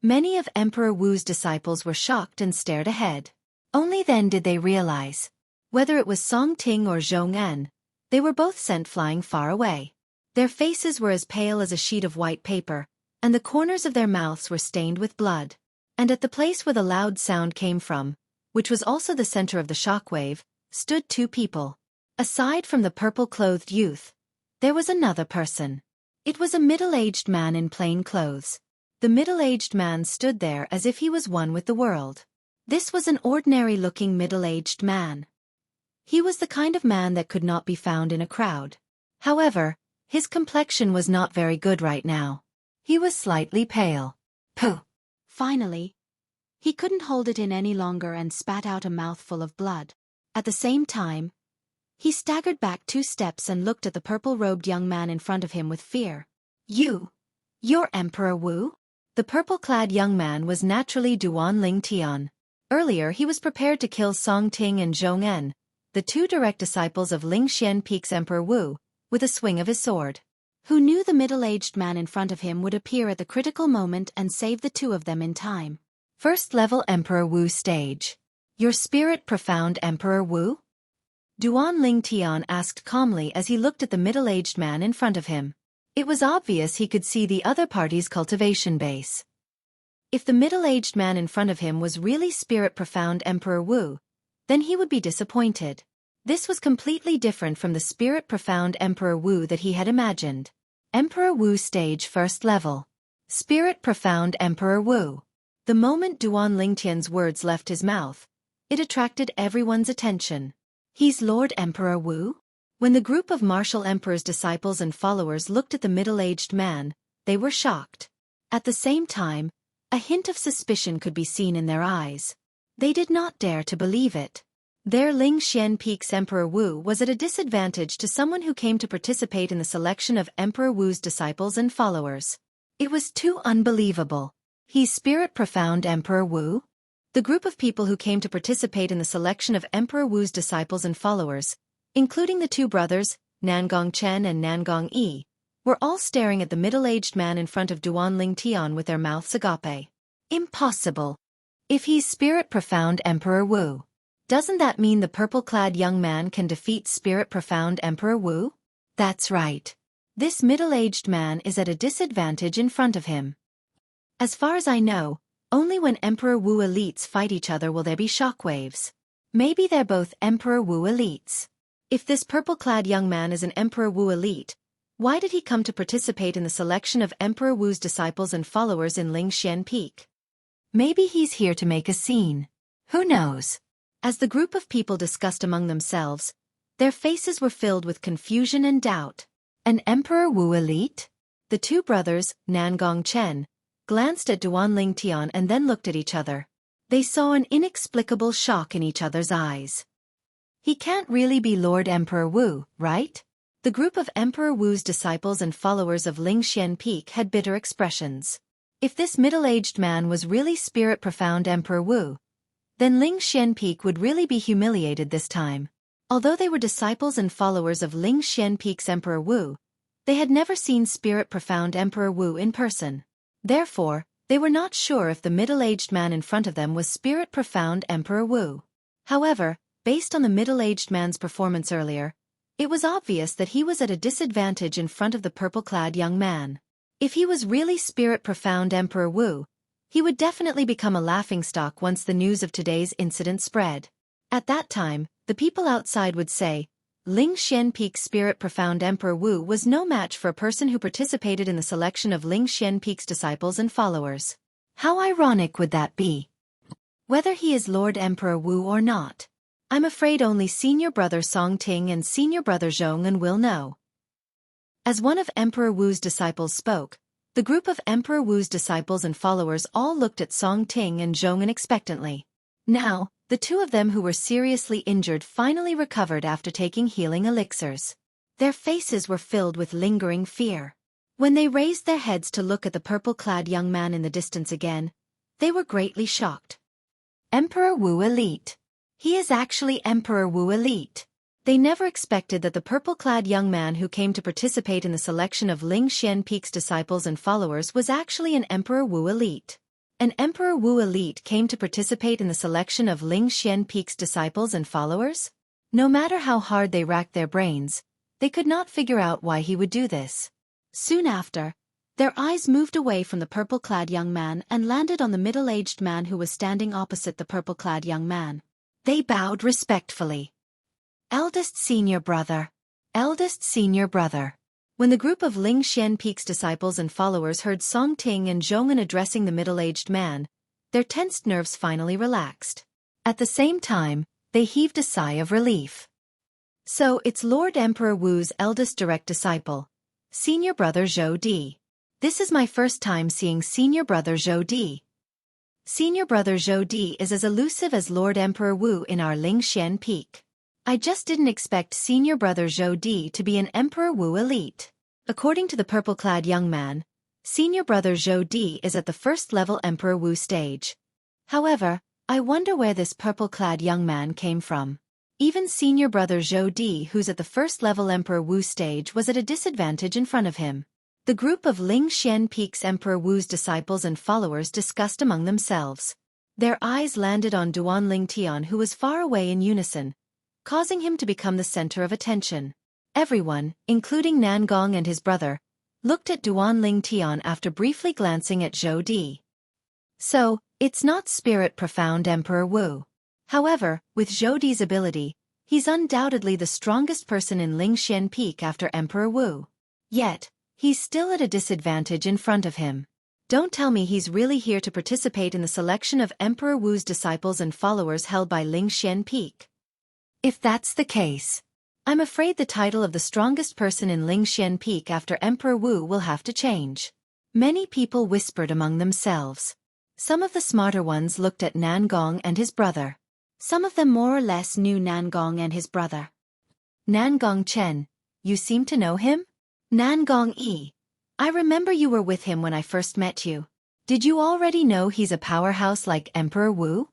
Many of Emperor Wu's disciples were shocked and stared ahead. Only then did they realize. Whether it was Song Ting or Zhong An, they were both sent flying far away. Their faces were as pale as a sheet of white paper, and the corners of their mouths were stained with blood. And at the place where the loud sound came from, which was also the center of the shockwave, stood two people. Aside from the purple-clothed youth, there was another person. It was a middle-aged man in plain clothes. The middle-aged man stood there as if he was one with the world. This was an ordinary-looking middle-aged man. He was the kind of man that could not be found in a crowd. However, his complexion was not very good right now. He was slightly pale. Pooh! Finally, he couldn't hold it in any longer and spat out a mouthful of blood. At the same time, he staggered back 2 steps and looked at the purple-robed young man in front of him with fear. You're Emperor Wu? The purple-clad young man was naturally Duanling Tian. Earlier he was prepared to kill Song Ting and Zhong En, the two direct disciples of Ling Xian Peak's Emperor Wu, with a swing of his sword. Who knew the middle-aged man in front of him would appear at the critical moment and save the two of them in time. First-level Emperor Wu stage. Your spirit profound Emperor Wu? Duanling Tian asked calmly as he looked at the middle-aged man in front of him. It was obvious he could see the other party's cultivation base. If the middle-aged man in front of him was really spirit profound Emperor Wu, then he would be disappointed. This was completely different from the spirit profound Emperor Wu that he had imagined. Emperor Wu stage first level. Spirit profound Emperor Wu. The moment Duanling Tian's words left his mouth, it attracted everyone's attention. He's Lord Emperor Wu? When the group of martial emperor's disciples and followers looked at the middle-aged man, they were shocked. At the same time, a hint of suspicion could be seen in their eyes. They did not dare to believe it. Their Lingxian Peak's Emperor Wu was at a disadvantage to someone who came to participate in the selection of Emperor Wu's disciples and followers. It was too unbelievable. He's spirit-profound Emperor Wu? The group of people who came to participate in the selection of Emperor Wu's disciples and followers, including the two brothers, Nangong Chen and Nangong Yi, were all staring at the middle-aged man in front of Duanling Tian with their mouths agape. Impossible. If he's spirit-profound Emperor Wu, doesn't that mean the purple-clad young man can defeat spirit-profound Emperor Wu? That's right. This middle-aged man is at a disadvantage in front of him. As far as I know, only when Emperor Wu elites fight each other will there be shockwaves. Maybe they're both Emperor Wu elites. If this purple-clad young man is an Emperor Wu elite, why did he come to participate in the selection of Emperor Wu's disciples and followers in Lingxian Peak? Maybe he's here to make a scene. Who knows? As the group of people discussed among themselves, their faces were filled with confusion and doubt. An Emperor Wu elite? The two brothers, Nangong Chen, glanced at Duanling Tian and then looked at each other. They saw an inexplicable shock in each other's eyes. He can't really be Lord Emperor Wu, right? The group of Emperor Wu's disciples and followers of Lingxian Peak had bitter expressions. If this middle-aged man was really spirit-profound Emperor Wu, then Lingxian Peak would really be humiliated this time. Although they were disciples and followers of Lingxian Peak's Emperor Wu, they had never seen spirit-profound Emperor Wu in person. Therefore, they were not sure if the middle-aged man in front of them was spirit-profound Emperor Wu. However, based on the middle-aged man's performance earlier, it was obvious that he was at a disadvantage in front of the purple-clad young man. If he was really spirit-profound Emperor Wu, he would definitely become a laughingstock once the news of today's incident spread. At that time, the people outside would say, Lingxian Peak's spirit-profound Emperor Wu was no match for a person who participated in the selection of Lingxian Peak's disciples and followers. How ironic would that be? Whether he is Lord Emperor Wu or not, I'm afraid only senior brother Song Ting and senior brother Zhong'an will know. As one of Emperor Wu's disciples spoke, the group of Emperor Wu's disciples and followers all looked at Song Ting and Zhong'an expectantly. Now, the two of them who were seriously injured finally recovered after taking healing elixirs. Their faces were filled with lingering fear. When they raised their heads to look at the purple-clad young man in the distance again, they were greatly shocked. Emperor Wu Elite. He is actually Emperor Wu Elite. They never expected that the purple-clad young man who came to participate in the selection of Lingxian Peak's disciples and followers was actually an Emperor Wu Elite. An Emperor Wu elite came to participate in the selection of Lingxian Peak's disciples and followers? No matter how hard they racked their brains, they could not figure out why he would do this. Soon after, their eyes moved away from the purple-clad young man and landed on the middle-aged man who was standing opposite the purple-clad young man. They bowed respectfully. Eldest senior brother. Eldest senior brother. When the group of Lingxian Peak's disciples and followers heard Song Ting and Zhong'an addressing the middle-aged man, their tensed nerves finally relaxed. At the same time, they heaved a sigh of relief. So it's Lord Emperor Wu's eldest direct disciple, senior brother Zhou Di. This is my first time seeing senior brother Zhou Di. Senior brother Zhou Di is as elusive as Lord Emperor Wu in our Lingxian Peak. I just didn't expect senior brother Zhou Di to be an Emperor Wu elite. According to the purple-clad young man, senior brother Zhou Di is at the first-level Emperor Wu stage. However, I wonder where this purple-clad young man came from. Even senior brother Zhou Di, who's at the first-level Emperor Wu stage, was at a disadvantage in front of him. The group of Lingxian Peak's Emperor Wu's disciples and followers discussed among themselves. Their eyes landed on Duanling Tian, who was far away in unison, causing him to become the center of attention. Everyone, including Nangong and his brother, looked at Duanling Tian after briefly glancing at Zhou Di. So, it's not spirit-profound Emperor Wu. However, with Zhou Di's ability, he's undoubtedly the strongest person in Lingxian Peak after Emperor Wu. Yet, he's still at a disadvantage in front of him. Don't tell me he's really here to participate in the selection of Emperor Wu's disciples and followers held by Lingxian Peak. If that's the case, I'm afraid the title of the strongest person in Lingxian Peak after Emperor Wu will have to change. Many people whispered among themselves. Some of the smarter ones looked at Nangong and his brother. Some of them more or less knew Nangong and his brother. Nangong Chen, you seem to know him? Nangong Yi. I remember you were with him when I first met you. Did you already know he's a powerhouse like Emperor Wu?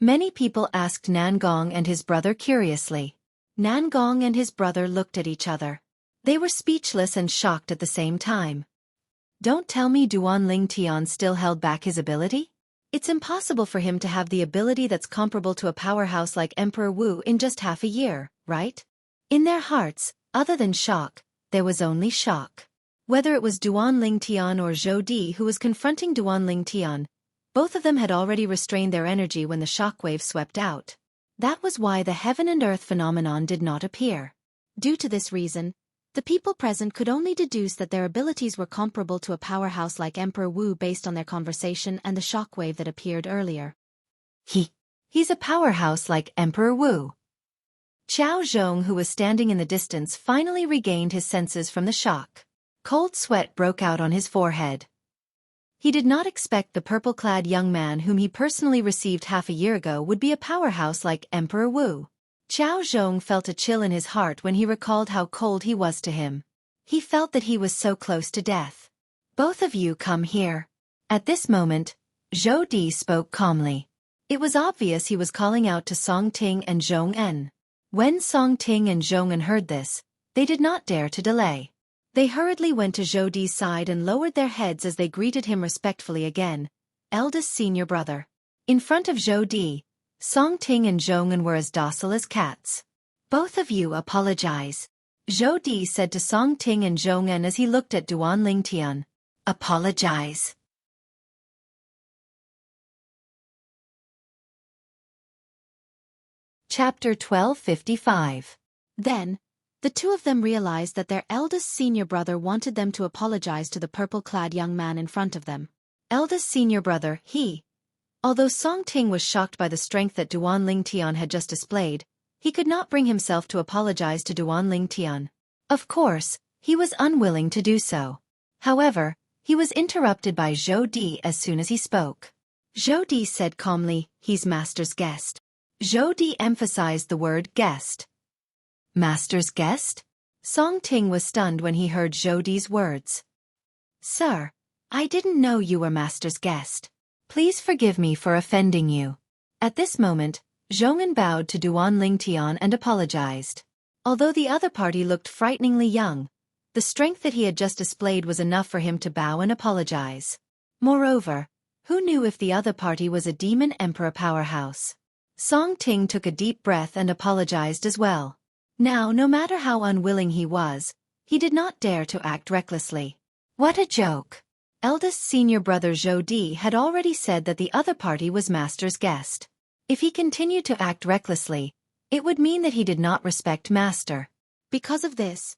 Many people asked Nangong and his brother curiously. Nangong and his brother looked at each other. They were speechless and shocked at the same time. Don't tell me Duan Ling Tian still held back his ability? It's impossible for him to have the ability that's comparable to a powerhouse like Emperor Wu in just half a year, right? In their hearts, other than shock, there was only shock. Whether it was Duan Ling Tian or Zhou Di who was confronting Duan Ling Tian, both of them had already restrained their energy when the shockwave swept out. That was why the heaven and earth phenomenon did not appear. Due to this reason, the people present could only deduce that their abilities were comparable to a powerhouse like Emperor Wu based on their conversation and the shockwave that appeared earlier. He's a powerhouse like Emperor Wu. Qiao Zhong, who was standing in the distance, finally regained his senses from the shock. Cold sweat broke out on his forehead. He did not expect the purple-clad young man whom he personally received half a year ago would be a powerhouse like Emperor Wu. Qiao Zhong felt a chill in his heart when he recalled how cold he was to him. He felt that he was so close to death. Both of you come here. At this moment, Zhou Di spoke calmly. It was obvious he was calling out to Song Ting and Zhong En. When Song Ting and Zhong En heard this, they did not dare to delay. They hurriedly went to Zhou Di's side and lowered their heads as they greeted him respectfully again. Eldest senior brother. In front of Zhou Di, Song Ting and Zhong En were as docile as cats. Both of you apologize. Zhou Di said to Song Ting and Zhong En as he looked at Duan Ling Tian. Apologize. Chapter 1255. Then, the two of them realized that their eldest senior brother wanted them to apologize to the purple-clad young man in front of them. Eldest senior brother, he. Although Song Ting was shocked by the strength that Duan Ling Tian had just displayed, he could not bring himself to apologize to Duan Ling Tian. Of course, he was unwilling to do so. However, he was interrupted by Zhou Di as soon as he spoke. Zhou Di said calmly, "He's Master's guest." Zhou Di emphasized the word guest. Master's guest? Song Ting was stunned when he heard Zhou Di's words. Sir, I didn't know you were Master's guest. Please forgive me for offending you. At this moment, Zhong En bowed to Duan Ling Tian and apologized. Although the other party looked frighteningly young, the strength that he had just displayed was enough for him to bow and apologize. Moreover, who knew if the other party was a demon emperor powerhouse? Song Ting took a deep breath and apologized as well. Now, no matter how unwilling he was, he did not dare to act recklessly. What a joke! Eldest senior brother Zhou Di had already said that the other party was Master's guest. If he continued to act recklessly, it would mean that he did not respect Master. Because of this,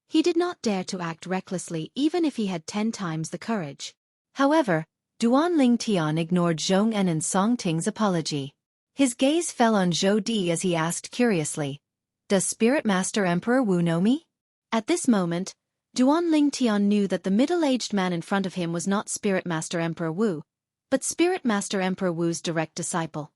he did not dare to act recklessly even if he had 10 times the courage. However, Duan Ling Tian ignored Zhong En and Song Ting's apology. His gaze fell on Zhou Di as he asked curiously, "Does Spirit Master Emperor Wu know me?" At this moment, Duan Ling Tian knew that the middle-aged man in front of him was not Spirit Master Emperor Wu, but Spirit Master Emperor Wu's direct disciple.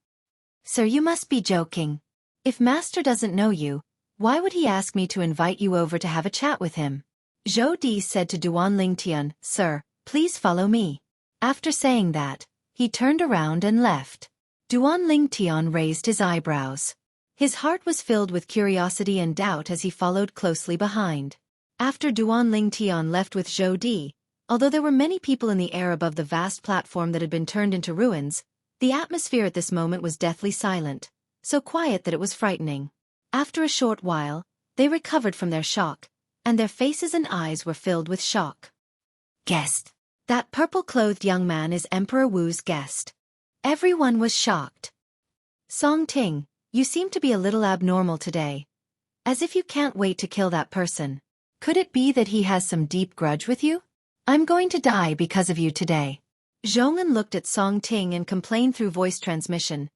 Sir, you must be joking. If Master doesn't know you, why would he ask me to invite you over to have a chat with him? Zhou Di said to Duan Ling Tian, "Sir, please follow me." After saying that, he turned around and left. Duan Ling Tian raised his eyebrows. His heart was filled with curiosity and doubt as he followed closely behind. After Duan Ling Tian left with Zhou Di, although there were many people in the air above the vast platform that had been turned into ruins, the atmosphere at this moment was deathly silent, so quiet that it was frightening. After a short while, they recovered from their shock, and their faces and eyes were filled with shock. Guest. That purple-clothed young man is Emperor Wu's guest. Everyone was shocked. Song Ting, you seem to be a little abnormal today. As if you can't wait to kill that person. Could it be that he has some deep grudge with you? I'm going to die because of you today. Zhong En looked at Song Ting and complained through voice transmission.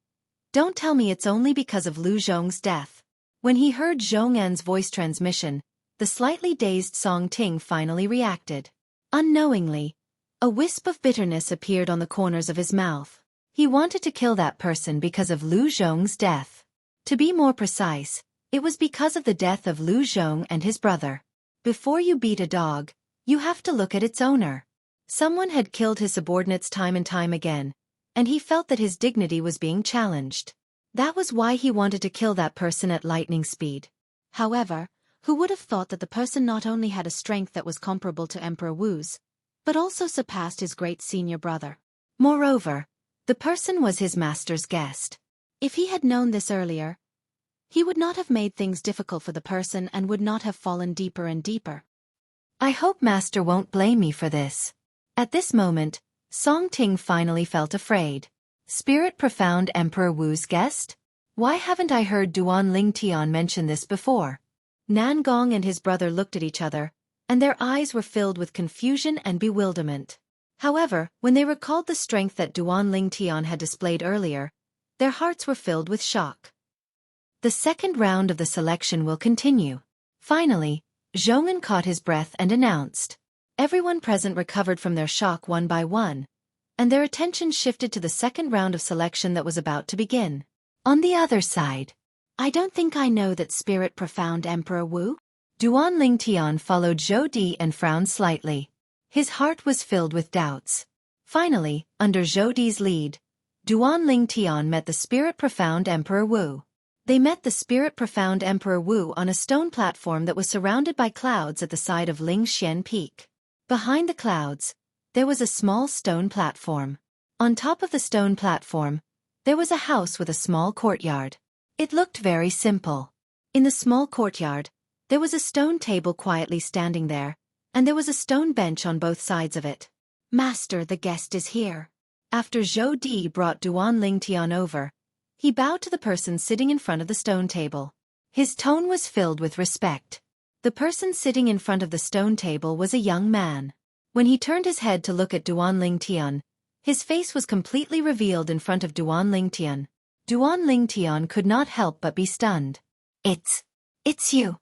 Don't tell me it's only because of Lu Zhong's death. When he heard Zhong An's voice transmission, the slightly dazed Song Ting finally reacted. Unknowingly, a wisp of bitterness appeared on the corners of his mouth. He wanted to kill that person because of Lu Zhong's death. To be more precise, it was because of the death of Lu Zhong and his brother. Before you beat a dog, you have to look at its owner. Someone had killed his subordinates time and time again, and he felt that his dignity was being challenged. That was why he wanted to kill that person at lightning speed. However, who would have thought that the person not only had a strength that was comparable to Emperor Wu's, but also surpassed his great senior brother. Moreover, the person was his master's guest. If he had known this earlier, he would not have made things difficult for the person and would not have fallen deeper and deeper. I hope Master won't blame me for this. At this moment, Song Ting finally felt afraid. Spirit Profound Emperor Wu's guest? Why haven't I heard Duan Ling Tian mention this before? Nan Gong and his brother looked at each other, and their eyes were filled with confusion and bewilderment. However, when they recalled the strength that Duan Ling Tian had displayed earlier, their hearts were filled with shock. The second round of the selection will continue. Finally, Zhong'an caught his breath and announced. Everyone present recovered from their shock one by one, and their attention shifted to the second round of selection that was about to begin. On the other side, I don't think I know that Spirit Profound Emperor Wu? Duan Ling Tian followed Zhou Di and frowned slightly. His heart was filled with doubts. Finally, under Zhou Di's lead, Duan Ling Tian met the Spirit Profound Emperor Wu. They met the Spirit Profound Emperor Wu on a stone platform that was surrounded by clouds at the side of Ling Xian Peak. Behind the clouds, there was a small stone platform. On top of the stone platform, there was a house with a small courtyard. It looked very simple. In the small courtyard, there was a stone table quietly standing there, and there was a stone bench on both sides of it. Master, the guest is here. After Zhou Di brought Duan Ling Tian over, he bowed to the person sitting in front of the stone table. His tone was filled with respect. The person sitting in front of the stone table was a young man. When he turned his head to look at Duan Ling Tian, his face was completely revealed in front of Duan Ling Tian. Duan Ling Tian could not help but be stunned. It's you.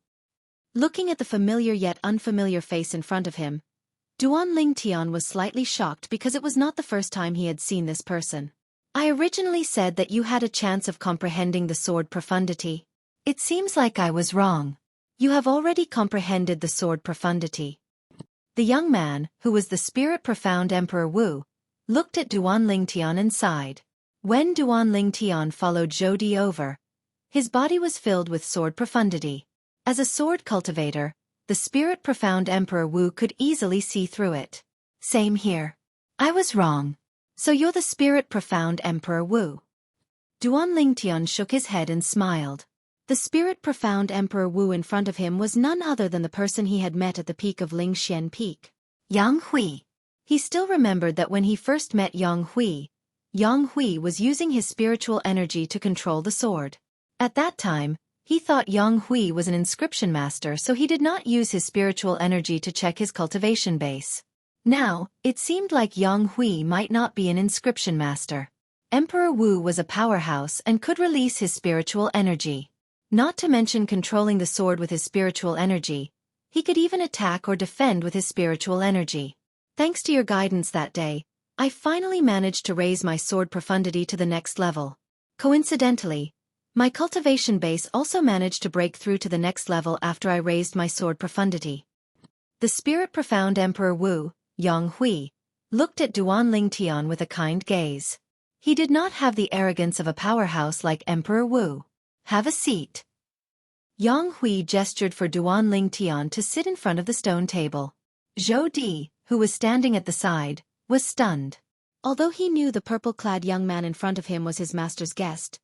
Looking at the familiar yet unfamiliar face in front of him, Duan Ling Tian was slightly shocked because it was not the first time he had seen this person. I originally said that you had a chance of comprehending the sword profundity. It seems like I was wrong. You have already comprehended the sword profundity. The young man, who was the Spirit Profound Emperor Wu, looked at Duan Ling Tian and sighed. When Duan Ling Tian followed Zhou Di over, his body was filled with sword profundity. As a sword cultivator, the Spirit Profound Emperor Wu could easily see through it. Same here. I was wrong. So you're the Spirit Profound Emperor Wu. Duan Ling Tian shook his head and smiled. The Spirit Profound Emperor Wu in front of him was none other than the person he had met at the peak of Ling Xian Peak. Yang Hui. He still remembered that when he first met Yang Hui was using his spiritual energy to control the sword. At that time, he thought Yang Hui was an inscription master, so he did not use his spiritual energy to check his cultivation base. Now, it seemed like Yang Hui might not be an inscription master. Emperor Wu was a powerhouse and could release his spiritual energy. Not to mention controlling the sword with his spiritual energy, he could even attack or defend with his spiritual energy. Thanks to your guidance that day, I finally managed to raise my sword profundity to the next level. Coincidentally, my cultivation base also managed to break through to the next level after I raised my sword profundity. The Spirit Profound Emperor Wu, Yang Hui, looked at Duan Ling Tian with a kind gaze. He did not have the arrogance of a powerhouse like Emperor Wu. Have a seat. Yang Hui gestured for Duan Ling Tian to sit in front of the stone table. Zhou Di, who was standing at the side, was stunned. Although he knew the purple-clad young man in front of him was his master's guest,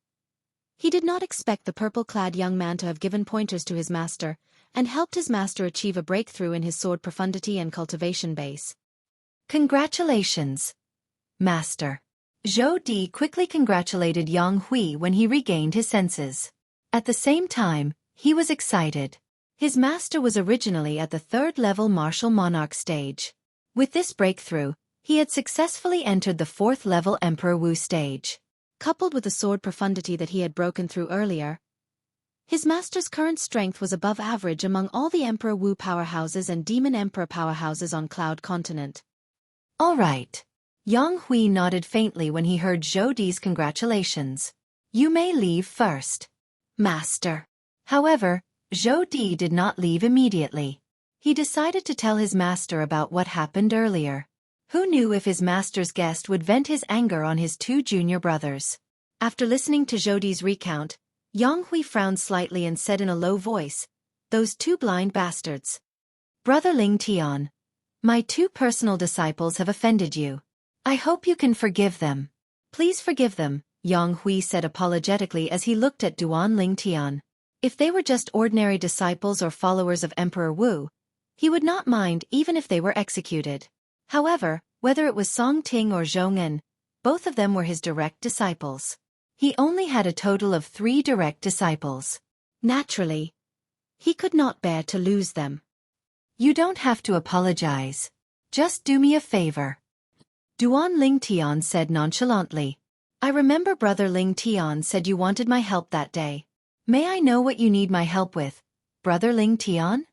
he did not expect the purple-clad young man to have given pointers to his master and helped his master achieve a breakthrough in his sword profundity and cultivation base. Congratulations, Master. Zhou Di quickly congratulated Yang Hui when he regained his senses. At the same time, he was excited. His master was originally at the third-level martial monarch stage. With this breakthrough, he had successfully entered the fourth-level Emperor Wu stage. Coupled with the sword profundity that he had broken through earlier, His master's current strength was above average among all the Emperor Wu powerhouses and Demon Emperor powerhouses on Cloud Continent. All right. Yang Hui nodded faintly when he heard Zhou Di's congratulations. You may leave first, Master. However, Zhou Di did not leave immediately. He decided to tell his master about what happened earlier. Who knew if his master's guest would vent his anger on his two junior brothers? After listening to Zhou Di's recount, Yang Hui frowned slightly and said in a low voice, "Those two blind bastards. Brother Ling Tian, my two personal disciples have offended you. I hope you can forgive them." "Please forgive them," Yang Hui said apologetically as he looked at Duan Ling Tian. If they were just ordinary disciples or followers of Emperor Wu, he would not mind even if they were executed. However, whether it was Song Ting or Zhou Nghen, both of them were his direct disciples. He only had a total of 3 direct disciples. Naturally, he could not bear to lose them. "You don't have to apologize. Just do me a favor," Duan Ling Tian said nonchalantly. "I remember Brother Ling Tian said you wanted my help that day. May I know what you need my help with, Brother Ling Tian?"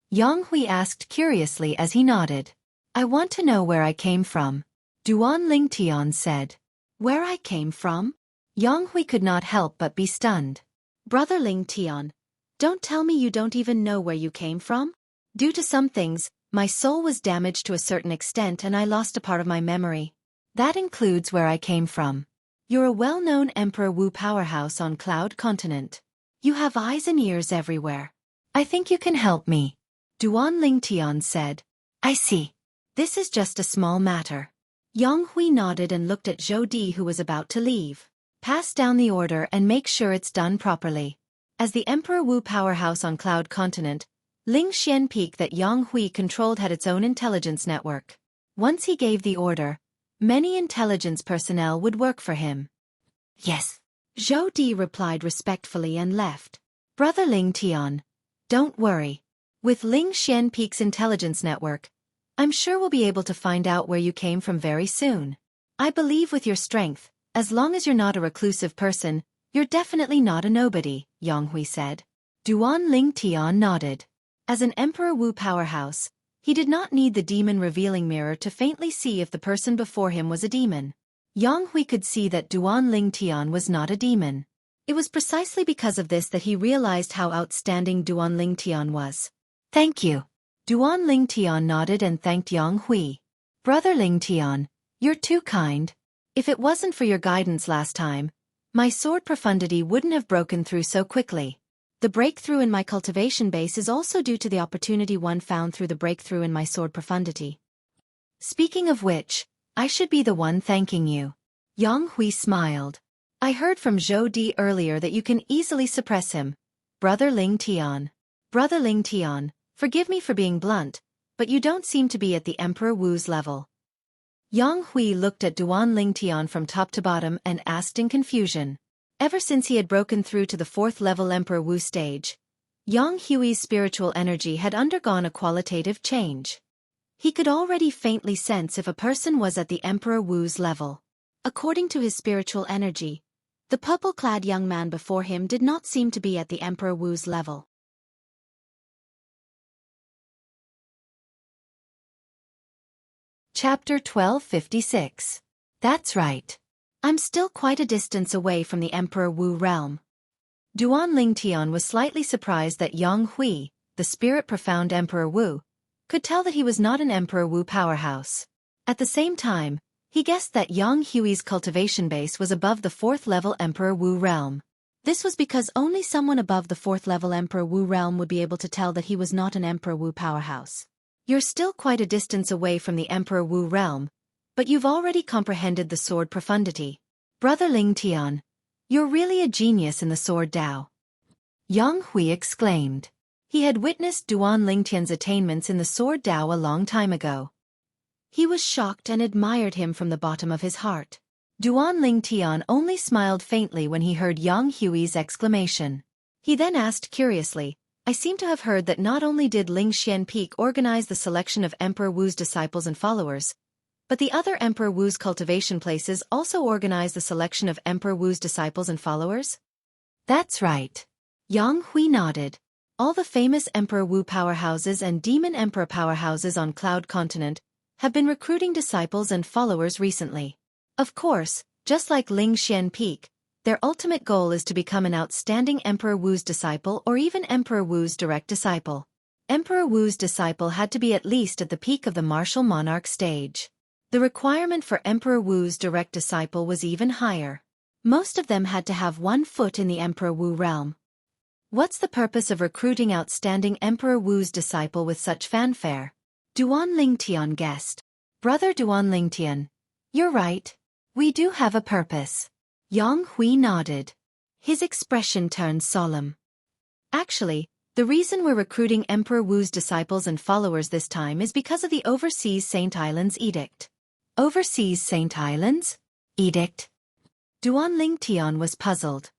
Yang Hui asked curiously as he nodded. "I want to know where I came from," Duan Ling Tian said. "Where I came from?" Yang Hui could not help but be stunned. "Brother Ling Tian, don't tell me you don't even know where you came from? Due to some things, my soul was damaged to a certain extent and I lost a part of my memory. That includes where I came from. You're a well-known Emperor Wu powerhouse on Cloud Continent. You have eyes and ears everywhere. I think you can help me," Duan Ling Tian said. "I see. This is just a small matter." Yang Hui nodded and looked at Zhou Di who was about to leave. "Pass down the order and make sure it's done properly." As the Emperor Wu powerhouse on Cloud Continent, Ling Xian Peak that Yang Hui controlled had its own intelligence network. Once he gave the order, many intelligence personnel would work for him. "Yes," Zhou Di replied respectfully and left. "Brother Ling Tian, don't worry. With Ling Xian Peak's intelligence network, I'm sure we'll be able to find out where you came from very soon. I believe with your strength, as long as you're not a reclusive person, you're definitely not a nobody," Yang Hui said. Duan Ling Tian nodded. As an Emperor Wu powerhouse, he did not need the demon revealing mirror to faintly see if the person before him was a demon. Yang Hui could see that Duan Ling Tian was not a demon. It was precisely because of this that he realized how outstanding Duan Ling Tian was. "Thank you." Duan Ling Tian nodded and thanked Yang Hui. "Brother Ling Tian, you're too kind. If it wasn't for your guidance last time, my sword profundity wouldn't have broken through so quickly. The breakthrough in my cultivation base is also due to the opportunity one found through the breakthrough in my sword profundity. Speaking of which, I should be the one thanking you." Yang Hui smiled. "I heard from Zhou Di earlier that you can easily suppress him, Brother Ling Tian. Brother Ling Tian, forgive me for being blunt, but you don't seem to be at the Emperor Wu's level." Yang Hui looked at Duan Ling Tian from top to bottom and asked in confusion. Ever since he had broken through to the 4th level Emperor Wu stage, Yang Hui's spiritual energy had undergone a qualitative change. He could already faintly sense if a person was at the Emperor Wu's level. According to his spiritual energy, the purple-clad young man before him did not seem to be at the Emperor Wu's level. Chapter 1256. That's right. I'm still quite a distance away from the Emperor Wu realm. Duan Ling Tian was slightly surprised that Yang Hui, the spirit-profound Emperor Wu, could tell that he was not an Emperor Wu powerhouse. At the same time, he guessed that Yang Hui's cultivation base was above the 4th level Emperor Wu realm. This was because only someone above the 4th level Emperor Wu realm would be able to tell that he was not an Emperor Wu powerhouse. You're still quite a distance away from the Emperor Wu realm, but you've already comprehended the sword profundity. Brother Ling Tian, you're really a genius in the sword Dao. Yang Hui exclaimed. He had witnessed Duan Ling Tian's attainments in the sword Dao a long time ago. He was shocked and admired him from the bottom of his heart. Duan Ling Tian only smiled faintly when he heard Yang Hui's exclamation. He then asked curiously, "I seem to have heard that not only did Ling Xian Peak organize the selection of Emperor Wu's disciples and followers, but the other Emperor Wu's cultivation places also organize the selection of Emperor Wu's disciples and followers?" "That's right." Yang Hui nodded. All the famous Emperor Wu powerhouses and Demon Emperor powerhouses on Cloud Continent have been recruiting disciples and followers recently. Of course, just like Ling Xian Peak, their ultimate goal is to become an outstanding Emperor Wu's disciple or even Emperor Wu's direct disciple. Emperor Wu's disciple had to be at least at the peak of the martial monarch stage. The requirement for Emperor Wu's direct disciple was even higher. Most of them had to have 1 foot in the Emperor Wu realm. What's the purpose of recruiting outstanding Emperor Wu's disciple with such fanfare? Duan Lingtian guessed. Brother Duan Lingtian, you're right. We do have a purpose. Yang Hui nodded. His expression turned solemn. Actually, the reason we're recruiting Emperor Wu's disciples and followers this time is because of the Overseas Saint Islands Edict. Overseas Saint Islands? Edict? Duan Lingtian was puzzled.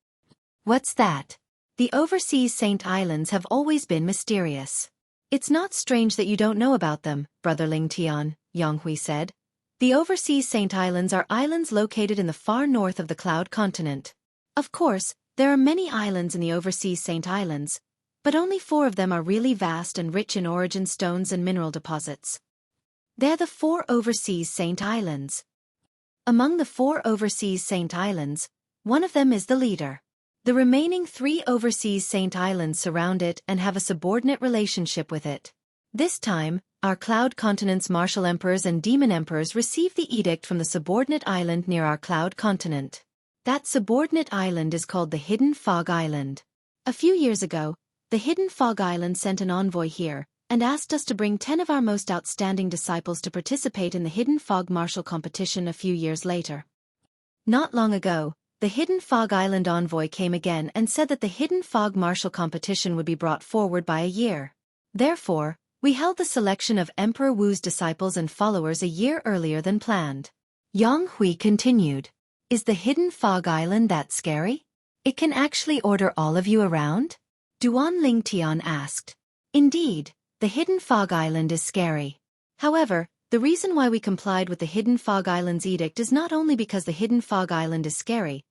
What's that? The Overseas Saint Islands have always been mysterious. It's not strange that you don't know about them, Brother Lingtian, Yang Hui said. The Overseas Saint Islands are islands located in the far north of the Cloud Continent. Of course, there are many islands in the Overseas Saint Islands, but only 4 of them are really vast and rich in origin stones and mineral deposits. They're the 4 Overseas Saint Islands. Among the 4 Overseas Saint Islands, one of them is the leader. The remaining 3 Overseas Saint Islands surround it and have a subordinate relationship with it. This time, our Cloud Continent's martial emperors and demon emperors receive the edict from the subordinate island near our Cloud Continent. That subordinate island is called the Hidden Fog Island. A few years ago, the Hidden Fog Island sent an envoy here and asked us to bring 10 of our most outstanding disciples to participate in the Hidden Fog martial competition a few years later. Not long ago, the Hidden Fog Island envoy came again and said that the Hidden Fog martial competition would be brought forward by a year. Therefore, we held the selection of Emperor Wu's disciples and followers a year earlier than planned. Yang Hui continued. Is the Hidden Fog Island that scary? It can actually order all of you around? Duan Lingtian asked. Indeed, the Hidden Fog Island is scary. However, the reason why we complied with the Hidden Fog Island's edict is not only because the Hidden Fog Island is scary,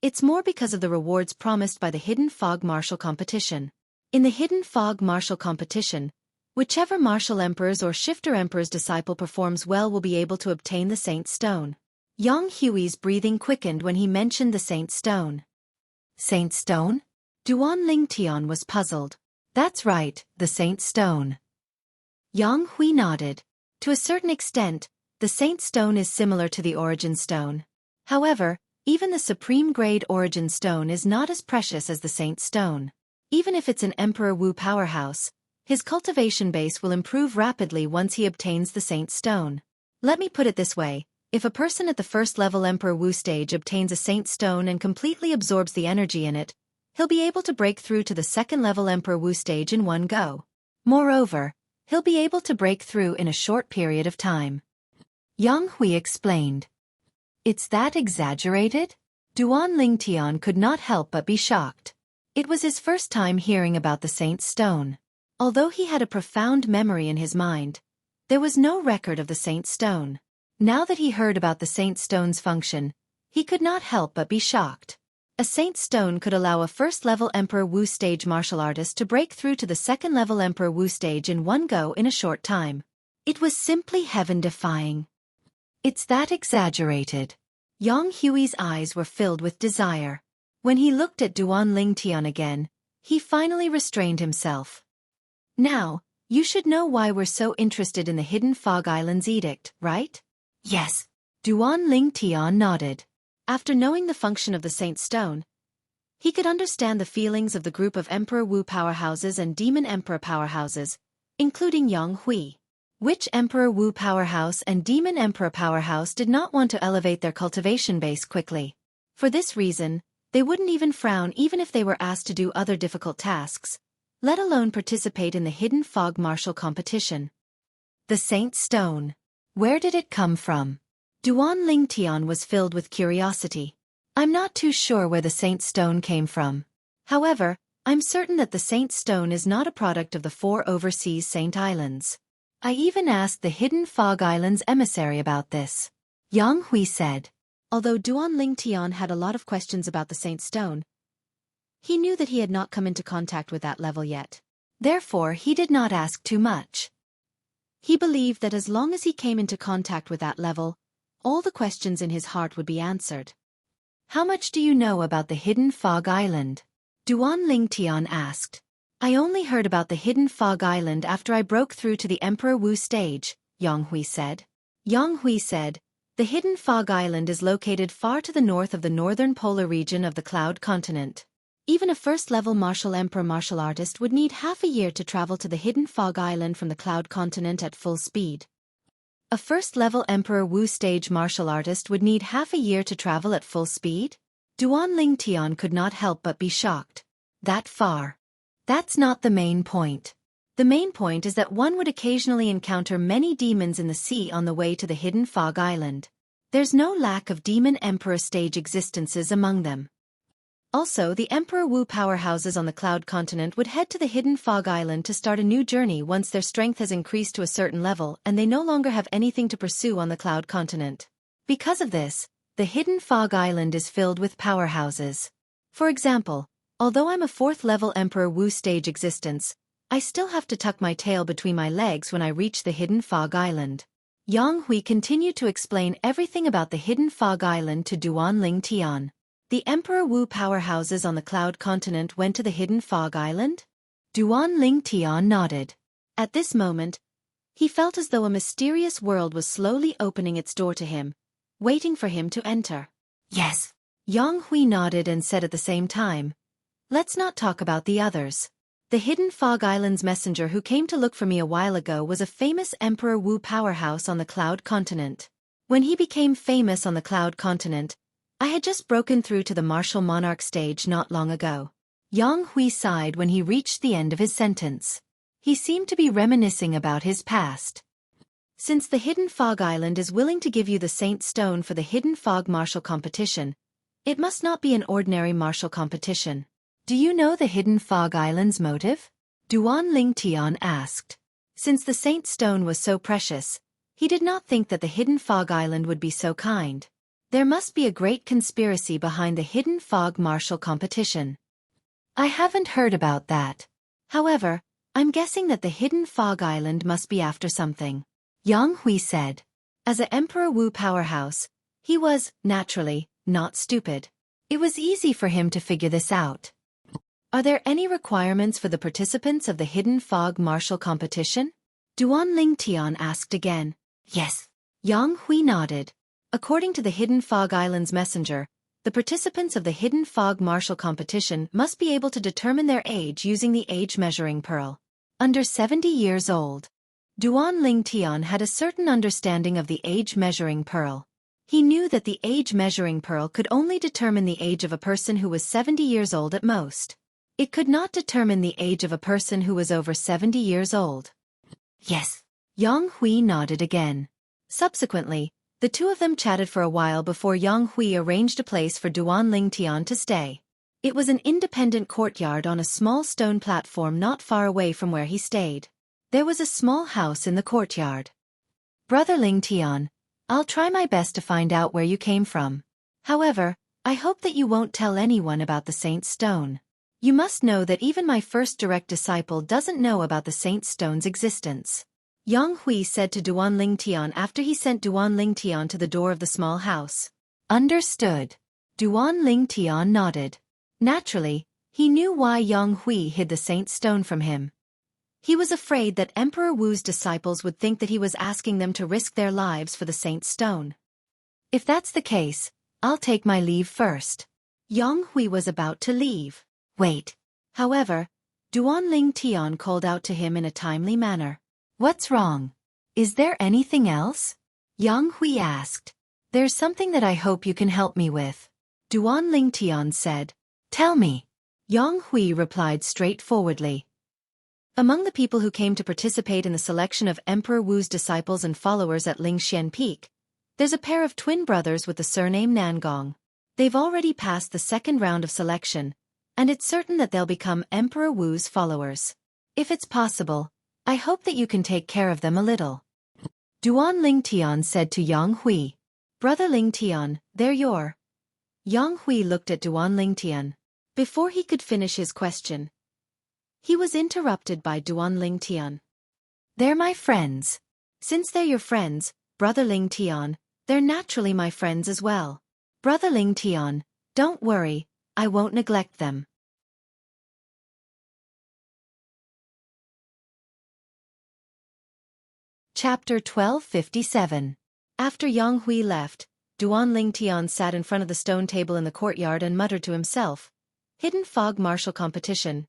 it's more because of the rewards promised by the Hidden Fog martial competition. In the Hidden Fog martial competition, whichever martial emperor's or shifter emperor's disciple performs well will be able to obtain the Saint Stone. Yang Hui's breathing quickened when he mentioned the Saint Stone. Saint Stone? Duan Lingtian was puzzled. That's right, the Saint Stone. Yang Hui nodded. To a certain extent, the Saint Stone is similar to the Origin Stone. However, even the Supreme Grade Origin Stone is not as precious as the Saint Stone. Even if it's an Emperor Wu powerhouse, his cultivation base will improve rapidly once he obtains the Saint Stone. Let me put it this way, if a person at the first level Emperor Wu stage obtains a Saint Stone and completely absorbs the energy in it, he'll be able to break through to the second level Emperor Wu stage in one go. Moreover, he'll be able to break through in a short period of time. Yang Hui explained. It's that exaggerated? Duan Lingtian could not help but be shocked. It was his first time hearing about the Saint Stone. Although he had a profound memory in his mind, there was no record of the Saint Stone. Now that he heard about the Saint Stone's function, he could not help but be shocked. A Saint Stone could allow a first-level Emperor Wu stage martial artist to break through to the second-level Emperor Wu stage in one go in a short time. It was simply heaven-defying. It's that exaggerated. Yang Hui's eyes were filled with desire. When he looked at Duan Lingtian again, he finally restrained himself. Now, you should know why we're so interested in the Hidden Fog Island's edict, right? Yes. Duan Lingtian nodded. After knowing the function of the Saint Stone, he could understand the feelings of the group of Emperor Wu powerhouses and Demon Emperor powerhouses, including Yang Hui. Which Emperor Wu powerhouse and Demon Emperor powerhouse did not want to elevate their cultivation base quickly? For this reason, they wouldn't even frown even if they were asked to do other difficult tasks, let alone participate in the Hidden Fog martial competition. The Saint Stone. Where did it come from? Duan Lingtian was filled with curiosity. I'm not too sure where the Saint Stone came from. However, I'm certain that the Saint Stone is not a product of the 4 Overseas Saint Islands. I even asked the Hidden Fog Island's emissary about this. Yang Hui said. Although Duan Lingtian had a lot of questions about the Saint Stone, He knew that he had not come into contact with that level yet. Therefore, he did not ask too much. He believed that as long as he came into contact with that level, all the questions in his heart would be answered. How much do you know about the hidden fog island? Duan Lingtian asked. I only heard about the hidden fog island after I broke through to the Emperor Wu stage, Yang Hui said. Yang Hui said, the hidden fog island is located far to the north of the northern polar region of the Cloud Continent. Even a first-level martial emperor martial artist would need half a year to travel to the hidden fog island from the Cloud Continent at full speed. A first-level Emperor Wu stage martial artist would need half a year to travel at full speed? Duan Lingtian could not help but be shocked. That far. That's not the main point. The main point is that one would occasionally encounter many demons in the sea on the way to the hidden fog island. There's no lack of demon emperor stage existences among them. Also, the Emperor Wu powerhouses on the Cloud Continent would head to the hidden fog island to start a new journey once their strength has increased to a certain level and they no longer have anything to pursue on the Cloud Continent. Because of this, the hidden fog island is filled with powerhouses. For example, although I'm a fourth-level Emperor Wu stage existence, I still have to tuck my tail between my legs when I reach the hidden fog island. Yang Hui continued to explain everything about the hidden fog island to Duan Lingtian. The Emperor Wu powerhouses on the Cloud Continent went to the hidden fog island? Duan Lingtian nodded. At this moment, he felt as though a mysterious world was slowly opening its door to him, waiting for him to enter. Yes. Yang Hui nodded and said at the same time, let's not talk about the others. The hidden fog island's messenger who came to look for me a while ago was a famous Emperor Wu powerhouse on the Cloud Continent. When he became famous on the Cloud Continent, I had just broken through to the martial monarch stage not long ago. Yang Hui sighed when he reached the end of his sentence. He seemed to be reminiscing about his past. Since the hidden fog island is willing to give you the Saint Stone for the hidden fog martial competition, it must not be an ordinary martial competition. Do you know the hidden fog island's motive? Duan Lingtian asked. Since the Saint Stone was so precious, he did not think that the hidden fog island would be so kind. There must be a great conspiracy behind the hidden fog martial competition. I haven't heard about that. However, I'm guessing that the hidden fog island must be after something. Yang Hui said. As a Emperor Wu powerhouse, he was, naturally, not stupid. It was easy for him to figure this out. Are there any requirements for the participants of the hidden fog martial competition? Duan Lingtian asked again. Yes. Yang Hui nodded. According to the hidden fog island's messenger, the participants of the hidden fog martial competition must be able to determine their age using the age measuring pearl. Under 70 years old. Duan Lingtian had a certain understanding of the age measuring pearl. He knew that the age measuring pearl could only determine the age of a person who was 70 years old at most. It could not determine the age of a person who was over 70 years old. Yes. Yang Hui nodded again. Subsequently, the two of them chatted for a while before Yang Hui arranged a place for Duan Lingtian to stay. It was an independent courtyard on a small stone platform not far away from where he stayed. There was a small house in the courtyard. Brother Lingtian, I'll try my best to find out where you came from. However, I hope that you won't tell anyone about the Saint Stone. You must know that even my first direct disciple doesn't know about the Saint Stone's existence. Yang Hui said to Duan Lingtian after he sent Duan Lingtian to the door of the small house. Understood. Duan Lingtian nodded. Naturally, he knew why Yang Hui hid the Saint Stone from him. He was afraid that Emperor Wu's disciples would think that he was asking them to risk their lives for the Saint Stone. If that's the case, I'll take my leave first. Yang Hui was about to leave. Wait. However, Duan Lingtian called out to him in a timely manner. What's wrong? Is there anything else? Yang Hui asked. There's something that I hope you can help me with. Duan Lingtian said. Tell me. Yang Hui replied straightforwardly. Among the people who came to participate in the selection of Emperor Wu's disciples and followers at Lingxian Peak, there's a pair of twin brothers with the surname Nangong. They've already passed the second round of selection, and it's certain that they'll become Emperor Wu's followers. If it's possible, I hope that you can take care of them a little. Duan Lingtian said to Yang Hui. Brother Lingtian, they're your. Yang Hui looked at Duan Lingtian. Before he could finish his question, he was interrupted by Duan Ling Tian. "They're my friends. Since they're your friends, Brother Ling Tian, they're naturally my friends as well. Brother Ling Tian, don't worry, I won't neglect them." Chapter 1257. After Yang Hui left, Duan Ling Tian sat in front of the stone table in the courtyard and muttered to himself. Hidden Fog Martial Competition.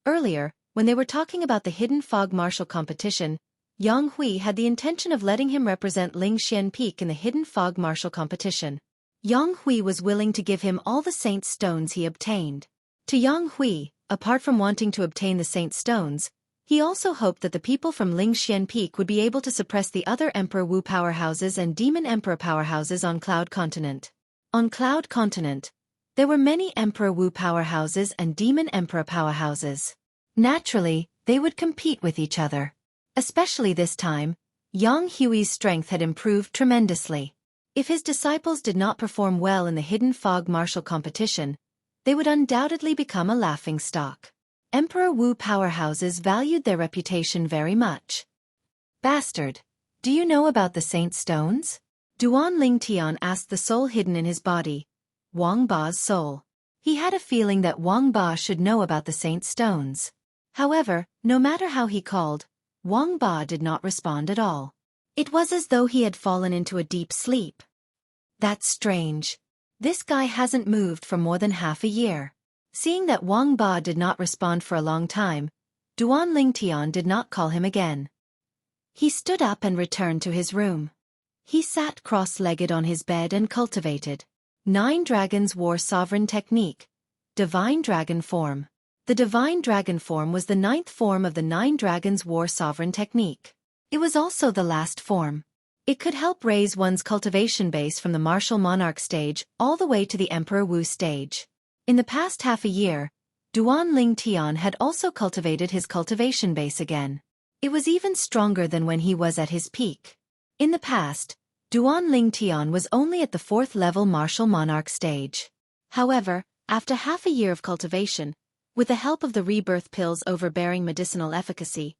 Earlier, when they were talking about the Hidden Fog Martial Competition, Yang Hui had the intention of letting him represent Lingxian Peak in the Hidden Fog Martial Competition. Yang Hui was willing to give him all the Saint Stones he obtained. To Yang Hui, apart from wanting to obtain the Saint Stones, he also hoped that the people from Lingxian Peak would be able to suppress the other Emperor Wu powerhouses and Demon Emperor powerhouses on Cloud Continent. On Cloud Continent, there were many Emperor Wu powerhouses and Demon Emperor powerhouses. Naturally, they would compete with each other. Especially this time, Yang Hui's strength had improved tremendously. If his disciples did not perform well in the Hidden Fog Martial Competition, they would undoubtedly become a laughingstock. Emperor Wu powerhouses valued their reputation very much. "Bastard, do you know about the Saint Stones?" Duan Ling Tian asked the soul hidden in his body, Wang Ba's soul. He had a feeling that Wang Ba should know about the Saint Stones. However, no matter how he called, Wang Ba did not respond at all. It was as though he had fallen into a deep sleep. That's strange. This guy hasn't moved for more than half a year. Seeing that Wang Ba did not respond for a long time, Duan Ling Tian did not call him again. He stood up and returned to his room. He sat cross-legged on his bed and cultivated 9 Dragons War Sovereign Technique, Divine Dragon Form. The Divine Dragon Form was the 9th form of the 9 Dragons War Sovereign Technique. It was also the last form. It could help raise one's cultivation base from the Martial Monarch stage all the way to the Emperor Wu stage. In the past half a year, Duan Ling Tian had also cultivated his cultivation base again. It was even stronger than when he was at his peak. In the past, Duan Ling Tian was only at the 4th level Martial Monarch stage. However, after half a year of cultivation, with the help of the rebirth pills overbearing medicinal efficacy,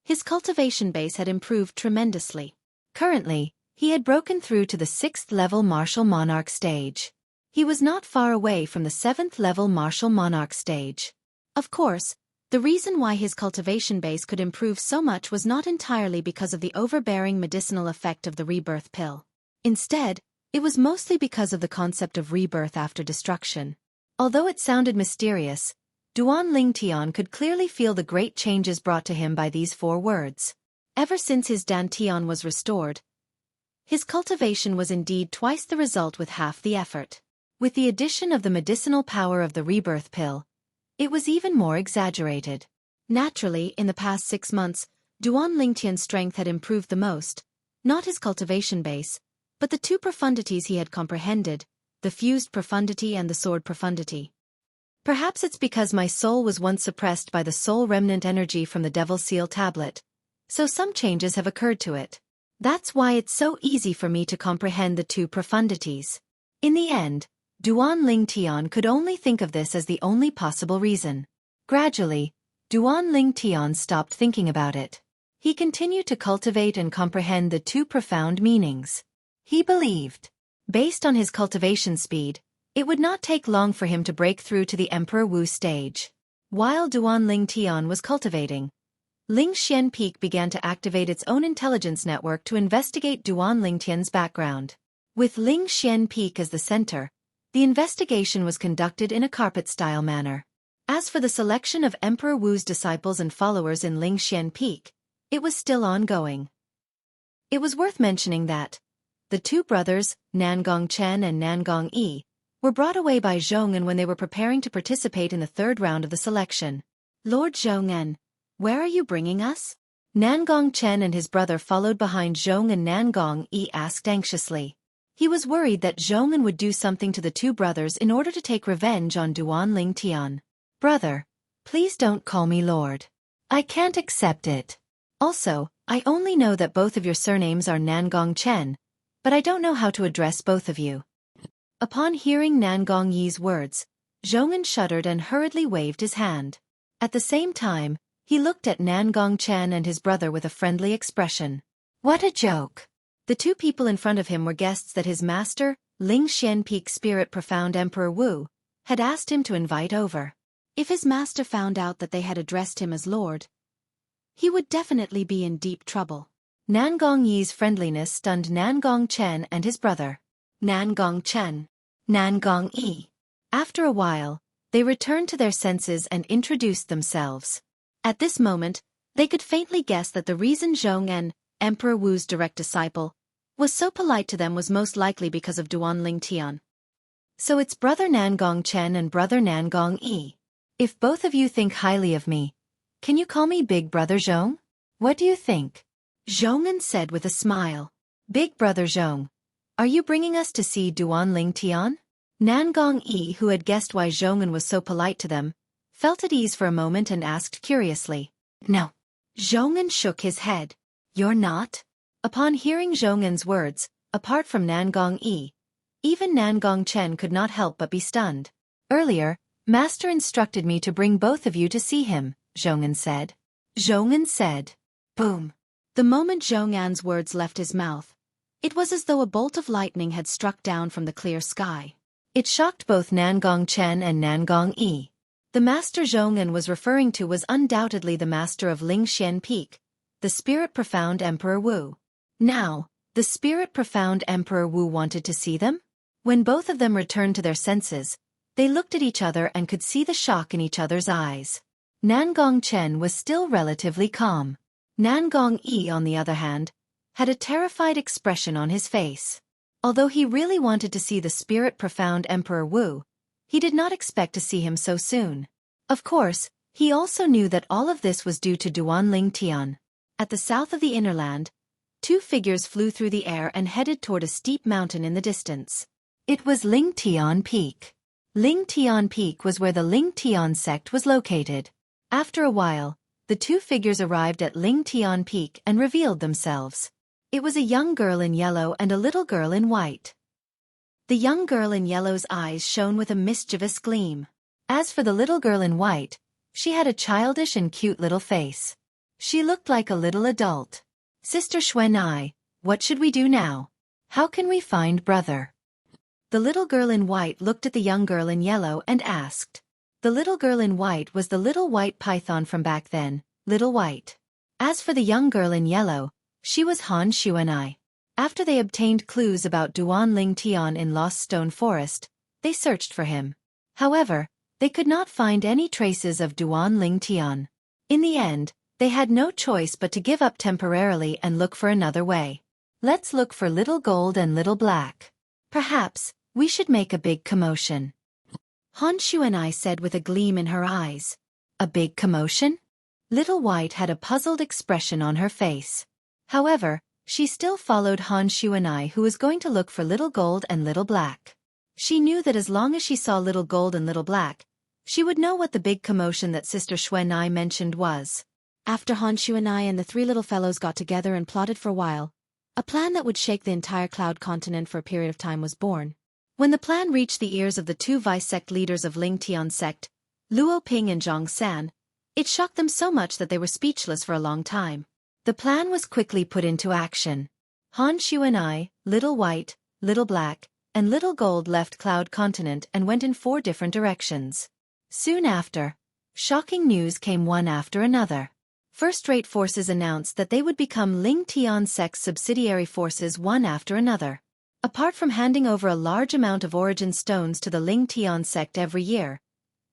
his cultivation base had improved tremendously. Currently, he had broken through to the 6th level Martial Monarch stage. He was not far away from the 7th level Martial Monarch stage. Of course, the reason why his cultivation base could improve so much was not entirely because of the overbearing medicinal effect of the rebirth pill. Instead, it was mostly because of the concept of rebirth after destruction. Although it sounded mysterious, Duan Ling Tian could clearly feel the great changes brought to him by these 4 words. Ever since his Dantian was restored, his cultivation was indeed twice the result with half the effort. With the addition of the medicinal power of the rebirth pill, it was even more exaggerated. Naturally, in the past 6 months, Duan Ling Tian's strength had improved the most, not his cultivation base, but the 2 profundities he had comprehended, the fused profundity and the sword profundity. Perhaps it's because my soul was once suppressed by the soul remnant energy from the Devil Seal tablet, so some changes have occurred to it. That's why it's so easy for me to comprehend the 2 profundities. In the end, Duan Ling Tian could only think of this as the only possible reason. Gradually, Duan Ling Tian stopped thinking about it. He continued to cultivate and comprehend the 2 profound meanings. He believed, based on his cultivation speed, it would not take long for him to break through to the Emperor Wu stage. While Duan Ling Tian was cultivating, Lingxian Peak began to activate its own intelligence network to investigate Duan Ling Tian's background. With Lingxian Peak as the center, the investigation was conducted in a carpet-style manner. As for the selection of Emperor Wu's disciples and followers in Lingxian Peak, it was still ongoing. It was worth mentioning that the 2 brothers, Nangong Chen and Nangong Yi, were brought away by Zhongan when they were preparing to participate in the 3rd round of the selection. "Lord Zhongan, where are you bringing us?" Nangong Chen and his brother followed behind Zhong and Nangong Yi asked anxiously. He was worried that Zhongan would do something to the 2 brothers in order to take revenge on Duan Ling Tian. "Brother, please don't call me Lord. I can't accept it. Also, I only know that both of your surnames are Nangong Chen, but I don't know how to address both of you." Upon hearing Nangong Yi's words, Zhong'an shuddered and hurriedly waved his hand. At the same time, he looked at Nangong Chen and his brother with a friendly expression. What a joke! The two people in front of him were guests that his master, Ling Xian Peak Spirit Profound Emperor Wu, had asked him to invite over. If his master found out that they had addressed him as Lord, he would definitely be in deep trouble. Nangong Yi's friendliness stunned Nangong Chen and his brother. Nangong Chen. Nangong Yi. After a while, they returned to their senses and introduced themselves. At this moment, they could faintly guess that the reason Zhong'an, Emperor Wu's direct disciple, was so polite to them was most likely because of Duan Ling Tian. So it's brother Nangong Chen and brother Nangong Yi. If both of you think highly of me, can you call me Big Brother Zhong? What do you think? Zhong'an said with a smile. Big Brother Zhong, are you bringing us to see Duan Ling Tian? Nangong Yi, who had guessed why Zhong'an was so polite to them, felt at ease for a moment and asked curiously. No. Zhong'an shook his head. You're not? Upon hearing Zhong'an's words, apart from Nangong Yi, even Nangong Chen could not help but be stunned. Earlier, Master instructed me to bring both of you to see him, Zhong'an said. Zhong'an said. Boom. The moment Zhong'an's words left his mouth, it was as though a bolt of lightning had struck down from the clear sky. It shocked both Nangong Chen and Nangong Yi. The master Zhong'an was referring to was undoubtedly the master of Ling Xian Peak, the Spirit Profound Emperor Wu. Now, the Spirit Profound Emperor Wu wanted to see them? When both of them returned to their senses, they looked at each other and could see the shock in each other's eyes. Nangong Chen was still relatively calm. Nangong Yi, on the other hand, had a terrified expression on his face. Although he really wanted to see the Spirit Profound Emperor Wu, he did not expect to see him so soon. Of course, he also knew that all of this was due to Duan Ling Tian. At the south of the inner land, two figures flew through the air and headed toward a steep mountain in the distance. It was Ling Tian Peak. Ling Tian Peak was where the Ling Tian sect was located. After a while, the two figures arrived at Ling Tian Peak and revealed themselves. It was a young girl in yellow and a little girl in white. The young girl in yellow's eyes shone with a mischievous gleam. As for the little girl in white, she had a childish and cute little face. She looked like a little adult. Sister Xueqi, what should we do now? How can we find brother? The little girl in white looked at the young girl in yellow and asked. The little girl in white was the little white python from back then, Little White. As for the young girl in yellow, she was Han Xueqi. After they obtained clues about Duan Ling Tian in Lost Stone Forest, they searched for him. However, they could not find any traces of Duan Ling Tian. In the end, they had no choice but to give up temporarily and look for another way. Let's look for Little Gold and Little Black. Perhaps, we should make a big commotion. Han Xueqi said with a gleam in her eyes. A big commotion? Little White had a puzzled expression on her face. However, she still followed Han Xueqi, who was going to look for Little Gold and Little Black. She knew that as long as she saw Little Gold and Little Black, she would know what the big commotion that Sister Xueqi mentioned was. After Han Xueqi and the three little fellows got together and plotted for a while, a plan that would shake the entire Cloud continent for a period of time was born. When the plan reached the ears of the two vice-sect leaders of Ling Tian sect, Luo Ping and Zhang San, it shocked them so much that they were speechless for a long time. The plan was quickly put into action. Han Xueqi, Little White, Little Black, and Little Gold left Cloud Continent and went in 4 different directions. Soon after, shocking news came one after another. First-rate forces announced that they would become Ling Tian sect's subsidiary forces one after another. Apart from handing over a large amount of origin stones to the Ling Tian sect every year,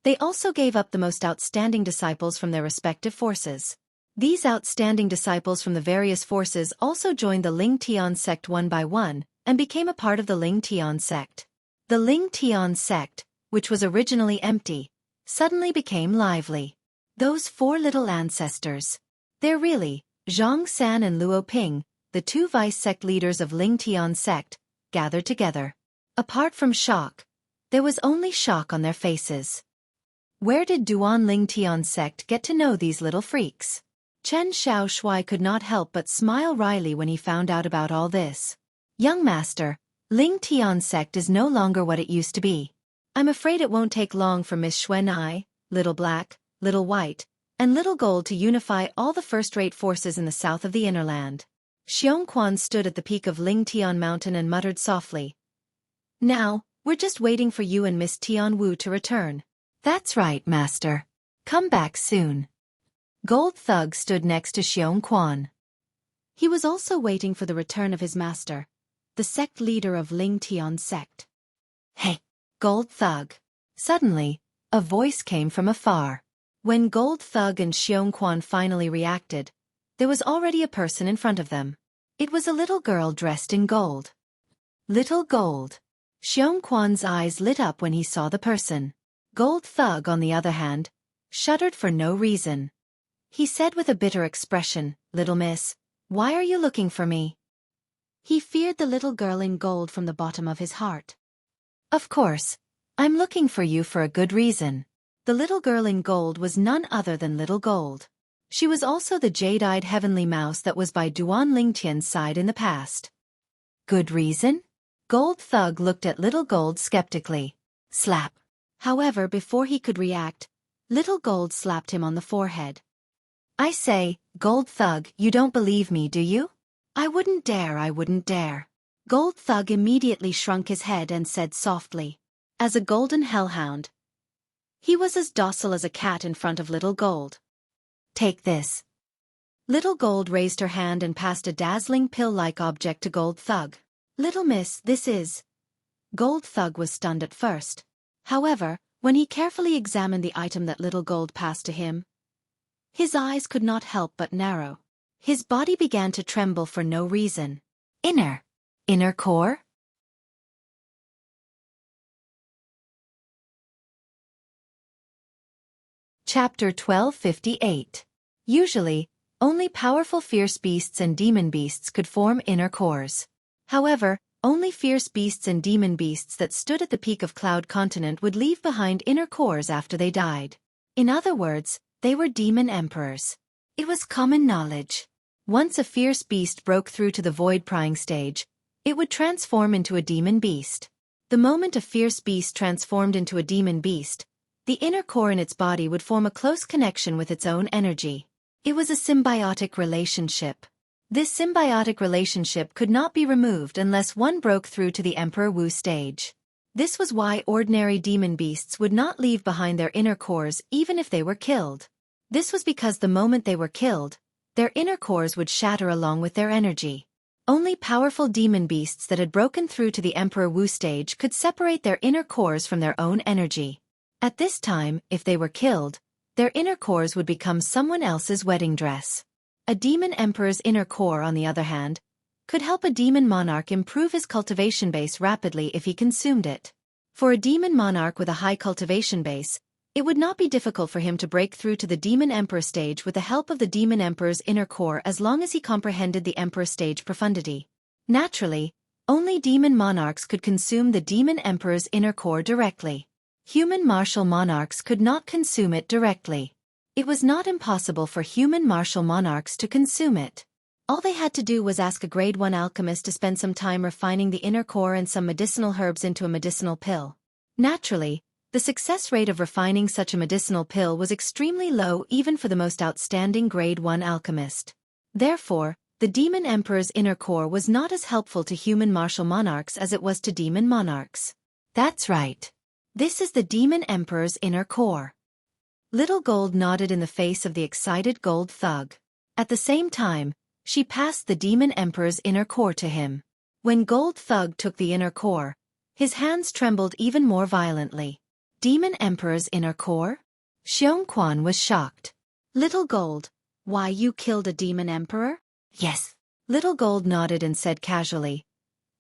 they also gave up the most outstanding disciples from their respective forces. These outstanding disciples from the various forces also joined the Ling Tian sect one by one, and became a part of the Ling Tian sect. The Ling Tian sect, which was originally empty, suddenly became lively. Those 4 little ancestors. They're really, Zhang San and Luo Ping, the 2 vice-sect leaders of Ling Tian sect, gathered together. Apart from shock, there was only shock on their faces. Where did Duan Ling Tian sect get to know these little freaks? Chen Xiaoshui could not help but smile wryly when he found out about all this. Young master, Ling Tian sect is no longer what it used to be. I'm afraid it won't take long for Miss Xueqi, Little Black, Little White, and Little Gold to unify all the first-rate forces in the south of the inner land. Xueqi stood at the peak of Ling Tian Mountain and muttered softly. Now, we're just waiting for you and Miss Tian Wu to return. That's right, Master. Come back soon. Gold Thug stood next to Xueqi. He was also waiting for the return of his master, the sect leader of Ling Tian's sect. Hey, Gold Thug. Suddenly, a voice came from afar. When Gold Thug and Xueqi finally reacted, there was already a person in front of them. It was a little girl dressed in gold. Little Gold. Xueqi's eyes lit up when he saw the person. Gold Thug, on the other hand, shuddered for no reason. He said with a bitter expression, "Little miss, why are you looking for me?" He feared the little girl in gold from the bottom of his heart. Of course, I'm looking for you for a good reason. The little girl in gold was none other than Little Gold. She was also the jade-eyed heavenly mouse that was by Duan Lingtian's side in the past. Good reason? Gold Thug looked at Little Gold skeptically. Slap. However, before he could react, Little Gold slapped him on the forehead. I say, Gold Thug, you don't believe me, do you? I wouldn't dare. Gold Thug immediately shrunk his head and said softly, as a golden hellhound. He was as docile as a cat in front of Little Gold. Take this. Little Gold raised her hand and passed a dazzling pill-like object to Gold Thug. Little miss, this is... Gold Thug was stunned at first. However, when he carefully examined the item that Little Gold passed to him, his eyes could not help but narrow. His body began to tremble for no reason. Inner core? Chapter 1258. Usually, only powerful fierce beasts and demon beasts could form inner cores. However, only fierce beasts and demon beasts that stood at the peak of Cloud Continent would leave behind inner cores after they died. In other words, they were demon emperors. It was common knowledge. Once a fierce beast broke through to the void-prying stage, it would transform into a demon beast. The moment a fierce beast transformed into a demon beast, the inner core in its body would form a close connection with its own energy. It was a symbiotic relationship. This symbiotic relationship could not be removed unless one broke through to the Emperor Wu stage. This was why ordinary demon beasts would not leave behind their inner cores even if they were killed. This was because the moment they were killed, their inner cores would shatter along with their energy. Only powerful demon beasts that had broken through to the Emperor Wu stage could separate their inner cores from their own energy. At this time, if they were killed, their inner cores would become someone else's wedding dress. A demon emperor's inner core, on the other hand, could help a demon monarch improve his cultivation base rapidly if he consumed it. For a demon monarch with a high cultivation base, it would not be difficult for him to break through to the demon emperor stage with the help of the demon emperor's inner core as long as he comprehended the emperor stage profundity. Naturally, only demon monarchs could consume the demon emperor's inner core directly. Human martial monarchs could not consume it directly. It was not impossible for human martial monarchs to consume it. All they had to do was ask a grade 1 alchemist to spend some time refining the inner core and some medicinal herbs into a medicinal pill. Naturally, the success rate of refining such a medicinal pill was extremely low even for the most outstanding grade 1 alchemist. Therefore, the demon emperor's inner core was not as helpful to human martial monarchs as it was to demon monarchs. That's right. This is the demon emperor's inner core. Little Gold nodded in the face of the excited Gold Thug. At the same time, she passed the demon emperor's inner core to him. When Gold Thug took the inner core, his hands trembled even more violently. Demon Emperor's inner core? Xueqi was shocked. Little Gold, why you killed a demon emperor? Yes. Little Gold nodded and said casually,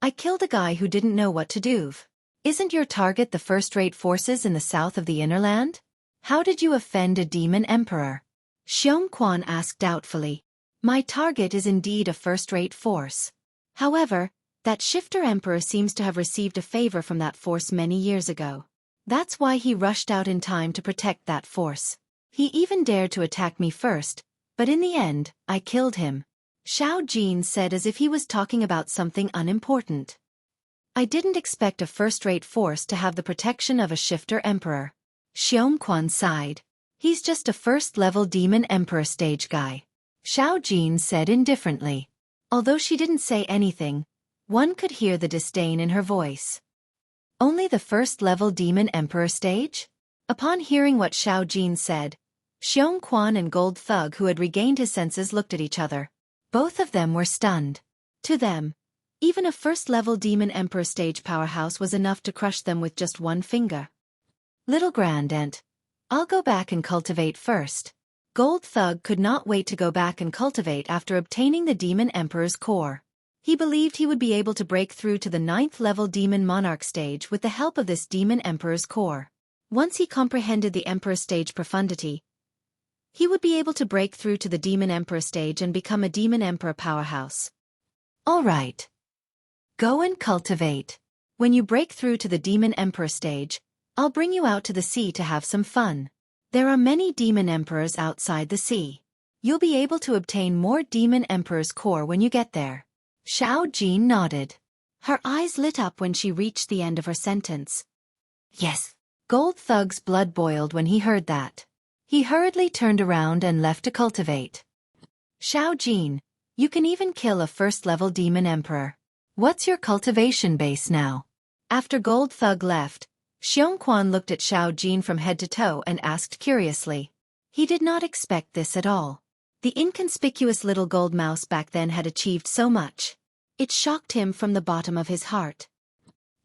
I killed a guy who didn't know what to do. Isn't your target the first-rate forces in the south of the inner land? How did you offend a demon emperor? Xueqi asked doubtfully. My target is indeed a first-rate force. However, that shifter emperor seems to have received a favor from that force many years ago. That's why he rushed out in time to protect that force. He even dared to attack me first, but in the end, I killed him. Xiao Jin said as if he was talking about something unimportant. I didn't expect a first-rate force to have the protection of a shifter emperor. Xueqi sighed. He's just a first-level demon emperor stage guy. Xiao Jin said indifferently. Although she didn't say anything, one could hear the disdain in her voice. Only the first-level demon emperor stage? Upon hearing what Xiao Jin said, Xueqi and Gold Thug, who had regained his senses, looked at each other. Both of them were stunned. To them, even a first-level demon emperor stage powerhouse was enough to crush them with just one finger. Little Grand Aunt, I'll go back and cultivate first. Gold Thug could not wait to go back and cultivate after obtaining the demon emperor's core. He believed he would be able to break through to the 9th-level demon monarch stage with the help of this demon emperor's core. Once he comprehended the emperor stage profundity, he would be able to break through to the demon emperor stage and become a demon emperor powerhouse. All right. Go and cultivate. When you break through to the demon emperor stage, I'll bring you out to the sea to have some fun. There are many demon emperors outside the sea. You'll be able to obtain more demon emperor's core when you get there. Xiao Jin nodded. Her eyes lit up when she reached the end of her sentence. Yes. Gold Thug's blood boiled when he heard that. He hurriedly turned around and left to cultivate. Xiao Jin, you can even kill a first-level demon emperor. What's your cultivation base now? After Gold Thug left, Xueqi looked at Xiao Jin from head to toe and asked curiously. He did not expect this at all. The inconspicuous little gold mouse back then had achieved so much. It shocked him from the bottom of his heart.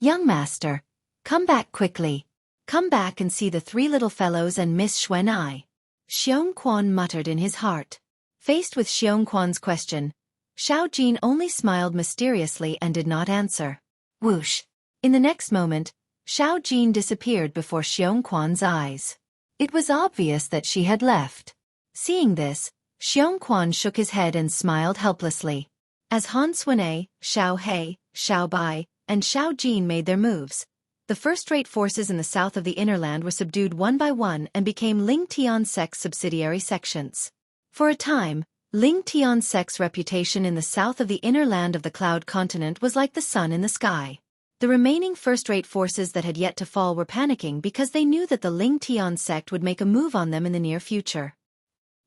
Young master, come back quickly. Come back and see the 3 little fellows and Miss Xueqi. Xueqi muttered in his heart. Faced with Xueqi's question, Xiao Jin only smiled mysteriously and did not answer. Whoosh! In the next moment, Xiao Jin disappeared before Xueqi's eyes. It was obvious that she had left. Seeing this, Xueqi shook his head and smiled helplessly. As Han Xuan'e, Xiao He, Xiao Bai, and Xiao Jin made their moves, the first-rate forces in the south of the inner land were subdued one by one and became Ling Tian Sec's subsidiary sections. For a time, Ling Tian Sec's reputation in the south of the inner land of the Cloud Continent was like the sun in the sky. The remaining first-rate forces that had yet to fall were panicking because they knew that the Ling Tian sect would make a move on them in the near future.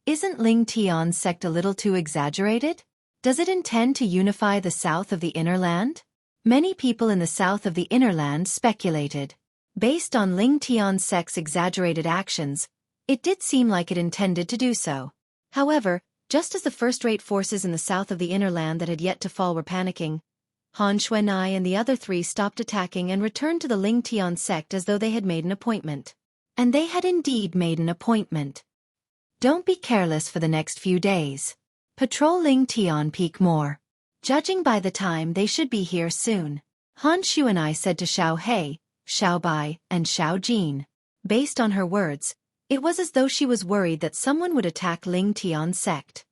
Isn't Ling Tian sect a little too exaggerated? Does it intend to unify the south of the inner land? Many people in the south of the inner land speculated. Based on Ling Tian sect's exaggerated actions, it did seem like it intended to do so. However, just as the first-rate forces in the south of the inner land that had yet to fall were panicking, Han Xuan'e and the other 3 stopped attacking and returned to the Ling Tian sect as though they had made an appointment. And they had indeed made an appointment. Don't be careless for the next few days. Patrol Ling Tian Peak more. Judging by the time, they should be here soon. Han Xuan'e said to Xiao He, Xiao Bai, and Xiao Jin. Based on her words, it was as though she was worried that someone would attack Ling Tian sect.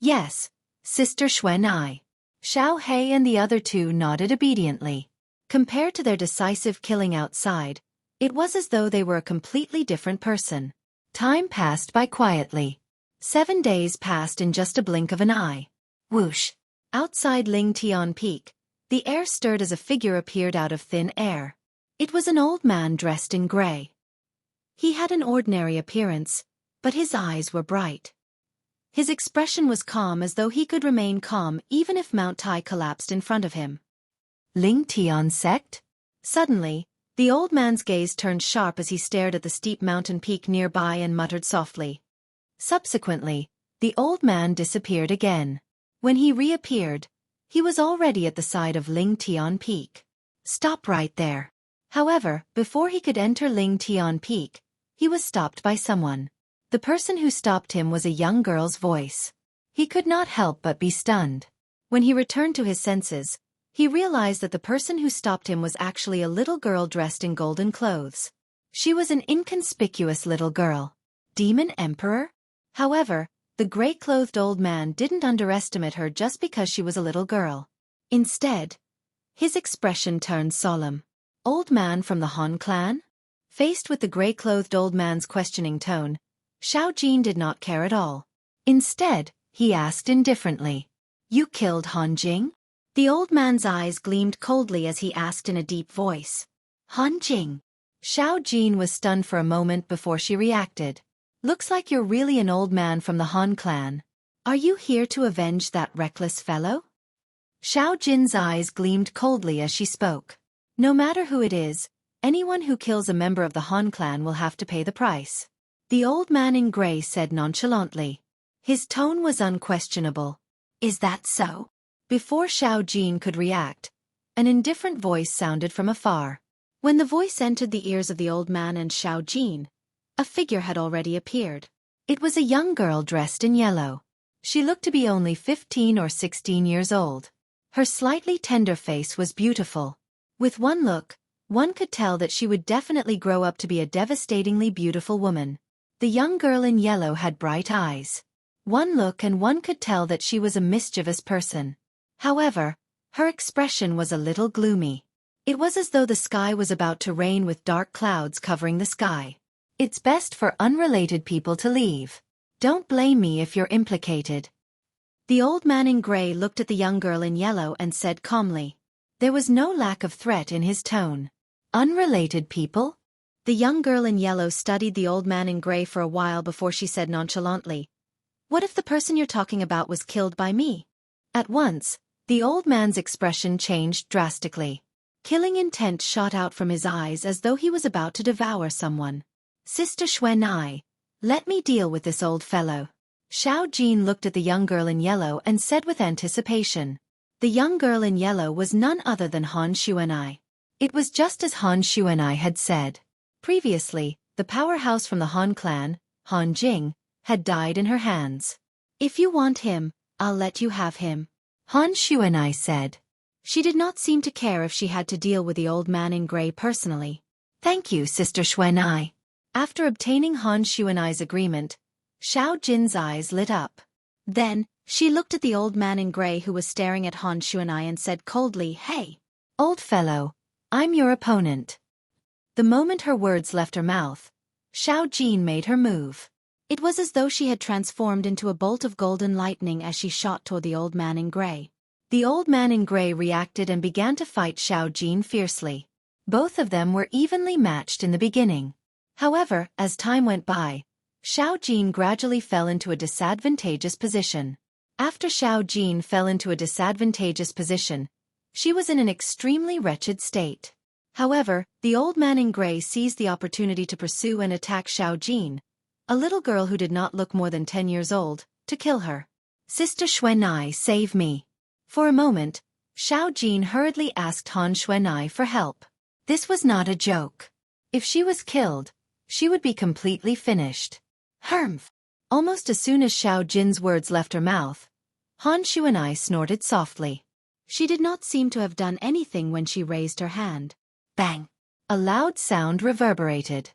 Yes, Sister Xuan'e. Xiao He and the other 2 nodded obediently. Compared to their decisive killing outside, it was as though they were a completely different person. Time passed by quietly. 7 days passed in just a blink of an eye. Whoosh! Outside Ling Tian Peak, the air stirred as a figure appeared out of thin air. It was an old man dressed in gray. He had an ordinary appearance, but his eyes were bright. His expression was calm, as though he could remain calm even if Mount Tai collapsed in front of him. Ling Tian sect? Suddenly, the old man's gaze turned sharp as he stared at the steep mountain peak nearby and muttered softly. Subsequently, the old man disappeared again. When he reappeared, he was already at the side of Ling Tian Peak. Stop right there. However, before he could enter Ling Tian Peak, he was stopped by someone. The person who stopped him was a young girl's voice. He could not help but be stunned. When he returned to his senses, he realized that the person who stopped him was actually a little girl dressed in golden clothes. She was an inconspicuous little girl. Demon Emperor? However, the gray-clothed old man didn't underestimate her just because she was a little girl. Instead, his expression turned solemn. Old man from the Han clan? Faced with the gray-clothed old man's questioning tone, Xiao Jin did not care at all. Instead, he asked indifferently, "You killed Han Jing?" The old man's eyes gleamed coldly as he asked in a deep voice. Han Jing. Xiao Jin was stunned for a moment before she reacted. Looks like you're really an old man from the Han clan. Are you here to avenge that reckless fellow? Xiao Jin's eyes gleamed coldly as she spoke. No matter who it is, anyone who kills a member of the Han clan will have to pay the price. The old man in gray said nonchalantly. His tone was unquestionable. Is that so? Before Xiao Jin could react, an indifferent voice sounded from afar. When the voice entered the ears of the old man and Xiao Jin, a figure had already appeared. It was a young girl dressed in yellow. She looked to be only 15 or 16 years old. Her slightly tender face was beautiful. With one look, one could tell that she would definitely grow up to be a devastatingly beautiful woman. The young girl in yellow had bright eyes. One look and one could tell that she was a mischievous person. However, her expression was a little gloomy. It was as though the sky was about to rain with dark clouds covering the sky. It's best for unrelated people to leave. Don't blame me if you're implicated. The old man in gray looked at the young girl in yellow and said calmly. There was no lack of threat in his tone. Unrelated people? The young girl in yellow studied the old man in gray for a while before she said nonchalantly. What if the person you're talking about was killed by me? At once, the old man's expression changed drastically. Killing intent shot out from his eyes as though he was about to devour someone. Sister Xueqi, let me deal with this old fellow. Xiao Jin looked at the young girl in yellow and said with anticipation. The young girl in yellow was none other than Han Xueqi. It was just as Han Xueqi had said. Previously, the powerhouse from the Han clan, Han Jing, had died in her hands. If you want him, I'll let you have him. Han Xueqi said. She did not seem to care if she had to deal with the old man in gray personally. Thank you, Sister Xueqi. After obtaining Han Xueqi's agreement, Xiao Jin's eyes lit up. Then, she looked at the old man in gray who was staring at Han Xueqi and said coldly, Hey, old fellow, I'm your opponent. The moment her words left her mouth, Xiao Jin made her move. It was as though she had transformed into a bolt of golden lightning as she shot toward the old man in gray. The old man in gray reacted and began to fight Xiao Jin fiercely. Both of them were evenly matched in the beginning. However, as time went by, Xiao Jin gradually fell into a disadvantageous position. After Xiao Jin fell into a disadvantageous position, she was in an extremely wretched state. However, the old man in gray seized the opportunity to pursue and attack Xiao Jin, a little girl who did not look more than 10 years old, to kill her. Sister Xueqi, save me. For a moment, Xiao Jin hurriedly asked Han Xueqi for help. This was not a joke. If she was killed, she would be completely finished. Humph! Almost as soon as Xiao Jin's words left her mouth, Han Xueqi snorted softly. She did not seem to have done anything when she raised her hand. Bang! A loud sound reverberated.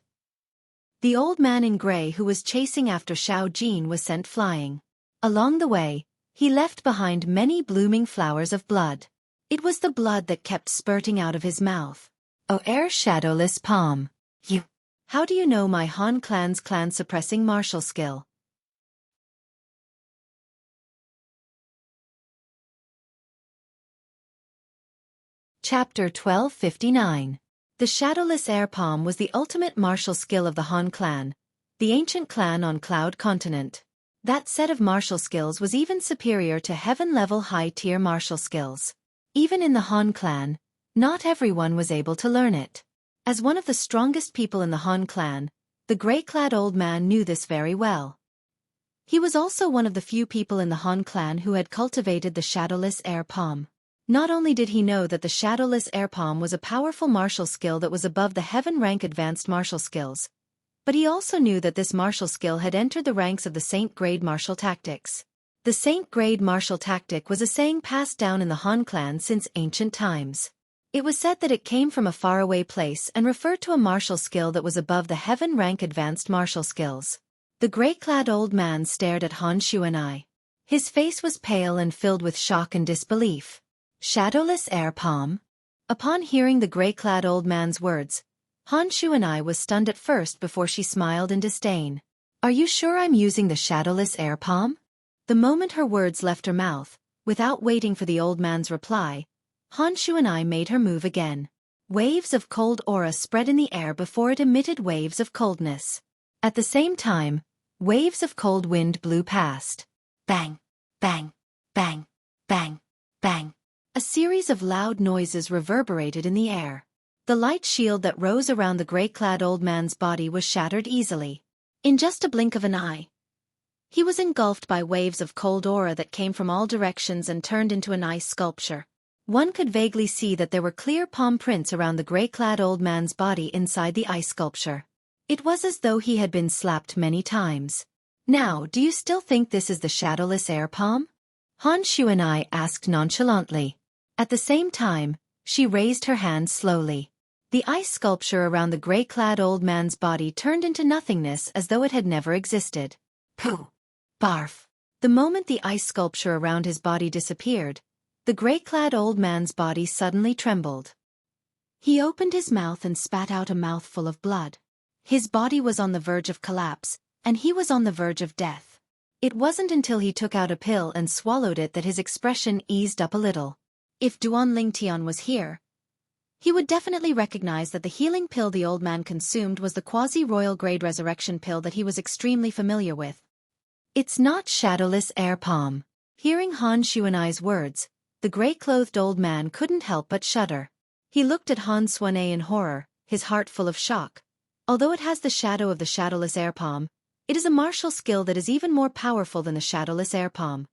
The old man in gray who was chasing after Xiao Jin was sent flying. Along the way, he left behind many blooming flowers of blood. It was the blood that kept spurting out of his mouth. O shadowless palm. You. How do you know my Han clan's clan-suppressing martial skill? Chapter 1259. The Shadowless Air Palm was the ultimate martial skill of the Han clan, the ancient clan on Cloud Continent. That set of martial skills was even superior to heaven-level high-tier martial skills. Even in the Han clan, not everyone was able to learn it. As one of the strongest people in the Han clan, the gray-clad old man knew this very well. He was also one of the few people in the Han clan who had cultivated the Shadowless Air Palm. Not only did he know that the Shadowless Air Palm was a powerful martial skill that was above the heaven-rank advanced martial skills, but he also knew that this martial skill had entered the ranks of the Saint-grade martial tactics. The Saint-grade martial tactic was a saying passed down in the Han clan since ancient times. It was said that it came from a faraway place and referred to a martial skill that was above the heaven-rank advanced martial skills. The gray-clad old man stared at Han Xueqi. His face was pale and filled with shock and disbelief. Shadowless Air Palm? Upon hearing the gray-clad old man's words, Han Xueqi was stunned at first before she smiled in disdain. Are you sure I'm using the Shadowless Air Palm? The moment her words left her mouth, Without waiting for the old man's reply, Han Xueqi made her move again. Waves of cold aura spread in the air before it emitted waves of coldness. At the same time, waves of cold wind blew past. Bang, bang, bang, bang, bang. A series of loud noises reverberated in the air. The light shield that rose around the gray-clad old man's body was shattered easily. In just a blink of an eye, he was engulfed by waves of cold aura that came from all directions and turned into an ice sculpture. One could vaguely see that there were clear palm prints around the gray-clad old man's body inside the ice sculpture. It was as though he had been slapped many times. Now, do you still think this is the shadowless air palm? Han Xueqi asked nonchalantly. At the same time, she raised her hand slowly. The ice sculpture around the gray-clad old man's body turned into nothingness as though it had never existed. Pooh! Barf! The moment the ice sculpture around his body disappeared, the gray-clad old man's body suddenly trembled. He opened his mouth and spat out a mouthful of blood. His body was on the verge of collapse, and he was on the verge of death. It wasn't until he took out a pill and swallowed it that his expression eased up a little. If Duan Lingtian was here, he would definitely recognize that the healing pill the old man consumed was the quasi-royal grade resurrection pill that he was extremely familiar with. It's not shadowless air palm. Hearing Han Xueqi's words, the gray-clothed old man couldn't help but shudder. He looked at Han Xueqi in horror, his heart full of shock. Although it has the shadow of the shadowless air palm, it is a martial skill that is even more powerful than the shadowless air palm.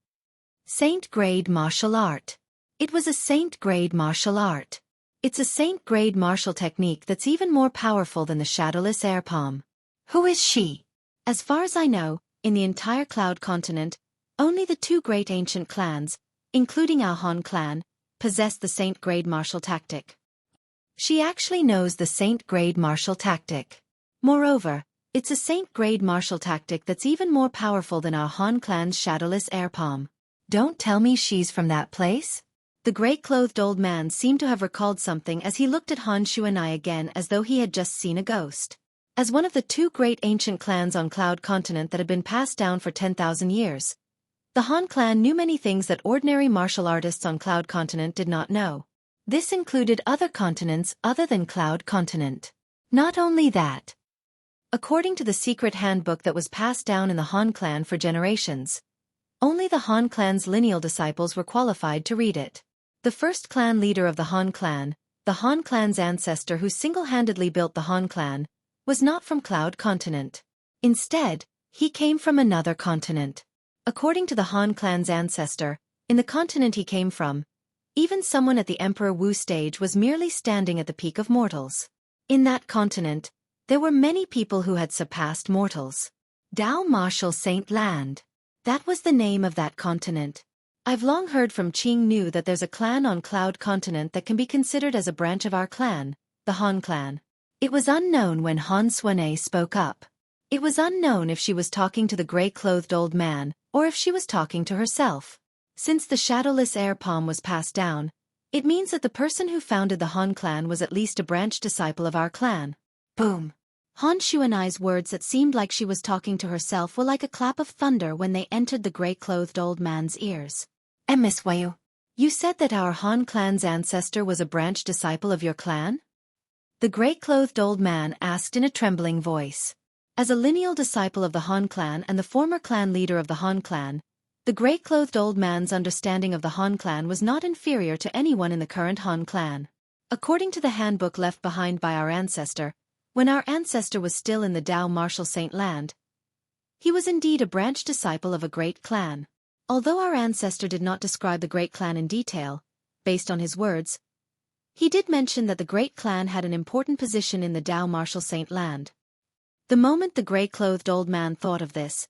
Saint-grade martial art. It was a saint-grade martial art. It's a saint-grade martial technique that's even more powerful than the shadowless air palm. Who is she? As far as I know, in the entire Cloud Continent, only the two great ancient clans, including our Han clan, possess the saint-grade martial tactic. She actually knows the saint-grade martial tactic. Moreover, it's a saint-grade martial tactic that's even more powerful than our Han clan's shadowless air palm. Don't tell me she's from that place? The gray-clothed old man seemed to have recalled something as he looked at Han Xueqi again as though he had just seen a ghost. As one of the two great ancient clans on Cloud Continent that had been passed down for 10,000 years, the Han clan knew many things that ordinary martial artists on Cloud Continent did not know. This included other continents other than Cloud Continent. Not only that, according to the secret handbook that was passed down in the Han clan for generations, only the Han clan's lineal disciples were qualified to read it. The first clan leader of the Han clan's ancestor who single-handedly built the Han clan, was not from Cloud Continent. Instead, he came from another continent. According to the Han clan's ancestor, in the continent he came from, even someone at the Emperor Wu stage was merely standing at the peak of mortals. In that continent, there were many people who had surpassed mortals. Dao Martial Saint Land. That was the name of that continent. I've long heard from Qing Nu that there's a clan on Cloud Continent that can be considered as a branch of our clan, the Han clan. It was unknown when Han Xueqi spoke up. It was unknown if she was talking to the gray-clothed old man, or if she was talking to herself. Since the shadowless air palm was passed down, it means that the person who founded the Han clan was at least a branch disciple of our clan. Boom! Han Xueqi's words that seemed like she was talking to herself were like a clap of thunder when they entered the gray-clothed old man's ears. Miss Wayu, you said that our Han clan's ancestor was a branch disciple of your clan? The gray-clothed old man asked in a trembling voice. As a lineal disciple of the Han clan and the former clan leader of the Han clan, the gray-clothed old man's understanding of the Han clan was not inferior to anyone in the current Han clan. According to the handbook left behind by our ancestor, when our ancestor was still in the Dao Martial Saint Land, he was indeed a branch disciple of a great clan. Although our ancestor did not describe the great clan in detail, based on his words, he did mention that the great clan had an important position in the Dao Martial Saint Land. The moment the gray-clothed old man thought of this,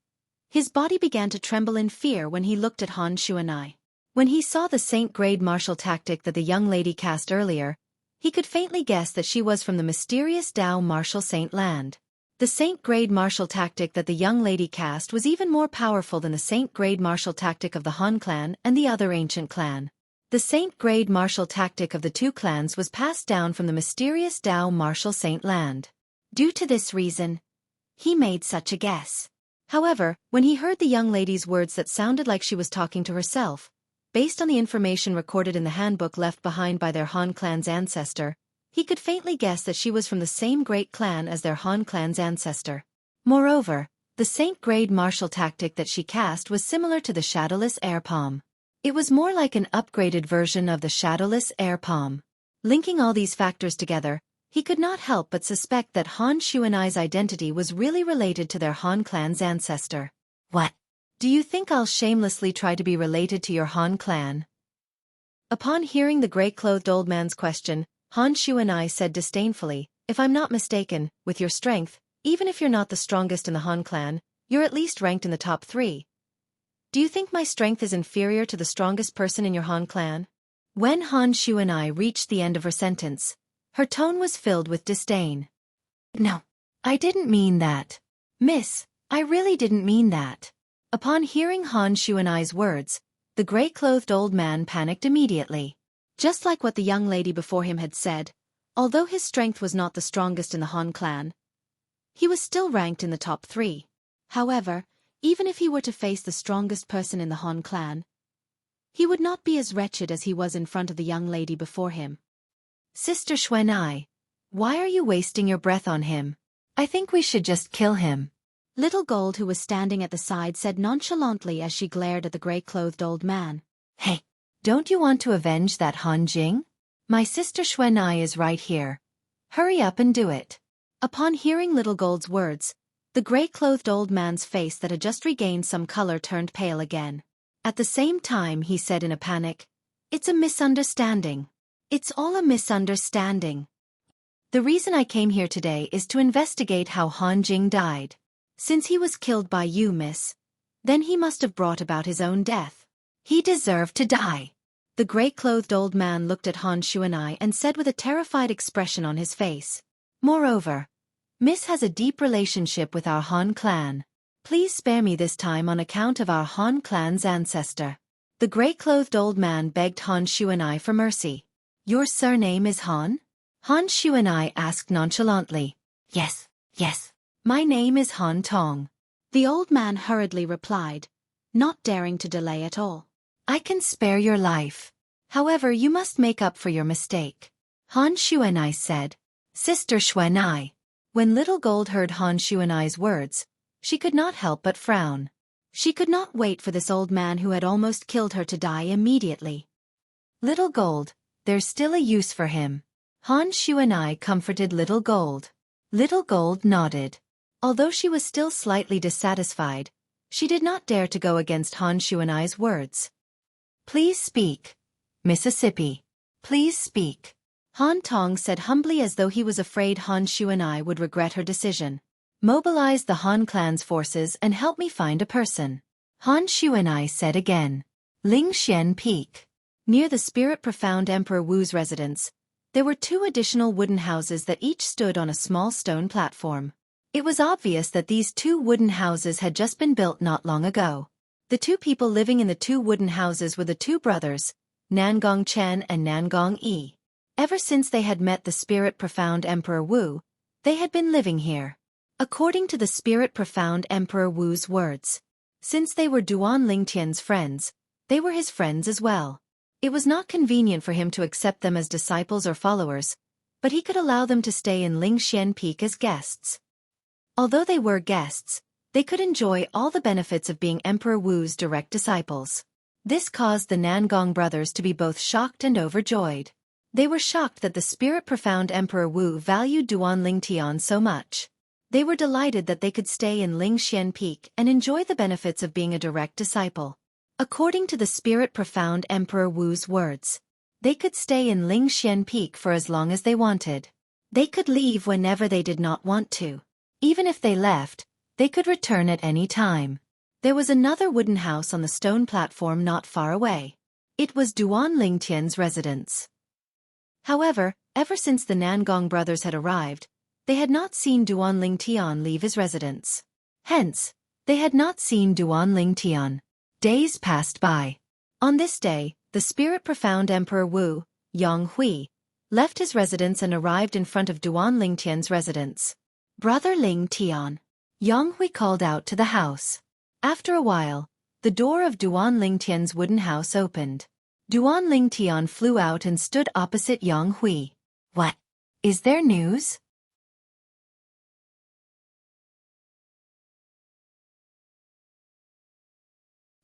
his body began to tremble in fear when he looked at Han Xueqi. When he saw the saint-grade martial tactic that the young lady cast earlier, he could faintly guess that she was from the mysterious Dao Martial Saint Land. The saint-grade martial tactic that the young lady cast was even more powerful than the saint-grade martial tactic of the Han clan and the other ancient clan. The saint-grade martial tactic of the two clans was passed down from the mysterious Dao Martial Saint Land. Due to this reason, he made such a guess. However, when he heard the young lady's words that sounded like she was talking to herself, Based on the information recorded in the handbook left behind by their Han clan's ancestor, he could faintly guess that she was from the same great clan as their Han clan's ancestor. Moreover, the Saint-grade martial tactic that she cast was similar to the Shadowless Air Palm. It was more like an upgraded version of the Shadowless Air Palm. Linking all these factors together, he could not help but suspect that Han Xueqi's identity was really related to their Han clan's ancestor. What? Do you think I'll shamelessly try to be related to your Han clan? Upon hearing the gray-clothed old man's question, Han Xueqi said disdainfully, if I'm not mistaken, with your strength, even if you're not the strongest in the Han clan, you're at least ranked in the top 3. Do you think my strength is inferior to the strongest person in your Han clan? When Han Xueqi reached the end of her sentence, her tone was filled with disdain. No, I didn't mean that. Miss, I really didn't mean that. Upon hearing Han Xueqi's words, the gray-clothed old man panicked immediately. Just like what the young lady before him had said, although his strength was not the strongest in the Han clan, he was still ranked in the top 3. However, even if he were to face the strongest person in the Han clan, he would not be as wretched as he was in front of the young lady before him. Sister Xueqi, why are you wasting your breath on him? I think we should just kill him. Little Gold, who was standing at the side, said nonchalantly as she glared at the gray-clothed old man. Hey, don't you want to avenge that Han Jing? My sister Xueqi is right here. Hurry up and do it. Upon hearing Little Gold's words, the gray-clothed old man's face that had just regained some color turned pale again. At the same time he said in a panic, It's a misunderstanding. It's all a misunderstanding. The reason I came here today is to investigate how Han Jing died. Since he was killed by you, miss, then he must have brought about his own death. He deserved to die. The gray-clothed old man looked at Han Xueqi and said with a terrified expression on his face. Moreover, Miss has a deep relationship with our Han clan. Please spare me this time on account of our Han clan's ancestor. The gray-clothed old man begged Han Xueqi for mercy. Your surname is Han? Han Xueqi asked nonchalantly. Yes, yes. My name is Han Tong. The old man hurriedly replied, not daring to delay at all. I can spare your life. However, you must make up for your mistake. Han Xueqi said. Sister Xueqi. When Little Gold heard Han Xueqi's words, she could not help but frown. She could not wait for this old man who had almost killed her to die immediately. Little Gold, there's still a use for him. Han Xueqi comforted Little Gold. Little Gold nodded. Although she was still slightly dissatisfied, she did not dare to go against Han Xueqi's words. Please speak. Mississippi. Please speak. Han Tong said humbly as though he was afraid Han Xueqi would regret her decision. Mobilize the Han clan's forces and help me find a person. Han Xueqi said again. Lingxian Peak. Near the spirit-profound Emperor Wu's residence, there were 2 additional wooden houses that each stood on a small stone platform. It was obvious that these 2 wooden houses had just been built not long ago. The 2 people living in the 2 wooden houses were the 2 brothers, Nangong Chen and Nangong Yi. Ever since they had met the spirit-profound Emperor Wu, they had been living here. According to the spirit-profound Emperor Wu's words, since they were Duan Lingtian's friends, they were his friends as well. It was not convenient for him to accept them as disciples or followers, but he could allow them to stay in Lingxian Peak as guests. Although they were guests, they could enjoy all the benefits of being Emperor Wu's direct disciples. This caused the Nangong brothers to be both shocked and overjoyed. They were shocked that the spirit-profound Emperor Wu valued Duan Lingtian so much. They were delighted that they could stay in Lingxian Peak and enjoy the benefits of being a direct disciple. According to the spirit-profound Emperor Wu's words, they could stay in Lingxian Peak for as long as they wanted. They could leave whenever they did not want to. Even if they left, they could return at any time. There was another wooden house on the stone platform not far away. It was Duan Lingtian's residence. However, ever since the Nangong brothers had arrived, they had not seen Duan Lingtian leave his residence. Hence, they had not seen Duan Lingtian. Days passed by. On this day, the spirit-profound Emperor Wu, Yang Hui, left his residence and arrived in front of Duan Lingtian's residence. Brother Lingtian. Yang Hui called out to the house. After a while, the door of Duan Lingtian's wooden house opened. Duan Lingtian flew out and stood opposite Yang Hui. What? Is there news?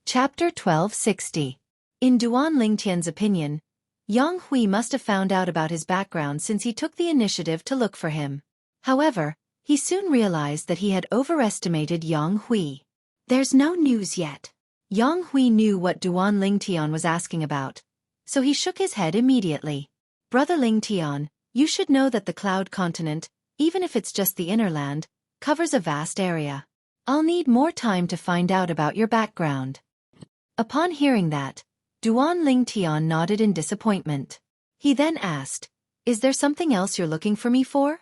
Chapter 1260. In Duan Lingtian's opinion, Yang Hui must have found out about his background since he took the initiative to look for him. However, he soon realized that he had overestimated Yang Hui. There's no news yet. Yang Hui knew what Duan Lingtian was asking about, so he shook his head immediately. Brother Lingtian, you should know that the Cloud Continent, even if it's just the inner land, covers a vast area. I'll need more time to find out about your background. Upon hearing that, Duan Lingtian nodded in disappointment. He then asked, Is there something else you're looking for me for?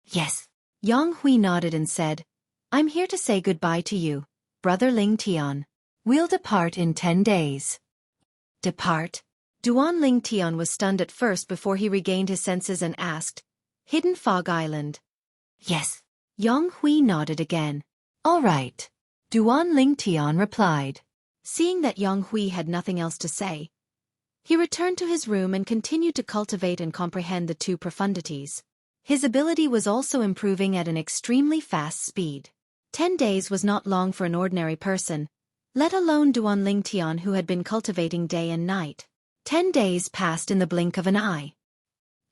Yes. Yang Hui nodded and said, I'm here to say goodbye to you, Brother Lingtian. We'll depart in 10 days. Depart? Duan Lingtian was stunned at first before he regained his senses and asked, Hidden Fog Island? Yes. Yang Hui nodded again. All right. Duan Lingtian replied. Seeing that Yang Hui had nothing else to say, he returned to his room and continued to cultivate and comprehend the two profundities. His ability was also improving at an extremely fast speed. 10 days was not long for an ordinary person, let alone Duan Lingtian who had been cultivating day and night. 10 days passed in the blink of an eye.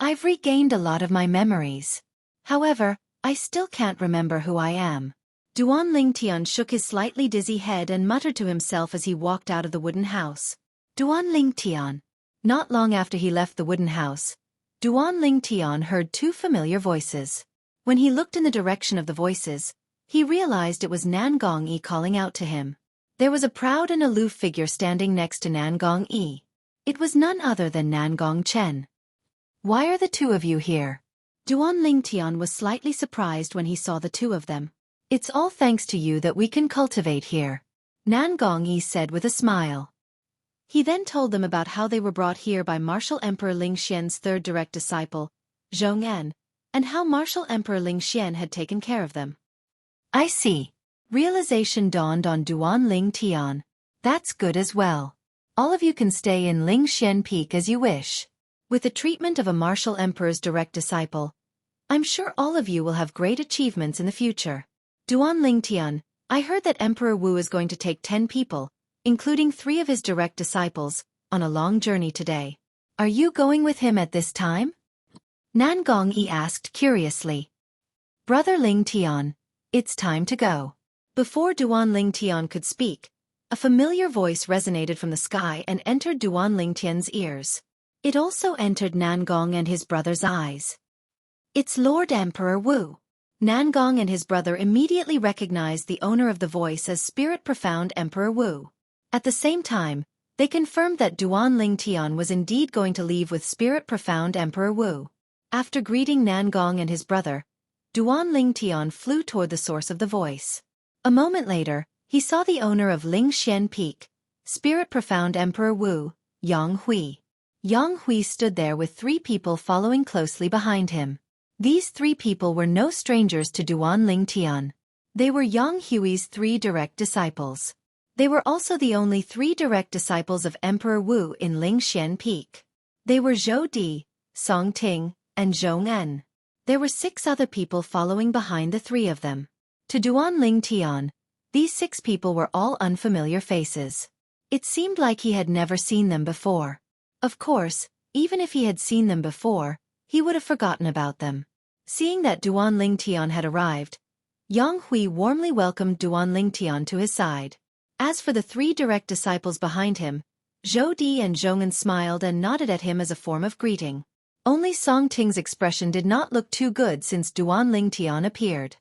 I've regained a lot of my memories. However, I still can't remember who I am. Duan Lingtian shook his slightly dizzy head and muttered to himself as he walked out of the wooden house. Duan Lingtian. Not long after he left the wooden house, Duan Lingtian heard two familiar voices. When he looked in the direction of the voices, he realized it was Nan Gongyi calling out to him. There was a proud and aloof figure standing next to Nan Gongyi. It was none other than Nan Gongchen. Why are the two of you here? Duan Lingtian was slightly surprised when he saw the two of them. It's all thanks to you that we can cultivate here, Nan Gongyi said with a smile. He then told them about how they were brought here by Martial Emperor Ling Xian's third direct disciple, Zhong'an, and how Martial Emperor Ling Xian had taken care of them. I see. Realization dawned on Duan Lingtian. That's good as well. All of you can stay in Ling Xian Peak as you wish. With the treatment of a Martial Emperor's direct disciple, I'm sure all of you will have great achievements in the future. Duan Lingtian, I heard that Emperor Wu is going to take 10 people, including 3 of his direct disciples, on a long journey today. Are you going with him at this time? Nan Gongyi asked curiously. Brother Lingtian, it's time to go. Before Duan Lingtian could speak, a familiar voice resonated from the sky and entered Duan Lingtian's ears. It also entered Nan Gong and his brother's eyes. It's Lord Emperor Wu. Nan Gong and his brother immediately recognized the owner of the voice as Spirit Profound Emperor Wu. At the same time, they confirmed that Duan Lingtian was indeed going to leave with Spirit Profound Emperor Wu. After greeting Nan Gong and his brother, Duan Lingtian flew toward the source of the voice. A moment later, he saw the owner of Ling Xian Peak, Spirit Profound Emperor Wu, Yang Hui. Yang Hui stood there with 3 people following closely behind him. These 3 people were no strangers to Duan Lingtian. They were Yang Hui's 3 direct disciples. They were also the only 3 direct disciples of Emperor Wu in Ling Xian Peak. They were Zhou Di, Song Ting, and Zhong En. There were 6 other people following behind the 3 of them. To Duan Lingtian, these 6 people were all unfamiliar faces. It seemed like he had never seen them before. Of course, even if he had seen them before, he would have forgotten about them. Seeing that Duan Lingtian had arrived, Yang Hui warmly welcomed Duan Lingtian to his side. As for the 3 direct disciples behind him, Zhou Di and Zhong'an smiled and nodded at him as a form of greeting. Only Song Ting's expression did not look too good since Duan Lingtian appeared.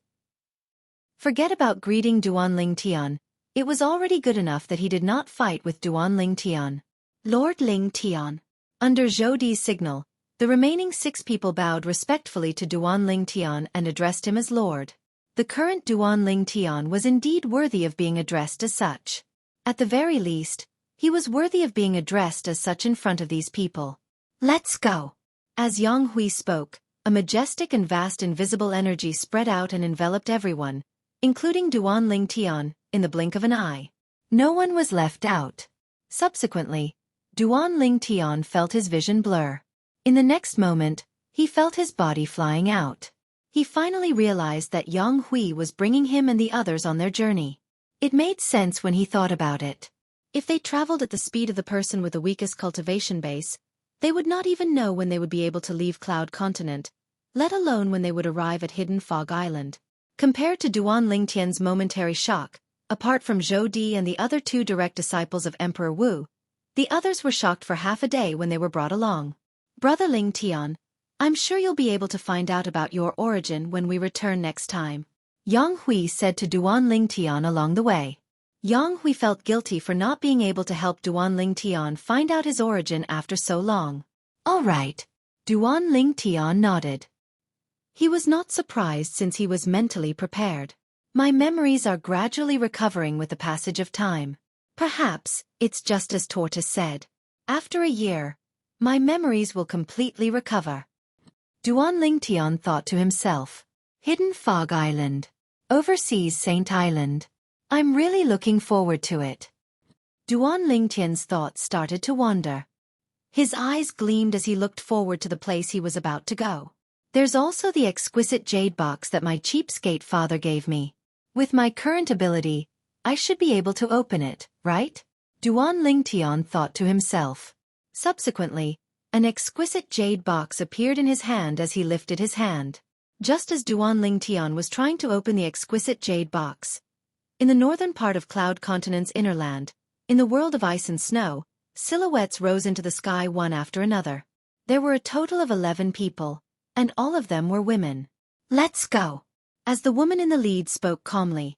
Forget about greeting Duan Lingtian, it was already good enough that he did not fight with Duan Lingtian. Lord Lingtian. Under Zhou Di's signal, the remaining 6 people bowed respectfully to Duan Lingtian and addressed him as Lord. The current Duan Lingtian was indeed worthy of being addressed as such. At the very least, he was worthy of being addressed as such in front of these people. Let's go. As Yang Hui spoke, a majestic and vast invisible energy spread out and enveloped everyone, including Duan Lingtian, in the blink of an eye. No one was left out. Subsequently, Duan Ling Tian felt his vision blur. In the next moment, he felt his body flying out. He finally realized that Yang Hui was bringing him and the others on their journey. It made sense when he thought about it. If they traveled at the speed of the person with the weakest cultivation base, they would not even know when they would be able to leave Cloud Continent, let alone when they would arrive at Hidden Fog Island. Compared to Duan Lingtian's momentary shock, apart from Zhou Di and the other two direct disciples of Emperor Wu, the others were shocked for half a day when they were brought along. Brother Ling Tian, I'm sure you'll be able to find out about your origin when we return next time, Yang Hui said to Duan Ling Tian along the way. Yang Hui felt guilty for not being able to help Duan Ling Tian find out his origin after so long. All right. Duan Ling Tian nodded. He was not surprised since he was mentally prepared. My memories are gradually recovering with the passage of time. Perhaps, it's just as Tortoise said. After a year, my memories will completely recover. Duan Ling Tian thought to himself. Hidden Fog Island. Overseas Saint Island. I'm really looking forward to it. Duan Lingtian's thoughts started to wander. His eyes gleamed as he looked forward to the place he was about to go. There's also the exquisite jade box that my cheapskate father gave me. With my current ability, I should be able to open it, right? Duan Lingtian thought to himself. Subsequently, an exquisite jade box appeared in his hand as he lifted his hand. Just as Duan Lingtian was trying to open the exquisite jade box, in the northern part of Cloud Continent's inner land, in the world of ice and snow, silhouettes rose into the sky one after another. There were a total of 11 people, and all of them were women. Let's go. As the woman in the lead spoke calmly,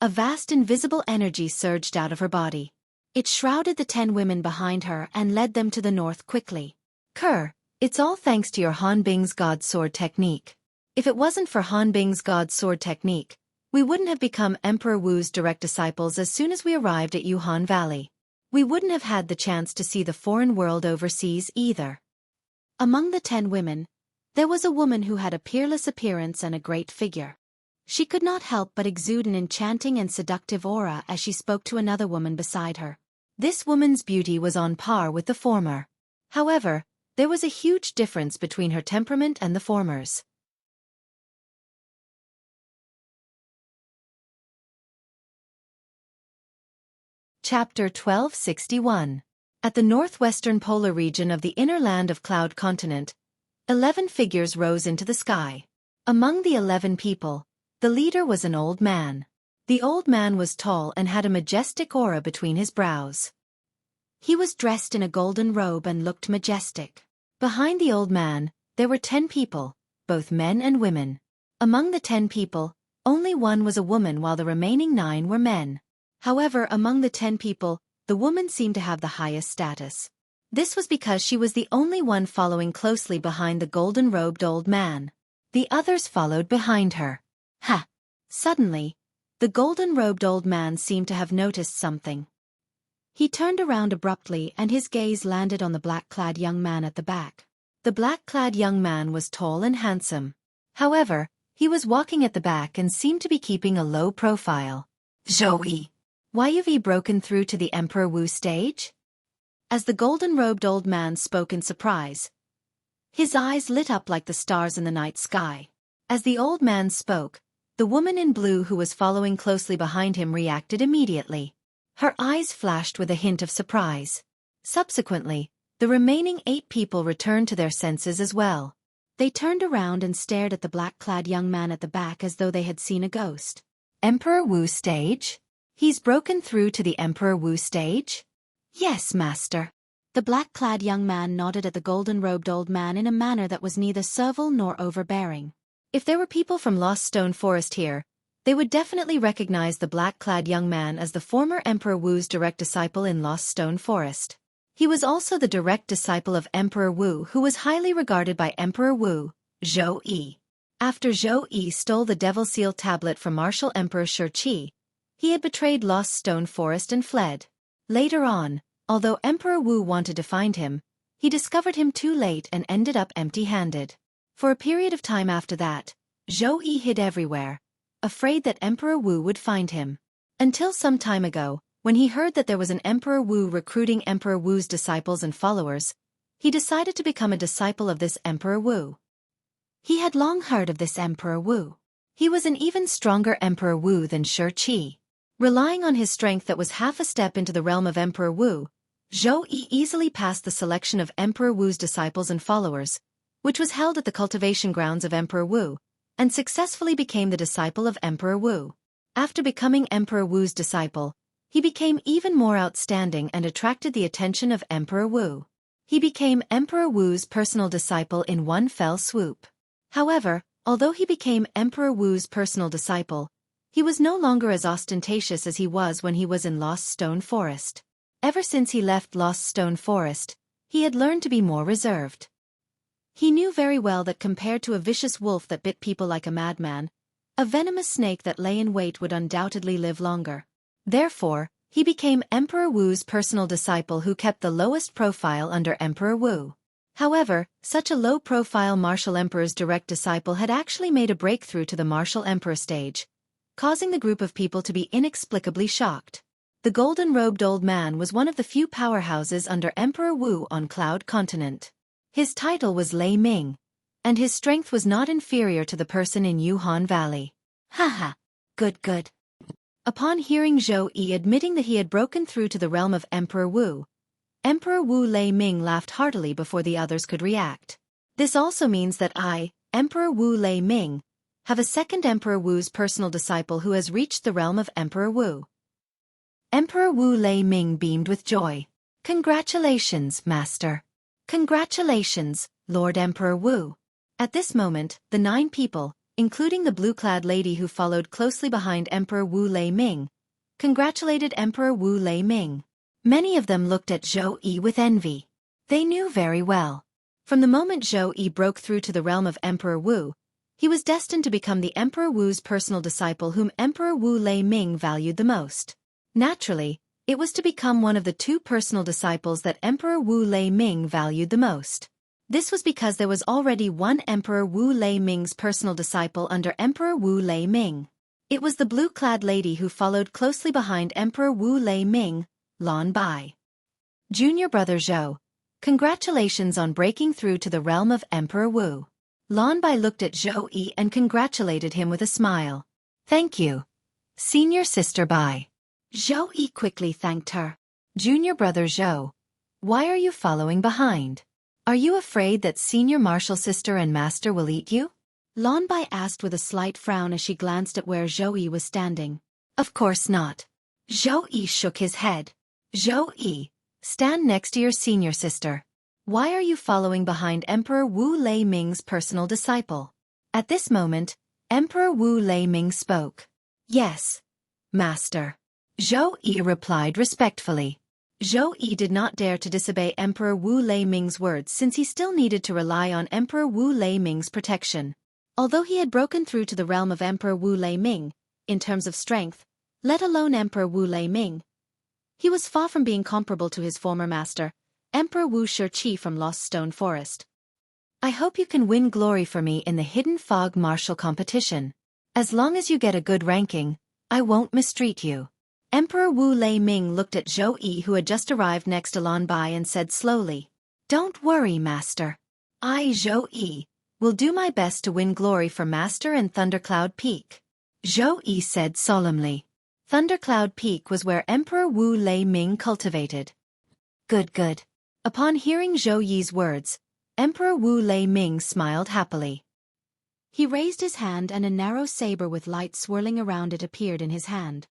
a vast invisible energy surged out of her body. It shrouded the 10 women behind her and led them to the north quickly. Kerr, it's all thanks to your Han Bing's God Sword technique. If it wasn't for Han Bing's God Sword technique, we wouldn't have become Emperor Wu's direct disciples as soon as we arrived at Yuhan Valley. We wouldn't have had the chance to see the foreign world overseas either. Among the 10 women, there was a woman who had a peerless appearance and a great figure. She could not help but exude an enchanting and seductive aura as she spoke to another woman beside her. This woman's beauty was on par with the former. However, there was a huge difference between her temperament and the former's. Chapter 1261. At the northwestern polar region of the inner land of Cloud Continent, 11 figures rose into the sky. Among the 11 people, the leader was an old man. The old man was tall and had a majestic aura between his brows. He was dressed in a golden robe and looked majestic. Behind the old man, there were 10 people, both men and women. Among the 10 people, only one was a woman while the remaining 9 were men. However, among the 10 people, the woman seemed to have the highest status. This was because she was the only one following closely behind the golden-robed old man. The others followed behind her. Ha! Suddenly, the golden-robed old man seemed to have noticed something. He turned around abruptly and his gaze landed on the black-clad young man at the back. The black-clad young man was tall and handsome. However, he was walking at the back and seemed to be keeping a low profile. Xueqi. Why have you broken through to the Emperor Wu stage? As the golden-robed old man spoke in surprise, his eyes lit up like the stars in the night sky. As the old man spoke, the woman in blue who was following closely behind him reacted immediately. Her eyes flashed with a hint of surprise. Subsequently, the remaining 8 people returned to their senses as well. They turned around and stared at the black-clad young man at the back as though they had seen a ghost. Emperor Wu stage? He's broken through to the Emperor Wu stage? Yes, master. The black-clad young man nodded at the golden-robed old man in a manner that was neither servile nor overbearing. If there were people from Lost Stone Forest here, they would definitely recognize the black-clad young man as the former Emperor Wu's direct disciple in Lost Stone Forest. He was also the direct disciple of Emperor Wu who was highly regarded by Emperor Wu, Xueqi. After Xueqi stole the Devil Seal tablet from Martial Emperor Xueqi, he had betrayed Lost Stone Forest and fled. Later on, although Emperor Wu wanted to find him, he discovered him too late and ended up empty-handed. For a period of time after that, Xueqi hid everywhere, afraid that Emperor Wu would find him. Until some time ago, when he heard that there was an Emperor Wu recruiting Emperor Wu's disciples and followers, he decided to become a disciple of this Emperor Wu. He had long heard of this Emperor Wu. He was an even stronger Emperor Wu than Xueqi. Relying on his strength that was half a step into the realm of Emperor Wu, Xueqi easily passed the selection of Emperor Wu's disciples and followers, which was held at the cultivation grounds of Emperor Wu, and successfully became the disciple of Emperor Wu. After becoming Emperor Wu's disciple, he became even more outstanding and attracted the attention of Emperor Wu. He became Emperor Wu's personal disciple in one fell swoop. However, although he became Emperor Wu's personal disciple, he was no longer as ostentatious as he was when he was in Lost Stone Forest. Ever since he left Lost Stone Forest, he had learned to be more reserved. He knew very well that compared to a vicious wolf that bit people like a madman, a venomous snake that lay in wait would undoubtedly live longer. Therefore, he became Emperor Wu's personal disciple who kept the lowest profile under Emperor Wu. However, such a low-profile martial emperor's direct disciple had actually made a breakthrough to the martial emperor stage, causing the group of people to be inexplicably shocked. The golden-robed old man was one of the few powerhouses under Emperor Wu on Cloud Continent. His title was Lei Ming, and his strength was not inferior to the person in Yuhan Valley. Haha, good. Upon hearing Xueqi admitting that he had broken through to the realm of Emperor Wu Lei Ming laughed heartily before the others could react. This also means that I, Emperor Wu Lei Ming, have a second Emperor Wu's personal disciple who has reached the realm of Emperor Wu. Emperor Wu Lei Ming beamed with joy. Congratulations, Master. Congratulations, Lord Emperor Wu. At this moment, the 9 people, including the blue-clad lady who followed closely behind Emperor Wu Lei Ming, congratulated Emperor Wu Lei Ming. Many of them looked at Xueqi with envy. They knew very well. From the moment Xueqi broke through to the realm of Emperor Wu, he was destined to become the Emperor Wu's personal disciple whom Emperor Wu Lei Ming valued the most. Naturally, it was to become one of the 2 personal disciples that Emperor Wu Lei Ming valued the most. This was because there was already one Emperor Wu Lei Ming's personal disciple under Emperor Wu Lei Ming. It was the blue-clad lady who followed closely behind Emperor Wu Lei Ming, Lan Bai. Junior brother Zhou, congratulations on breaking through to the realm of Emperor Wu. Lan Bai looked at Xueqi and congratulated him with a smile. Thank you, senior sister Bai. Xueqi quickly thanked her. Junior brother Zhou, why are you following behind? Are you afraid that senior martial sister and master will eat you? Lan Bai asked with a slight frown as she glanced at where Xueqi was standing. Of course not. Xueqi shook his head. Xueqi, stand next to your senior sister. Why are you following behind Emperor Wu Lei Ming's personal disciple? At this moment, Emperor Wu Lei Ming spoke. Yes, Master. Xueqi replied respectfully. Xueqi did not dare to disobey Emperor Wu Lei Ming's words since he still needed to rely on Emperor Wu Lei Ming's protection. Although he had broken through to the realm of Emperor Wu Lei Ming, in terms of strength, let alone Emperor Wu Lei Ming, he was far from being comparable to his former master, Emperor Wu Xueqi from Lost Stone Forest. I hope you can win glory for me in the Hidden Fog martial competition. As long as you get a good ranking, I won't mistreat you. Emperor Wu Lei Ming looked at Xueqi who had just arrived next to Lan Bai and said slowly, Don't worry, Master. I, Xueqi, will do my best to win glory for Master and Thundercloud Peak. Xueqi said solemnly. Thundercloud Peak was where Emperor Wu Lei Ming cultivated. Good. Upon hearing Xueqi's words, Emperor Wu Lei Ming smiled happily. He raised his hand and a narrow saber with light swirling around it appeared in his hand.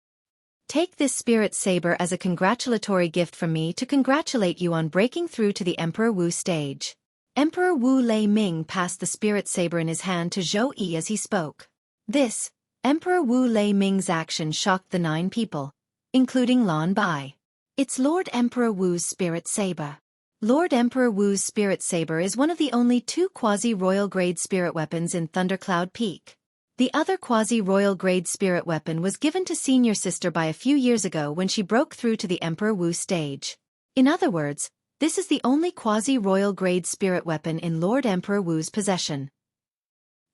Take this spirit saber as a congratulatory gift from me to congratulate you on breaking through to the Emperor Wu stage. Emperor Wu Lei Ming passed the spirit saber in his hand to Xueqi as he spoke. This, Emperor Wu Lei Ming's action shocked the 9 people, including Lan Bai. It's Lord Emperor Wu's spirit saber. Lord Emperor Wu's spirit saber is one of the only 2 quasi-royal grade spirit weapons in Thundercloud Peak. The other quasi-royal grade spirit weapon was given to senior sister by a few years ago when she broke through to the Emperor Wu stage. In other words, this is the only quasi-royal grade spirit weapon in Lord Emperor Wu's possession.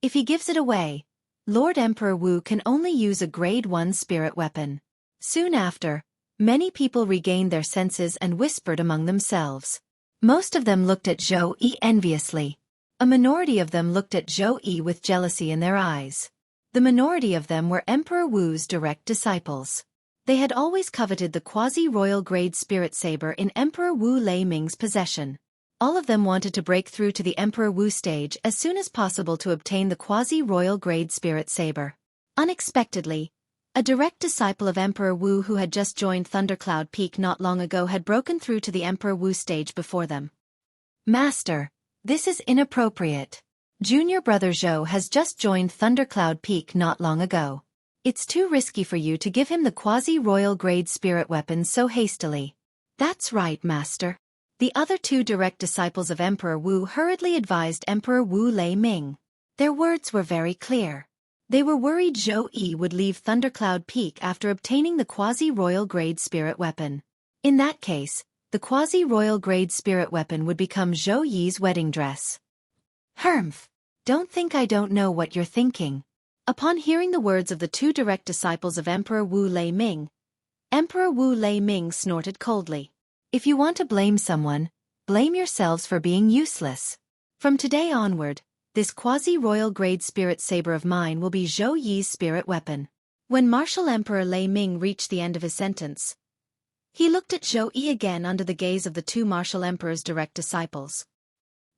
If he gives it away, Lord Emperor Wu can only use a grade 1 spirit weapon. Soon after, Many people regained their senses and whispered among themselves. Most of them looked at Xueqi enviously. A minority of them looked at Xueqi with jealousy in their eyes. The minority of them were Emperor Wu's direct disciples. They had always coveted the quasi-royal grade spirit saber in Emperor Wu Lei Ming's possession. All of them wanted to break through to the Emperor Wu stage as soon as possible to obtain the quasi-royal grade spirit saber. Unexpectedly, a direct disciple of Emperor Wu who had just joined Thundercloud Peak not long ago had broken through to the Emperor Wu stage before them. Master, this is inappropriate. Junior brother Zhou has just joined Thundercloud Peak not long ago. It's too risky for you to give him the quasi-royal grade spirit weapon so hastily. That's right, Master. The other two direct disciples of Emperor Wu hurriedly advised Emperor Wu Lei Ming. Their words were very clear. They were worried Xueqi would leave Thundercloud Peak after obtaining the quasi-royal grade spirit weapon. In that case, the quasi-royal grade spirit weapon would become Xueqi's wedding dress. Humph! Don't think I don't know what you're thinking. Upon hearing the words of the two direct disciples of Emperor Wu Lei Ming, Emperor Wu Lei Ming snorted coldly. If you want to blame someone, blame yourselves for being useless. From today onward, this quasi-royal grade spirit saber of mine will be Xueqi's spirit weapon. When Martial Emperor Lei Ming reached the end of his sentence, he looked at Xueqi again under the gaze of the two Martial Emperor's direct disciples.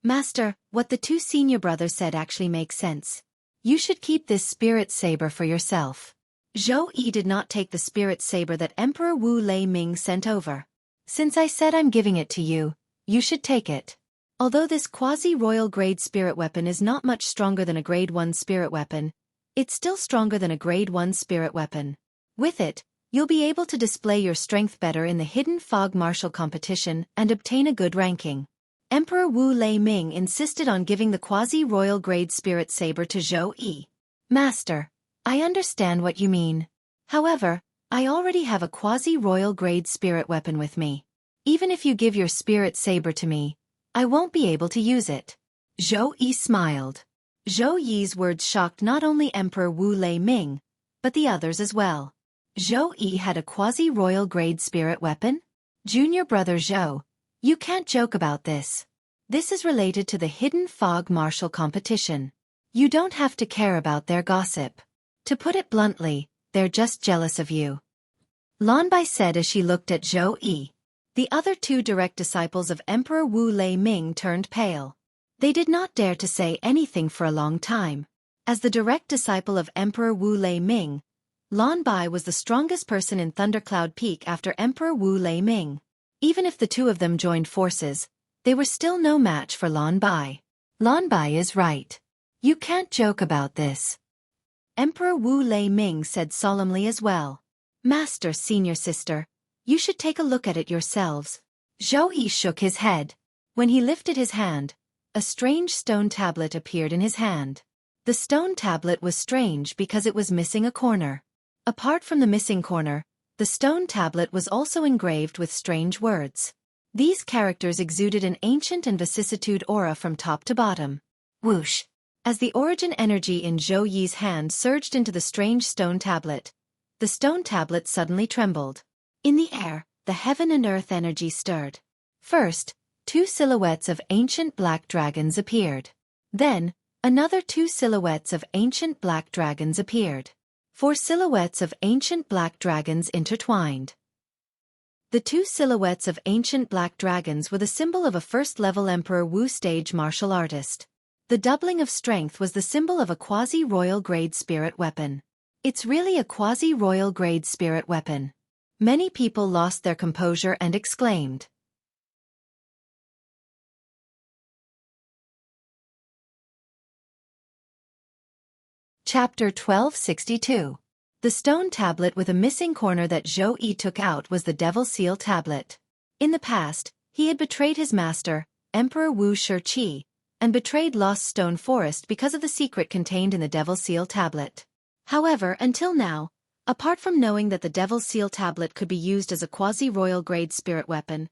Master, what the two senior brothers said actually makes sense. You should keep this spirit saber for yourself. Xueqi did not take the spirit saber that Emperor Wu Lei Ming sent over. Since I said I'm giving it to you, you should take it. Although this quasi-royal grade spirit weapon is not much stronger than a grade 1 spirit weapon, it's still stronger than a grade 1 spirit weapon. With it, you'll be able to display your strength better in the Hidden Fog martial competition and obtain a good ranking. Emperor Wu Lei Ming insisted on giving the quasi-royal grade spirit saber to Xueqi. Master, I understand what you mean. However, I already have a quasi-royal grade spirit weapon with me. Even if you give your spirit saber to me, I won't be able to use it. Xueqi smiled. Xueqi's words shocked not only Emperor Wu Lei Ming, but the others as well. Xueqi had a quasi-royal grade spirit weapon? Junior brother Zhou, you can't joke about this. This is related to the Hidden Fog martial competition. You don't have to care about their gossip. To put it bluntly, they're just jealous of you. Lanbai said as she looked at Xueqi. The other two direct disciples of Emperor Wu Lei Ming turned pale. They did not dare to say anything for a long time. As the direct disciple of Emperor Wu Lei Ming, Lanbai was the strongest person in Thundercloud Peak after Emperor Wu Lei Ming. Even if the two of them joined forces, they were still no match for Lanbai. Lanbai is right. You can't joke about this. Emperor Wu Lei Ming said solemnly as well. Master, senior sister, you should take a look at it yourselves. Xueqi shook his head. When he lifted his hand, a strange stone tablet appeared in his hand. The stone tablet was strange because it was missing a corner. Apart from the missing corner, the stone tablet was also engraved with strange words. These characters exuded an ancient and vicissitude aura from top to bottom. Whoosh! As the origin energy in Xueqi's hand surged into the strange stone tablet, the stone tablet suddenly trembled. In the air, the heaven and earth energy stirred. First, two silhouettes of ancient black dragons appeared. Then, another two silhouettes of ancient black dragons appeared. 4 silhouettes of ancient black dragons intertwined. The two silhouettes of ancient black dragons were the symbol of a first-level Emperor Wu stage martial artist. The doubling of strength was the symbol of a quasi-royal grade spirit weapon. It's really a quasi-royal grade spirit weapon. Many people lost their composure and exclaimed. Chapter 1262. The stone tablet with a missing corner that Xueqi took out was the Devil Seal tablet. In the past, he had betrayed his master, Emperor Wu Xueqi, and betrayed Lost Stone Forest because of the secret contained in the Devil Seal tablet. However, until now, apart from knowing that the Devil Seal tablet could be used as a quasi-royal grade spirit weapon,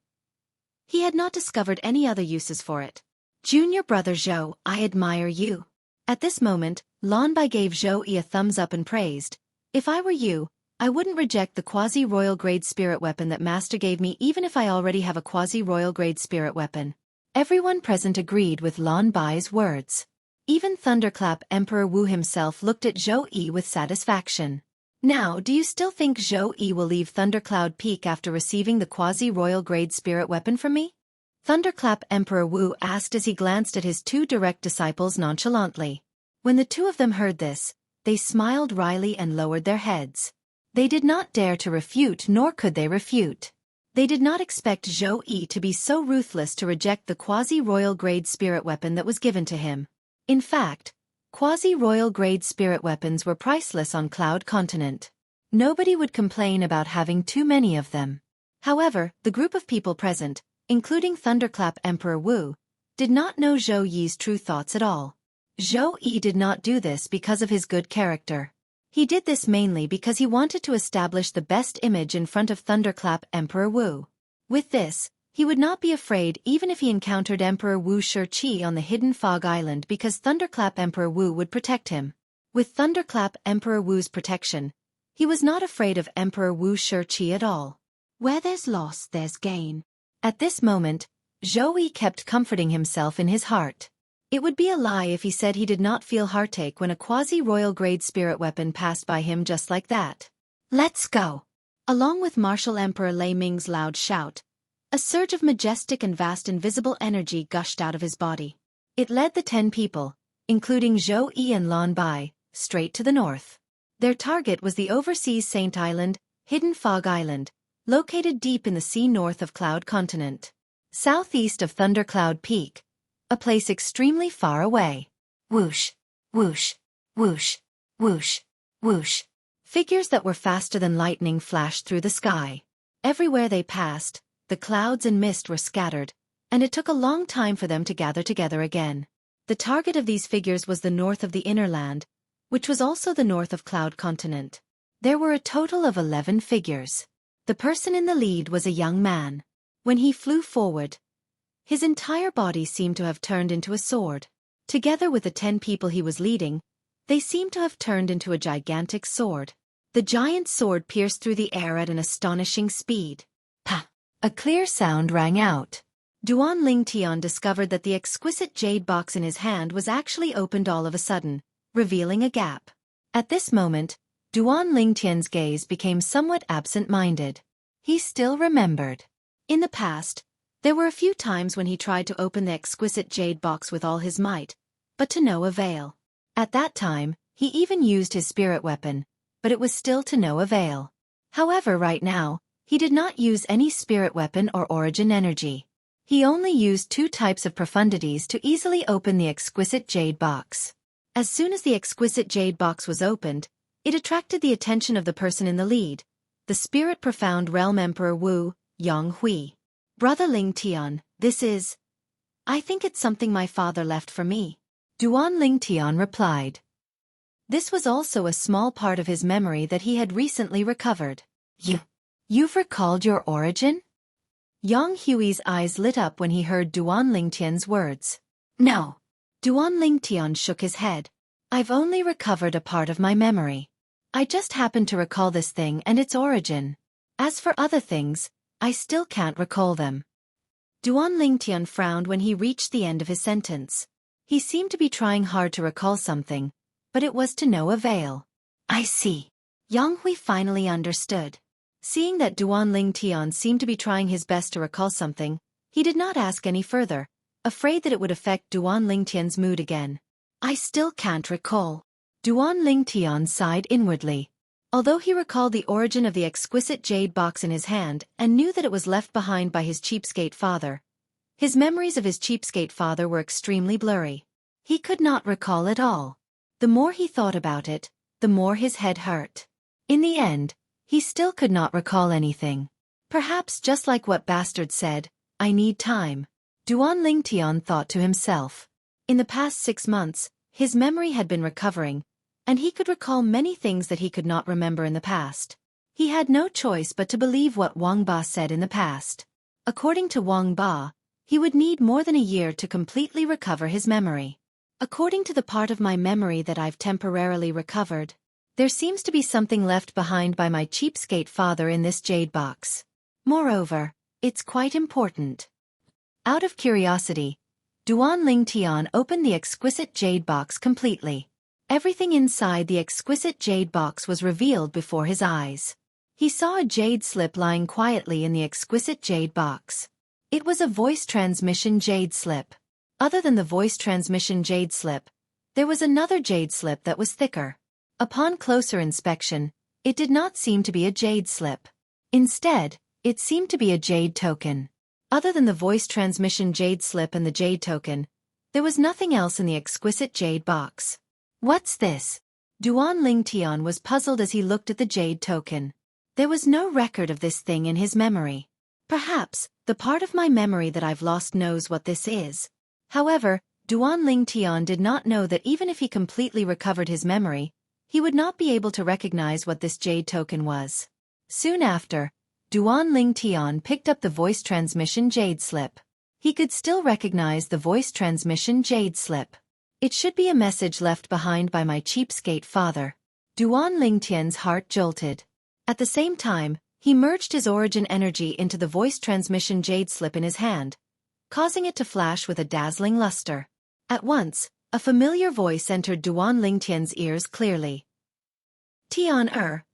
he had not discovered any other uses for it. Junior brother Zhou, I admire you. At this moment, Lanbai gave Xueqi a thumbs up and praised, If I were you, I wouldn't reject the quasi-royal grade spirit weapon that Master gave me even if I already have a quasi-royal grade spirit weapon. Everyone present agreed with Lan Bai's words. Even Thunderclap Emperor Wu himself looked at Xueqi with satisfaction. Now, do you still think Xueqi will leave Thundercloud Peak after receiving the quasi-royal grade spirit weapon from me? Thunderclap Emperor Wu asked as he glanced at his two direct disciples nonchalantly. When the two of them heard this, they smiled wryly and lowered their heads. They did not dare to refute, nor could they refute. They did not expect Xueqi to be so ruthless to reject the quasi-royal grade spirit weapon that was given to him. In fact, quasi-royal grade spirit weapons were priceless on Cloud Continent. Nobody would complain about having too many of them. However, the group of people present, including Thunderclap Emperor Wu, did not know Xueqi's true thoughts at all. Xueqi did not do this because of his good character. He did this mainly because he wanted to establish the best image in front of Thunderclap Emperor Wu. With this, he would not be afraid even if he encountered Emperor Wu Xueqi on the hidden Fog Island because Thunderclap Emperor Wu would protect him. With Thunderclap Emperor Wu's protection, he was not afraid of Emperor Wu Xueqi at all. Where there's loss, there's gain. At this moment, Xueqi kept comforting himself in his heart. It would be a lie if he said he did not feel heartache when a quasi-royal grade spirit weapon passed by him just like that. Let's go! Along with Martial Emperor Lei Ming's loud shout, a surge of majestic and vast invisible energy gushed out of his body. It led the 10 people, including Xueqi and Lan Bai, straight to the north. Their target was the overseas Saint Island, Hidden Fog Island, located deep in the sea north of Cloud Continent, southeast of Thundercloud Peak, a place extremely far away. Whoosh, whoosh, whoosh, whoosh, whoosh. Figures that were faster than lightning flashed through the sky. Everywhere they passed, the clouds and mist were scattered, and it took a long time for them to gather together again. The target of these figures was the north of the inner land, which was also the north of Cloud Continent. There were a total of 11 figures. The person in the lead was a young man. When he flew forward, his entire body seemed to have turned into a sword. Together with the 10 people he was leading, they seemed to have turned into a gigantic sword. The giant sword pierced through the air at an astonishing speed. Pa! A clear sound rang out. Duan Lingtian discovered that the exquisite jade box in his hand was actually opened all of a sudden, revealing a gap. At this moment, Duan Lingtian's gaze became somewhat absent-minded. He still remembered. In the past, there were a few times when he tried to open the exquisite jade box with all his might, but to no avail. At that time, he even used his spirit weapon, but it was still to no avail. However, right now, he did not use any spirit weapon or origin energy. He only used 2 types of profundities to easily open the exquisite jade box. As soon as the exquisite jade box was opened, it attracted the attention of the person in the lead, the Spirit Profound Realm Emperor Wu, Yonghui. Brother Lingtian, I think it's something my father left for me. Duan Lingtian replied. This was also a small part of his memory that he had recently recovered. You've recalled your origin? Yonghui's eyes lit up when he heard Duan Lingtian's words. No. Duan Lingtian shook his head. I've only recovered a part of my memory. I just happened to recall this thing and its origin. As for other things, I still can't recall them. Duan Lingtian frowned when he reached the end of his sentence. He seemed to be trying hard to recall something, but it was to no avail. I see. Yonghui finally understood. Seeing that Duan Lingtian seemed to be trying his best to recall something, he did not ask any further, afraid that it would affect Duan Lingtian's mood again. I still can't recall. Duan Lingtian sighed inwardly. Although he recalled the origin of the exquisite jade box in his hand and knew that it was left behind by his cheapskate father, his memories of his cheapskate father were extremely blurry. He could not recall it all. The more he thought about it, the more his head hurt. In the end, he still could not recall anything. Perhaps just like what Bastard said, I need time. Duan Lingtian thought to himself. In the past 6 months, his memory had been recovering, and he could recall many things that he could not remember in the past. He had no choice but to believe what Wang Ba said in the past. According to Wang Ba, he would need more than a year to completely recover his memory. According to the part of my memory that I've temporarily recovered, There seems to be something left behind by my cheapskate father in this jade box. Moreover, it's quite important. Out of curiosity, Duan Ling Tian opened the exquisite jade box completely. Everything inside the exquisite jade box was revealed before his eyes. He saw a jade slip lying quietly in the exquisite jade box. It was a voice transmission jade slip. Other than the voice transmission jade slip, there was another jade slip that was thicker. Upon closer inspection, it did not seem to be a jade slip. Instead, it seemed to be a jade token. Other than the voice transmission jade slip and the jade token, there was nothing else in the exquisite jade box. What's this? Duan Ling Tian was puzzled as he looked at the jade token. There was no record of this thing in his memory. Perhaps, the part of my memory that I've lost knows what this is. However, Duan Ling Tian did not know that even if he completely recovered his memory, he would not be able to recognize what this jade token was. Soon after, Duan Ling Tian picked up the voice transmission jade slip. He could still recognize the voice transmission jade slip. It should be a message left behind by my cheapskate father. Duan Ling Tian's heart jolted. At the same time, he merged his origin energy into the voice transmission jade slip in his hand, causing it to flash with a dazzling luster. At once, a familiar voice entered Duan Ling Tian's ears clearly. Tian,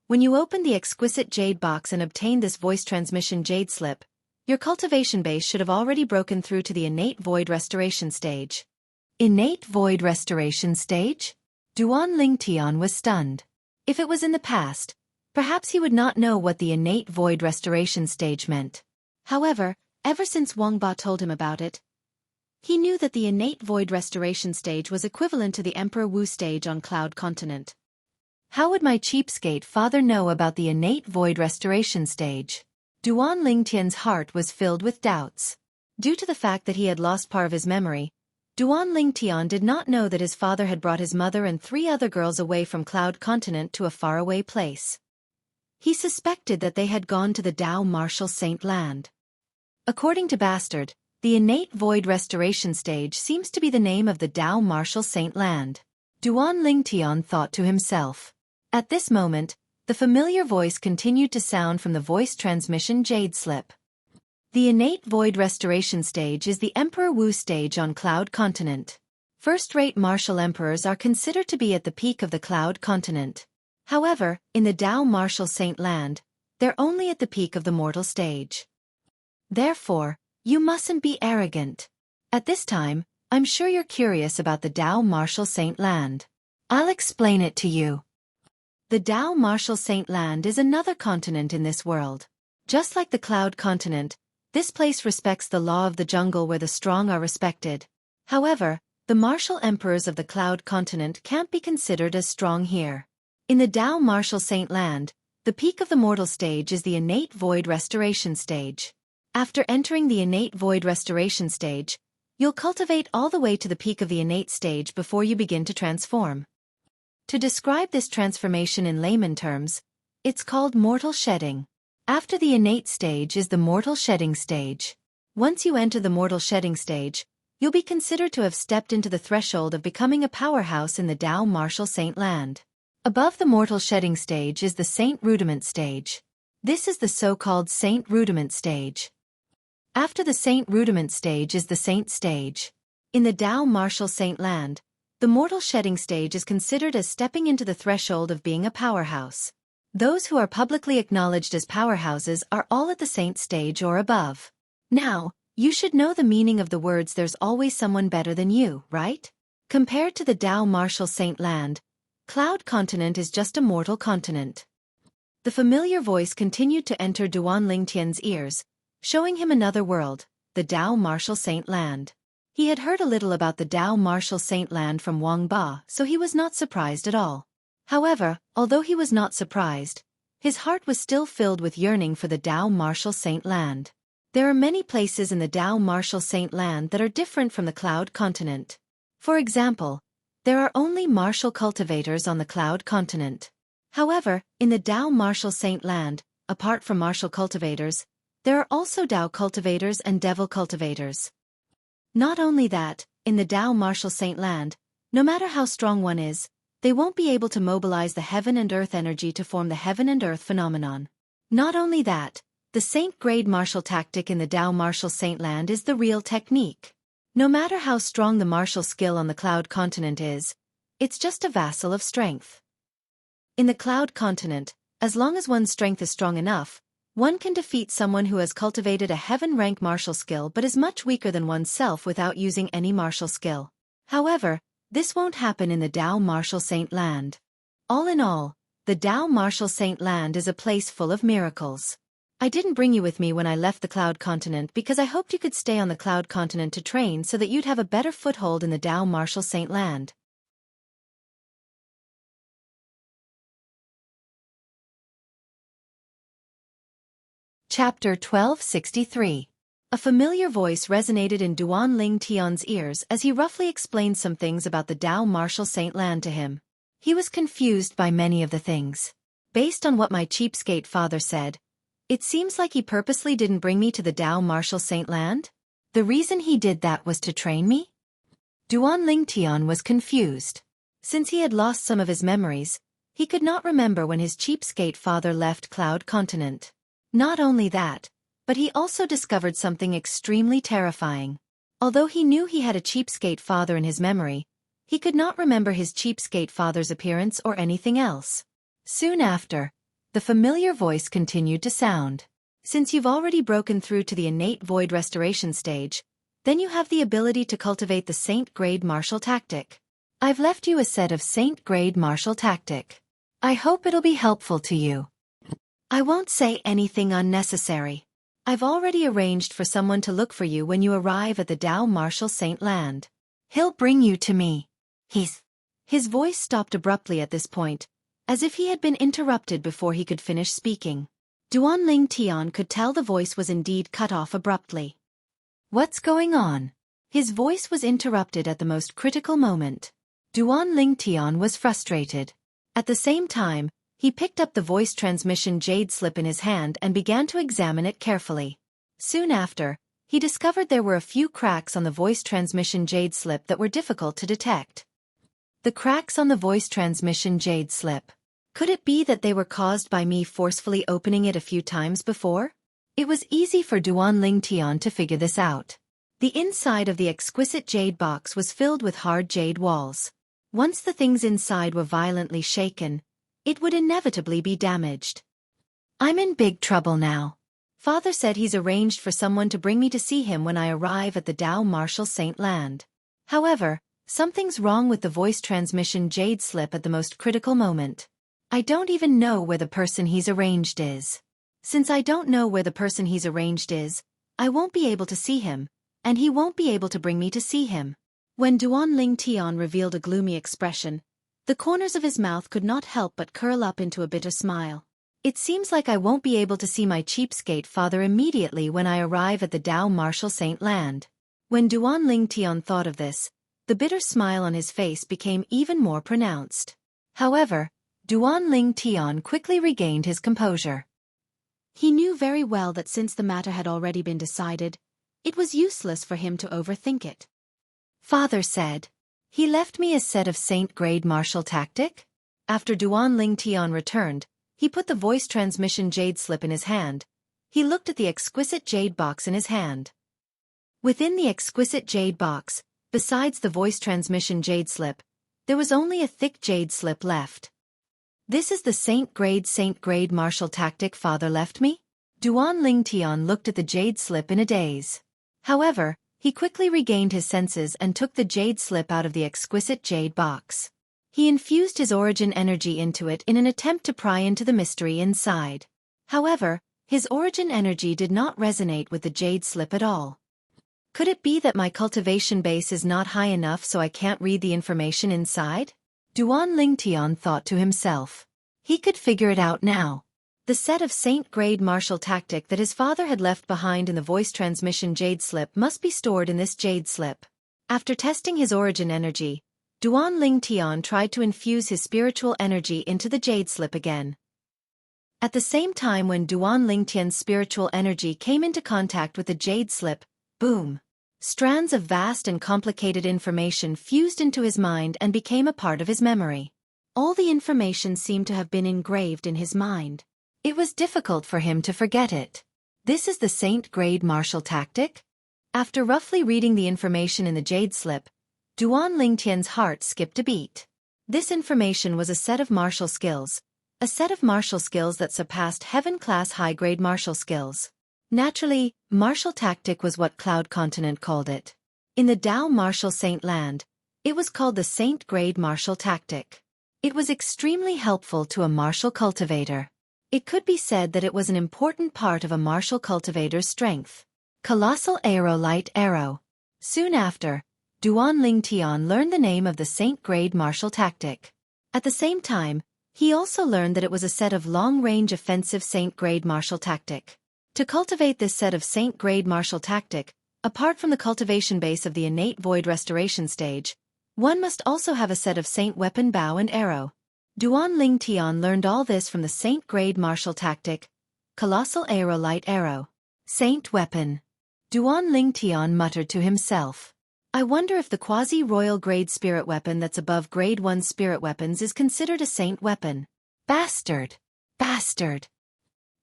when you opened the exquisite jade box and obtained this voice transmission jade slip, your cultivation base should have already broken through to the innate void restoration stage. Innate void restoration stage? Duan Ling Tian was stunned. If it was in the past, perhaps he would not know what the innate void restoration stage meant. However, ever since Wang Ba told him about it, he knew that the innate void restoration stage was equivalent to the Emperor Wu stage on Cloud Continent. How would my cheapskate father know about the innate void restoration stage? Duan Ling Tian's heart was filled with doubts. Due to the fact that he had lost part of his memory, Duan Ling Tian did not know that his father had brought his mother and 3 other girls away from Cloud Continent to a faraway place. He suspected that they had gone to the Dao Martial Saint Land. According to Bastard, the innate void restoration stage seems to be the name of the Dao Martial Saint Land. Duan Ling Tian thought to himself. At this moment, the familiar voice continued to sound from the voice transmission jade slip. The innate void restoration stage is the Emperor Wu stage on Cloud Continent. First-rate martial emperors are considered to be at the peak of the Cloud Continent. However, in the Dao Martial Saint Land, they're only at the peak of the mortal stage. Therefore, you mustn't be arrogant. At this time, I'm sure you're curious about the Dao Martial Saint Land. I'll explain it to you. The Dao Martial Saint Land is another continent in this world. Just like the Cloud Continent, this place respects the law of the jungle where the strong are respected. However, the martial emperors of the Cloud Continent can't be considered as strong here. In the Dao Martial Saint Land, the peak of the mortal stage is the innate void restoration stage. After entering the innate void restoration stage, you'll cultivate all the way to the peak of the innate stage before you begin to transform. To describe this transformation in layman terms, it's called mortal shedding. After the innate stage is the mortal shedding stage. Once you enter the mortal shedding stage, you'll be considered to have stepped into the threshold of becoming a powerhouse in the Dao Martial Saint Land. Above the mortal shedding stage is the Saint Rudiment stage. This is the so-called Saint Rudiment stage. After the Saint Rudiment stage is the Saint stage. In the Dao Martial Saint Land, the mortal shedding stage is considered as stepping into the threshold of being a powerhouse. Those who are publicly acknowledged as powerhouses are all at the saint stage or above. Now, you should know the meaning of the words "there's always someone better than you," right? Compared to the Dao Martial Saint Land, Cloud Continent is just a mortal continent. The familiar voice continued to enter Duan Ling Tian's ears, showing him another world, the Dao Martial Saint Land. He had heard a little about the Dao Martial Saint Land from Wang Ba, so he was not surprised at all. However, although he was not surprised, his heart was still filled with yearning for the Dao Martial Saint Land. There are many places in the Dao Martial Saint Land that are different from the Cloud Continent. For example, there are only martial cultivators on the Cloud Continent. However, in the Dao Martial Saint Land, apart from martial cultivators, there are also Dao cultivators and devil cultivators. Not only that, in the Dao Martial Saint Land, no matter how strong one is, they won't be able to mobilize the heaven and earth energy to form the heaven and earth phenomenon. Not only that, the Saint-grade martial tactic in the Tao martial Saint land is the real technique. No matter how strong the martial skill on the Cloud Continent is, it's just a vassal of strength. In the Cloud Continent, as long as one's strength is strong enough, one can defeat someone who has cultivated a heaven-rank martial skill but is much weaker than oneself without using any martial skill. However, this won't happen in the Tao martial Saint land. All in all, the Tao martial Saint land is a place full of miracles. I didn't bring you with me when I left the Cloud Continent because I hoped you could stay on the Cloud Continent to train so that you'd have a better foothold in the Tao martial Saint land. Chapter 1263. A familiar voice resonated in Duan Ling Tian's ears as he roughly explained some things about the Tao martial Saint land to him. He was confused by many of the things. Based on what my cheapskate father said, it seems like he purposely didn't bring me to the Tao martial Saint land? The reason he did that was to train me? Duan Ling Tian was confused. Since he had lost some of his memories, he could not remember when his cheapskate father left Cloud Continent. Not only that, but he also discovered something extremely terrifying. Although he knew he had a cheapskate father in his memory, he could not remember his cheapskate father's appearance or anything else. Soon after, the familiar voice continued to sound. Since you've already broken through to the innate void restoration stage, then you have the ability to cultivate the Saint-grade martial tactic. I've left you a set of Saint-grade martial tactic. I hope it'll be helpful to you. I won't say anything unnecessary. I've already arranged for someone to look for you when you arrive at the Tao martial Saint land. He'll bring you to me. His voice stopped abruptly at this point, as if he had been interrupted before he could finish speaking. Duan Ling Tian could tell the voice was indeed cut off abruptly. What's going on? His voice was interrupted at the most critical moment. Duan Ling Tian was frustrated. At the same time, he picked up the voice transmission jade slip in his hand and began to examine it carefully. Soon after, he discovered there were a few cracks on the voice transmission jade slip that were difficult to detect. The cracks on the voice transmission jade slip. Could it be that they were caused by me forcefully opening it a few times before? It was easy for Duan Ling Tian to figure this out. The inside of the exquisite jade box was filled with hard jade walls. Once the things inside were violently shaken, it would inevitably be damaged. I'm in big trouble now. Father said he's arranged for someone to bring me to see him when I arrive at the Tao martial Saint land. However, something's wrong with the voice transmission jade slip at the most critical moment. I don't even know where the person he's arranged is. Since I don't know where the person he's arranged is, I won't be able to see him, and he won't be able to bring me to see him. When Duan Ling Tian revealed a gloomy expression, the corners of his mouth could not help but curl up into a bitter smile. It seems like I won't be able to see my cheapskate father immediately when I arrive at the Tao martial Saint land. When Duan Ling Tian thought of this, the bitter smile on his face became even more pronounced. However, Duan Ling Tian quickly regained his composure. He knew very well that since the matter had already been decided, it was useless for him to overthink it. Father said, he left me a set of Saint-grade martial tactic? After Duan Ling Tian returned, he put the voice transmission jade slip in his hand. He looked at the exquisite jade box in his hand. Within the exquisite jade box, besides the voice transmission jade slip, there was only a thick jade slip left. This is the Saint-grade martial tactic Father left me? Duan Ling Tian looked at the jade slip in a daze. However, he quickly regained his senses and took the jade slip out of the exquisite jade box. He infused his origin energy into it in an attempt to pry into the mystery inside. However, his origin energy did not resonate with the jade slip at all. Could it be that my cultivation base is not high enough so I can't read the information inside? Duan Ling Tian thought to himself. He could figure it out now. The set of Saint-grade martial tactic that his father had left behind in the voice transmission jade slip must be stored in this jade slip. After testing his origin energy, Duan Ling Tian tried to infuse his spiritual energy into the jade slip again. At the same time when Duan Ling Tian's spiritual energy came into contact with the jade slip, boom! Strands of vast and complicated information fused into his mind and became a part of his memory. All the information seemed to have been engraved in his mind. It was difficult for him to forget it. This is the Saint-grade martial tactic? After roughly reading the information in the jade slip, Duan Lingtian's heart skipped a beat. This information was a set of martial skills that surpassed heaven-class high-grade martial skills. Naturally, martial tactic was what Cloud Continent called it. In the Dao martial saint land, it was called the Saint-grade martial tactic. It was extremely helpful to a martial cultivator. It could be said that it was an important part of a martial cultivator's strength. Colossal Arrow Light Arrow. Soon after, Duan Lingtian learned the name of the Saint-grade martial tactic. At the same time, he also learned that it was a set of long-range offensive Saint-grade martial tactic. To cultivate this set of Saint-grade martial tactic, apart from the cultivation base of the innate void restoration stage, one must also have a set of Saint weapon bow and arrow. Duan Lingtian learned all this from the Saint-grade martial tactic, Colossal Arrow Light Arrow. Saint weapon. Duan Lingtian muttered to himself. I wonder if the quasi-royal grade spirit weapon that's above grade 1 spirit weapons is considered a saint weapon. Bastard! Bastard!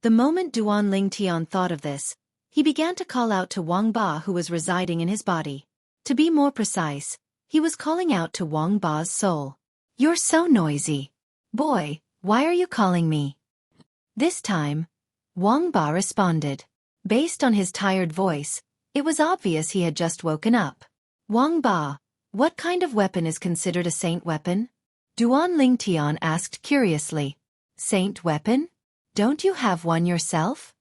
The moment Duan Lingtian thought of this, he began to call out to Wang Ba who was residing in his body. To be more precise, he was calling out to Wang Ba's soul. You're so noisy. Boy, why are you calling me? This time, Wang Ba responded. Based on his tired voice, it was obvious he had just woken up. Wang Ba, what kind of weapon is considered a saint weapon? Duan Lingtian asked curiously. Saint weapon? Don't you have one yourself?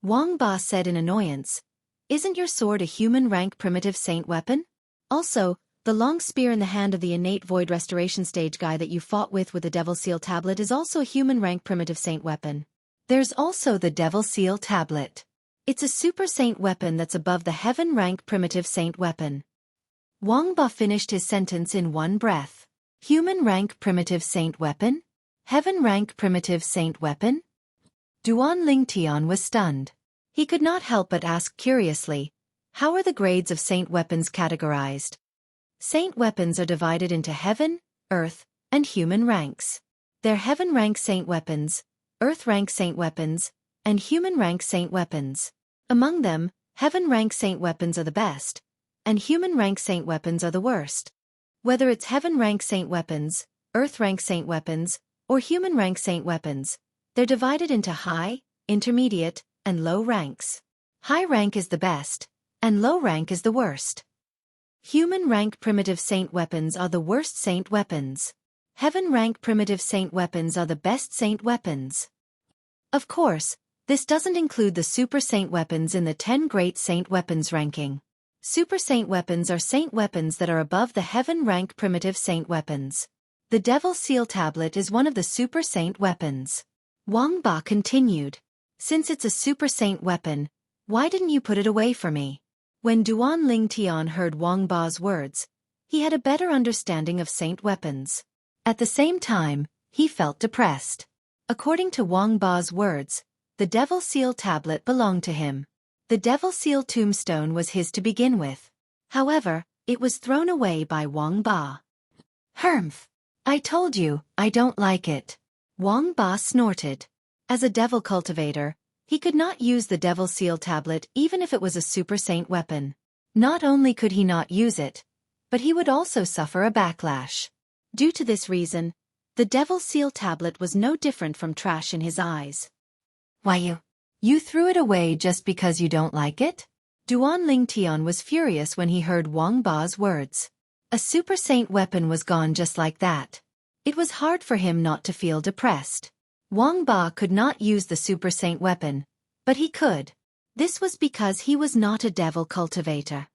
Wang Ba said in annoyance. Isn't your sword a human rank primitive saint weapon? Also, the long spear in the hand of the innate void restoration stage guy that you fought with the Devil Seal tablet is also a human rank primitive saint weapon. There's also the Devil Seal tablet. It's a super saint weapon that's above the heaven rank primitive saint weapon. Wang Ba finished his sentence in one breath. Human rank primitive saint weapon? Heaven rank primitive saint weapon? Duan Lingtian was stunned. He could not help but ask curiously, how are the grades of saint weapons categorized? Saint weapons are divided into heaven, earth, and human ranks. They're heaven rank saint weapons, earth rank saint weapons, and human rank saint weapons. Among them, heaven rank saint weapons are the best, and human rank saint weapons are the worst. Whether it's heaven rank saint weapons, earth rank saint weapons, or human rank saint weapons, they're divided into high, intermediate, and low ranks. High rank is the best, and low rank is the worst. Human rank primitive saint weapons are the worst saint weapons. Heaven rank primitive saint weapons are the best saint weapons. Of course, this doesn't include the super saint weapons in the 10 great saint weapons ranking. Super saint weapons are saint weapons that are above the heaven rank primitive saint weapons. The Devil Seal tablet is one of the super saint weapons. Wang Ba continued. Since it's a super saint weapon, why didn't you put it away for me? When Duan Lingtian heard Wang Ba's words, he had a better understanding of saint weapons. At the same time, he felt depressed. According to Wang Ba's words, the Devil Seal tablet belonged to him. The Devil Seal tombstone was his to begin with. However, it was thrown away by Wang Ba. Humph! I told you, I don't like it. Wang Ba snorted. As a devil cultivator, he could not use the Devil Seal tablet even if it was a super saint weapon. Not only could he not use it, but he would also suffer a backlash. Due to this reason, the Devil Seal tablet was no different from trash in his eyes. Why you threw it away just because you don't like it? Duan Lingtian was furious when he heard Wang Ba's words. A super saint weapon was gone just like that. It was hard for him not to feel depressed. Wang Ba could not use the super saint weapon, but he could. This was because he was not a devil cultivator.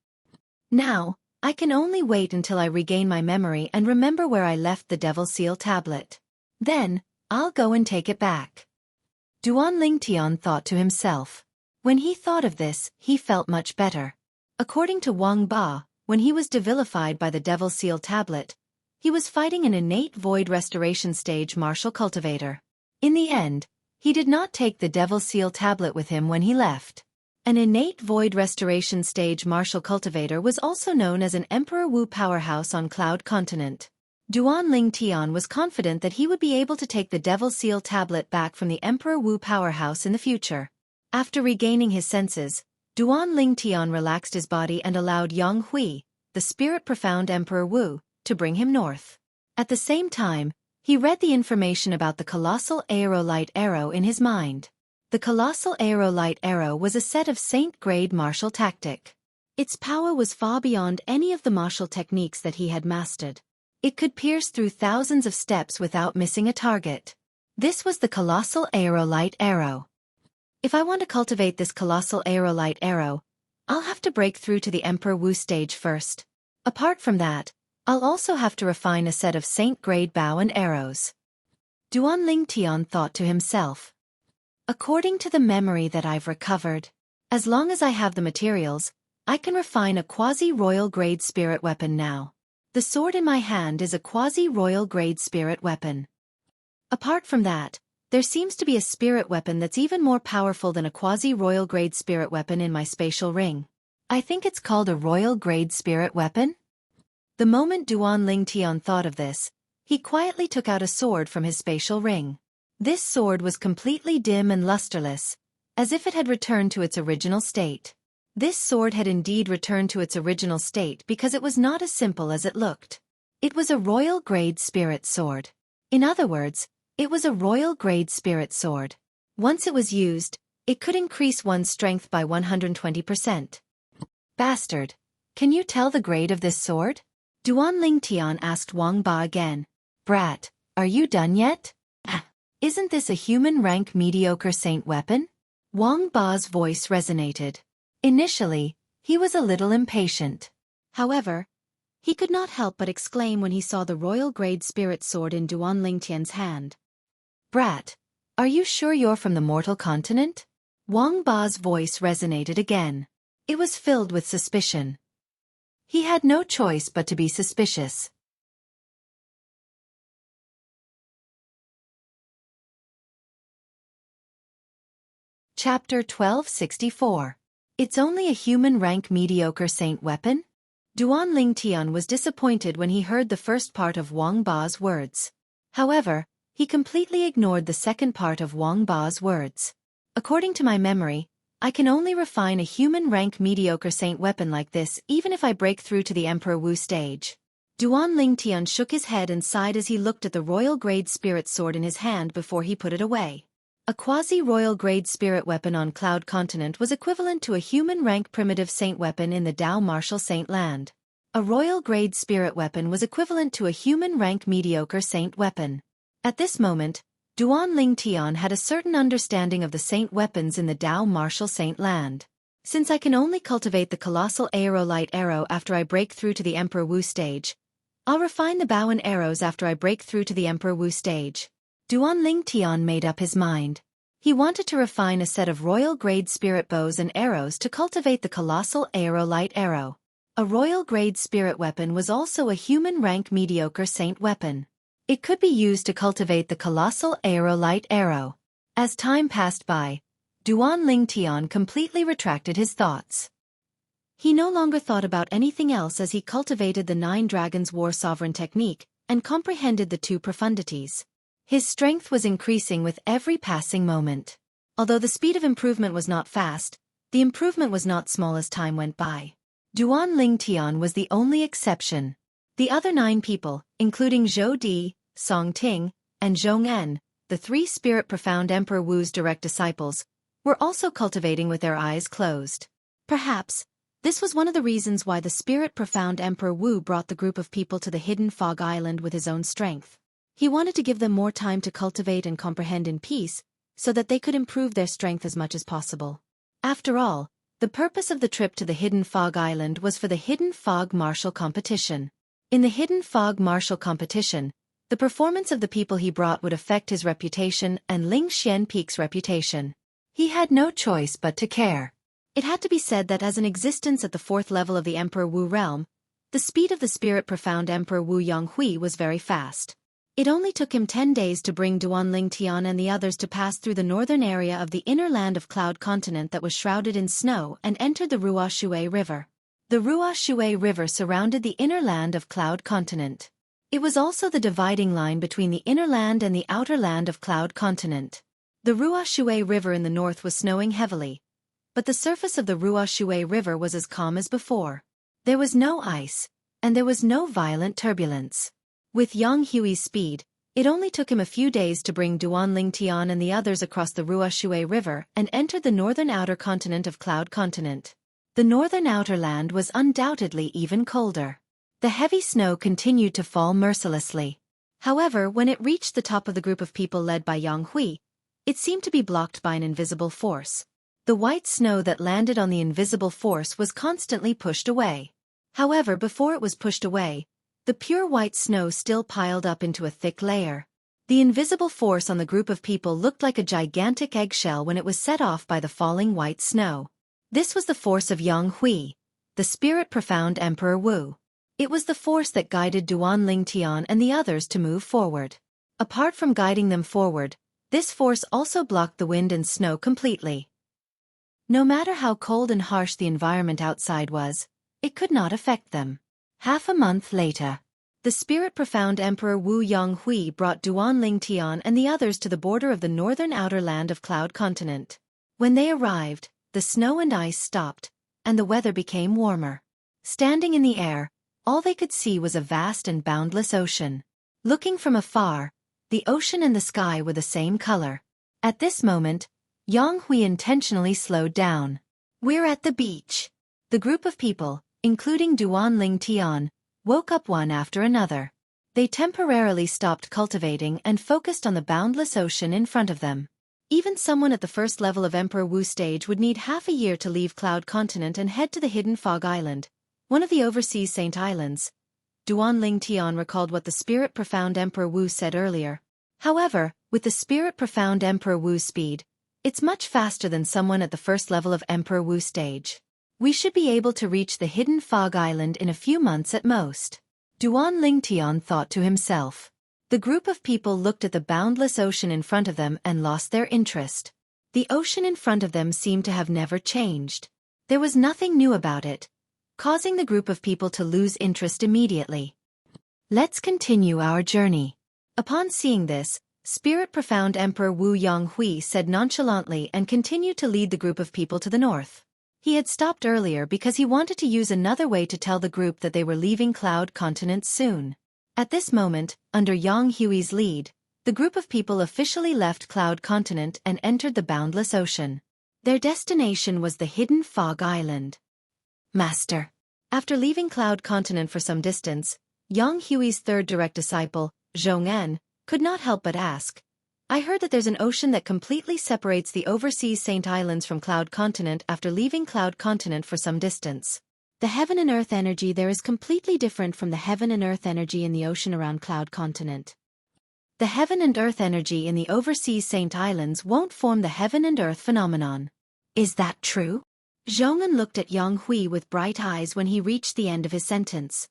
Now, I can only wait until I regain my memory and remember where I left the Devil Seal tablet. Then, I'll go and take it back. Duan Lingtian thought to himself. When he thought of this, he felt much better. According to Wang Ba, when he was devilified by the Devil Seal tablet, he was fighting an innate void restoration stage martial cultivator. In the end, he did not take the Devil Seal tablet with him when he left. An innate void restoration stage martial cultivator was also known as an Emperor Wu powerhouse on Cloud Continent. Duan Ling Tian was confident that he would be able to take the Devil Seal tablet back from the Emperor Wu powerhouse in the future. After regaining his senses, Duan Ling Tian relaxed his body and allowed Yang Hui, the spirit profound Emperor Wu, to bring him north. At the same time, he read the information about the Colossal Aerolite Arrow in his mind. The Colossal Aerolite Arrow was a set of Saint-grade martial tactic. Its power was far beyond any of the martial techniques that he had mastered. It could pierce through thousands of steps without missing a target. This was the Colossal Aerolite Arrow. If I want to cultivate this Colossal Aerolite Arrow, I'll have to break through to the Emperor Wu stage first. Apart from that, I'll also have to refine a set of Saint-grade bow and arrows. Duan Ling Tian thought to himself. According to the memory that I've recovered, as long as I have the materials, I can refine a quasi-royal grade spirit weapon now. The sword in my hand is a quasi-royal grade spirit weapon. Apart from that, there seems to be a spirit weapon that's even more powerful than a quasi-royal grade spirit weapon in my spatial ring. I think it's called a royal grade spirit weapon? The moment Duan Ling Tian thought of this, he quietly took out a sword from his spatial ring. This sword was completely dim and lusterless, as if it had returned to its original state. This sword had indeed returned to its original state because it was not as simple as it looked. It was a royal grade spirit sword. In other words, it was a royal grade spirit sword. Once it was used, it could increase one's strength by 120%. Bastard, can you tell the grade of this sword? Duan Ling Tian asked Wang Ba again. Brat, are you done yet? Isn't this a human rank mediocre saint weapon? Wang Ba's voice resonated. Initially, he was a little impatient. However, he could not help but exclaim when he saw the royal grade spirit sword in Duan Ling Tian's hand. Brat, are you sure you're from the mortal continent? Wang Ba's voice resonated again. It was filled with suspicion. He had no choice but to be suspicious. Chapter 1264. It's only a human rank mediocre saint weapon? Duan Ling Tian was disappointed when he heard the first part of Wang Ba's words. However, he completely ignored the second part of Wang Ba's words. According to my memory, I can only refine a human rank mediocre saint weapon like this even if I break through to the Emperor Wu stage. Duan Ling Tian shook his head and sighed as he looked at the royal grade spirit sword in his hand before he put it away. A quasi-royal grade spirit weapon on Cloud Continent was equivalent to a human rank primitive saint weapon in the Dao Martial Saint Land. A royal grade spirit weapon was equivalent to a human rank mediocre saint weapon. At this moment, Duan Ling Tian had a certain understanding of the saint weapons in the Dao Martial Saint Land. Since I can only cultivate the Colossal Aerolite Arrow after I break through to the Emperor Wu stage, I'll refine the bow and arrows after I break through to the Emperor Wu stage. Duan Ling Tian made up his mind. He wanted to refine a set of royal grade spirit bows and arrows to cultivate the Colossal Aerolite Arrow. A royal grade spirit weapon was also a human rank mediocre saint weapon. It could be used to cultivate the Colossal Aerolite Arrow. As time passed by, Duan Ling Tian completely retracted his thoughts. He no longer thought about anything else as he cultivated the Nine Dragons War Sovereign technique and comprehended the two profundities. His strength was increasing with every passing moment. Although the speed of improvement was not fast, the improvement was not small as time went by. Duan Ling Tian was the only exception. The other 9 people, including Zhou Di, Song Ting, and Zhong En, the 3 spirit profound Emperor Wu's direct disciples, were also cultivating with their eyes closed. Perhaps, this was one of the reasons why the spirit profound Emperor Wu brought the group of people to the hidden fog island with his own strength. He wanted to give them more time to cultivate and comprehend in peace, so that they could improve their strength as much as possible. After all, the purpose of the trip to the hidden fog island was for the hidden fog martial competition. In the hidden fog martial competition, the performance of the people he brought would affect his reputation and Ling Xian Peak's reputation. He had no choice but to care. It had to be said that as an existence at the 4th level of the Emperor Wu realm, the speed of the spirit profound Emperor Wu Yonghui was very fast. It only took him 10 days to bring Duan Ling Tian and the others to pass through the northern area of the inner land of Cloud Continent that was shrouded in snow and entered the Ruoshui River. The Ruoshui River surrounded the inner land of Cloud Continent. It was also the dividing line between the inner land and the outer land of Cloud Continent. The Xueqi River in the north was snowing heavily, but the surface of the Xueqi River was as calm as before. There was no ice, and there was no violent turbulence. With Yang Hui's speed, it only took him a few days to bring Duan Tian and the others across the Xueqi River and entered the northern outer continent of Cloud Continent. The northern outer land was undoubtedly even colder. The heavy snow continued to fall mercilessly. However, when it reached the top of the group of people led by Yang Hui, it seemed to be blocked by an invisible force. The white snow that landed on the invisible force was constantly pushed away. However, before it was pushed away, the pure white snow still piled up into a thick layer. The invisible force on the group of people looked like a gigantic eggshell when it was set off by the falling white snow. This was the force of Yang Hui, the spirit profound Emperor Wu. It was the force that guided Duan Tian and the others to move forward. Apart from guiding them forward, this force also blocked the wind and snow completely. No matter how cold and harsh the environment outside was, it could not affect them. Half a month later, the spirit profound Emperor Wu Yang Hui brought Duan Tian and the others to the border of the northern outer land of Cloud Continent. When they arrived, the snow and ice stopped, and the weather became warmer. Standing in the air, all they could see was a vast and boundless ocean. Looking from afar, the ocean and the sky were the same color. At this moment, Yang Hui intentionally slowed down. "We're at the beach." The group of people, including Duan Tian, woke up one after another. They temporarily stopped cultivating and focused on the boundless ocean in front of them. Even someone at the first level of Emperor Wu stage would need half a year to leave Cloud Continent and head to the hidden Fog Island, one of the overseas Saint Islands. Duan Tian recalled what the spirit profound Emperor Wu said earlier. However, with the spirit profound Emperor Wu's speed, it's much faster than someone at the first level of Emperor Wu stage. We should be able to reach the hidden Fog Island in a few months at most. Duan Tian thought to himself. The group of people looked at the boundless ocean in front of them and lost their interest. The ocean in front of them seemed to have never changed. There was nothing new about it, causing the group of people to lose interest immediately. Let's continue our journey. Upon seeing this, Spirit Profound Emperor Wu Yang Hui said nonchalantly and continued to lead the group of people to the north. He had stopped earlier because he wanted to use another way to tell the group that they were leaving Cloud Continent soon. At this moment, under Yang Hui's lead, the group of people officially left Cloud Continent and entered the boundless ocean. Their destination was the hidden Fog Island. Master. After leaving Cloud Continent for some distance, Yang Hui's third direct disciple, Zhong'an, could not help but ask, "I heard that there's an ocean that completely separates the overseas Saint Islands from Cloud Continent after leaving Cloud Continent for some distance. The heaven and earth energy there is completely different from the heaven and earth energy in the ocean around Cloud Continent. The heaven and earth energy in the overseas Saint Islands won't form the heaven and earth phenomenon. Is that true?" Zhong'an looked at Yang Hui with bright eyes when he reached the end of his sentence.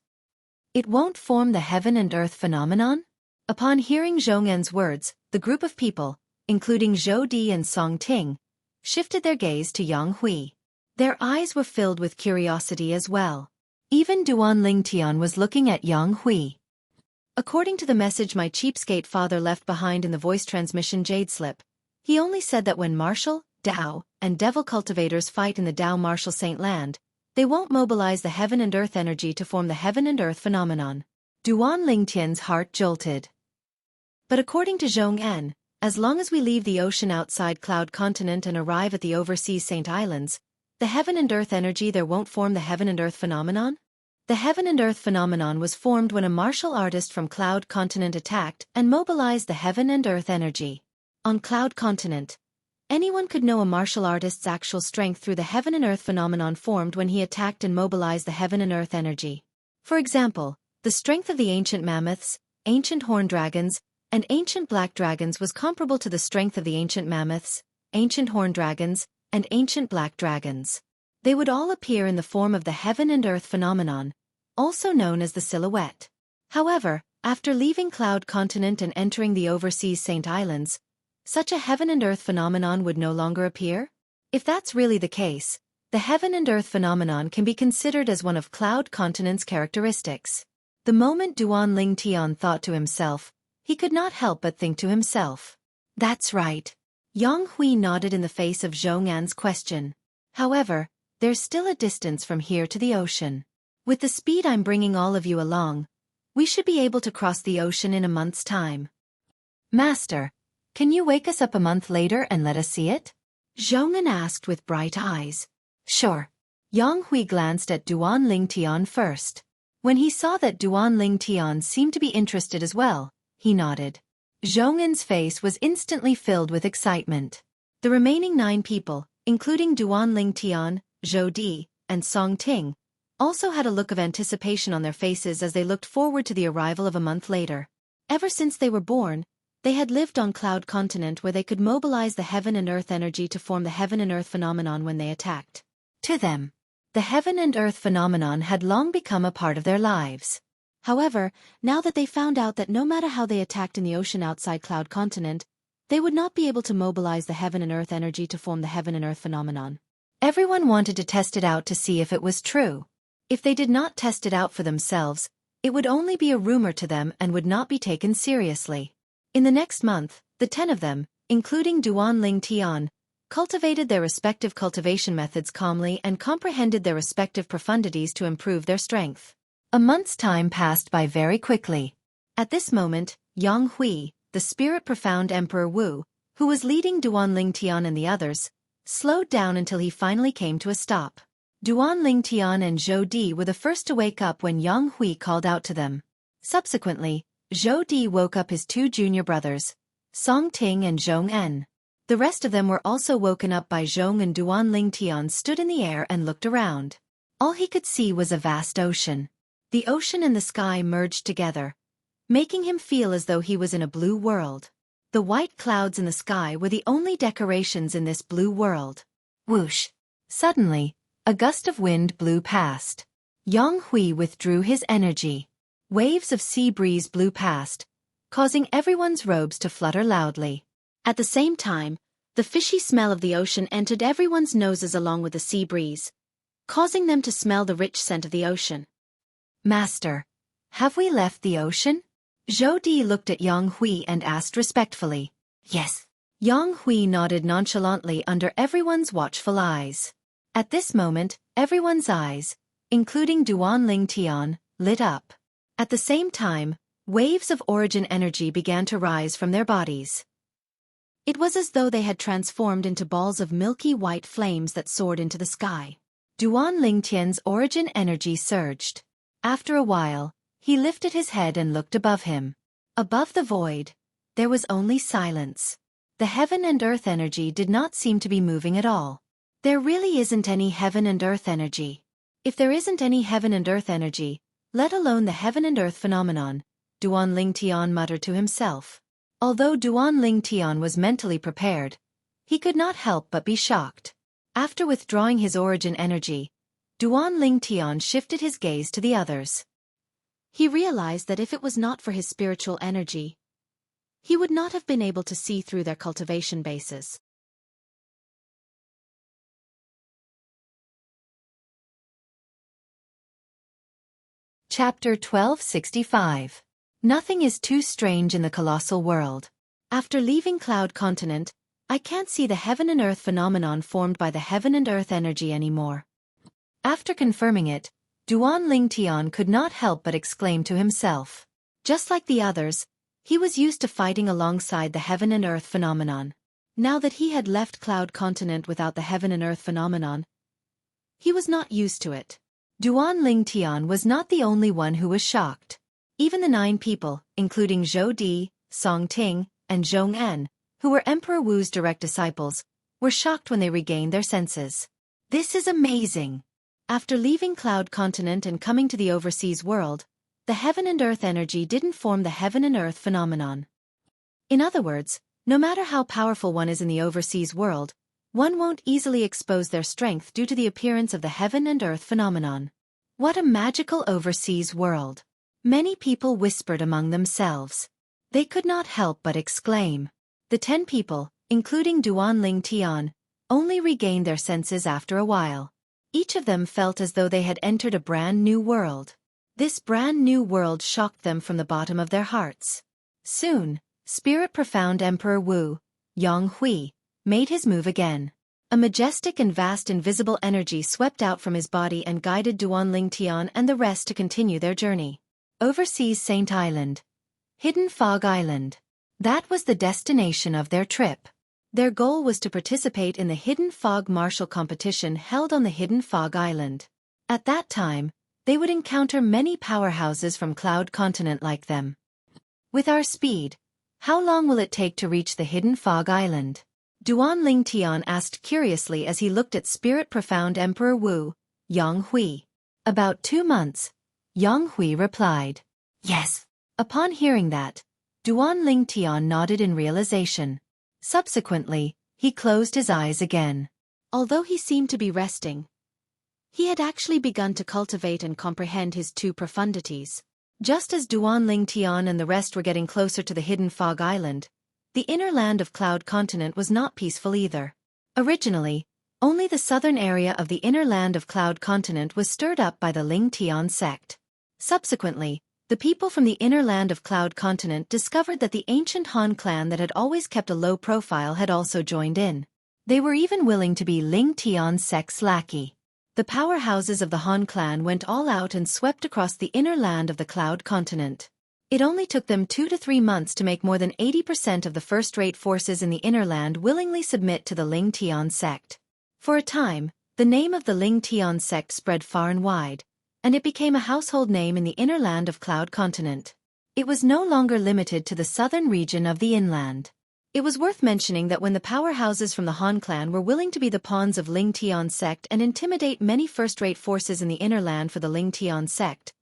"It won't form the heaven and earth phenomenon?" Upon hearing Zhong'an's words, the group of people, including Zhou Di and Song Ting, shifted their gaze to Yang Hui. Their eyes were filled with curiosity as well. Even Duan Tian was looking at Yang Hui. "According to the message my cheapskate father left behind in the voice transmission Jade Slip, he only said that when Martial, Dao, and Devil cultivators fight in the Dao Martial Saint Land, they won't mobilize the heaven and earth energy to form the heaven and earth phenomenon." Duan Tian's heart jolted. "But according to Zhong'an, as long as we leave the ocean outside Cloud Continent and arrive at the overseas Saint Islands, the heaven and earth energy there won't form the heaven and earth phenomenon? The heaven and earth phenomenon was formed when a martial artist from Cloud Continent attacked and mobilized the heaven and earth energy. On Cloud Continent, anyone could know a martial artist's actual strength through the heaven and earth phenomenon formed when he attacked and mobilized the heaven and earth energy. For example, the strength of the ancient mammoths, ancient horned dragons, and ancient black dragons was comparable to the strength of the ancient mammoths, ancient horned dragons, and ancient black dragons. They would all appear in the form of the heaven and earth phenomenon, also known as the silhouette. However, after leaving Cloud Continent and entering the overseas Saint Islands, such a heaven and earth phenomenon would no longer appear? If that's really the case, the heaven and earth phenomenon can be considered as one of Cloud Continent's characteristics. The moment Duan Ling Tian thought to himself, he could not help but think to himself. That's right. Yang Hui nodded in the face of Zhong An's question. However, there's still a distance from here to the ocean. With the speed I'm bringing all of you along, we should be able to cross the ocean in a month's time. Master, can you wake us up a month later and let us see it? Zhong An asked with bright eyes. Sure. Yang Hui glanced at Duan Ling Tian first. When he saw that Duan Ling Tian seemed to be interested as well, he nodded. Zhong An's face was instantly filled with excitement. The remaining 9 people, including Duan Ling Tian, Zhou Di, and Song Ting, also had a look of anticipation on their faces as they looked forward to the arrival of a month later. Ever since they were born, they had lived on Cloud Continent where they could mobilize the heaven and earth energy to form the heaven and earth phenomenon when they attacked. To them, the heaven and earth phenomenon had long become a part of their lives. However, now that they found out that no matter how they attacked in the ocean outside Cloud Continent, they would not be able to mobilize the heaven and earth energy to form the heaven and earth phenomenon. Everyone wanted to test it out to see if it was true. If they did not test it out for themselves, it would only be a rumor to them and would not be taken seriously. In the next month, the 10 of them, including Duan Ling Tian, cultivated their respective cultivation methods calmly and comprehended their respective profundities to improve their strength. A month's time passed by very quickly. At this moment, Yang Hui, the spirit profound Emperor Wu, who was leading Duan Ling Tian and the others, slowed down until he finally came to a stop. Duan Ling Tian and Zhou Di were the first to wake up when Yang Hui called out to them. Subsequently, Zhou Di woke up his 2 junior brothers, Song Ting and Zhong En. The rest of them were also woken up by Zhong, and Duan Ling Tian stood in the air and looked around. All he could see was a vast ocean. The ocean and the sky merged together, making him feel as though he was in a blue world. The white clouds in the sky were the only decorations in this blue world. Whoosh! Suddenly, a gust of wind blew past. Yang Hui withdrew his energy. Waves of sea breeze blew past, causing everyone's robes to flutter loudly. At the same time, the fishy smell of the ocean entered everyone's noses along with the sea breeze, causing them to smell the rich scent of the ocean. Master, have we left the ocean? Zhou Di looked at Yang Hui and asked respectfully. Yes. Yang Hui nodded nonchalantly under everyone's watchful eyes. At this moment, everyone's eyes, including Duan Ling Tian, lit up. At the same time, waves of origin energy began to rise from their bodies. It was as though they had transformed into balls of milky white flames that soared into the sky. Duan Ling Tian's origin energy surged. After a while, he lifted his head and looked above him. Above the void, there was only silence. The heaven and earth energy did not seem to be moving at all. There really isn't any heaven and earth energy. If there isn't any heaven and earth energy, let alone the heaven and earth phenomenon, Duan Ling Tian muttered to himself. Although Duan Ling Tian was mentally prepared, he could not help but be shocked. After withdrawing his origin energy, Duan Ling Tian shifted his gaze to the others. He realized that if it was not for his spiritual energy, he would not have been able to see through their cultivation bases. Chapter 1265. Nothing is too strange in the colossal world. After leaving Cloud Continent, I can't see the heaven and earth phenomenon formed by the heaven and earth energy anymore. After confirming it, Duan Ling Tian could not help but exclaim to himself. Just like the others, he was used to fighting alongside the heaven and earth phenomenon. Now that he had left Cloud Continent without the heaven and earth phenomenon, he was not used to it. Duan Ling Tian was not the only one who was shocked. Even the 9 people, including Zhou Di, Song Ting, and Zhong En, who were Emperor Wu's direct disciples, were shocked when they regained their senses. This is amazing! After leaving Cloud Continent and coming to the overseas world, the heaven and earth energy didn't form the heaven and earth phenomenon. In other words, no matter how powerful one is in the overseas world, one won't easily expose their strength due to the appearance of the heaven and earth phenomenon. What a magical overseas world! Many people whispered among themselves. They could not help but exclaim. The 10 people, including Duan Ling Tian, only regained their senses after a while. Each of them felt as though they had entered a brand new world. This brand new world shocked them from the bottom of their hearts. Soon, Spirit Profound Emperor Wu, Hui, made his move again. A majestic and vast invisible energy swept out from his body and guided Duanling Tian and the rest to continue their journey. Overseas Saint Island. Hidden Fog Island. That was the destination of their trip. Their goal was to participate in the Hidden Fog Martial competition held on the Hidden Fog Island. At that time, they would encounter many powerhouses from Cloud Continent like them. With our speed, how long will it take to reach the Hidden Fog Island? Duanling Tian asked curiously as he looked at Spirit Profound Emperor Wu, Hui. About 2 months, Hui replied. Yes. Upon hearing that, Duanling Tian nodded in realization. Subsequently, he closed his eyes again. Although he seemed to be resting, he had actually begun to cultivate and comprehend his 2 profundities. Just as Duanling Tian and the rest were getting closer to the Hidden Fog Island, the inner land of Cloud Continent was not peaceful either. Originally, only the southern area of the inner land of Cloud Continent was stirred up by the Ling Tian sect. Subsequently, the people from the inner land of Cloud Continent discovered that the ancient Han clan that had always kept a low profile had also joined in. They were even willing to be Ling Tian sect's lackey. The powerhouses of the Han clan went all out and swept across the inner land of the Cloud Continent. It only took them 2 to 3 months to make more than 80% of the first-rate forces in the inner land willingly submit to the Ling Tian sect. For a time, the name of the Ling Tian sect spread far and wide, and it became a household name in the inner land of Cloud Continent. It was no longer limited to the southern region of the inland. It was worth mentioning that when the powerhouses from the Han clan were willing to be the pawns of Ling Tian sect and intimidate many first-rate forces in the inner land for the Ling Tian sect,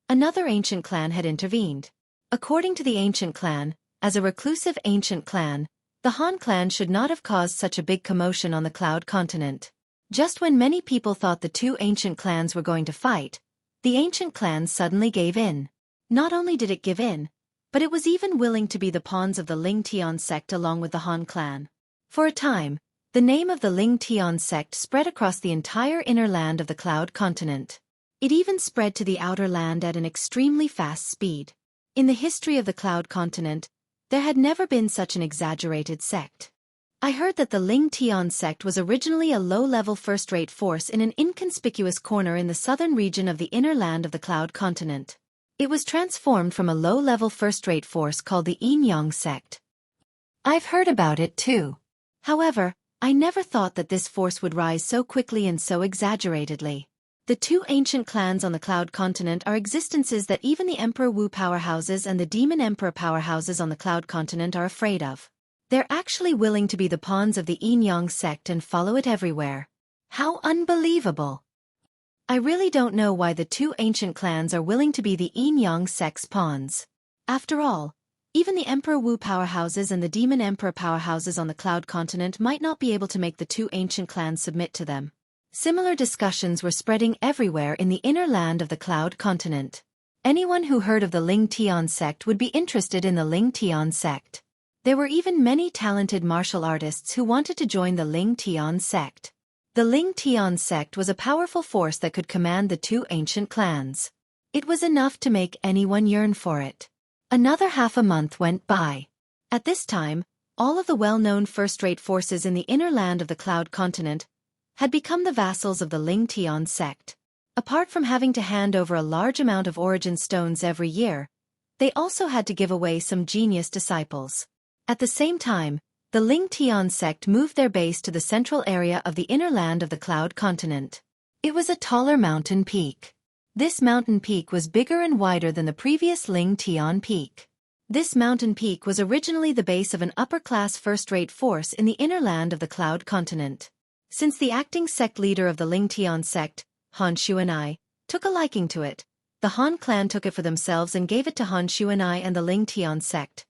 another ancient clan had intervened. According to the ancient clan, as a reclusive ancient clan, the Han clan should not have caused such a big commotion on the Cloud Continent. Just when many people thought the 2 ancient clans were going to fight, the ancient clan suddenly gave in. Not only did it give in, but it was even willing to be the pawns of the Ling Tian sect along with the Han clan. For a time, the name of the Ling Tian sect spread across the entire inner land of the Cloud Continent. It even spread to the outer land at an extremely fast speed. In the history of the Cloud Continent, there had never been such an exaggerated sect. I heard that the Ling Tian sect was originally a low-level first-rate force in an inconspicuous corner in the southern region of the inner land of the Cloud Continent. It was transformed from a low-level first-rate force called the Yin-Yang sect. I've heard about it too. However, I never thought that this force would rise so quickly and so exaggeratedly. The 2 ancient clans on the Cloud Continent are existences that even the Emperor Wu powerhouses and the Demon Emperor powerhouses on the Cloud Continent are afraid of. They're actually willing to be the pawns of the Yin-Yang sect and follow it everywhere. How unbelievable! I really don't know why the 2 ancient clans are willing to be the Yin-Yang sect's pawns. After all, even the Emperor Wu powerhouses and the Demon Emperor powerhouses on the Cloud Continent might not be able to make the 2 ancient clans submit to them. Similar discussions were spreading everywhere in the inner land of the Cloud Continent. Anyone who heard of the Ling Tian sect would be interested in the Ling Tian sect. There were even many talented martial artists who wanted to join the Ling Tian sect. The Ling Tian sect was a powerful force that could command the 2 ancient clans. It was enough to make anyone yearn for it. Another half a month went by. At this time, all of the well-known first-rate forces in the inner land of the Cloud Continent had become the vassals of the Ling Tian sect. Apart from having to hand over a large amount of origin stones every year, they also had to give away some genius disciples. At the same time, the Ling Tian sect moved their base to the central area of the inner land of the Cloud Continent. It was a taller mountain peak. This mountain peak was bigger and wider than the previous Ling Tian peak. This mountain peak was originally the base of an upper-class first-rate force in the inner land of the Cloud Continent. Since the acting sect leader of the Ling Tian sect, Han Xueqi, took a liking to it, the Han clan took it for themselves and gave it to Han Xueqi and the Ling Tian sect.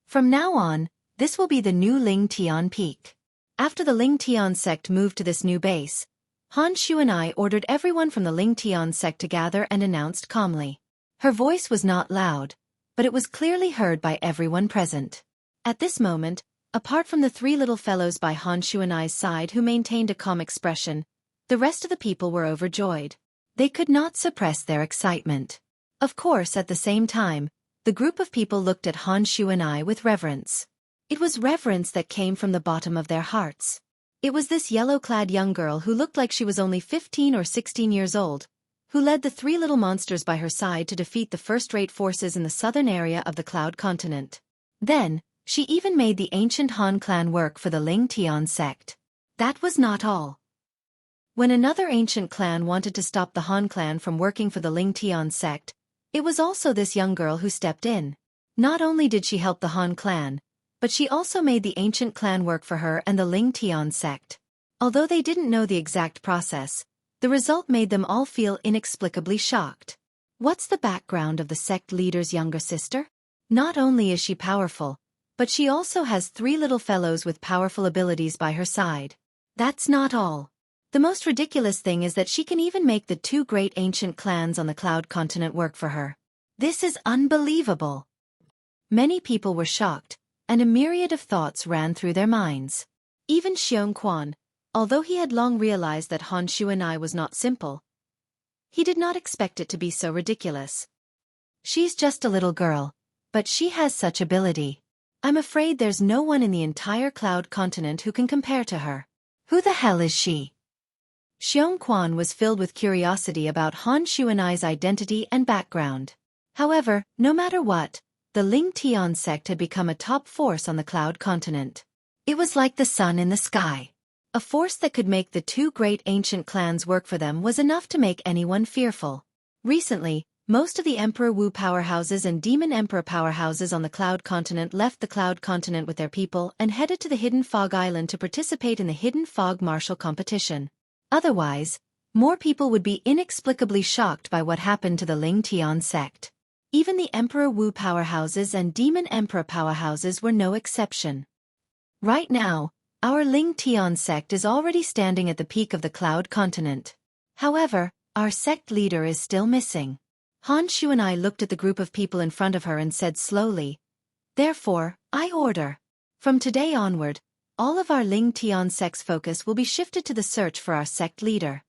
From now on, this will be the new Ling Tian peak. After the Ling Tian sect moved to this new base, Han Xueqi ordered everyone from the Ling Tian sect to gather and announced calmly. Her voice was not loud, but it was clearly heard by everyone present. At this moment, apart from the 3 little fellows by Han Xueqi's side who maintained a calm expression, the rest of the people were overjoyed. They could not suppress their excitement. Of course, at the same time, the group of people looked at Han Xueqi with reverence. It was reverence that came from the bottom of their hearts. It was this yellow-clad young girl who looked like she was only 15 or 16 years old, who led the three little monsters by her side to defeat the first-rate forces in the southern area of the Cloud Continent. Then, she even made the ancient Han clan work for the Ling Tian sect. That was not all. When another ancient clan wanted to stop the Han clan from working for the Ling Tian sect, it was also this young girl who stepped in. Not only did she help the Han clan, but she also made the ancient clan work for her and the Ling Tian sect. Although they didn't know the exact process, the result made them all feel inexplicably shocked. What's the background of the sect leader's younger sister? Not only is she powerful, but she also has three little fellows with powerful abilities by her side. That's not all. The most ridiculous thing is that she can even make the two great ancient clans on the Cloud Continent work for her. This is unbelievable. Many people were shocked, and a myriad of thoughts ran through their minds. Even Xueqi, although he had long realized that Han Xueqi was not simple, he did not expect it to be so ridiculous. She's just a little girl, but she has such ability. I'm afraid there's no one in the entire Cloud Continent who can compare to her. Who the hell is she? Xueqi was filled with curiosity about Han Xueqi's identity and background. However, no matter what, the Ling Tian sect had become a top force on the Cloud Continent. It was like the sun in the sky. A force that could make the two great ancient clans work for them was enough to make anyone fearful. Recently, most of the Emperor Wu powerhouses and Demon Emperor powerhouses on the Cloud Continent left the Cloud Continent with their people and headed to the Hidden Fog Island to participate in the Hidden Fog Martial Competition. Otherwise, more people would be inexplicably shocked by what happened to the Ling Tian sect. Even the Emperor Wu powerhouses and Demon Emperor powerhouses were no exception. Right now, our Ling Tian sect is already standing at the peak of the Cloud Continent. However, our sect leader is still missing. Han Xueqi looked at the group of people in front of her and said slowly, "Therefore, I order. From today onward, all of our Ling Tian sect's focus will be shifted to the search for our sect leader.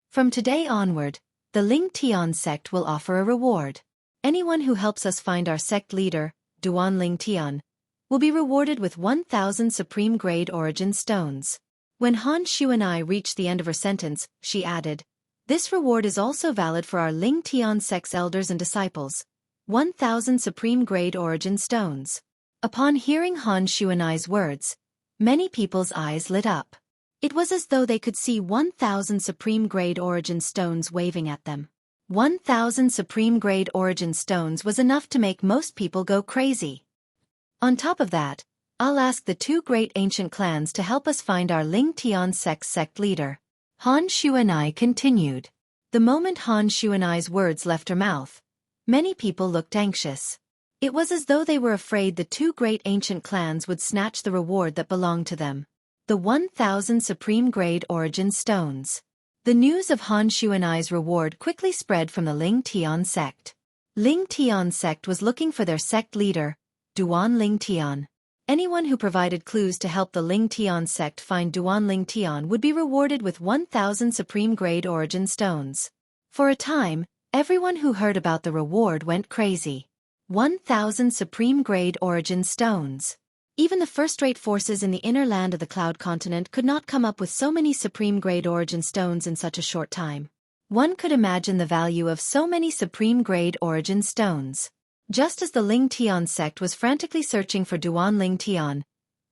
From today onward, the Ling Tian sect will offer a reward. Anyone who helps us find our sect leader, Duan Ling Tian, will be rewarded with 1,000 Supreme Grade Origin Stones." When Han Xueqi reached the end of her sentence, she added, "This reward is also valid for our Ling Tian sect's elders and disciples. 1,000 Supreme Grade Origin Stones." Upon hearing Han Xueqi's words, many people's eyes lit up. It was as though they could see 1,000 Supreme Grade Origin Stones waving at them. 1,000 Supreme Grade Origin Stones was enough to make most people go crazy. On top of that, I'll ask the two great ancient clans to help us find our Ling Tian sect's sect leader. Han Xueqi continued. The moment Han Xueqi's words left her mouth, many people looked anxious. It was as though they were afraid the two great ancient clans would snatch the reward that belonged to them. The 1,000 Supreme Grade Origin Stones. The news of Han Xueqi's reward quickly spread from the Ling Tian sect. Ling Tian sect was looking for their sect leader, Duan Ling Tian. Anyone who provided clues to help the Ling Tian sect find Duan Ling Tian would be rewarded with 1,000 Supreme Grade Origin Stones. For a time, everyone who heard about the reward went crazy. 1,000 Supreme Grade Origin Stones. Even the first-rate forces in the inner land of the Cloud Continent could not come up with so many Supreme Grade Origin Stones in such a short time. One could imagine the value of so many Supreme Grade Origin Stones. Just as the Ling Tian sect was frantically searching for Duan Ling Tian,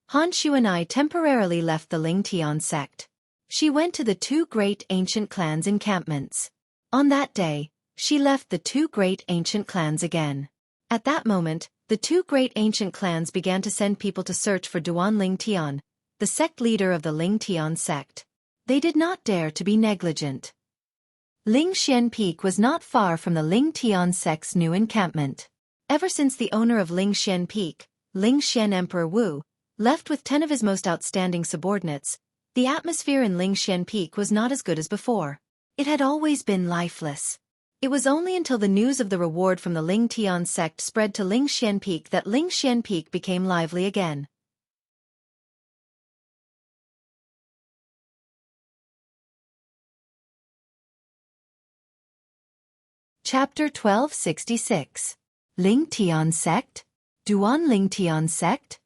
Han Xueqi temporarily left the Ling Tian sect. She went to the two great ancient clans' encampments. On that day, she left the two great ancient clans again. At that moment, the two great ancient clans began to send people to search for Duan Ling Tian, the sect leader of the Ling Tian sect. They did not dare to be negligent. Lingxian Peak was not far from the Ling Tian sect's new encampment. Ever since the owner of Lingxian Peak, Lingxian Emperor Wu, left with 10 of his most outstanding subordinates, the atmosphere in Lingxian Peak was not as good as before. It had always been lifeless. It was only until the news of the reward from the Ling Tian sect spread to Lingxian Peak that Lingxian Peak became lively again. Chapter 1266. Ling Tian Sect? Duan Ling Tian Sect?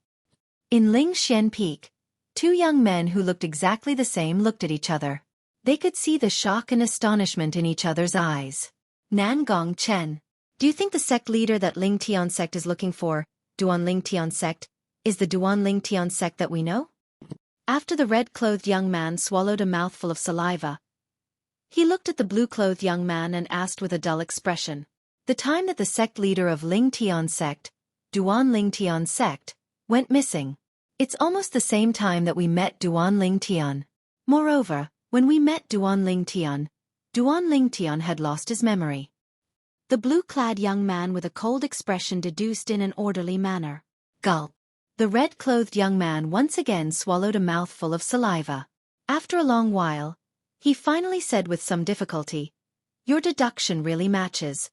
In Ling Xian Peak, two young men who looked exactly the same looked at each other. They could see the shock and astonishment in each other's eyes. Nan Gong Chen. Do you think the sect leader that Ling Tian Sect is looking for, Duan Ling Tian Sect, is the Duan Ling Tian Sect that we know? After the red-clothed young man swallowed a mouthful of saliva, he looked at the blue-clothed young man and asked with a dull expression. The time that the sect leader of Ling Tian Sect, Duan Ling Tian Sect, went missing. It's almost the same time that we met Duan Ling Tian. Moreover, when we met Duan Ling Tian had lost his memory. The blue-clad young man with a cold expression deduced in an orderly manner. Gulp. The red-clothed young man once again swallowed a mouthful of saliva. After a long while, he finally said with some difficulty, "Your deduction really matches.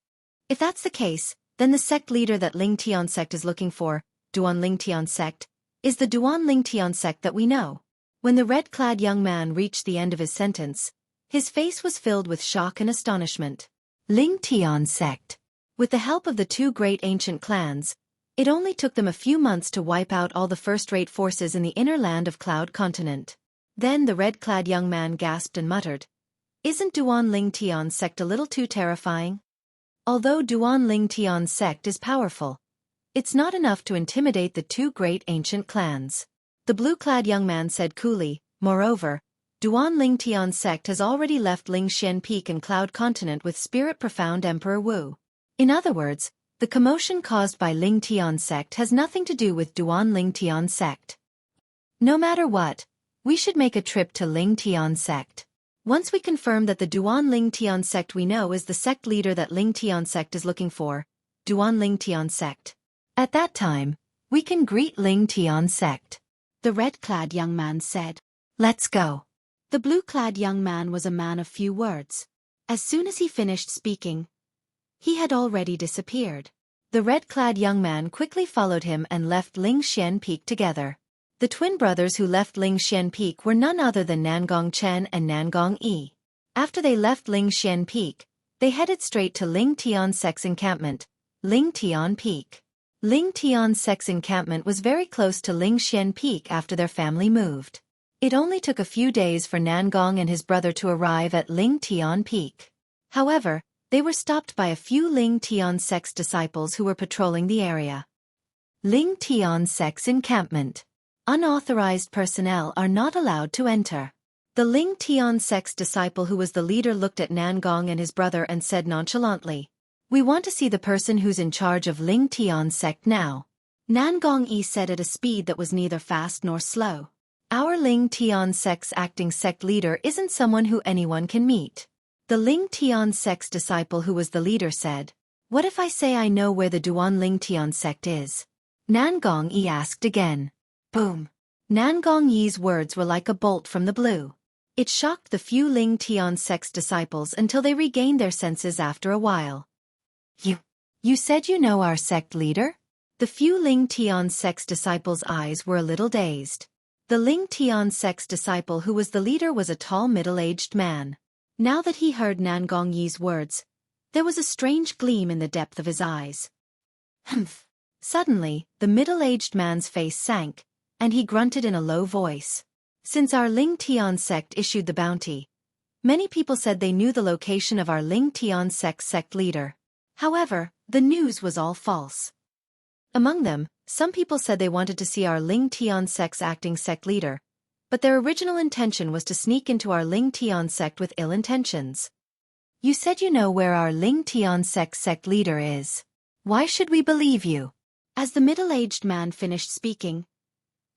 If that's the case, then the sect leader that Ling Tian Sect is looking for, Duan Ling Tian Sect, is the Duan Ling Tian Sect that we know." When the red-clad young man reached the end of his sentence, his face was filled with shock and astonishment. Ling Tian Sect. With the help of the two great ancient clans, it only took them a few months to wipe out all the first-rate forces in the inner land of Cloud Continent. Then the red-clad young man gasped and muttered, "Isn't Duan Ling Tian Sect a little too terrifying?" Although Duan Ling Tian Sect is powerful, it's not enough to intimidate the two great ancient clans. The blue-clad young man said coolly, "Moreover, Duan Ling Tian Sect has already left Ling Xian Peak and Cloud Continent with spirit-profound Emperor Wu. In other words, the commotion caused by Ling Tian Sect has nothing to do with Duan Ling Tian Sect. No matter what, we should make a trip to Ling Tian Sect. Once we confirm that the Duan Ling Tian Sect we know is the sect leader that Ling Tian Sect is looking for, Duan Ling Tian Sect. At that time, we can greet Ling Tian Sect." The red-clad young man said. "Let's go." The blue-clad young man was a man of few words. As soon as he finished speaking, he had already disappeared. The red-clad young man quickly followed him and left Ling Xian Peak together. The twin brothers who left Ling Xian Peak were none other than Nan Gong Chen and Nan Gong Yi. After they left Ling Xian Peak, they headed straight to Ling Tian Sect's encampment, Ling Tian Peak. Ling Tian Sect's encampment was very close to Ling Xian Peak after their family moved. It only took a few days for Nan Gong and his brother to arrive at Ling Tian Peak. However, they were stopped by a few Ling Tian Sect's disciples who were patrolling the area. Ling Tian Sect's encampment. Unauthorized personnel are not allowed to enter. The Ling Tian Sect's disciple who was the leader looked at Nan Gong and his brother and said nonchalantly, "We want to see the person who's in charge of Ling Tian Sect now." Nan Gong Yi said at a speed that was neither fast nor slow. "Our Ling Tian Sect's acting sect leader isn't someone who anyone can meet." The Ling Tian Sect's disciple who was the leader said, "What if I say I know where the Duan Ling Tian Sect is?" Nan Gong Yi asked again. Boom. Nan Gong Yi's words were like a bolt from the blue. It shocked the few Ling Tian Sect's disciples until they regained their senses after a while. You said you know our sect leader?" The few Ling Tian Sect's disciples' eyes were a little dazed. The Ling Tian Sect's disciple who was the leader was a tall middle-aged man. Now that he heard Nan Gong Yi's words, there was a strange gleam in the depth of his eyes. Humph. Suddenly, the middle-aged man's face sank, and he grunted in a low voice. "Since our Ling Tian Sect issued the bounty, many people said they knew the location of our Ling Tian sect leader. However, the news was all false. Among them, some people said they wanted to see our Ling Tian Sect's acting sect leader, but their original intention was to sneak into our Ling Tian Sect with ill intentions. You said you know where our Ling Tian sect leader is. Why should we believe you?" As the middle-aged man finished speaking,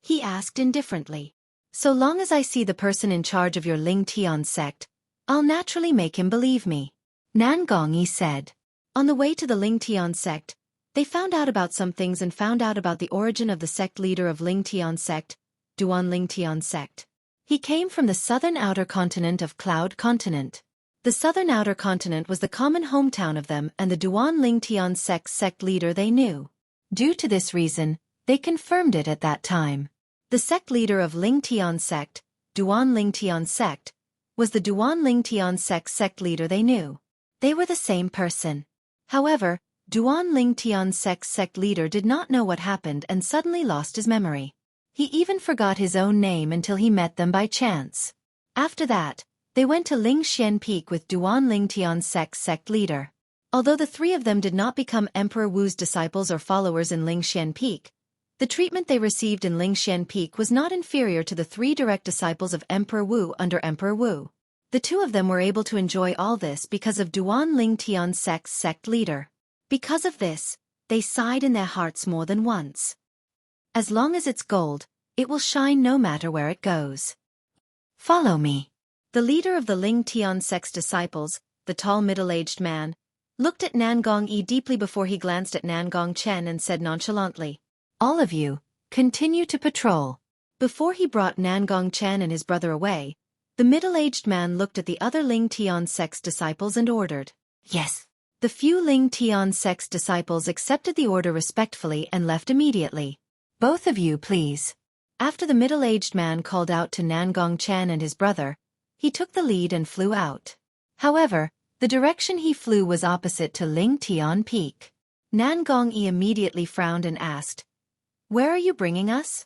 he asked indifferently, "So long as I see the person in charge of your Ling Tian Sect, I'll naturally make him believe me," Nan Gong Yi said. On the way to the Ling Tian Sect, they found out about some things and found out about the origin of the sect leader of Ling Tian Sect, Duan Ling Tian Sect. He came from the southern outer continent of Cloud Continent. The southern outer continent was the common hometown of them and the Duan Ling Tian Sect's sect leader they knew. Due to this reason, they confirmed it at that time. The sect leader of Ling Tian Sect, Duan Ling Tian Sect, was the Duan Ling Tian Sect's sect leader they knew. They were the same person. However, Duan Lingtian's sect leader did not know what happened and suddenly lost his memory. He even forgot his own name until he met them by chance. After that, they went to Lingxian Peak with Duan Lingtian's sect leader. Although the three of them did not become Emperor Wu's disciples or followers in Lingxian Peak, the treatment they received in Lingxian Peak was not inferior to the three direct disciples of Emperor Wu under Emperor Wu. The two of them were able to enjoy all this because of Duan Lingtian's sect leader. Because of this, they sighed in their hearts more than once. As long as it's gold, it will shine no matter where it goes. Follow me. The leader of the Lingtian sect's disciples, the tall middle-aged man, looked at Nangong Yi deeply before he glanced at Nangong Chen and said nonchalantly, "All of you, continue to patrol." Before he brought Nangong Chen and his brother away, the middle-aged man looked at the other Lingtian sect's disciples and ordered, "Yes." The few Lingtian sect's disciples accepted the order respectfully and left immediately. "Both of you, please." After the middle-aged man called out to Nangong Chen and his brother, he took the lead and flew out. However, the direction he flew was opposite to Lingtian Peak. Nangong Yi immediately frowned and asked, "Where are you bringing us?"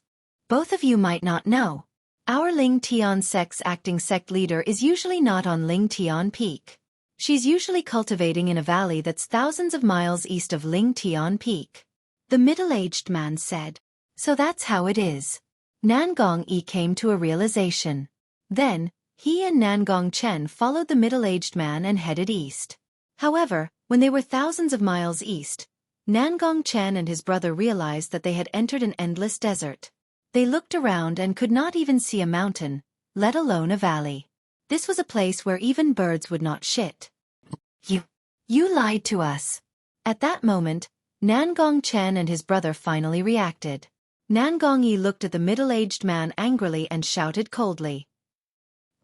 "Both of you might not know. Our Lingtian sect's acting sect leader is usually not on Lingtian Peak. She's usually cultivating in a valley that's thousands of miles east of Lingtian Peak." The middle-aged man said, "So that's how it is." Nangong Yi came to a realization. Then, he and Nangong Chen followed the middle-aged man and headed east. However, when they were thousands of miles east, Nangong Chen and his brother realized that they had entered an endless desert. They looked around and could not even see a mountain, let alone a valley. This was a place where even birds would not shit. You lied to us." At that moment, Nangong Chen and his brother finally reacted. Nangong Yi looked at the middle-aged man angrily and shouted coldly,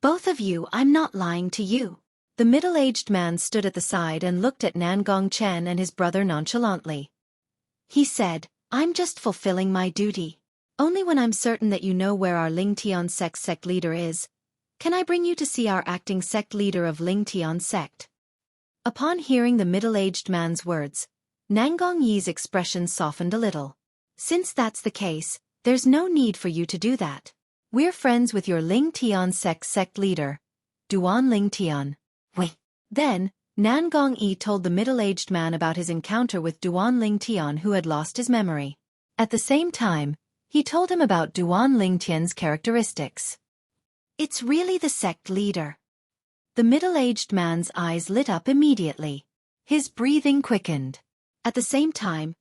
"Both of you, I'm not lying to you." The middle-aged man stood at the side and looked at Nangong Chen and his brother nonchalantly. He said, "I'm just fulfilling my duty. Only when I'm certain that you know where our Lingtian sect leader is, can I bring you to see our acting sect leader of Lingtian sect." Upon hearing the middle-aged man's words, Nangong Yi's expression softened a little. "Since that's the case, there's no need for you to do that. We're friends with your Lingtian sect leader, Duan Lingtian." Then, Nangong Yi told the middle-aged man about his encounter with Duan Lingtian who had lost his memory. At the same time, he told him about Duan Lingtian's characteristics. "It's really the sect leader." The middle-aged man's eyes lit up immediately. His breathing quickened. At the same time,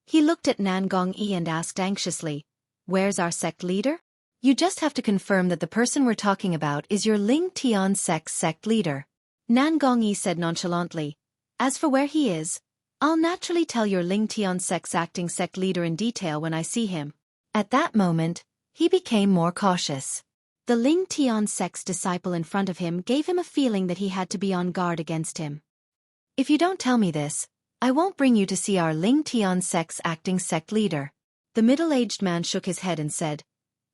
he looked at Nangong Yi and asked anxiously, "Where's our sect leader?" "You just have to confirm that the person we're talking about is your Lingtian sect leader." Nangong Yi said nonchalantly, "As for where he is, I'll naturally tell your Lingtian sect's acting sect leader in detail when I see him." At that moment, he became more cautious. The Lingtian sect's disciple in front of him gave him a feeling that he had to be on guard against him. "If you don't tell me this, I won't bring you to see our Lingtian sect's acting sect leader." The middle-aged man shook his head and said,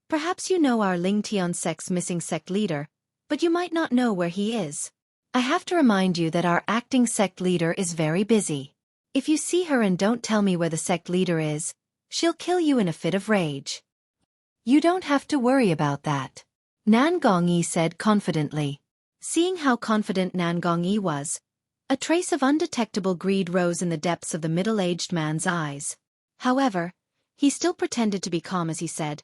"Perhaps you know our Lingtian sect's missing sect leader, but you might not know where he is. I have to remind you that our acting sect leader is very busy. If you see her and don't tell me where the sect leader is, she'll kill you in a fit of rage." "You don't have to worry about that," Nangong Yi said confidently. Seeing how confident Nangong Yi was, a trace of undetectable greed rose in the depths of the middle-aged man's eyes. However, he still pretended to be calm as he said,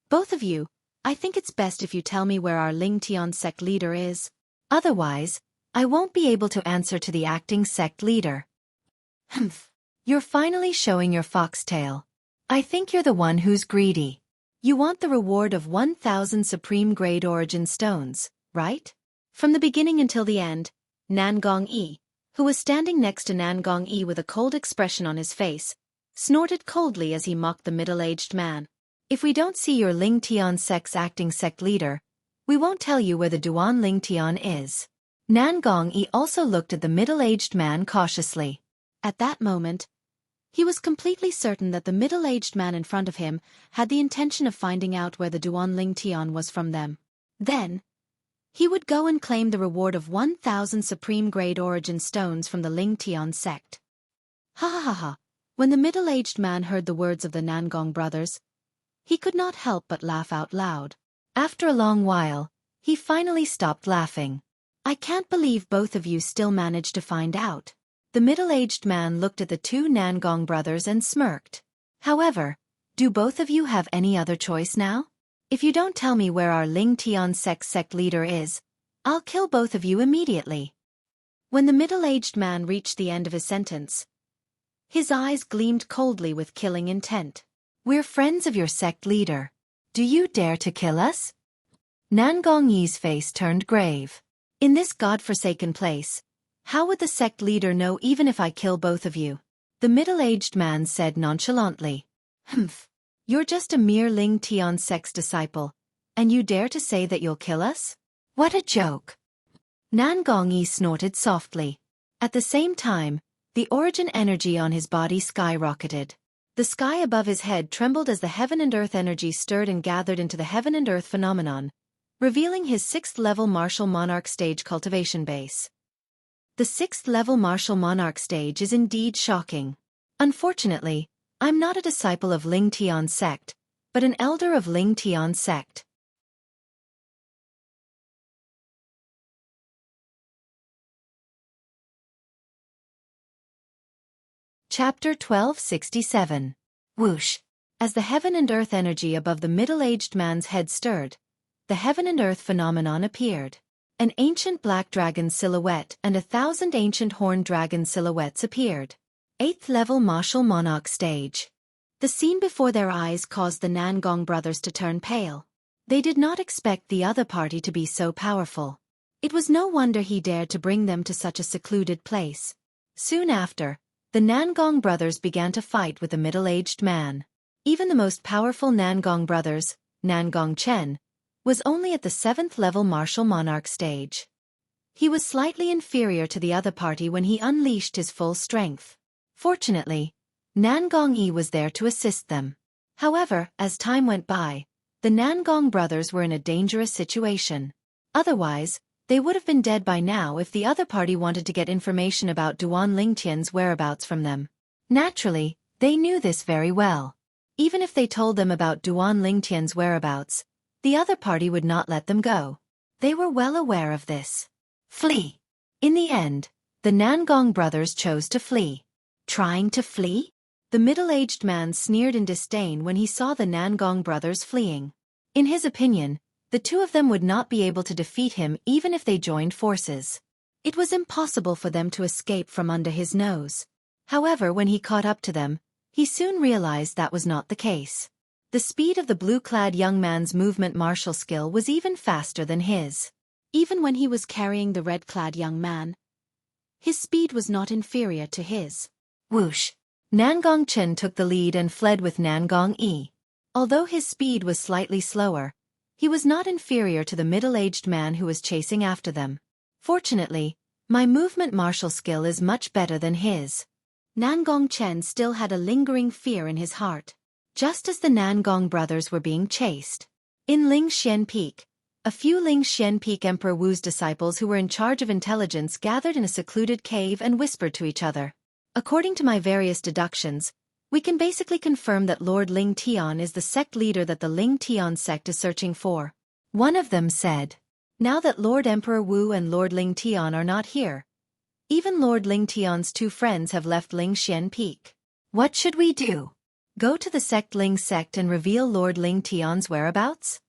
"Both of you, I think it's best if you tell me where our Lingtian sect leader is. Otherwise, I won't be able to answer to the acting sect leader." "Humph. You're finally showing your foxtail. I think you're the one who's greedy. You want the reward of 1,000 supreme-grade origin stones, right?" From the beginning until the end, Nangong Yi, who was standing next to Nangong Yi with a cold expression on his face, snorted coldly as he mocked the middle-aged man. "If we don't see your Lingtian sect's acting sect leader, we won't tell you where the Duan Lingtian is." Nangong Yi also looked at the middle-aged man cautiously. At that moment, he was completely certain that the middle-aged man in front of him had the intention of finding out where the Duan Lingtian was from them. Then, He would go and claim the reward of 1,000 supreme-grade origin stones from the Ling Tian sect. Ha ha ha ha. When the middle-aged man heard the words of the Nangong brothers, he could not help but laugh out loud. After a long while, he finally stopped laughing. I can't believe both of you still managed to find out. The middle-aged man looked at the two Nangong brothers and smirked. However, do both of you have any other choice now? If you don't tell me where our Ling Tian sect leader is, I'll kill both of you immediately. When the middle-aged man reached the end of his sentence, his eyes gleamed coldly with killing intent. We're friends of your sect leader. Do you dare to kill us? Nangong Yi's face turned grave. In this god-forsaken place, how would the sect leader know even if I kill both of you? The middle-aged man said nonchalantly. Humph. You're just a mere Ling Tian sect's disciple, and you dare to say that you'll kill us? What a joke. Nangong Yi snorted softly. At the same time, the origin energy on his body skyrocketed. The sky above his head trembled as the heaven and earth energy stirred and gathered into the heaven and earth phenomenon, revealing his 6th-level martial monarch stage cultivation base. The 6th-level martial monarch stage is indeed shocking. Unfortunately, I'm not a disciple of Ling Tian sect, but an elder of Ling Tian sect. Chapter 1267. Whoosh. As the heaven and earth energy above the middle-aged man's head stirred, the heaven and earth phenomenon appeared. An ancient black dragon silhouette and 1,000 ancient horned dragon silhouettes appeared. 8th-level martial monarch stage. The scene before their eyes caused the Nangong brothers to turn pale. They did not expect the other party to be so powerful. It was no wonder he dared to bring them to such a secluded place. Soon after, the Nangong brothers began to fight with the middle-aged man. Even the most powerful Nangong brothers, Nangong Chen, was only at the 7th-level martial monarch stage. He was slightly inferior to the other party when he unleashed his full strength. Fortunately, Nangong Yi was there to assist them. However, as time went by, the Nangong brothers were in a dangerous situation. Otherwise, they would have been dead by now if the other party wanted to get information about Duan Lingtian's whereabouts from them. Naturally, they knew this very well. Even if they told them about Duan Lingtian's whereabouts, the other party would not let them go. They were well aware of this. Flee. In the end, the Nangong brothers chose to flee. Trying to flee? The middle-aged man sneered in disdain when he saw the Nangong brothers fleeing. In his opinion, the two of them would not be able to defeat him even if they joined forces. It was impossible for them to escape from under his nose. However, when he caught up to them, he soon realized that was not the case. The speed of the blue-clad young man's movement martial skill was even faster than his. Even when he was carrying the red-clad young man, his speed was not inferior to his. Whoosh! Nangong Chen took the lead and fled with Nangong Yi. Although his speed was slightly slower, he was not inferior to the middle-aged man who was chasing after them. Fortunately, my movement martial skill is much better than his. Nangong Chen still had a lingering fear in his heart. Just as the Nangong brothers were being chased. In Lingxian Peak, a few Lingxian Peak Emperor Wu's disciples who were in charge of intelligence gathered in a secluded cave and whispered to each other. According to my various deductions, we can basically confirm that Lord Ling Tian is the sect leader that the Ling Tian sect is searching for. One of them said, now that Lord Emperor Wu and Lord Ling Tian are not here, even Lord Ling Tian's two friends have left Lingxian Peak. What should we do? Go to the sect Ling sect and reveal Lord Ling Tian's whereabouts?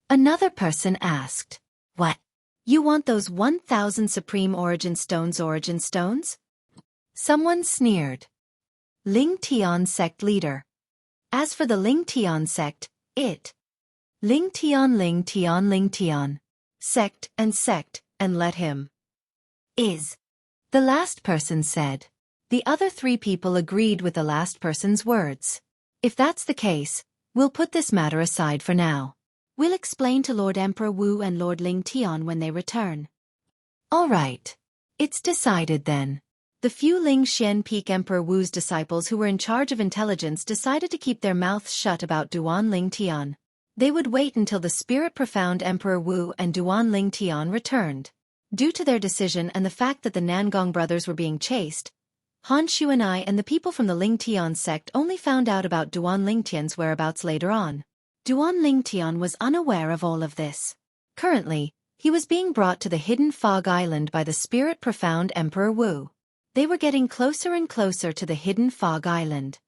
Another person asked. What? You want those 1,000 supreme origin stones? Someone sneered. Ling Tian sect leader. As for the Ling Tian sect, Ling Tian. Sect, and let him. Is. The last person said. The other three people agreed with the last person's words. If that's the case, we'll put this matter aside for now. We'll explain to Lord Emperor Wu and Lord Ling Tian when they return. All right. It's decided then. The few Lingxian Peak Emperor Wu's disciples who were in charge of intelligence decided to keep their mouths shut about Duan Ling Tian. They would wait until the spirit-profound Emperor Wu and Duan Ling Tian returned. Due to their decision and the fact that the Nangong brothers were being chased, Han Xuanai and the people from the Ling Tian sect only found out about Duan Ling Tian's whereabouts later on. Duan Ling Tian was unaware of all of this. Currently, he was being brought to the hidden Fog Island by the spirit-profound Emperor Wu. They were getting closer and closer to the hidden Fog Island.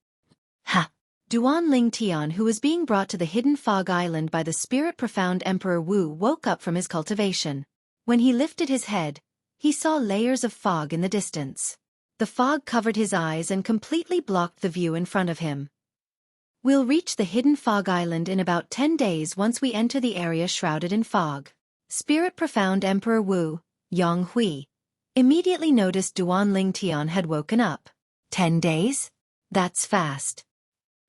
Ha! Duan Ling Tian, who was being brought to the hidden Fog Island by the spirit-profound Emperor Wu, woke up from his cultivation. When he lifted his head, he saw layers of fog in the distance. The fog covered his eyes and completely blocked the view in front of him. We'll reach the hidden Fog Island in about 10 days once we enter the area shrouded in fog. Spirit-profound Emperor Wu, Yang Hui, immediately noticed Duan Ling Tian had woken up. 10 days? That's fast.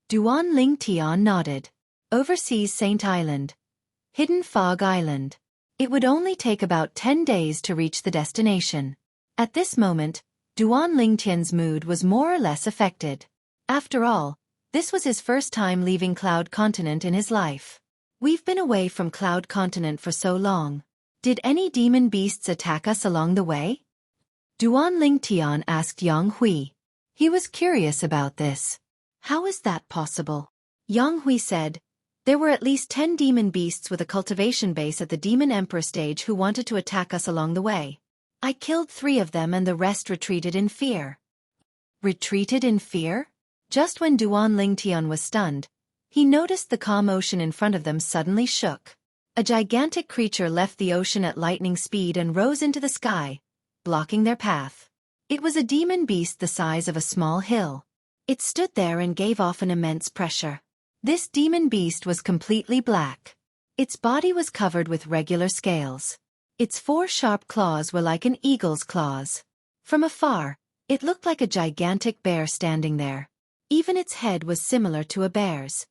Duan Ling Tian nodded. Overseas Saint Island. Hidden Fog Island. It would only take about 10 days to reach the destination. At this moment, Duan Ling Tian's mood was more or less affected. After all, this was his first time leaving Cloud Continent in his life. We've been away from Cloud Continent for so long. Did any demon beasts attack us along the way? Duan Ling Tian asked Yang Hui. He was curious about this. How is that possible? Yang Hui said, there were at least 10 demon beasts with a cultivation base at the Demon Emperor stage who wanted to attack us along the way. I killed 3 of them and the rest retreated in fear. Retreated in fear? Just when Duan Ling Tian was stunned, he noticed the calm ocean in front of them suddenly shook. A gigantic creature left the ocean at lightning speed and rose into the sky, blocking their path. It was a demon beast the size of a small hill. It stood there and gave off an immense pressure. This demon beast was completely black. Its body was covered with regular scales. Its 4 sharp claws were like an eagle's claws. From afar, it looked like a gigantic bear standing there. Even its head was similar to a bear's.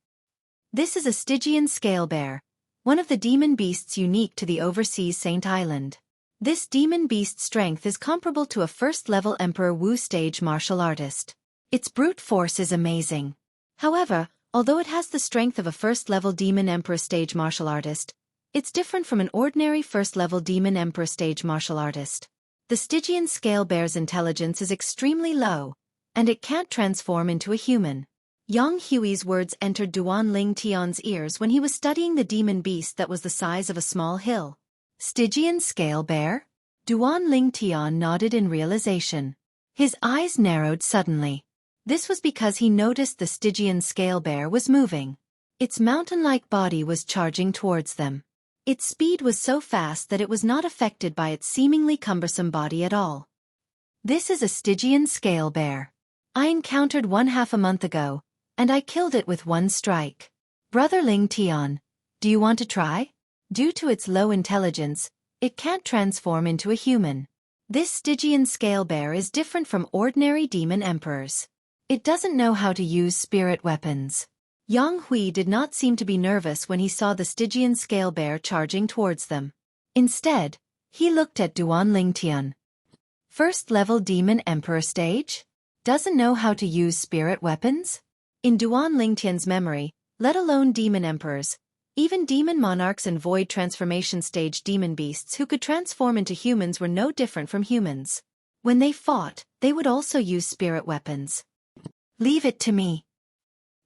This is a Stygian scale bear, one of the demon beasts unique to the overseas Saint Island. This demon beast's strength is comparable to a first-level Emperor Wu stage martial artist. Its brute force is amazing. However, although it has the strength of a first-level Demon Emperor stage martial artist, it's different from an ordinary first-level Demon Emperor stage martial artist. The Stygian scale bear's intelligence is extremely low, and it can't transform into a human. Yang Hui's words entered Duan Ling Tian's ears when he was studying the demon beast that was the size of a small hill. Stygian scale bear? Duan Ling Tian nodded in realization. His eyes narrowed suddenly. This was because he noticed the Stygian scale bear was moving. Its mountain-like body was charging towards them. Its speed was so fast that it was not affected by its seemingly cumbersome body at all. This is a Stygian scale bear. I encountered one half a month ago, and I killed it with 1 strike. Brother Ling Tian, do you want to try? Due to its low intelligence, it can't transform into a human. This Stygian scale bear is different from ordinary demon emperors. It doesn't know how to use spirit weapons. Yang Hui did not seem to be nervous when he saw the Stygian scale bear charging towards them. Instead, he looked at Duan Ling Tian. First-level Demon Emperor stage? Doesn't know how to use spirit weapons? In Duan Ling Tian's memory, let alone demon emperors, even demon monarchs and void transformation stage demon beasts who could transform into humans were no different from humans. When they fought, they would also use spirit weapons. Leave it to me.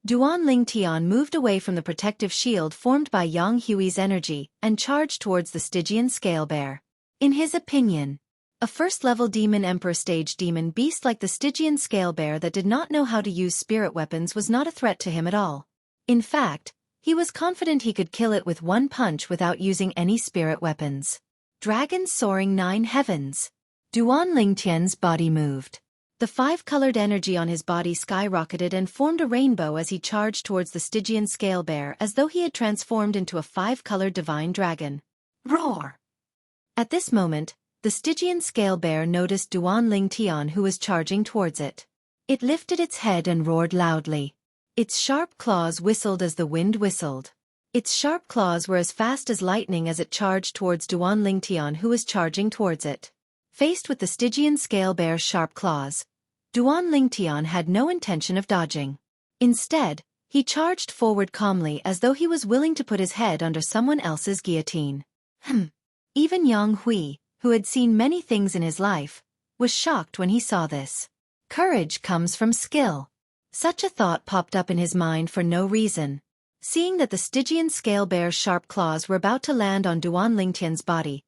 Duan Ling Tian moved away from the protective shield formed by Yang Hui's energy and charged towards the Stygian scale bear. In his opinion, a first-level Demon Emperor stage demon beast like the Stygian scale bear that did not know how to use spirit weapons was not a threat to him at all. In fact, he was confident he could kill it with 1 punch without using any spirit weapons. Dragon soaring 9 heavens. Duan Ling Tian's body moved. The 5-colored energy on his body skyrocketed and formed a rainbow as he charged towards the Stygian scale bear as though he had transformed into a 5-colored divine dragon. Roar! At this moment, the Stygian scale bear noticed Duan Ling Tian who was charging towards it. It lifted its head and roared loudly. Its sharp claws whistled as the wind whistled. Its sharp claws were as fast as lightning as it charged towards Duan Ling Tian who was charging towards it. Faced with the Stygian scale bear's sharp claws, Duan Ling Tian had no intention of dodging. Instead, He charged forward calmly as though he was willing to put his head under someone else's guillotine. Even Yang Hui, who had seen many things in his life, was shocked when he saw this. Courage comes from skill. Such a thought popped up in his mind for no reason. Seeing that the Stygian scale bear's sharp claws were about to land on Duan Lingtian's body,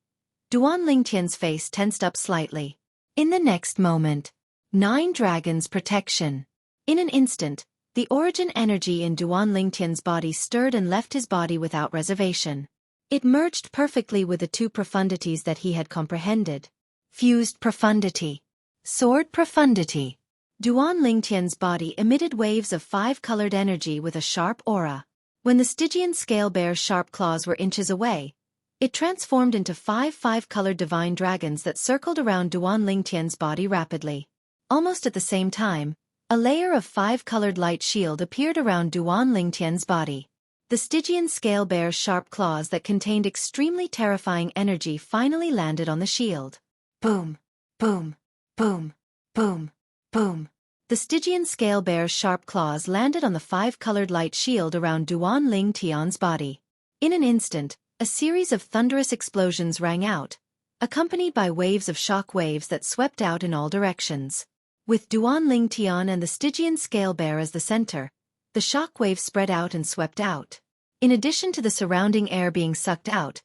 Duan Lingtian's face tensed up slightly. In the next moment, 9 dragons protection. In an instant, the origin energy in Duan Lingtian's body stirred and left his body without reservation. It merged perfectly with the 2 profundities that he had comprehended. Fused profundity. Sword profundity. Duan Lingtian's body emitted waves of 5-colored energy with a sharp aura. When the Stygian scale bear's sharp claws were inches away, it transformed into 5-colored divine dragons that circled around Duan Lingtian's body rapidly. Almost at the same time, a layer of 5-colored light shield appeared around Duan Lingtian's body. The Stygian scale bear's sharp claws that contained extremely terrifying energy finally landed on the shield. Boom, boom, boom, boom, boom. The Stygian scale bear's sharp claws landed on the 5-colored light shield around Duan Lingtian's body. In an instant, a series of thunderous explosions rang out, accompanied by waves of shock waves that swept out in all directions. With Duan Lingtian and the Stygian scale bear as the center, the shock wave spread out and swept out. In addition to the surrounding air being sucked out,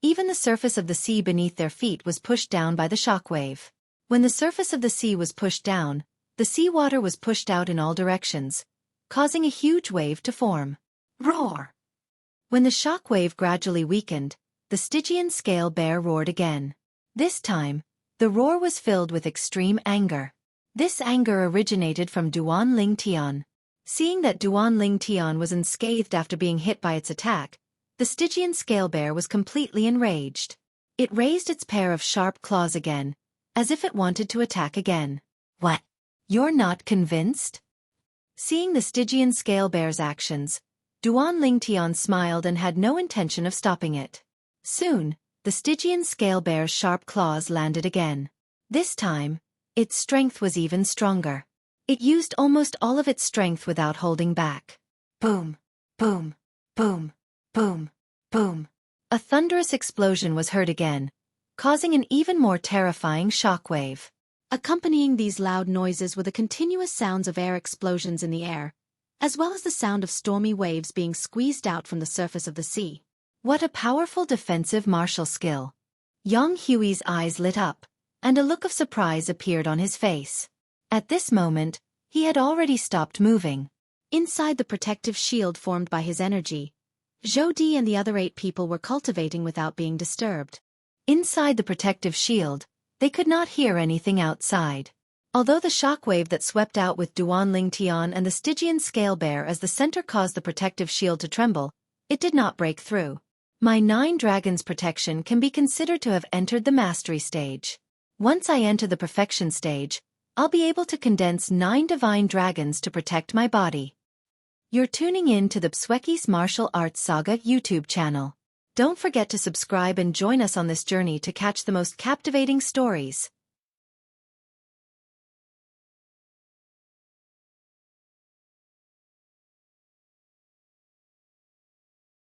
even the surface of the sea beneath their feet was pushed down by the shock wave. When the surface of the sea was pushed down, the seawater was pushed out in all directions, causing a huge wave to form. Roar! When the shock wave gradually weakened, the Stygian scale bear roared again. This time, the roar was filled with extreme anger. This anger originated from Duan Lingtian. Seeing that Duan Lingtian was unscathed after being hit by its attack, the Stygian scale bear was completely enraged. It raised its pair of sharp claws again, as if it wanted to attack again. What? You're not convinced? Seeing the Stygian scale bear's actions, Duan Lingtian smiled and had no intention of stopping it. Soon, the Stygian scale bear's sharp claws landed again. This time, its strength was even stronger. It used almost all of its strength without holding back. Boom, boom, boom, boom, boom. A thunderous explosion was heard again, causing an even more terrifying shockwave. Accompanying these loud noises were the continuous sounds of air explosions in the air, as well as the sound of stormy waves being squeezed out from the surface of the sea. What a powerful defensive martial skill! Yang Hui's eyes lit up, and a look of surprise appeared on his face. At this moment, he had already stopped moving. Inside the protective shield formed by his energy, Zhou Di and the other 8 people were cultivating without being disturbed. Inside the protective shield, they could not hear anything outside. Although the shockwave that swept out with Duan Lingtian and the Stygian scale bear as the center caused the protective shield to tremble, it did not break through. My 9 dragons protection can be considered to have entered the mastery stage. Once I enter the perfection stage, I'll be able to condense 9 divine dragons to protect my body. You're tuning in to the Xueqi's Martial Arts Saga YouTube channel. Don't forget to subscribe and join us on this journey to catch the most captivating stories.